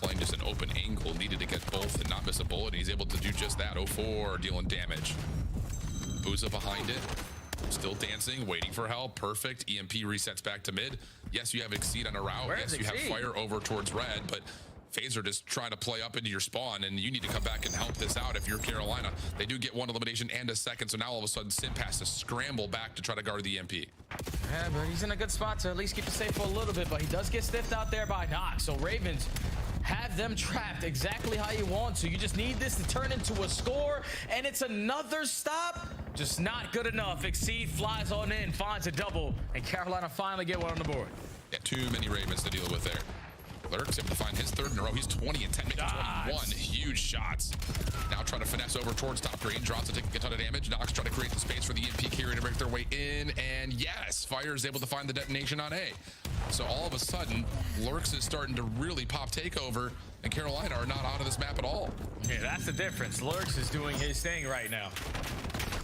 Playing just an open angle, needed to get both and not miss a bullet, and he's able to do just that. 04 dealing damage. Booza behind it, still dancing, waiting for help. Perfect. EMP resets back to mid. Yes, you have Exceed on a route. Yes, you have fire over towards red, but FaZe are just trying to play up into your spawn, and you need to come back and help this out if you're Carolina. They do get 1 elimination and a second, so now all of a sudden Simp has to scramble back to try to guard the EMP. Yeah, but he's in a good spot to at least keep it safe for a little bit, but he does get stiffed out there by Nox. So Ravens have them trapped exactly how you want to. You just need this to turn into a score, and it's another stop. Just not good enough. Exceed flies on in, finds a double, and Carolina finally get 1 on the board. Yeah, too many Ravens to deal with there. Lurk's able to find his third in a row. He's 20 and 10, making 21. Huge shots. Now trying to finesse over towards top green. Draws to take a ton of damage. Nox trying to create the space for the EMP carrier to break their way in. And yes, Fire is able to find the detonation on A. So all of a sudden, Lurks is starting to really pop takeover, and Carolina are not out of this map at all. Yeah, that's the difference. Lurks is doing his thing right now.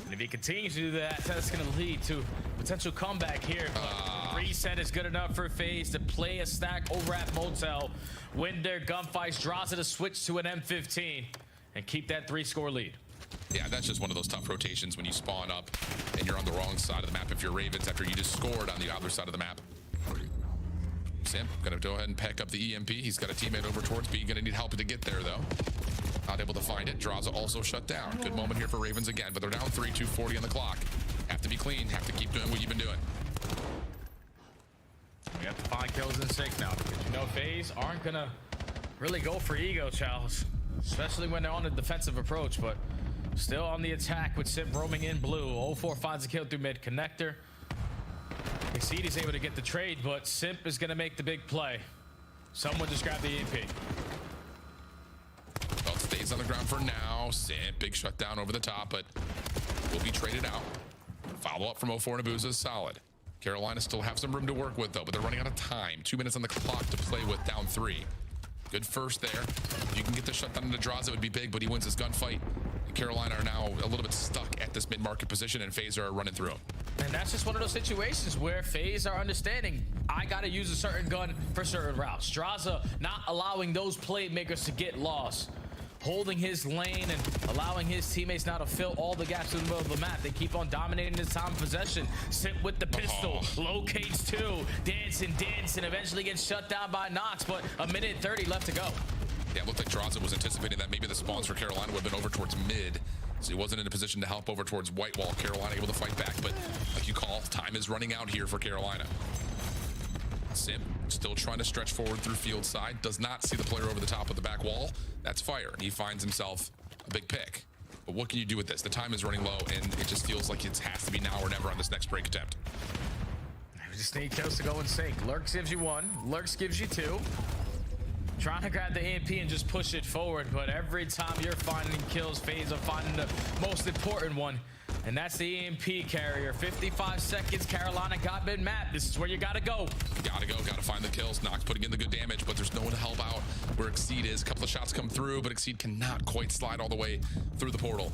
And if he continues to do that, that's going to lead to potential comeback here. But reset is good enough for FaZe to play a stack over at Motel, win their gunfights, draws it a switch to an M15, and keep that 3-score lead. Yeah, that's just one of those tough rotations when you spawn up and you're on the wrong side of the map if you're Ravens after you just scored on the other side of the map. Simp gonna go ahead and pack up the EMP. He's got a teammate over towards B. Gonna need help to get there though. Not able to find it. Draza also shut down. Good moment here for Ravens again, but they're down 3, 2:40 on the clock. Have to be clean. Have to keep doing what you've been doing. We have to find kills in sync now because you know FaZe aren't gonna really go for ego, Charles, especially when they're on a defensive approach, but still on the attack with Simp roaming in blue. 0-4 finds a kill through mid connector. Exceed is able to get the trade, but Simp is going to make the big play. Someone just grabbed the EMP. Well, it stays on the ground for now. Simp, big shutdown over the top, but will be traded out. Follow up from 0-4 and Abuza is solid. Carolina still have some room to work with, though, but they're running out of time. 2 minutes on the clock to play with, down 3. Good first there. If you can get the shutdown into Draza, it would be big, but he wins his gunfight. Carolina are now a little bit stuck at this mid-market position, and FaZe are running through them. And that's just one of those situations where FaZe are understanding, I got to use a certain gun for certain routes. Draza not allowing those playmakers to get lost. Holding his lane and allowing his teammates now to fill all the gaps in the middle of the map. They keep on dominating this time of possession. Simp with the pistol, locates 2, dancing, eventually gets shut down by Nox, but a minute 30 left to go. Yeah, it looked like Draza was anticipating that maybe the spawns for Carolina would have been over towards mid, so he wasn't in a position to help over towards white wall. Carolina able to fight back, but like you call, time is running out here for Carolina. Simp still trying to stretch forward through field side, does not see the player over the top of the back wall. That's Fire, and he finds himself a big pick. But what can you do with this? The time is running low, and it just feels like it has to be now or never on this next break attempt. We just need kills to go in sync. Lurks gives you 1, Lurks gives you 2. Trying to grab the EMP and just push it forward, but every time you're finding kills, FaZe are finding the most important one, and that's the EMP carrier. 55 seconds, Carolina got mid-map. This is where you gotta go. Gotta find the kills. Nox putting in the good damage, but there's no one to help out where Exceed is. A couple of shots come through, but Exceed cannot quite slide all the way through the portal.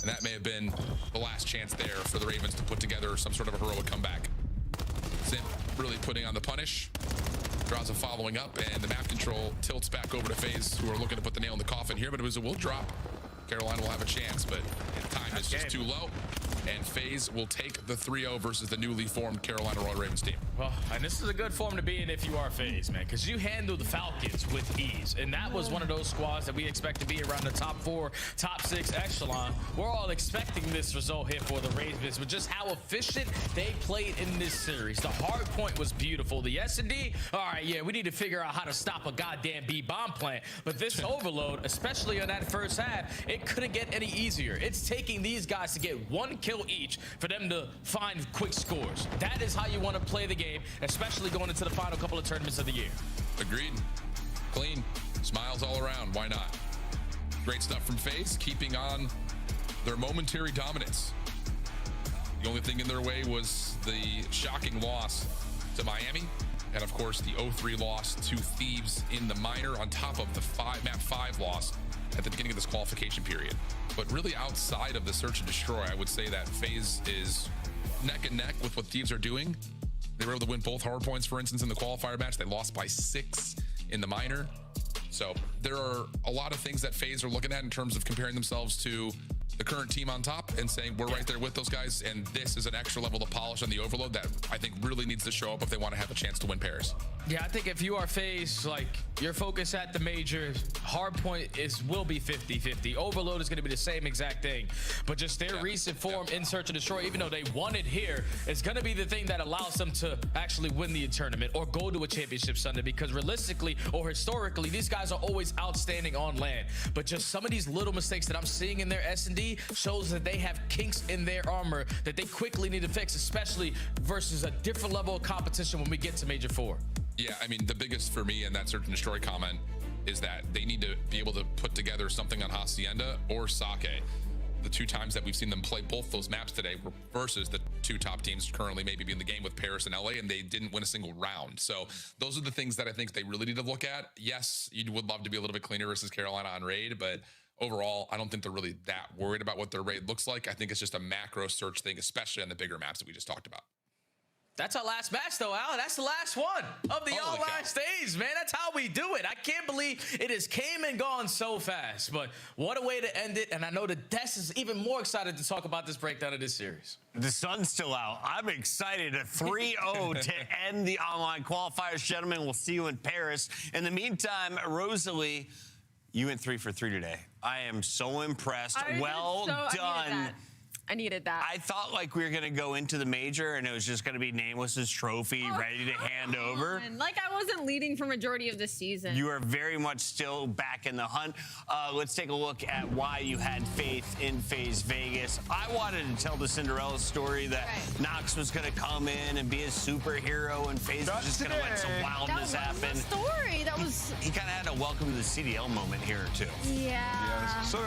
And that may have been the last chance there for the Ravens to put together some sort of a heroic comeback. Simp really putting on the punish. Draza following up, and the map control tilts back over to FaZe, who are looking to put the nail in the coffin here, but it will drop. Carolina will have a chance, but time is just too low, and FaZe will take the 3-0 versus the newly formed Carolina Royal Ravens team. Well, and this is a good form to be in if you are FaZe, man, because you handle the Falcons with ease, and that was one of those squads that we expect to be around the top 4, top 6 echelon. We're all expecting this result here for the Ravens, but just how efficient they played in this series. The hard point was beautiful. The S&D, all right, yeah, we need to figure out how to stop a goddamn B-bomb plant, but this overload, especially on that first half, it couldn't get any easier. It's taking these guys to get 1 kill each for them to find quick scores. That is how you want to play the game, especially going into the final couple of tournaments of the year. Agreed. Clean. Smiles all around. Why not? Great stuff from FaZe, keeping on their momentary dominance. The only thing in their way was the shocking loss to Miami, and of course the 0-3 loss to Thieves in the minor, on top of the map 5 loss at the beginning of this qualification period. But really outside of the search and destroy, I would say that FaZe is neck and neck with what Thieves are doing. They were able to win both hard points, for instance, in the qualifier match. They lost by 6 in the minor. So there are a lot of things that FaZe are looking at in terms of comparing themselves to the current team on top and saying we're right there with those guys, and this is an extra level of polish on the overload that I think really needs to show up if they want to have a chance to win pairs. Yeah, I think if you are FaZe, like, your focus at the major, hard point will be 50-50. Overload is going to be the same exact thing, but just their recent form in search and destroy, even though they won it here, is going to be the thing that allows them to actually win the tournament or go to a championship Sunday, because realistically or historically, these guys are always outstanding on land, but just some of these little mistakes that I'm seeing in their S&D me shows that they have kinks in their armor that they quickly need to fix, especially versus a different level of competition when we get to Major 4. Yeah, I mean, the biggest for me in that search and destroy comment is that they need to be able to put together something on Hacienda or Sake. The 2 times that we've seen them play both those maps today were versus the 2 top teams currently maybe in the game with Paris and LA, and they didn't win a single round. So those are the things that I think they really need to look at. Yes, you would love to be a little bit cleaner versus Carolina on raid, but overall, I don't think they're really that worried about what their raid looks like. I think it's just a macro search thing, especially on the bigger maps that we just talked about. That's our last match, though, Al. That's the last one of the online stage, man. That's how we do it. I can't believe it has came and gone so fast. But what a way to end it. And I know that Des is even more excited to talk about this breakdown of this series. The sun's still out. I'm excited. A 3-0 to end the online qualifiers. Gentlemen, we'll see you in Paris. In the meantime, Rosalie, you went 3 for 3 today. I am so impressed. Well done. I needed that. I thought like we were going to go into the major and it was just going to be Nameless's trophy ready to hand over. Like I wasn't leading for majority of the season. You are very much still back in the hunt. Let's take a look at why you had faith in FaZe Vegas. I wanted to tell the Cinderella story that Nox was going to come in and be a superhero and FaZe was just going to let some wildness happen. That was the story. That was... He kind of had a welcome to the CDL moment here, too. Yeah. So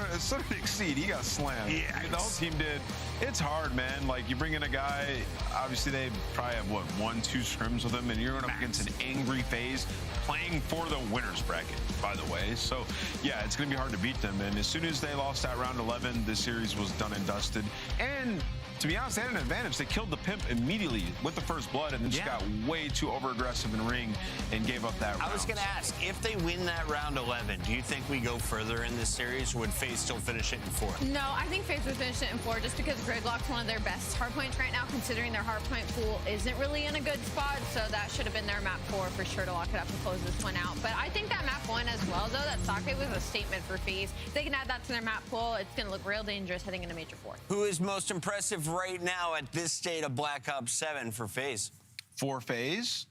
did Exceed. He got slammed. Yeah. The whole team did. It's hard, man. Like, you bring in a guy, obviously they probably have, what, 1-2 scrims with him, and you're going up against an angry FaZe playing for the winner's bracket, by the way. So, yeah, it's going to be hard to beat them. And as soon as they lost that round 11, the series was done and dusted. And to be honest, they had an advantage. They killed the pimp immediately with the first blood and then just got way too over-aggressive in ring and gave up that round. I was going to ask, if they win that round 11, do you think we go further in this series, or would FaZe still finish it in 4? No, I think FaZe would finish it in 4 just because Gridlock's one of their best hardpoints right now, considering their hardpoint pool isn't really in a good spot, so that should have been their map 4 for sure to lock it up and close this one out. But I think that map 1 as well, though, that Sake was a statement for FaZe. If they can add that to their map pool, it's going to look real dangerous heading into Major 4. Who is most impressive right now at this state of Black Ops 7 for FaZe? For FaZe?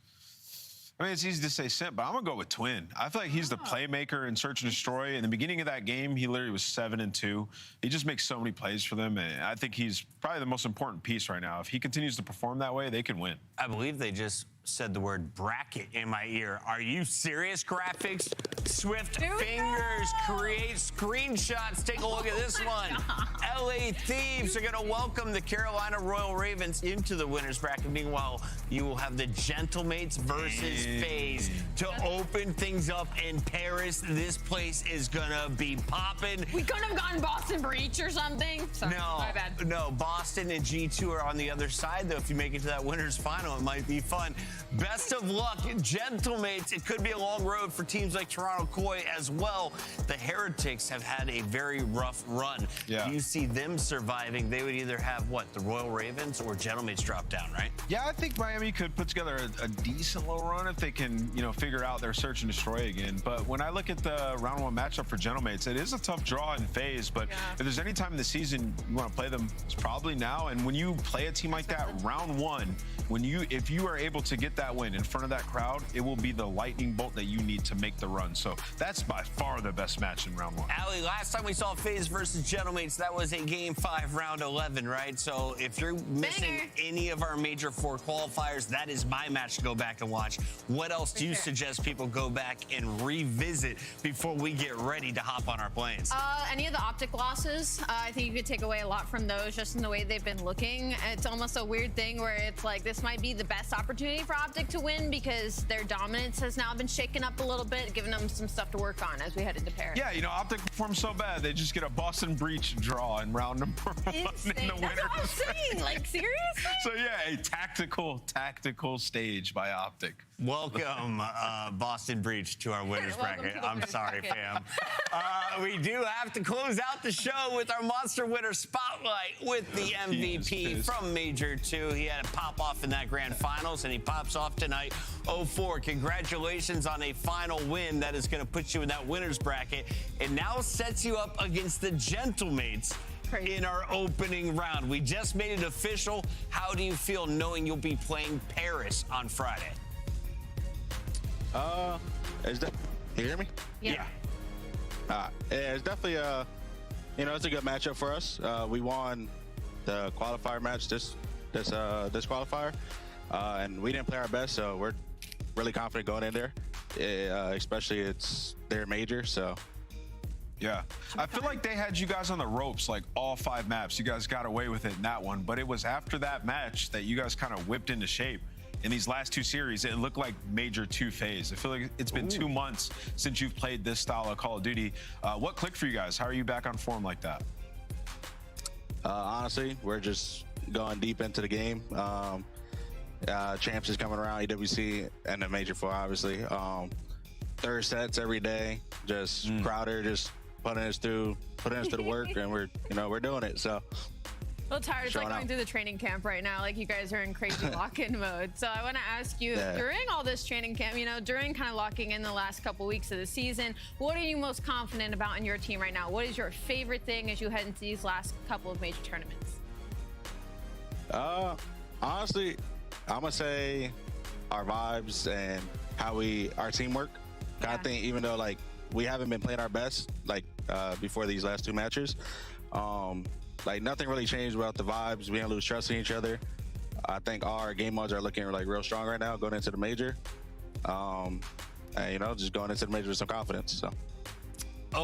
I mean, it's easy to say Simp, but I'm going to go with Twin. I feel like he's the playmaker in Search and Destroy. In the beginning of that game, he literally was 7-2. He just makes so many plays for them, and I think he's probably the most important piece right now. If he continues to perform that way, they can win. I believe they just said the word bracket in my ear. Are you serious, graphics? Swift fingers create screenshots. Take a look at this one. LA Thieves are going to welcome the Carolina Royal Ravens into the winner's bracket. Meanwhile, you will have the Gentlemates versus FaZe to open things up in Paris. This place is going to be popping. We couldn't have gotten Boston Breach or something. Sorry, my bad. No, Boston and G2 are on the other side, though. If you make it to that winner's final, it might be fun. Best of luck, Gentlemates. It could be a long road for teams like Toronto Koi as well. The Heretics have had a very rough run. Yeah. Do you see them surviving? They would either have, what, the Royal Ravens or Gentlemates drop down, right? Yeah, I think Miami could put together a decent little run if they can, figure out their Search and Destroy again. But when I look at the round 1 matchup for Gentlemates, it is a tough draw in FaZe. But if there's any time in the season you want to play them, it's probably now. And when you play a team like that, round 1, if you are able to get that win in front of that crowd, it will be the lightning bolt that you need to make the run. So that's by far the best match in round 1. Ali, last time we saw FaZe versus Gentlemates, that was a Game 5, round 11, right? So if you're missing any of our Major 4 qualifiers, that is my match to go back and watch. What else do you suggest people go back and revisit before we get ready to hop on our planes? Any of the optic losses, I think you could take away a lot from those just in the way they've been looking. It's almost a weird thing where it's like this might be the best opportunity for Optic to win because their dominance has now been shaken up a little bit, giving them some stuff to work on as we head into Paris. Yeah, Optic performed so bad, they just get a Boston Breach draw in round number 1 in the winner. That's what I'm saying. Like, seriously? So, yeah, a tactical stage by Optic. Welcome, Boston Breach, to our winner's bracket. I'm sorry, fam. We do have to close out the show with our Monster Winner Spotlight with the MVP from Major 2. He had a pop off in that grand finals, and he pops off tonight 0-4. Congratulations on a final win. That is going to put you in that winner's bracket. It now sets you up against the Gentlemates in our opening round. We just made it official. How do you feel knowing you'll be playing Paris on Friday? You hear me? Yeah. It's definitely you know, it's a good matchup for us. We won the qualifier match this qualifier, and we didn't play our best, so we're really confident going in there. Especially it's their major, so. Yeah, I feel like they had you guys on the ropes like all 5 maps. You guys got away with it in that one, but it was after that match that you guys kind of whipped into shape. In these last 2 series, it looked like major 2 phase. I feel like it's been 2 months since you've played this style of Call of Duty. What clicked for you guys? How are you back on form like that? Honestly, we're just going deep into the game. Champs is coming around, EWC, and the Major 4, obviously. Third sets every day, just Crowder just putting us through the work, and we're doing it. So. A little tired. It's like going through the training camp right now. Like you guys are in crazy lock-in mode. So I want to ask you, during all this training camp, you know, during kind of locking in the last couple weeks of the season, what are you most confident about in your team right now? What is your favorite thing as you head into these last couple of major tournaments? Honestly, I'm gonna say our vibes and how our teamwork. I think even though like we haven't been playing our best like before these last 2 matches. Like nothing really changed about the vibes. We didn't lose trust in each other. I think our game modes are looking like real strong right now going into the major. And you know, just going into the major with some confidence. So.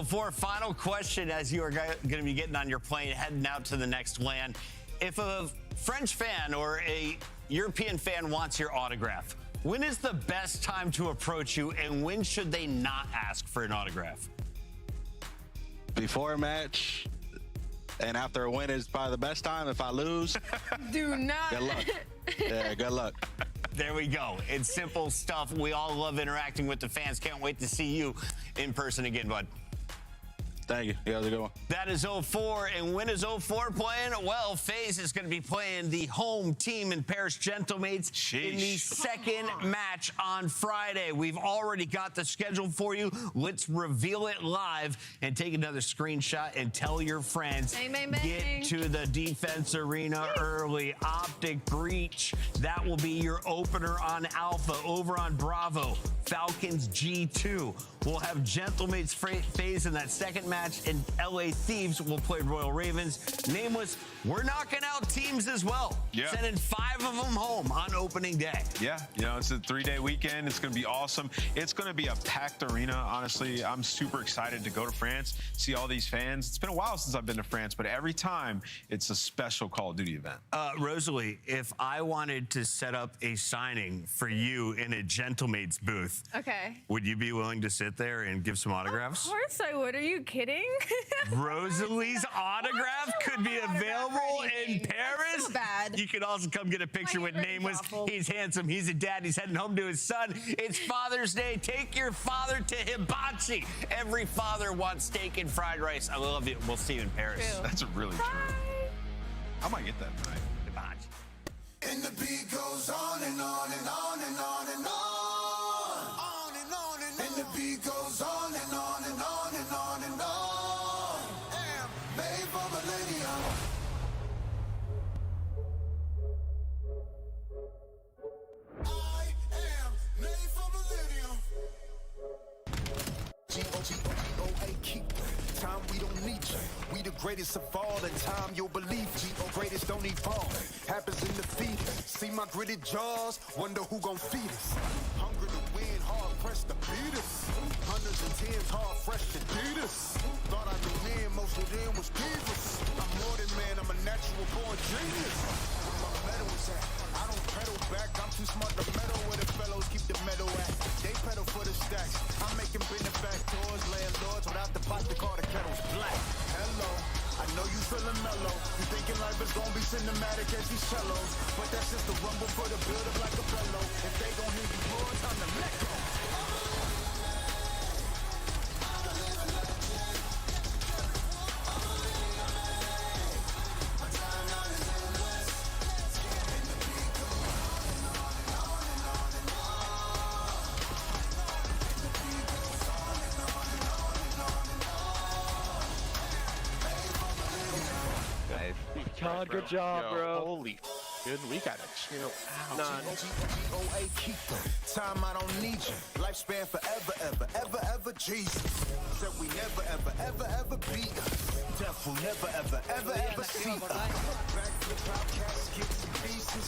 For a final question, as you are going to be getting on your plane heading out to the next land, if a French fan or a European fan wants your autograph, when is the best time to approach you, and when should they not ask for an autograph? Before a match. And after a win is probably the best time. If I lose, do not. Good luck. Yeah, good luck. There we go. It's simple stuff. We all love interacting with the fans. Can't wait to see you in person again, bud. Thank you. Yeah, how's it going? That is 04. And when is 04 playing? Well, FaZe is going to be playing the home team in Paris Gentlemates in the second match on Friday. We've already got the schedule for you. Let's reveal it live and take another screenshot and tell your friends. Bang, bang, bang. Get to the defense arena early. Optic Breach. That will be your opener on Alpha. Over on Bravo, Falcons G2. We'll have Gentlemates FaZe in that second match, and LA Thieves will play Royal Ravens. Nameless, we're knocking out teams as well. Yeah. Sending 5 of them home on opening day. Yeah, you know, it's a 3-day weekend. It's going to be awesome. It's going to be a packed arena, honestly. I'm super excited to go to France, see all these fans. It's been a while since I've been to France, but every time it's a special Call of Duty event. Rosalie, if I wanted to set up a signing for you in a Gentlemates booth, would you be willing to sit there and give some autographs? Of course I would. Are you kidding? Rosalie's autograph could be available in Paris. So bad. You can also come get a picture with Nameless. He's handsome. He's a dad. He's heading home to his son. It's Father's Day. Take your father to hibachi. Every father wants steak and fried rice. I love you. We'll see you in Paris. True. That's really true. I might get that tonight. Hibachi. And the beat goes on and on and on and on and on. And the beat goes on and on and on and on and on. Made for millennium. I am made for millennium. G-O-G-O-G-O-A, keep time, we don't need you. We the greatest of all, in time you'll believe G-O greatest don't evolve. Happens in the feet. See my gritted jaws, wonder who gon' feed us. Hungry to win, hard pressed to beat us. Hundreds and tens, hard fresh to beat us. Thought I could win, most of them was divas. I'm more than man, I'm a natural born genius. Where my medal is at, I don't pedal back. I'm too smart to meddle where the fellows keep the metal at. They pedal for the stacks. I'm making bend back doors, landlords without the pot to call the kettles black. Hello, I know you feeling mellow. You thinking life is gonna be cinematic as these cellos, but that's just the rumble for the build up like a bellow. If they gon' hear you roar, time to let go. Good job, bro. Holy Good, we gotta chill out. Time I don't need you. Lifespan forever, ever, Jesus. Said we never, ever beat. Death will never, ever see. Backflip out caskets and pieces.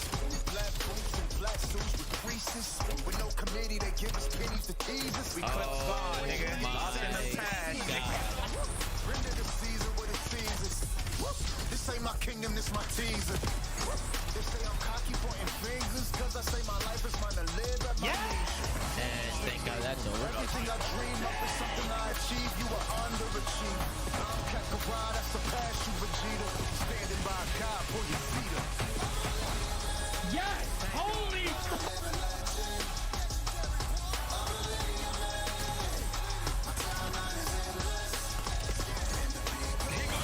Black boots and black suits with creases. With no committee, they give us pennies to tease us. We clip fire, nigga. Lost in the past, nigga. Render the season what it seasons. This ain't my kingdom, this my teaser. They say I'm cocky, pointing fingers, cause I say my life is mine to live at my leisure. And thank God that's over. Everything I dream up is something I achieve. You are underachieved. I'm Kakarot, that's the past you, Vegeta. Standing by God, pull your feet up. Yes! Holy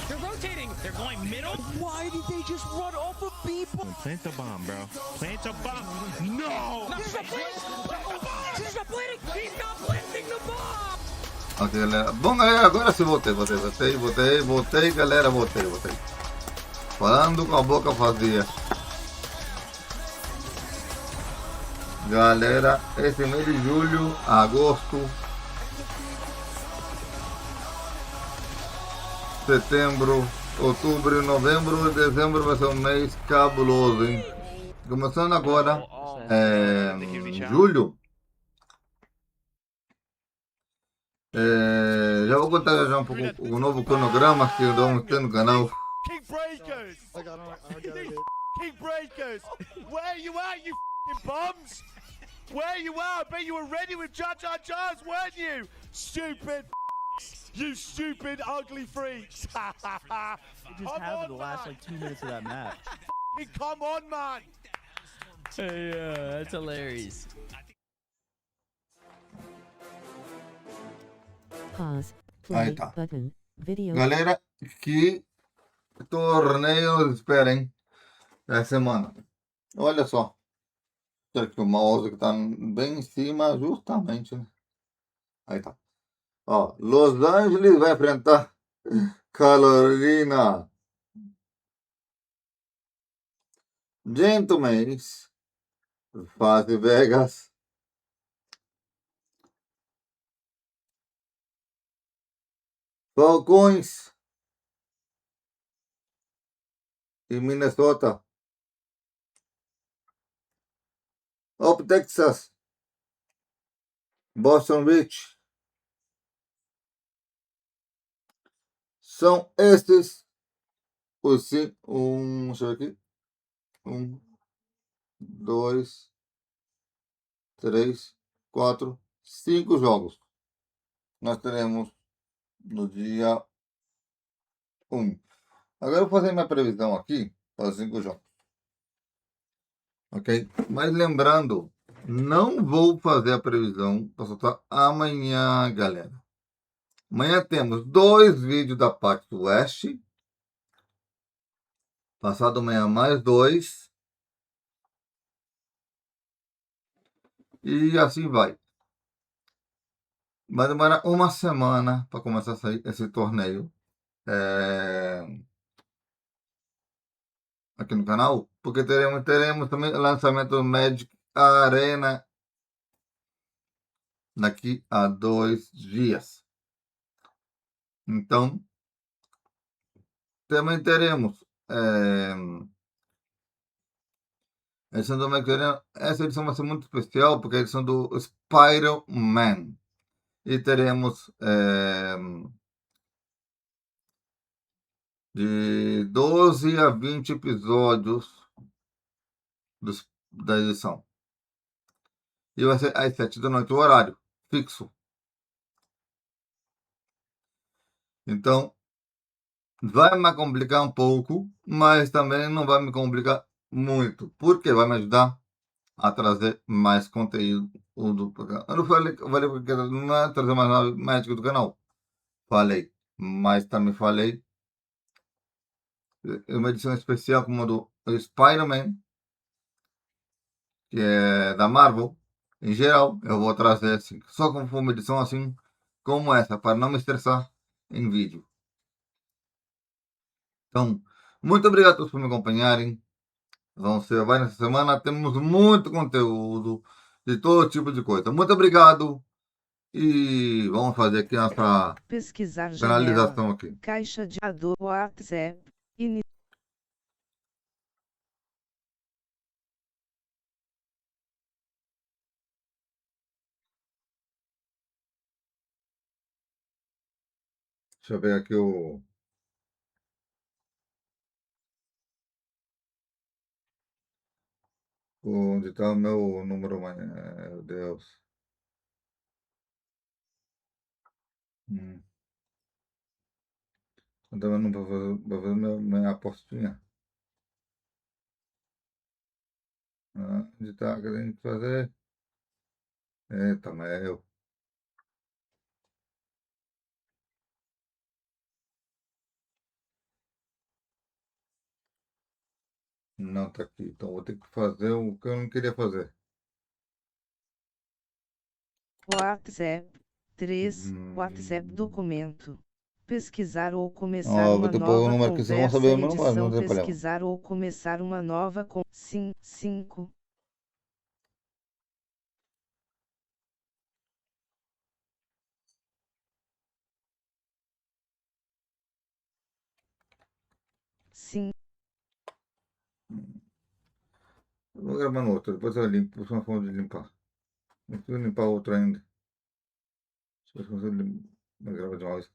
They're rotating. They're going middle. Why did they just run off of people? Plant the bomb, bro. Plant the bomb. No! He's not planting. He's not planting the bomb. Ok, galera. Bom, galera, agora sim voltei, galera, voltei. Falando com a boca vazia. Galera, esse mês de julho, agosto, setembro, outubro, novembro e dezembro vai ser um mês cabuloso, hein? Começando agora, julho. Já vou contar já um pouco o novo cronograma que vamos ter no canal. King Breakers! King Breakers! Where you at, you f***ing bums? Where you at? I bet you were ready with Jar Jar Jars, weren't you? Stupid you stupid ugly freaks! It just happened the last like 2 minutes of that match. Come on, man! Yeah, that's hilarious. Pause. Aí Play tá. button. Video. Galera, que torneio esperem essa semana. Olha só. Será que o mouse que tá bem em cima, justamente, né? Aí tá. Ó, Los Angeles vai enfrentar Carolina. Gentlemen, fase Vegas. Falcões e Minnesota. Up Texas. Boston Beach. São estes os cinco. Deixa eu ver aqui. 1, 2, 3, 4, 5 jogos. Nós teremos no dia 1. Agora eu vou fazer minha previsão aqui para os 5 jogos. Ok? Mas lembrando, não vou fazer a previsão para soltar amanhã, galera. Amanhã temos 2 vídeos da parte do Oeste. Passado amanhã mais 2. E assim vai. Vai demorar uma semana para começar a sair esse torneio. Aqui no canal. Porque teremos também o lançamento do Magic Arena daqui a 2 dias. Então, também teremos edição do Magic Arena. Essa edição vai ser muito especial porque é a edição do Spider-Man. E teremos de 12 a 20 episódios da edição. E vai ser às 7 da noite, o horário fixo. Então, vai me complicar um pouco, mas também não vai me complicar muito, porque vai me ajudar a trazer mais conteúdo do canal. Eu não falei porque não é trazer mais nada médico do canal. Falei, mas também falei uma edição especial como a do Spider-Man, que é da Marvel. Em geral, eu vou trazer assim, só como uma edição assim como essa, para não me estressar em vídeo. Então, muito obrigado a todos por me acompanharem. Vai nessa semana, temos muito conteúdo de todo tipo de coisa. Muito obrigado. E vamos fazer aqui nossa pesquisar finalização janela, aqui. caixa de ador, WhatsApp, Deixa eu ver aqui onde está o meu número, meu Deus. Eu também não vou fazer minha apostinha. Onde está que a gente fazer? Eita, meu. Não tá aqui. Então vou ter que fazer o que eu não queria fazer. WhatsApp 3, WhatsApp documento. Pesquisar ou começar Ó, vou uma ter que pôr o nova número aqui, vocês vão conversa, saber o meu número, edição, não tem problema. pesquisar ou começar uma nova com 5. Sim. Vou gravar no outro, depois eu limpo, uma forma de limpar. Não preciso limpar outro ainda. Se eu consigo gravar de uma vez.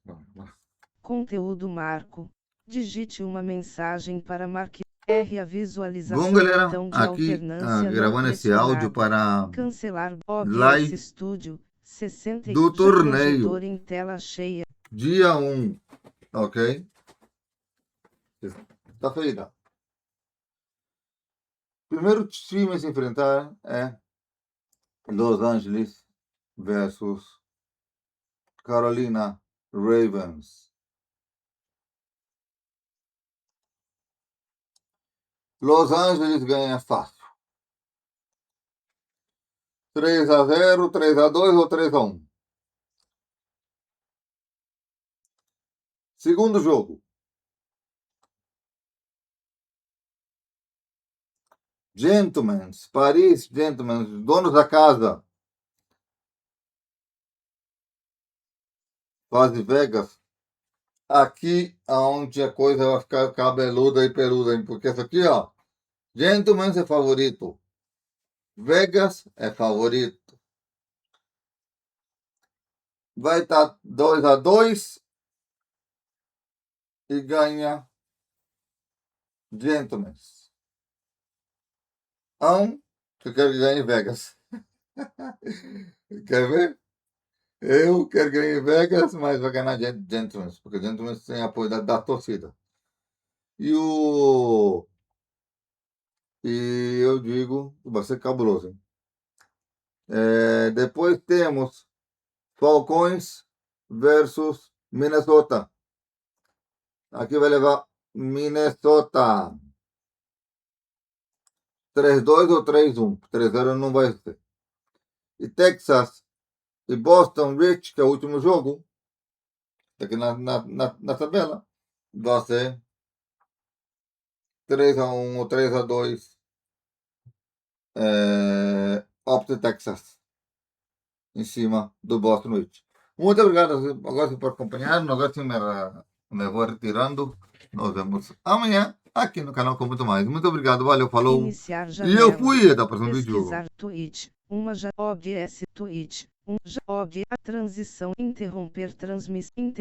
Conteúdo marco. Digite uma mensagem para marcar R a visualização. Bom, galera, Botão de aqui alternância gravando não esse áudio pressionado. para Cancelar live OBS Studio 60 do torneio projetor em tela cheia. dia 1, ok? Tá feita. Primeiro time a se enfrentar é Los Angeles versus Carolina Ravens. Los Angeles ganha fácil. 3-0, 3-2 ou 3-1. Segundo jogo. Gentlemen, Paris Gentlemen, donos da casa. Las Vegas. Aqui aonde a coisa vai ficar cabeluda e peluda, hein? Porque isso aqui, ó. Gentlemen é favorito. Vegas é favorito. Vai estar 2-2 e ganha Gentlemen. Eu quero que ganhe Vegas. Quer ver? Eu quero que ganhe Vegas, mas vai ganhar Gentlemen, porque Gentlemen tem apoio da torcida. E eu digo que vai ser cabuloso, hein? Depois temos Falcões versus Minnesota. Aqui vai levar Minnesota. 3-2 ou 3-1. 3-0 não vai ser. E Texas e Boston Rich, que é o último jogo, aqui na tabela, vai ser 3-1 ou 3-2. Opta Texas em cima do Boston Rich. Muito obrigado agora por acompanhar. Agora sim me vou retirando. Nos vemos amanhã aqui no canal com muito mais. Muito obrigado, valeu, falou. Iniciar E janela. eu fui até o próximo vídeo. Pesquisar Twitch. Uma OBS Twitch. A transição. Interromper transmissão.